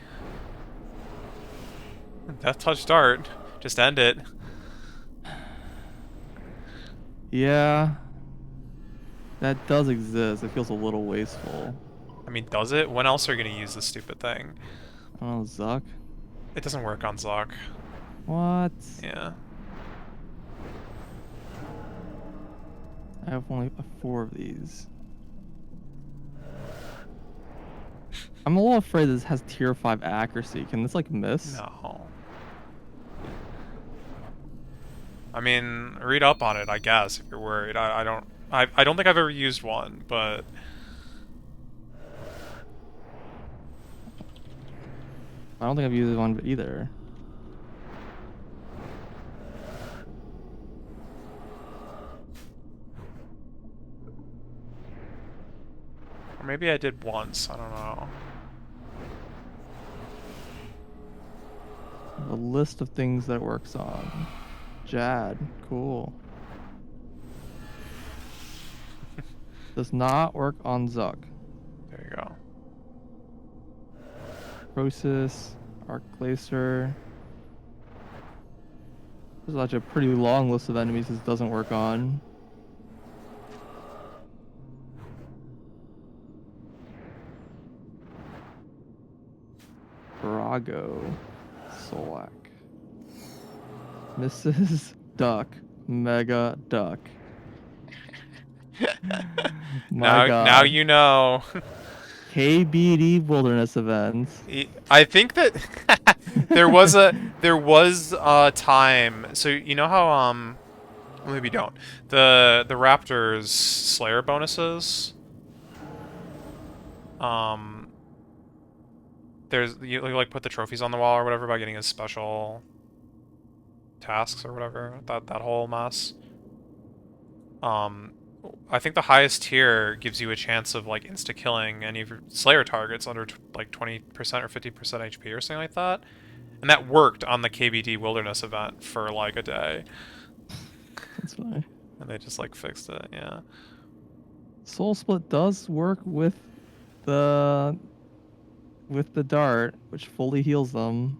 Death Touch Dart. Just end it. Yeah, that does exist. It feels a little wasteful. I mean, does it? When else are you gonna use this stupid thing? I don't know, Zuck. It doesn't work on Zoc. What? Yeah. I have only 4 of these. I'm a little afraid this has tier 5 accuracy. Can this like miss? No. I mean, read up on it, I guess, if you're worried. I don't think I've ever used one, but I don't think I've used one either. or maybe I did once, I don't know. A list of things that it works on. Jad, cool. Does not work on Zuck. There you go. Croesus, Arc Glacier. There's actually a pretty long list of enemies this doesn't work on. Brago, Solak, Mrs. Duck, Mega Duck. My God. Now you know. KBD Wilderness Events. I think that there was a time. So you know how maybe don't the Raptors Slayer bonuses. There's you like put the trophies on the wall or whatever by getting his special tasks or whatever. That whole mess. I think the highest tier gives you a chance of like insta killing any of your Slayer targets under like 20% or 50% HP or something like that, and that worked on the KBD Wilderness event for like a day. That's fine. And they just like fixed it, yeah. Soul Split does work with the dart, which fully heals them.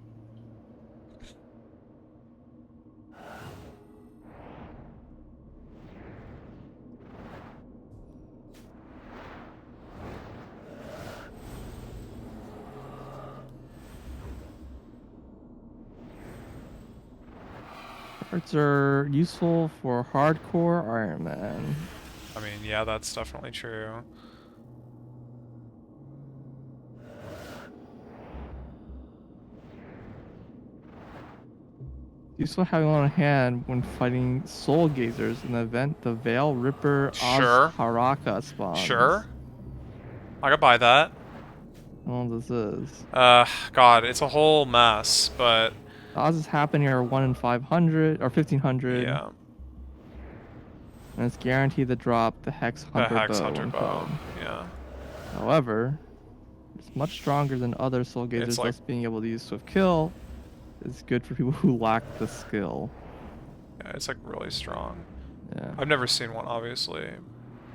Hearts are useful for hardcore Iron Man. I mean, yeah, that's definitely true. Useful having one on hand when fighting Soul Gazers in the event the Veil Ripper Sure. Ozharaka spawns. Sure. I could buy that. I don't know what this is. God, it's a whole mess, but... Odds is happening are 1 in 500 or 1500. Yeah. And it's guaranteed to drop the Hex The Hunter Hex bow. Hunter when bow. killed. Yeah. However, it's much stronger than other Soul Gazers, It's like- thus being able to use Swift Kill is good for people who lack the skill. Yeah, it's like really strong. Yeah. I've never seen one, obviously.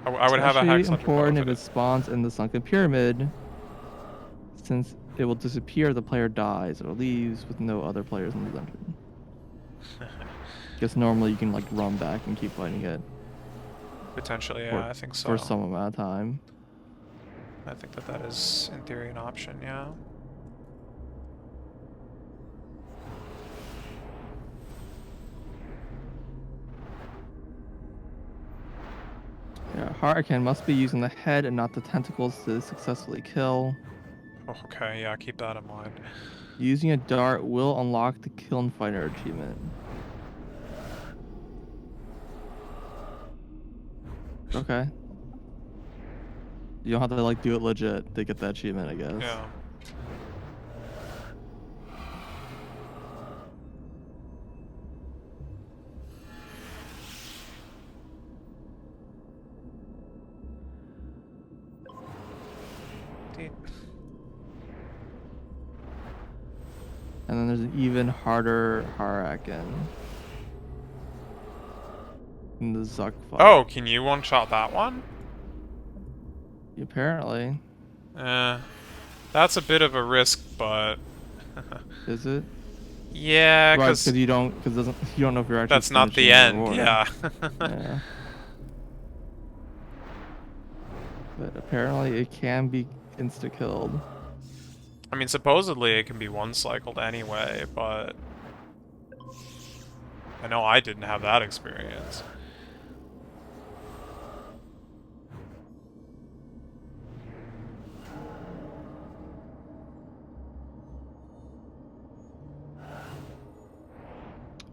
I would have a Especially Hex Hunter bow important if if it it spawns in the Sunken Pyramid, since it will disappear if the player dies or leaves with no other players in the dungeon. Because normally you can like run back and keep fighting it Potentially, yeah, I think so. for some amount of time. I think that is, in theory, an option, yeah. Yeah, Hurricane must be using the head and not the tentacles to successfully kill. Okay, yeah, keep that in mind. Using a dart will unlock the Kiln Fighter achievement. Okay. You don't have to like do it legit to get that achievement, I guess. Yeah. And then there's an even harder Harakan in the Zuck fight. Oh, can you one-shot that one? Apparently. That's a bit of a risk, but... Is it? Yeah, Right, because you don't know if you're actually that's not the finishing end, reward. yeah. Yeah. But apparently it can be insta-killed. I mean, supposedly it can be one-cycled anyway, but... I know I didn't have that experience.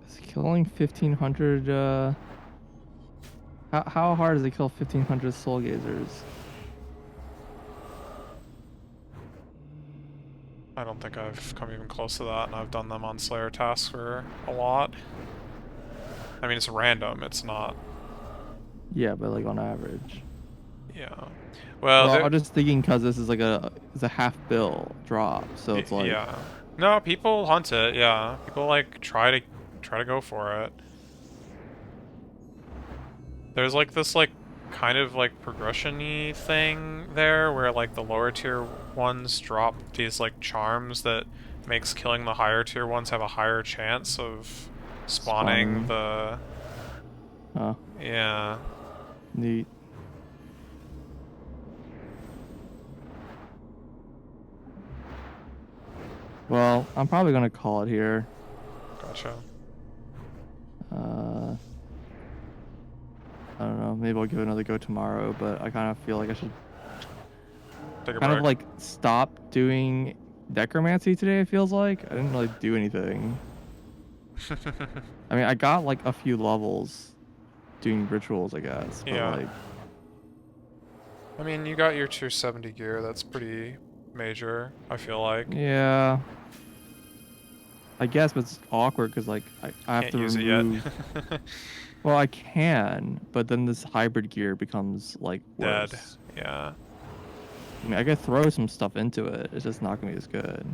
Is killing 1500 how hard is it to kill 1500 Soul Gazers? I don't think I've come even close to that, and I've done them on Slayer tasks for a lot. I mean, it's random, it's not... Yeah, but like on average. Yeah. Well, I'm just thinking because this is like it's a half bill drop, so it's like... Yeah. No, people hunt it, yeah. People, like, try to go for it. There's, like, this, like, kind of, like, progression-y thing there, where, like, the lower tier ones drop these, like, charms that makes killing the higher tier ones have a higher chance of spawning the... Huh. Yeah. Neat. Well, I'm probably gonna call it here. Gotcha. I don't know. Maybe I'll give it another go tomorrow, but I kind of feel like I should Take a kind break. of like stop doing Necromancy today. It feels like I didn't really do anything. I mean, I got like a few levels doing rituals, I guess. But Yeah. like, I mean, you got your tier 70 gear. That's pretty major, I feel like. yeah. I guess, but it's awkward because like I have Can't to use remove. it yet. Well, I can, but then this hybrid gear becomes like worse. Dead. Yeah. I mean, I could throw some stuff into it. It's just not gonna be as good.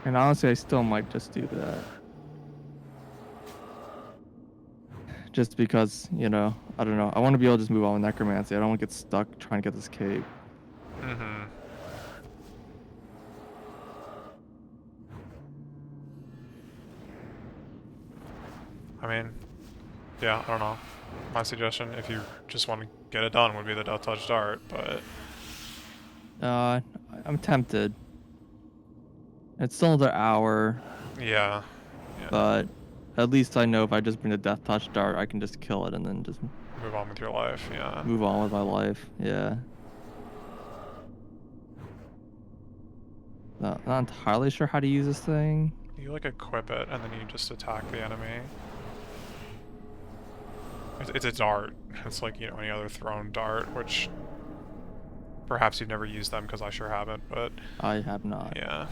And honestly, I still might just do that. Just because, you know, I don't know. I want to be able to just move on with Necromancy. I don't want to get stuck trying to get this cape. Mm-hmm. I mean, yeah, I don't know. My suggestion, if you just want to get it done, would be the Death Touch Dart, but... I'm tempted. It's still another hour, Yeah. Yeah. but at least I know if I just bring the Death Touch dart, I can just kill it and then just Move on with your life, yeah. move on with my life. Yeah. Not entirely sure how to use this thing. You like equip it and then you just attack the enemy. It's a dart. It's like, you know, any other thrown dart, which perhaps you've never used them because I sure haven't, but I have not. yeah.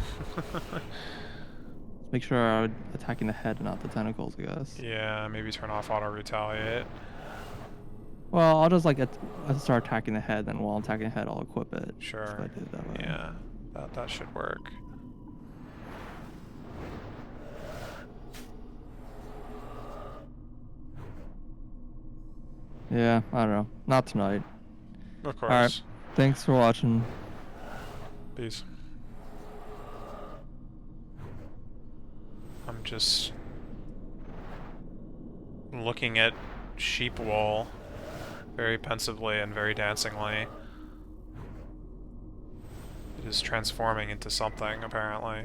Make sure I'm attacking the head and not the tentacles, I guess. Yeah, maybe turn off auto retaliate. Well, I'll just like I'll start attacking the head, then while I'm attacking the head, I'll equip it. Sure. If I do it that way. Yeah, that should work. Yeah, I don't know. Not tonight. Of course. Alright. Thanks for watching. Peace. I'm just looking at sheep wool very pensively and very dancingly. It is transforming into something, apparently.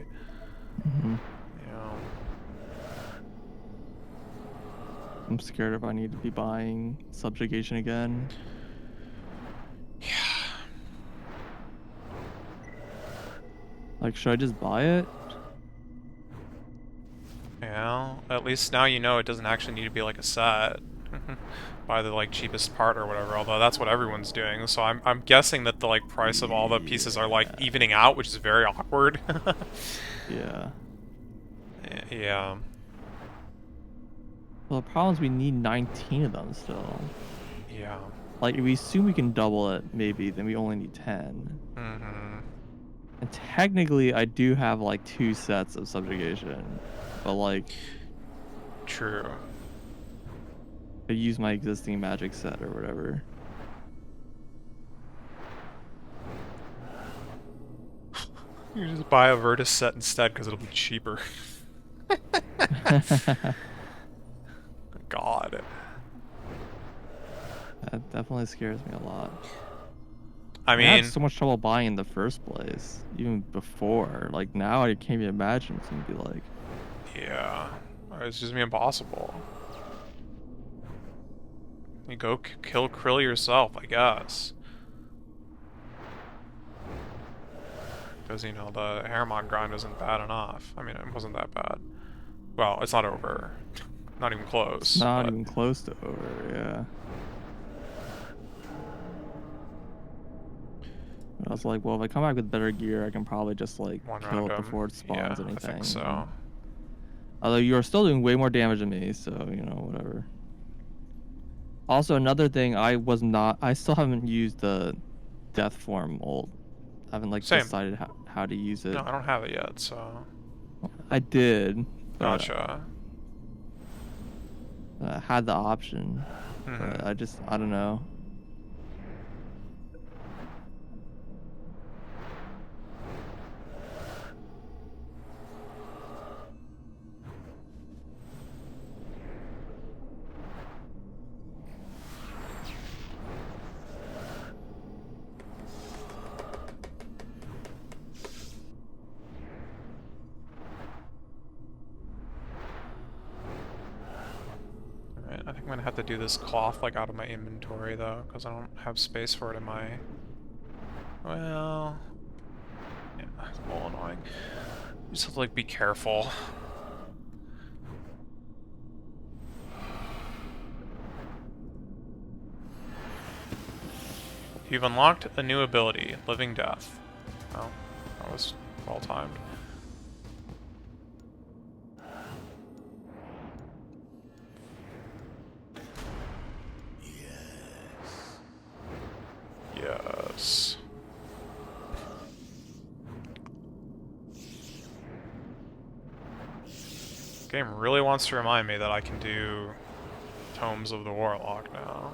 Mm-hmm. You know. I'm scared if I need to be buying subjugation again. Yeah. Like, should I just buy it? Yeah, at least now you know it doesn't actually need to be like a set. Buy the like cheapest part or whatever, although that's what everyone's doing. So I'm guessing that the like price of all the pieces are like evening out, which is very awkward. Yeah. Yeah. Well, the problem is we need 19 of them still. Yeah. Like, if we assume we can double it, maybe, then we only need 10. Mm-hmm. And technically, I do have like 2 sets of subjugation. But like, True. I use my existing magic set or whatever. You just buy a Virtus set instead because it'll be cheaper. God. That definitely scares me a lot. I I mean, had so much trouble buying in the first place, even before. Like, now I can't even imagine it's gonna be like. yeah. It's just impossible. You go kill Krill yourself, I guess. Because, you know, the Hermon grind isn't bad enough. I mean, it wasn't that bad. Well, it's not over. Not even close. Not but even close to over, yeah. I was like, well, if I come back with better gear, I can probably just like one kill it random. before it spawns Yeah, anything. I think so. Although you are still doing way more damage than me, so you know, whatever. Also, another thing, I still haven't used the death form ult. I haven't like Same. decided how to use it. No, I don't have it yet, so. I did. But Gotcha. I had the option. Mhm. But I don't know. Alright, I think I'm gonna have to do this cloth like out of my inventory though, because I don't have space for it in my. Well, yeah, it's a little annoying. You just have to like be careful. You've unlocked a new ability, Living Death. Oh, that was well timed. Yes. Game really wants to remind me that I can do Tomes of the Warlock now.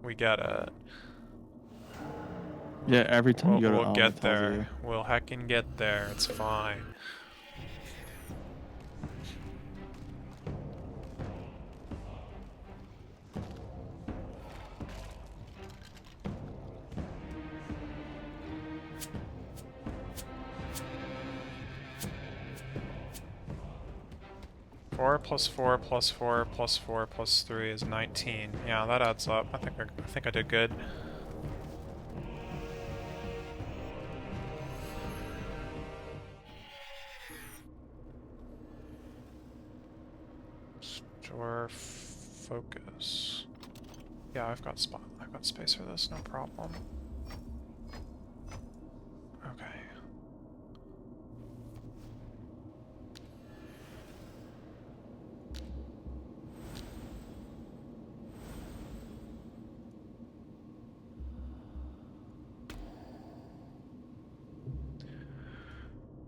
We get it. Yeah, every time you go to We'll Alma, get it tells there. you. We'll heckin' get there. It's fine. 4 plus 4 plus 4 plus 4 plus 3 is 19. Yeah, that adds up. I think I did good. Store focus. Yeah, I've got space for this, no problem. Okay.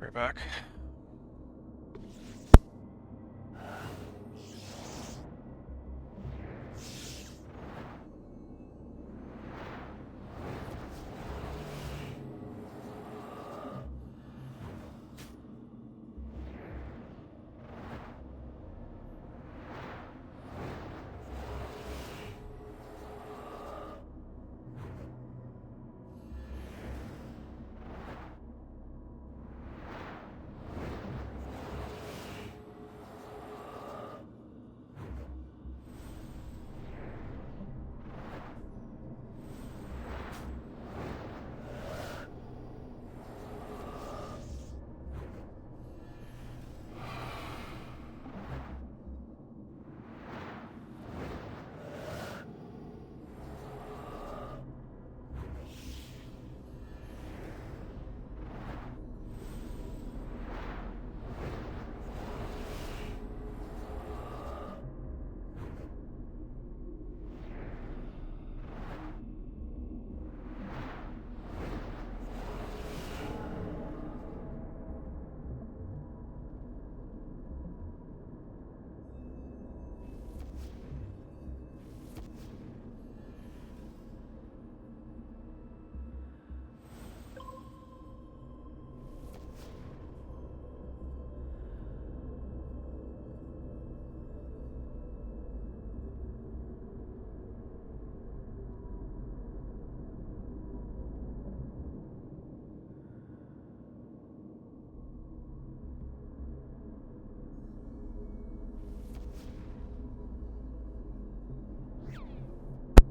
Right back.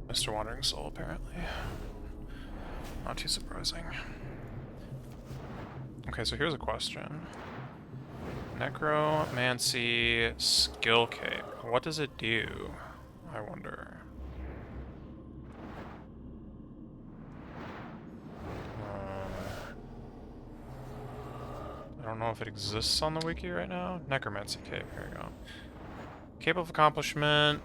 Mr. Wandering Soul, apparently. Not too surprising. Okay, so here's a question. Necromancy skill cape. What does it do? I wonder. I don't know if it exists on the wiki right now. Necromancy cape, here we go. Cape of accomplishment.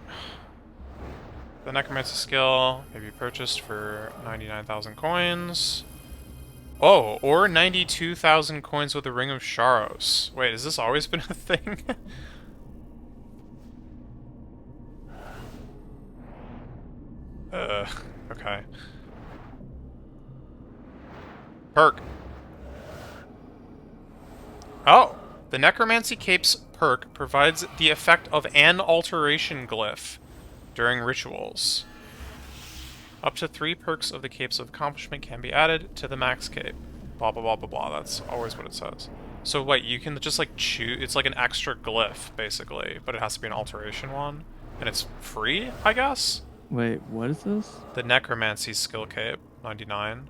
The Necromancy skill may be purchased for 99,000 coins. Oh, or 92,000 coins with the Ring of Sharos. Wait, has this always been a thing? Okay. Perk. Oh! The Necromancy Cape's perk provides the effect of an alteration glyph during rituals. Up to 3 perks of the Capes of Accomplishment can be added to the max cape. Blah blah blah blah blah, that's always what it says. So wait, you can just like choose, it's like an extra glyph, basically, but it has to be an alteration one. And it's free, I guess? Wait, what is this? The Necromancy skill cape, 99.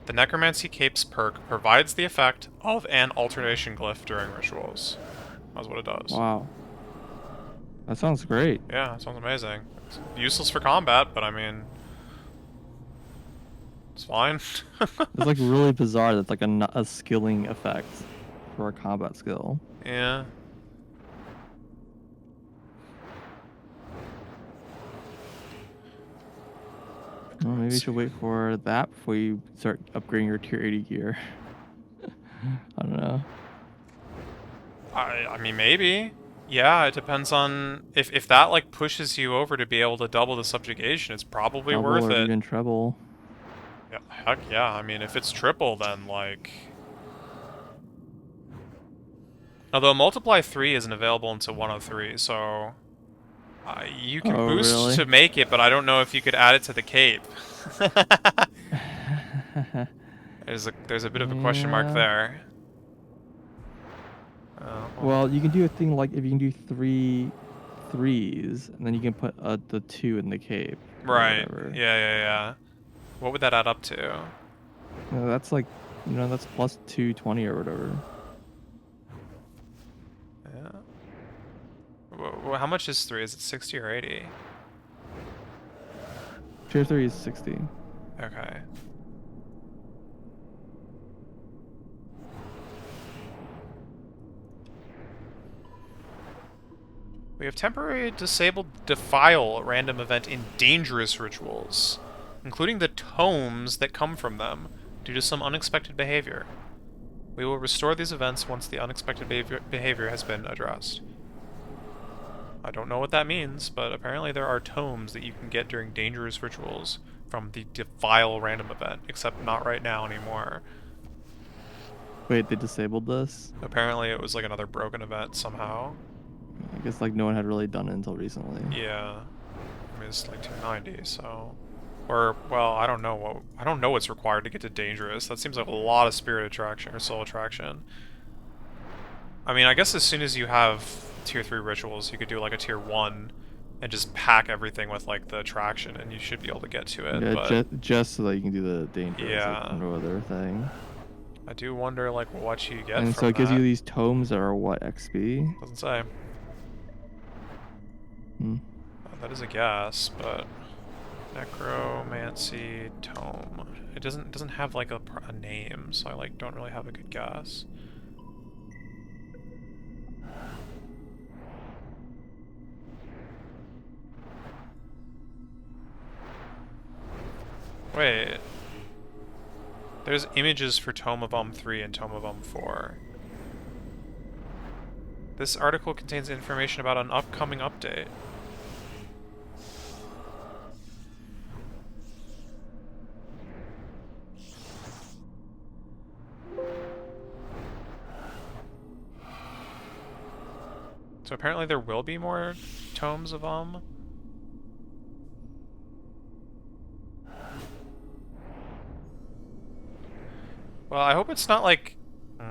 The Necromancy Cape's perk provides the effect of an alternation glyph during rituals. That's what it does. Wow. That sounds great. Yeah, it sounds amazing. It's useless for combat, but I mean... It's fine. It's like really bizarre that's like a skilling effect for a combat skill. Yeah. Well, maybe you should wait for that before you start upgrading your tier 80 gear. I don't know. I mean, maybe. Yeah, it depends on... If that, like, pushes you over to be able to double the subjugation, it's probably Double worth or it. even treble. Yeah, heck yeah. I mean, if it's triple, then, like... Although Multiply 3 isn't available until 103, so... you can boost really? to make it, but I don't know if you could add it to the cape. There's a bit of a question mark Yeah. there. Oh. Well, you can do a thing like if you can do 3 3s, and then you can put the 2 in the cape. Or Right. whatever. Yeah. What would that add up to? That's like, that's plus 220 or whatever. Yeah. How much is 3? Is it 60 or 80? Tier 3 is 60. Okay. We have temporarily disabled Defile, a random event in dangerous rituals, including the tomes that come from them, due to some unexpected behavior. We will restore these events once the unexpected behavior has been addressed. I don't know what that means, but apparently there are tomes that you can get during dangerous rituals from the Defile random event, except not right now anymore. Wait, they disabled this? Apparently it was like another broken event somehow. I guess like no one had really done it until recently. Yeah. I mean, it's like 290, so... Or, well, I don't know what's required to get to dangerous. That seems like a lot of spirit attraction or soul attraction. I mean, I guess as soon as you have tier 3 rituals, you could do like a tier 1 and just pack everything with like the attraction and you should be able to get to it. Yeah, but just so that you can do the dangerous, yeah. like no other thing. I do wonder like what you get And from so it gives that. you these tomes that are what, XP? Doesn't say. That is a guess, but Necromancy tome. It doesn't have like a name, so I like don't really have a good guess. Wait. There's images for Tome of 3 and Tome of 4. This article contains information about an upcoming update. So apparently there will be more Tomes of Well, I hope it's not like... it's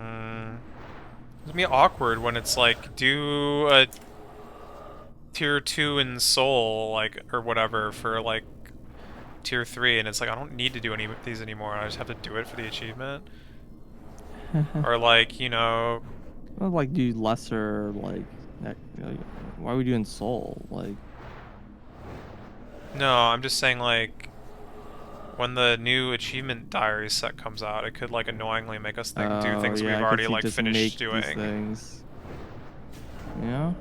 gonna be awkward when it's like, do a tier 2 in soul, like, or whatever, for like tier 3, and it's like, I don't need to do any of these anymore, I just have to do it for the achievement. Or like, Well, like do lesser, like, why are we doing soul? Like, no, I'm just saying like, when the new achievement diary set comes out, it could like annoyingly make us do things yeah, we've I could already see like just finished make doing. these things. Yeah.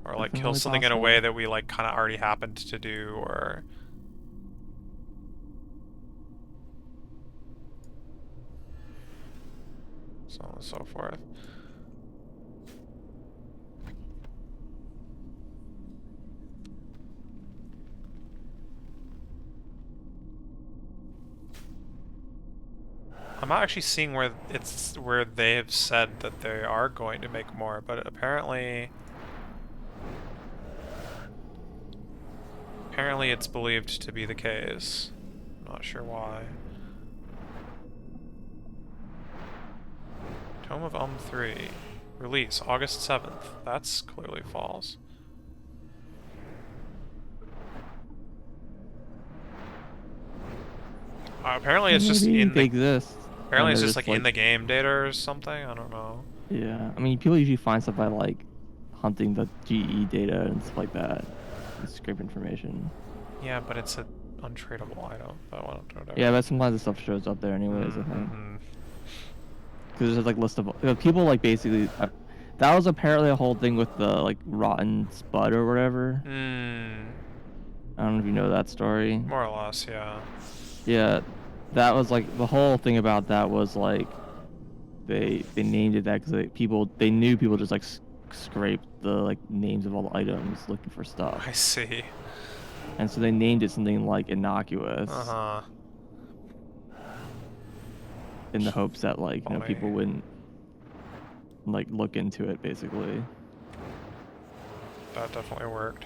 Or like Definitely kill something in a possible. way that we like kind of already happened to do, or... so on and so forth. I'm not actually seeing where they have said that they are going to make more, but apparently it's believed to be the case. I'm not sure why. Tome of 3. Release August 7th. That's clearly false. Apparently it's just in they the... exist. Apparently it's they're just like in the game data or something, I don't know. Yeah, I mean, people usually find stuff by like hunting the GE data and stuff like that. And scrape information. Yeah, but it's an untradeable item, but whatever. Yeah, but sometimes the stuff shows up there anyways, I think. Mm-hmm. Because there's like list of people like basically that was apparently a whole thing with the like rotten spud or whatever. I don't know if you know that story. More or less, yeah. Yeah, that was like the whole thing about that was like they named it that because they knew people just like scraped the like names of all the items looking for stuff. I see. And so they named it something like innocuous. In the hopes that like people wouldn't like look into it basically. That definitely worked.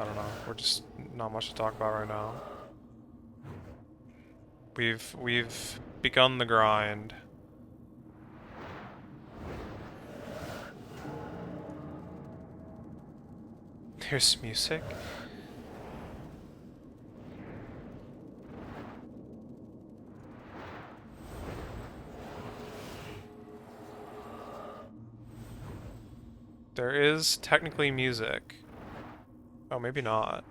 I don't know. We're just not much to talk about right now. We've begun the grind. There's music. There is technically music. Oh, maybe not.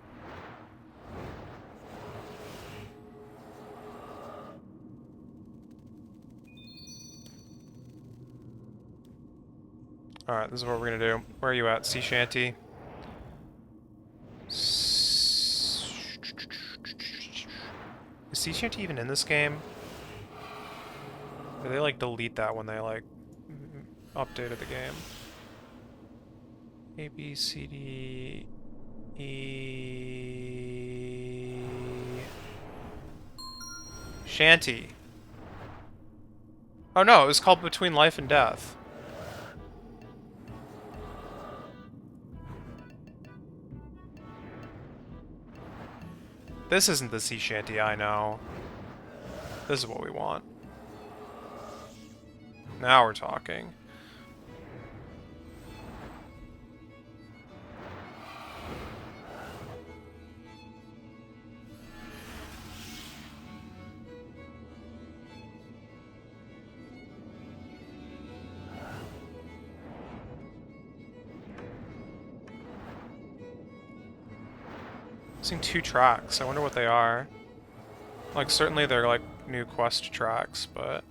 Alright, this is what we're gonna do. Where are you at, sea shanty? Is sea shanty even in this game? Or they like delete that when they like updated the game? A, B, C, D, E... Shanty. Oh no, it was called Between Life and Death. This isn't the sea shanty I know. This is what we want. Now we're talking. Missing 2 tracks. I wonder what they are. Like, certainly they're like new quest tracks, but...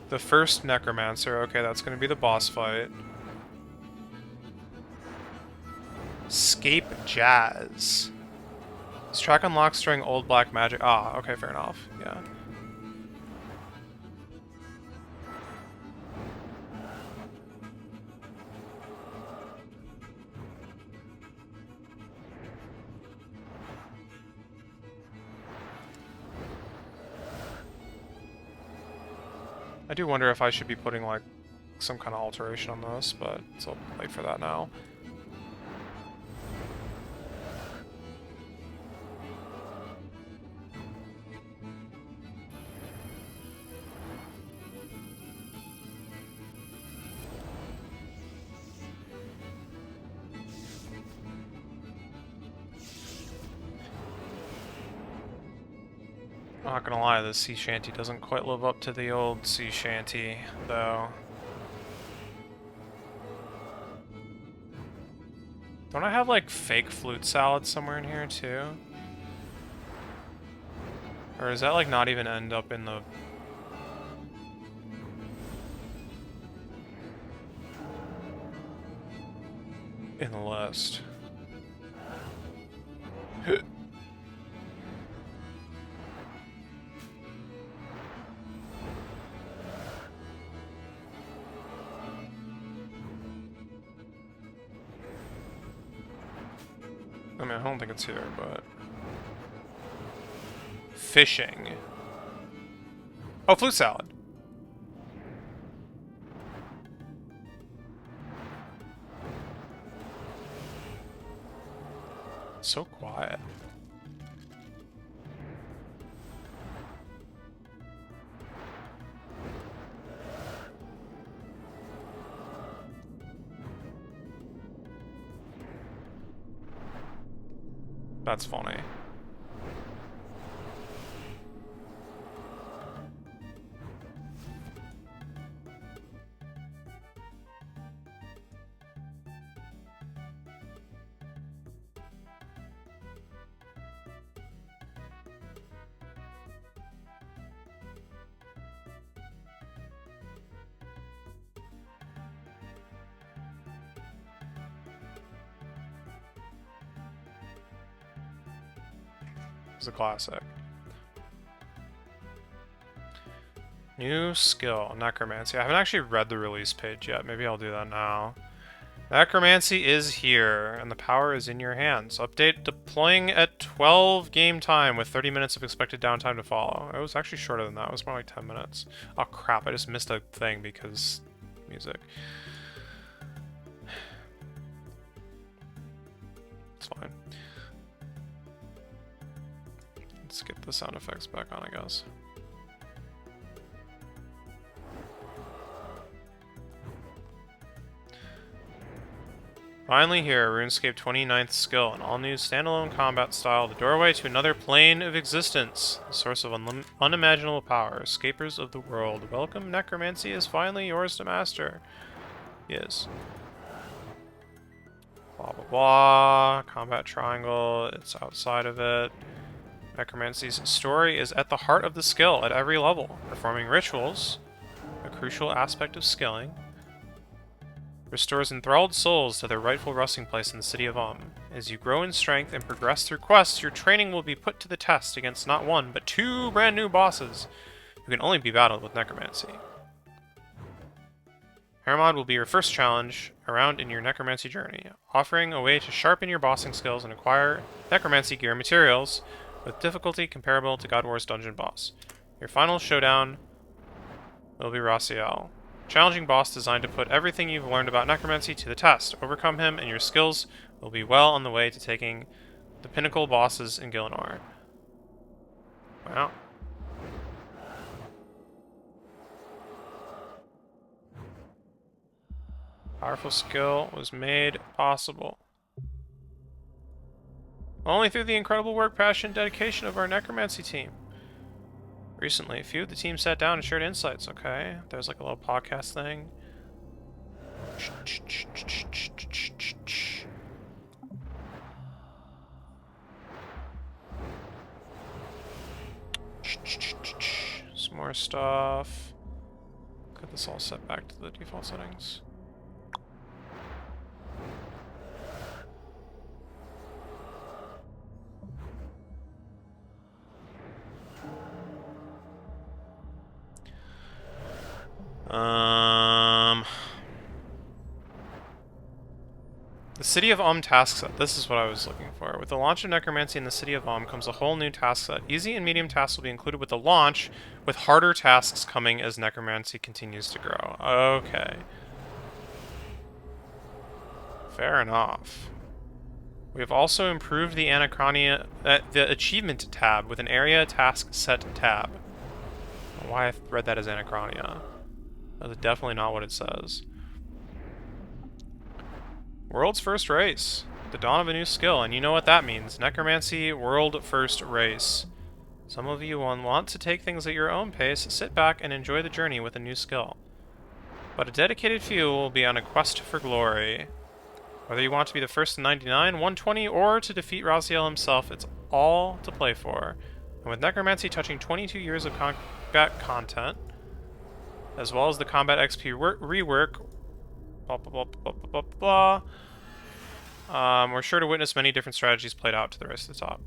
The first Necromancer, okay, that's gonna be the boss fight. Scape Jazz. This track unlocks during Old Black Magic. Ah, okay, fair enough. Yeah. I do wonder if I should be putting, like, some kind of alteration on this, but it's a little late for that now. Not gonna lie, this sea shanty doesn't quite live up to the old sea shanty, though. Don't I have, like, fake flute salad somewhere in here, too? Or does that, like, not even end up in the... in the list? I mean, I don't think it's here, but... Fishing. Oh, flute salad. It's so quiet. That's funny. It's a classic. New skill, Necromancy. I haven't actually read the release page yet. Maybe I'll do that now. Necromancy is here, and the power is in your hands. Update deploying at 12 game time with 30 minutes of expected downtime to follow. It was actually shorter than that. It was more like 10 minutes. Oh crap, I just missed a thing because music. It's fine. Let's get the sound effects back on, I guess. Finally here, Runescape 29th skill, an all-new standalone combat style, the doorway to another plane of existence, the source of unimaginable power, escapers of the world. Welcome, Necromancy is finally yours to master. Yes. Blah blah blah, combat triangle, it's outside of it. Necromancy's story is at the heart of the skill at every level, performing rituals, a crucial aspect of skilling. Restores enthralled souls to their rightful resting place in the city of As you grow in strength and progress through quests, your training will be put to the test against not one, but 2 brand new bosses who can only be battled with Necromancy. Hermod will be your first challenge around in your Necromancy journey, offering a way to sharpen your bossing skills and acquire Necromancy gear materials with difficulty comparable to God War's dungeon boss. Your final showdown will be Raziel. Challenging boss designed to put everything you've learned about Necromancy to the test. Overcome him, and your skills will be well on the way to taking the pinnacle bosses in Gielinor. Wow. Powerful skill was made possible only through the incredible work, passion, and dedication of our Necromancy team. Recently, a few of the team sat down and shared insights, okay? There's like a little podcast thing. Some more stuff. Get this all set back to the default settings. The City of task set. This is what I was looking for. With the launch of Necromancy in the City of comes a whole new task set. Easy and medium tasks will be included with the launch, with harder tasks coming as Necromancy continues to grow. Okay. Fair enough. We have also improved the the achievement tab with an area task set tab. I don't know why I read that as Anachronia. That's definitely not what it says. World's first race. The dawn of a new skill, and you know what that means. Necromancy, world first race. Some of you want to take things at your own pace, sit back and enjoy the journey with a new skill. But a dedicated few will be on a quest for glory. Whether you want to be the first to 99, 120, or to defeat Raziel himself, it's all to play for. And with Necromancy touching 22 years of combat content, as well as the combat XP rework, blah, blah, blah, blah, blah, blah. We're sure to witness many different strategies played out to the race to the top.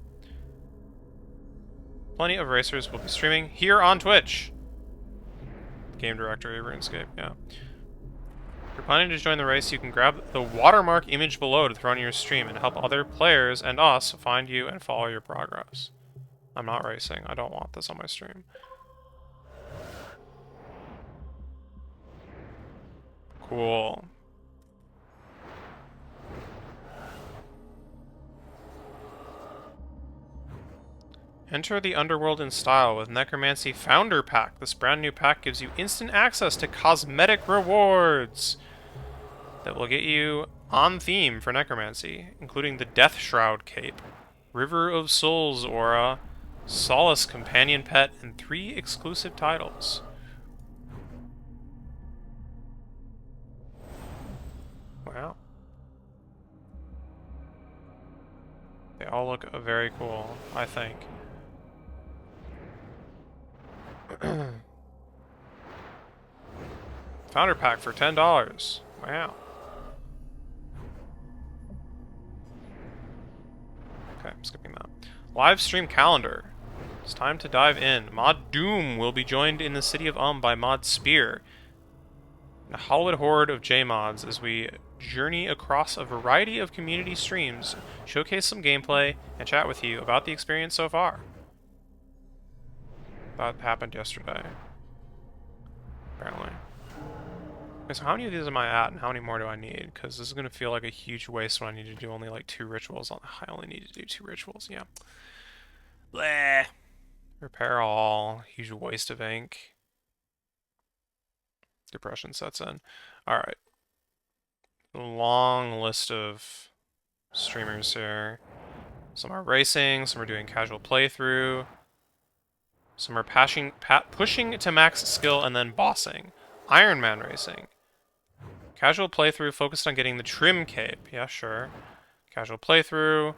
Plenty of racers will be streaming here on Twitch. Game directory, RuneScape, yeah. If you're planning to join the race, you can grab the watermark image below to throw in your stream and help other players and us find you and follow your progress. I'm not racing. I don't want this on my stream. Cool. Enter the underworld in style with Necromancy Founder Pack. This brand new pack gives you instant access to cosmetic rewards that will get you on theme for Necromancy, including the Death Shroud Cape, River of Souls Aura, Solace Companion Pet, and 3 exclusive titles. Wow. They all look very cool, I think. Founder pack for $10. Wow. Okay, I'm skipping that. Live stream calendar. It's time to dive in. Mod Doom will be joined in the city of by Mod Spear, and a Hollywood horde of J-mods as we journey across a variety of community streams, showcase some gameplay, and chat with you about the experience so far. That happened yesterday. Apparently. Okay, so how many of these am I at, and how many more do I need? Because this is going to feel like a huge waste when I need to do only like 2 rituals. I only need to do 2 rituals, yeah. Bleh. Repair all. Huge waste of ink. Depression sets in. Alright. Long list of streamers here. Some are racing, some are doing casual playthrough. Some are pushing to max skill and then bossing. Iron Man racing. Casual playthrough focused on getting the trim cape. Yeah, sure. Casual playthrough.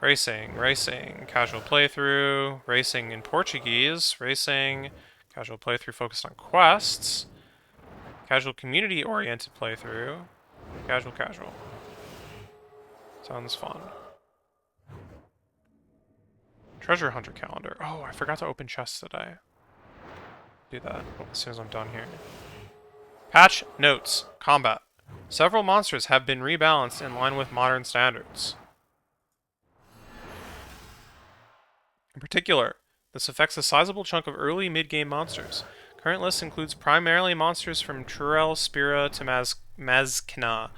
Racing. Casual playthrough. Racing in Portuguese. Racing. Casual playthrough focused on quests. Casual community-oriented playthrough. Casual. Sounds fun. Treasure Hunter calendar. Oh, I forgot to open chests today. Do that as soon as I'm done here. Patch notes. Combat. Several monsters have been rebalanced in line with modern standards. In particular, this affects a sizable chunk of early mid-game monsters. Current list includes primarily monsters from Turel, Spira to Mazkna.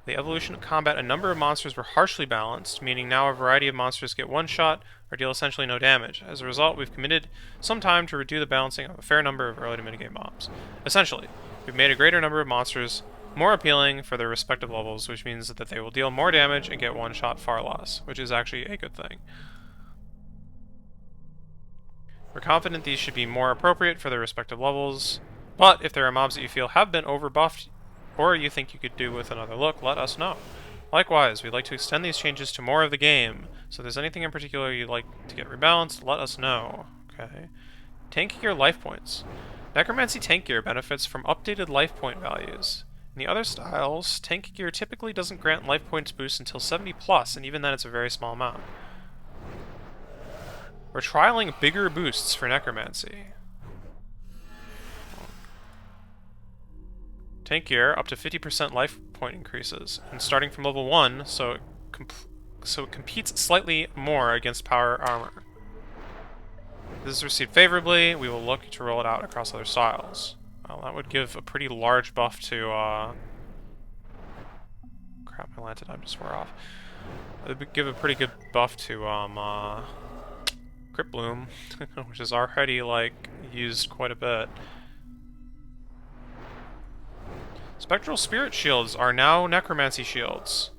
The evolution of combat, a number of monsters were harshly balanced, meaning now a variety of monsters get one shot or deal essentially no damage. As a result, we've committed some time to redo the balancing of a fair number of early to mid-game mobs. Essentially, we've made a greater number of monsters more appealing for their respective levels, which means that they will deal more damage and get one shot far less, which is actually a good thing. We're confident these should be more appropriate for their respective levels, but if there are mobs that you feel have been overbuffed, or you think you could do with another look, let us know. Likewise, we'd like to extend these changes to more of the game, so if there's anything in particular you'd like to get rebalanced, let us know. Okay. Tank gear life points. Necromancy tank gear benefits from updated life point values. In the other styles, tank gear typically doesn't grant life points boost until 70+, and even then it's a very small amount. We're trialing bigger boosts for Necromancy. Tank gear, up to 50% life point increases, and starting from level 1, so it competes slightly more against power armor. If this is received favorably, we will look to roll it out across other styles. Well, that would give a pretty large buff to, crap, my Lantidime just wore off. It would give a pretty good buff to, Crypt Bloom, which is already, like, used quite a bit. Spectral Spirit Shields are now Necromancy Shields.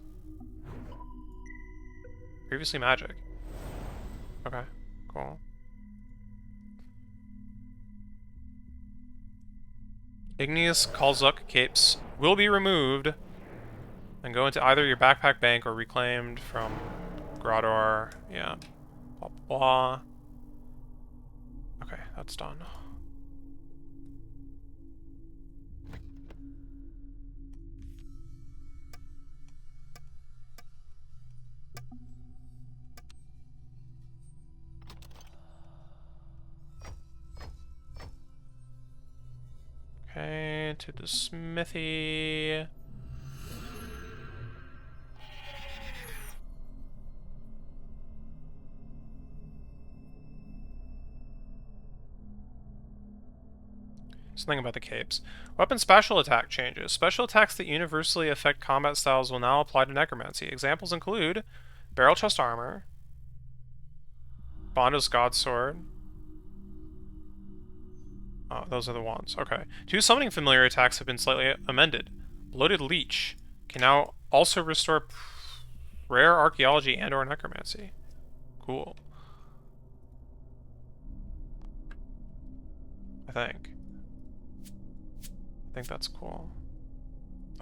Previously magic. Okay, cool. Igneous Kalzuk capes will be removed and go into either your backpack bank or reclaimed from Grador. Yeah. Blah, blah. Okay, that's done. Okay, to the smithy. Something about the capes. Weapon special attack changes. Special attacks that universally affect combat styles will now apply to Necromancy. Examples include Barrel Chest Armor, Bondo's God Sword. Oh, those are the ones. Okay. 2 summoning familiar attacks have been slightly amended. Bloated Leech can now also restore rare archaeology and or necromancy. Cool. I think that's cool.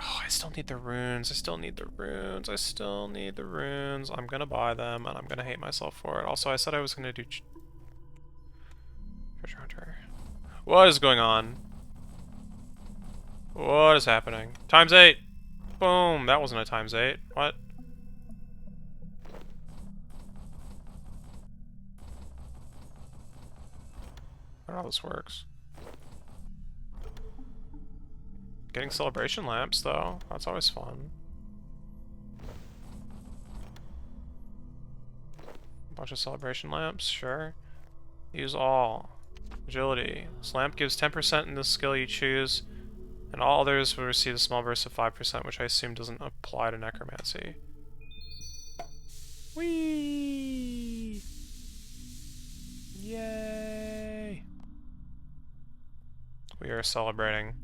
Oh, I still need the runes. I'm gonna buy them, and I'm gonna hate myself for it. Also, I said I was gonna do Treasure Hunter. What is going on? What is happening? ×8! Boom! That wasn't a ×8. What? I don't know how this works. Getting celebration lamps, though. That's always fun. Bunch of celebration lamps, sure. Use all. Agility. This lamp gives 10% in the skill you choose, and all others will receive a small burst of 5%, which I assume doesn't apply to Necromancy. Whee! Yay! We are celebrating.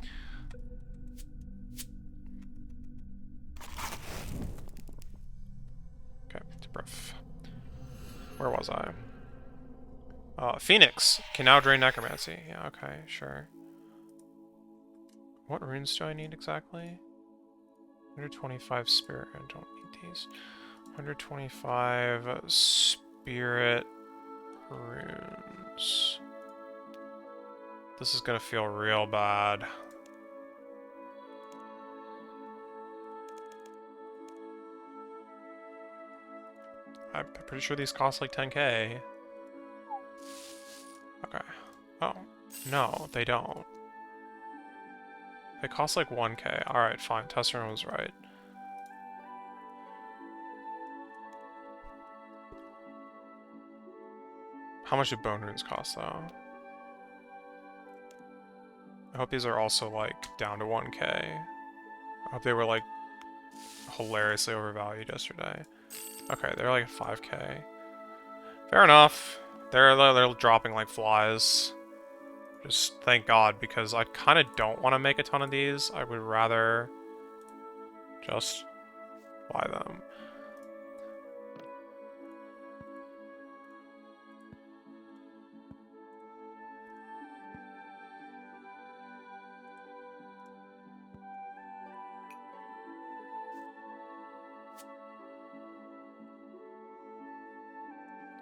Okay, debrief. Where was I? Phoenix can now drain Necromancy. Yeah, okay, sure. What runes do I need exactly? 125 Spirit. I don't need these. 125 Spirit runes. This is gonna feel real bad. I'm pretty sure these cost like 10k. Okay. Oh. No, they don't. They cost like 1k. Alright, fine. Tesserin was right. How much do bone runes cost, though? I hope these are also, like, down to 1k. I hope they were, like, hilariously overvalued yesterday. Okay, they're like 5k. Fair enough. They're dropping like flies. Just thank God, because I kind of don't want to make a ton of these. I would rather just buy them.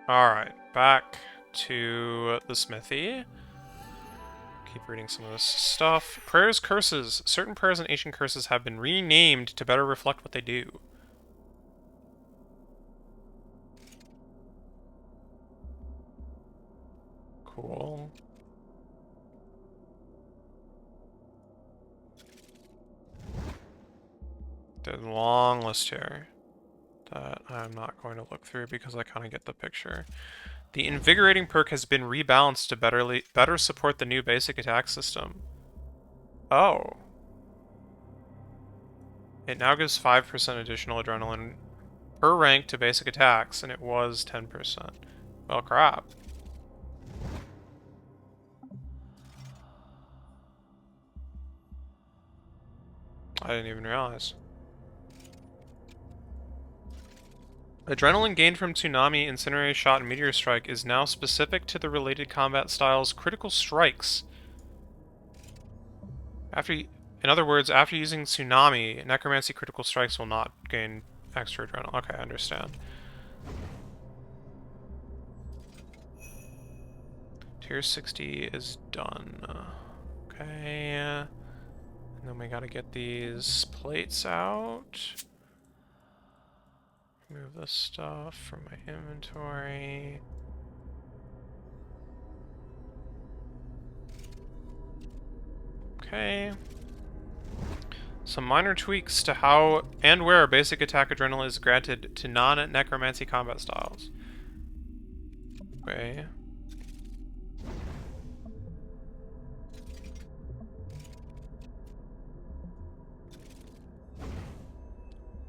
Alright, back to the smithy. Keep reading some of this stuff. Prayers, curses. Certain prayers and ancient curses have been renamed to better reflect what they do. Cool. There's a long list here that I'm not going to look through because I kind of get the picture. The Invigorating perk has been rebalanced to better support the new basic attack system. Oh. It now gives 5% additional adrenaline per rank to basic attacks, and it was 10%. Well, crap. I didn't even realize. Adrenaline gained from Tsunami, Incendiary Shot, and Meteor Strike is now specific to the related combat styles Critical Strikes. In other words, after using Tsunami, Necromancy Critical Strikes will not gain extra adrenaline. Okay, I understand. Tier 60 is done. Okay. And then we gotta get these plates out. Remove this stuff from my inventory. Okay. Some minor tweaks to how and where basic attack adrenaline is granted to non-necromancy combat styles. Okay.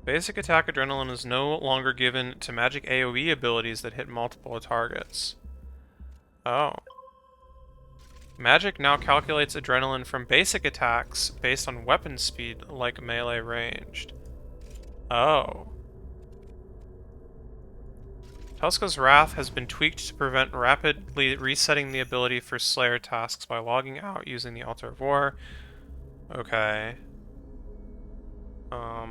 Basic attack adrenaline is no longer given to magic AoE abilities that hit multiple targets. Oh. Magic now calculates adrenaline from basic attacks based on weapon speed, like melee ranged. Oh. Tuska's Wrath has been tweaked to prevent rapidly resetting the ability for Slayer tasks by logging out using the Altar of War. Okay.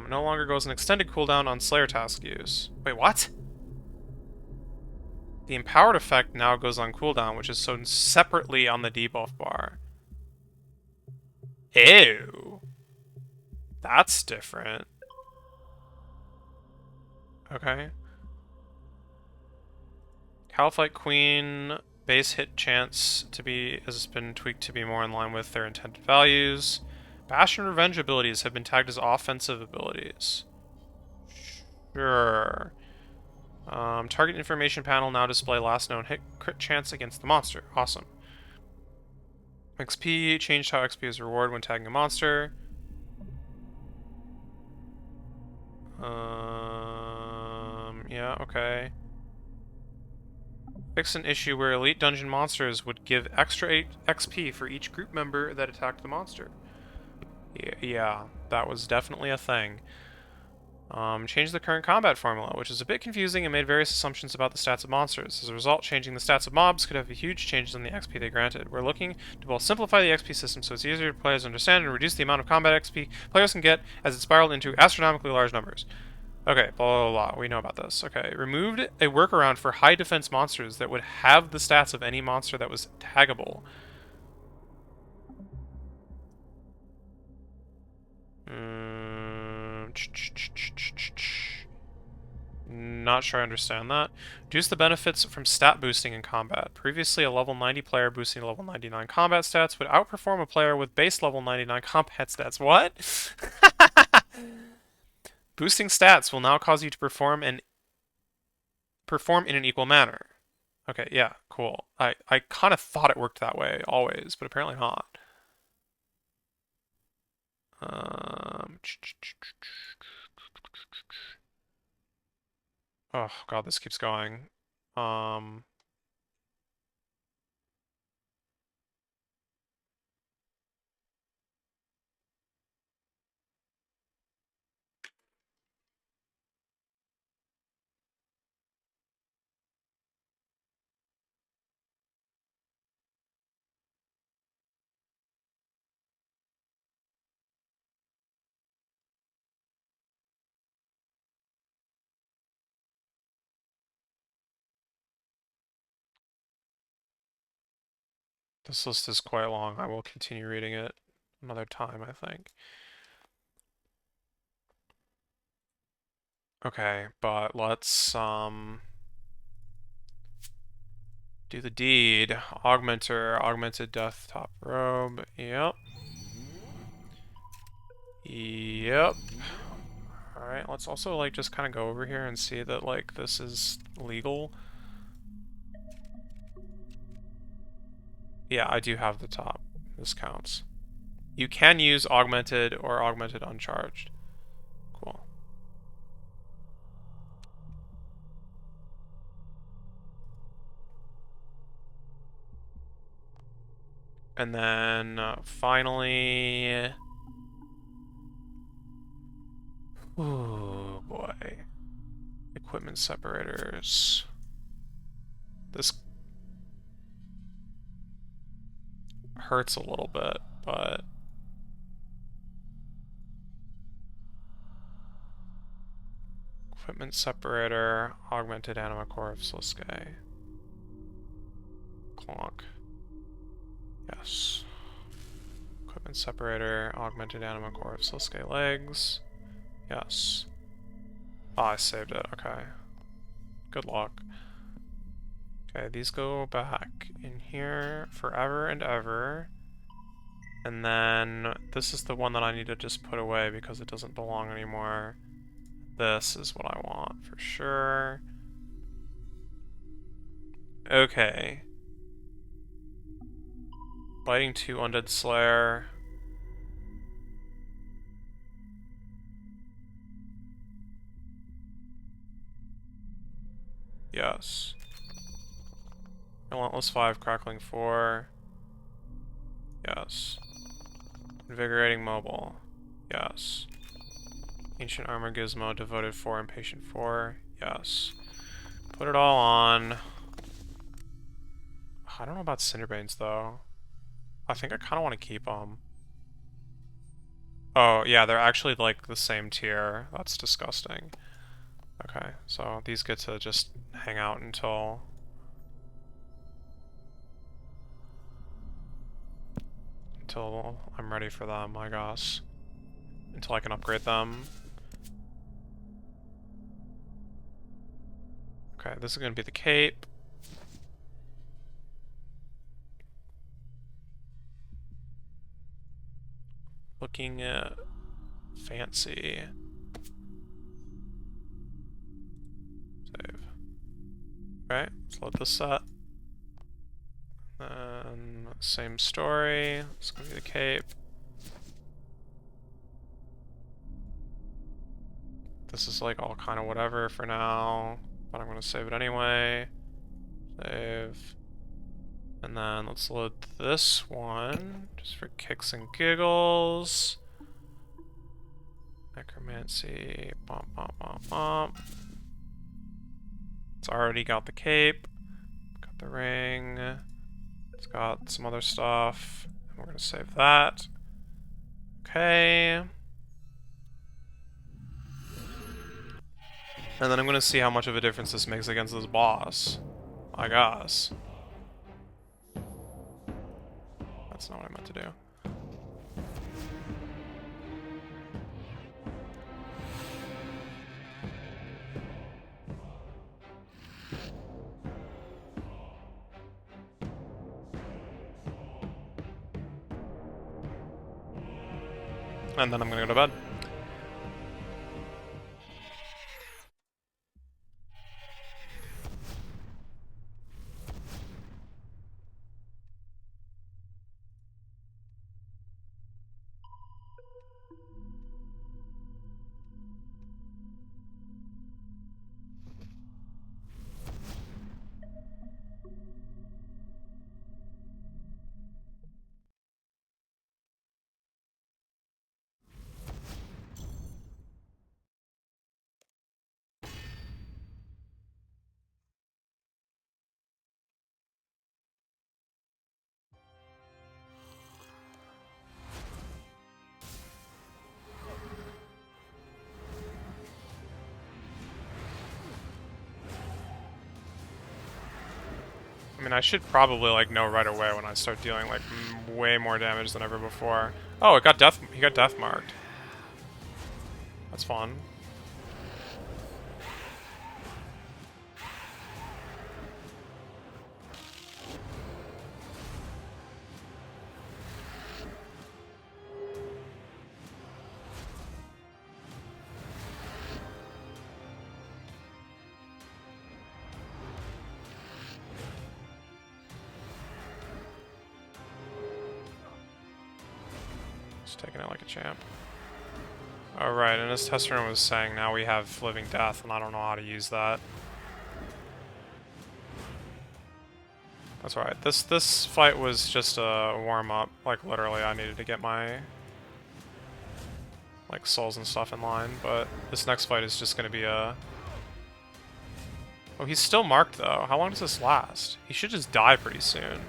No longer goes an extended cooldown on Slayer task use. Wait, what? The Empowered effect now goes on cooldown, which is shown separately on the debuff bar. Ew. That's different. Okay. Calphite Queen base hit chance has been tweaked to be more in line with their intended values. Bastion Revenge abilities have been tagged as offensive abilities. Sure. Target information panel now display last known hit crit chance against the monster. Awesome. XP, changed how XP is rewarded when tagging a monster. Yeah, okay. Fix an issue where elite dungeon monsters would give extra XP for each group member that attacked the monster. Yeah, that was definitely a thing. Change the current combat formula, which is a bit confusing and made various assumptions about the stats of monsters. As a result, changing the stats of mobs could have huge changes in the XP they granted. We're looking to both simplify the XP system so it's easier for players to understand and reduce the amount of combat XP players can get as it spiraled into astronomically large numbers. Okay, blah, blah, blah. We know about this. Okay, removed a workaround for high defense monsters that would have the stats of any monster that was taggable. Not sure I understand that. Reduce the benefits from stat boosting in combat. Previously, a level 90 player boosting level 99 combat stats would outperform a player with base level 99 combat stats. What? Boosting stats will now cause you to perform in an equal manner. Okay, yeah, cool. I kind of thought it worked that way always, but apparently not. Oh god, this keeps going. This list is quite long. I will continue reading it another time, I think. Okay, but let's do the deed. Augmenter, augmented death top robe. Yep. Yep. Alright, let's also like just kind of go over here and see that like this is legal. Yeah, I do have the top. This counts. You can use augmented or augmented uncharged. Cool. And then finally... Ooh, boy. Equipment separators. This hurts a little bit, but... Equipment separator, augmented anima core of Sliske. Clonk. Yes. Equipment separator, augmented anima core of Sliske legs. Yes. Oh, I saved it. Okay. Good luck. Okay, these go back in here forever and ever. And then this is the one that I need to just put away because it doesn't belong anymore. This is what I want for sure. Okay. Biting 2 Undead Slayer. Yes. Relentless 5, Crackling 4. Yes. Invigorating Mobile. Yes. Ancient Armor Gizmo, Devoted 4, Impatient 4. Yes. Put it all on. I don't know about Cinderbanes, though. I think I kind of want to keep them. Oh, yeah, they're actually, like, the same tier. That's disgusting. Okay, so these get to just hang out until... until I'm ready for them, I guess. Until I can upgrade them. Okay, this is going to be the cape. looking fancy. Save. Okay, let's load this set. Then same story. It's gonna be the cape. This is like all kind of whatever for now, but I'm gonna save it anyway. Save. And then let's load this one, just for kicks and giggles. Necromancy, bump, bump, bump, bump. It's already got the cape, got the ring, it's got some other stuff, and we're gonna save that. Okay. And then I'm gonna see how much of a difference this makes against this boss, I guess. That's not what I meant to do. And then I'm gonna go to bed. I mean, I should probably, like, know right away when I start dealing, like, way more damage than ever before. Oh, it got death. He got death marked. That's fun. Just taking it like a champ. Alright, and as Tesserin was saying, now we have Living Death, and I don't know how to use that. That's alright. This fight was just a warm-up. Like, literally, I needed to get my, like, souls and stuff in line, but this next fight is just gonna be a... Oh, he's still marked, though. How long does this last? He should just die pretty soon.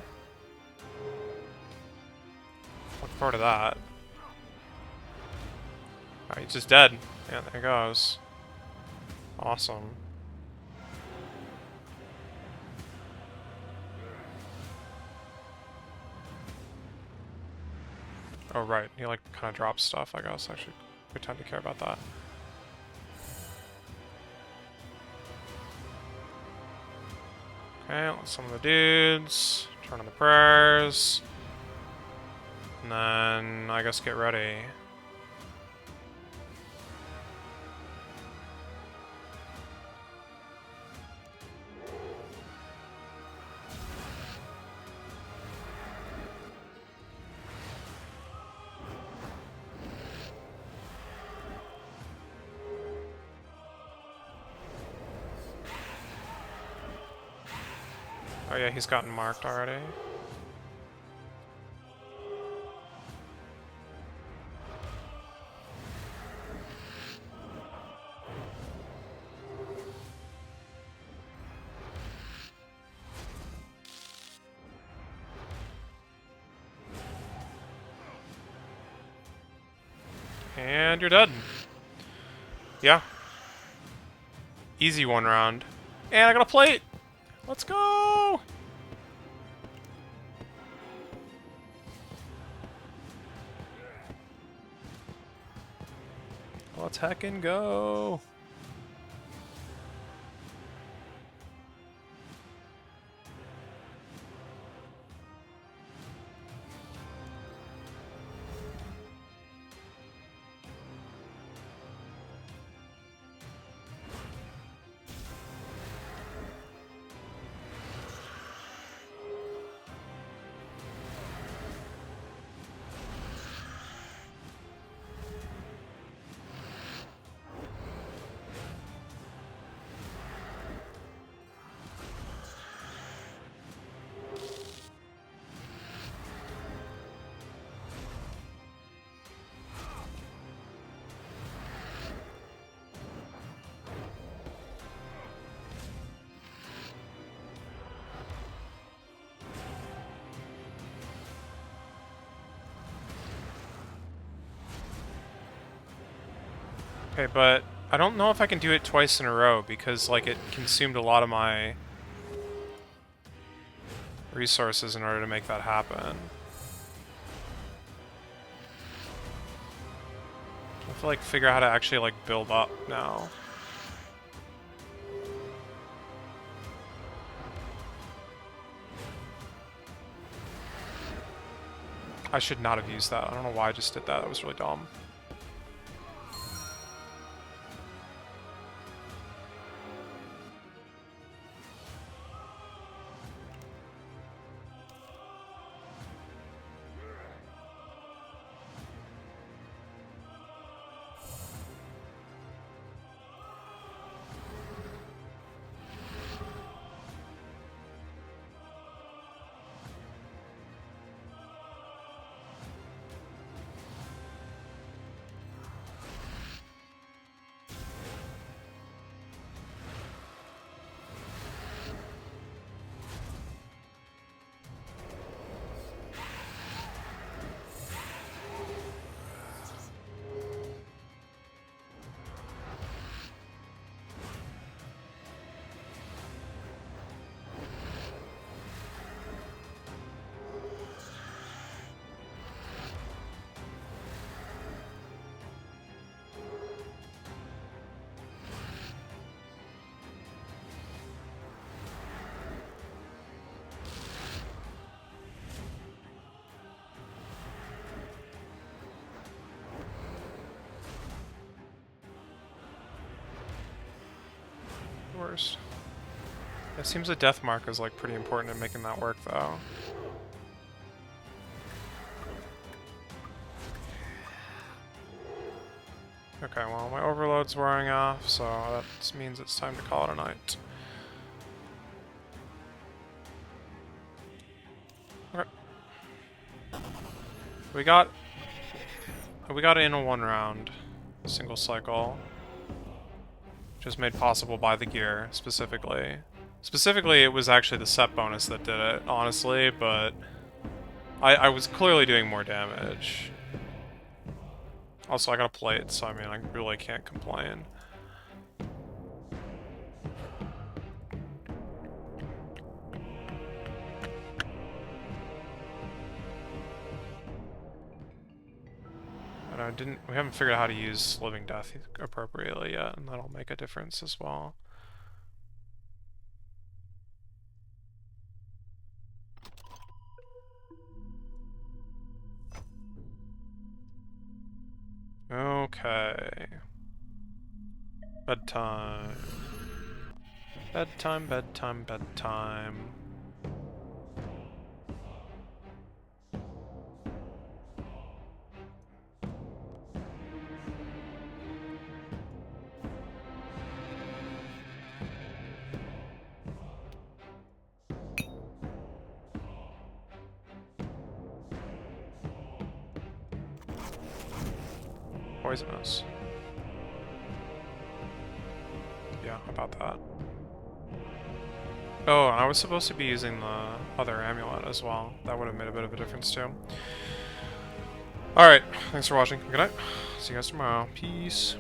Look forward to that. Oh, he's just dead. Yeah, there he goes. Awesome. Oh, right. He, like, kind of drops stuff, I guess. I should pretend to care about that. Okay, let's summon the dudes. Turn on the prayers. And then, I guess, get ready. Oh yeah, he's gotten marked already. And you're dead. Yeah. Easy one round. And I got a plate! Let's go! Let's heckin' go! Okay, but I don't know if I can do it twice in a row because, like, it consumed a lot of my resources in order to make that happen. I have to, like, figure out how to actually, like, build up now. I should not have used that. I don't know why I just did that. That was really dumb. Worst. It seems a death mark is like pretty important in making that work though. Okay, well my overload's wearing off, so that means it's time to call it a night. Okay. We got it in a 1 round, single cycle. Just made possible by the gear, specifically. Specifically, it was actually the set bonus that did it, honestly, but I was clearly doing more damage. Also, I got a plate, so I mean, I really can't complain. We haven't figured out how to use Living Death appropriately yet, and that'll make a difference as well. Okay. Bedtime. Bedtime, bedtime, bedtime. Poisonous. Yeah, how about that? Oh, I was supposed to be using the other amulet as well. That would have made a bit of a difference too. Alright, thanks for watching. Good night. See you guys tomorrow. Peace.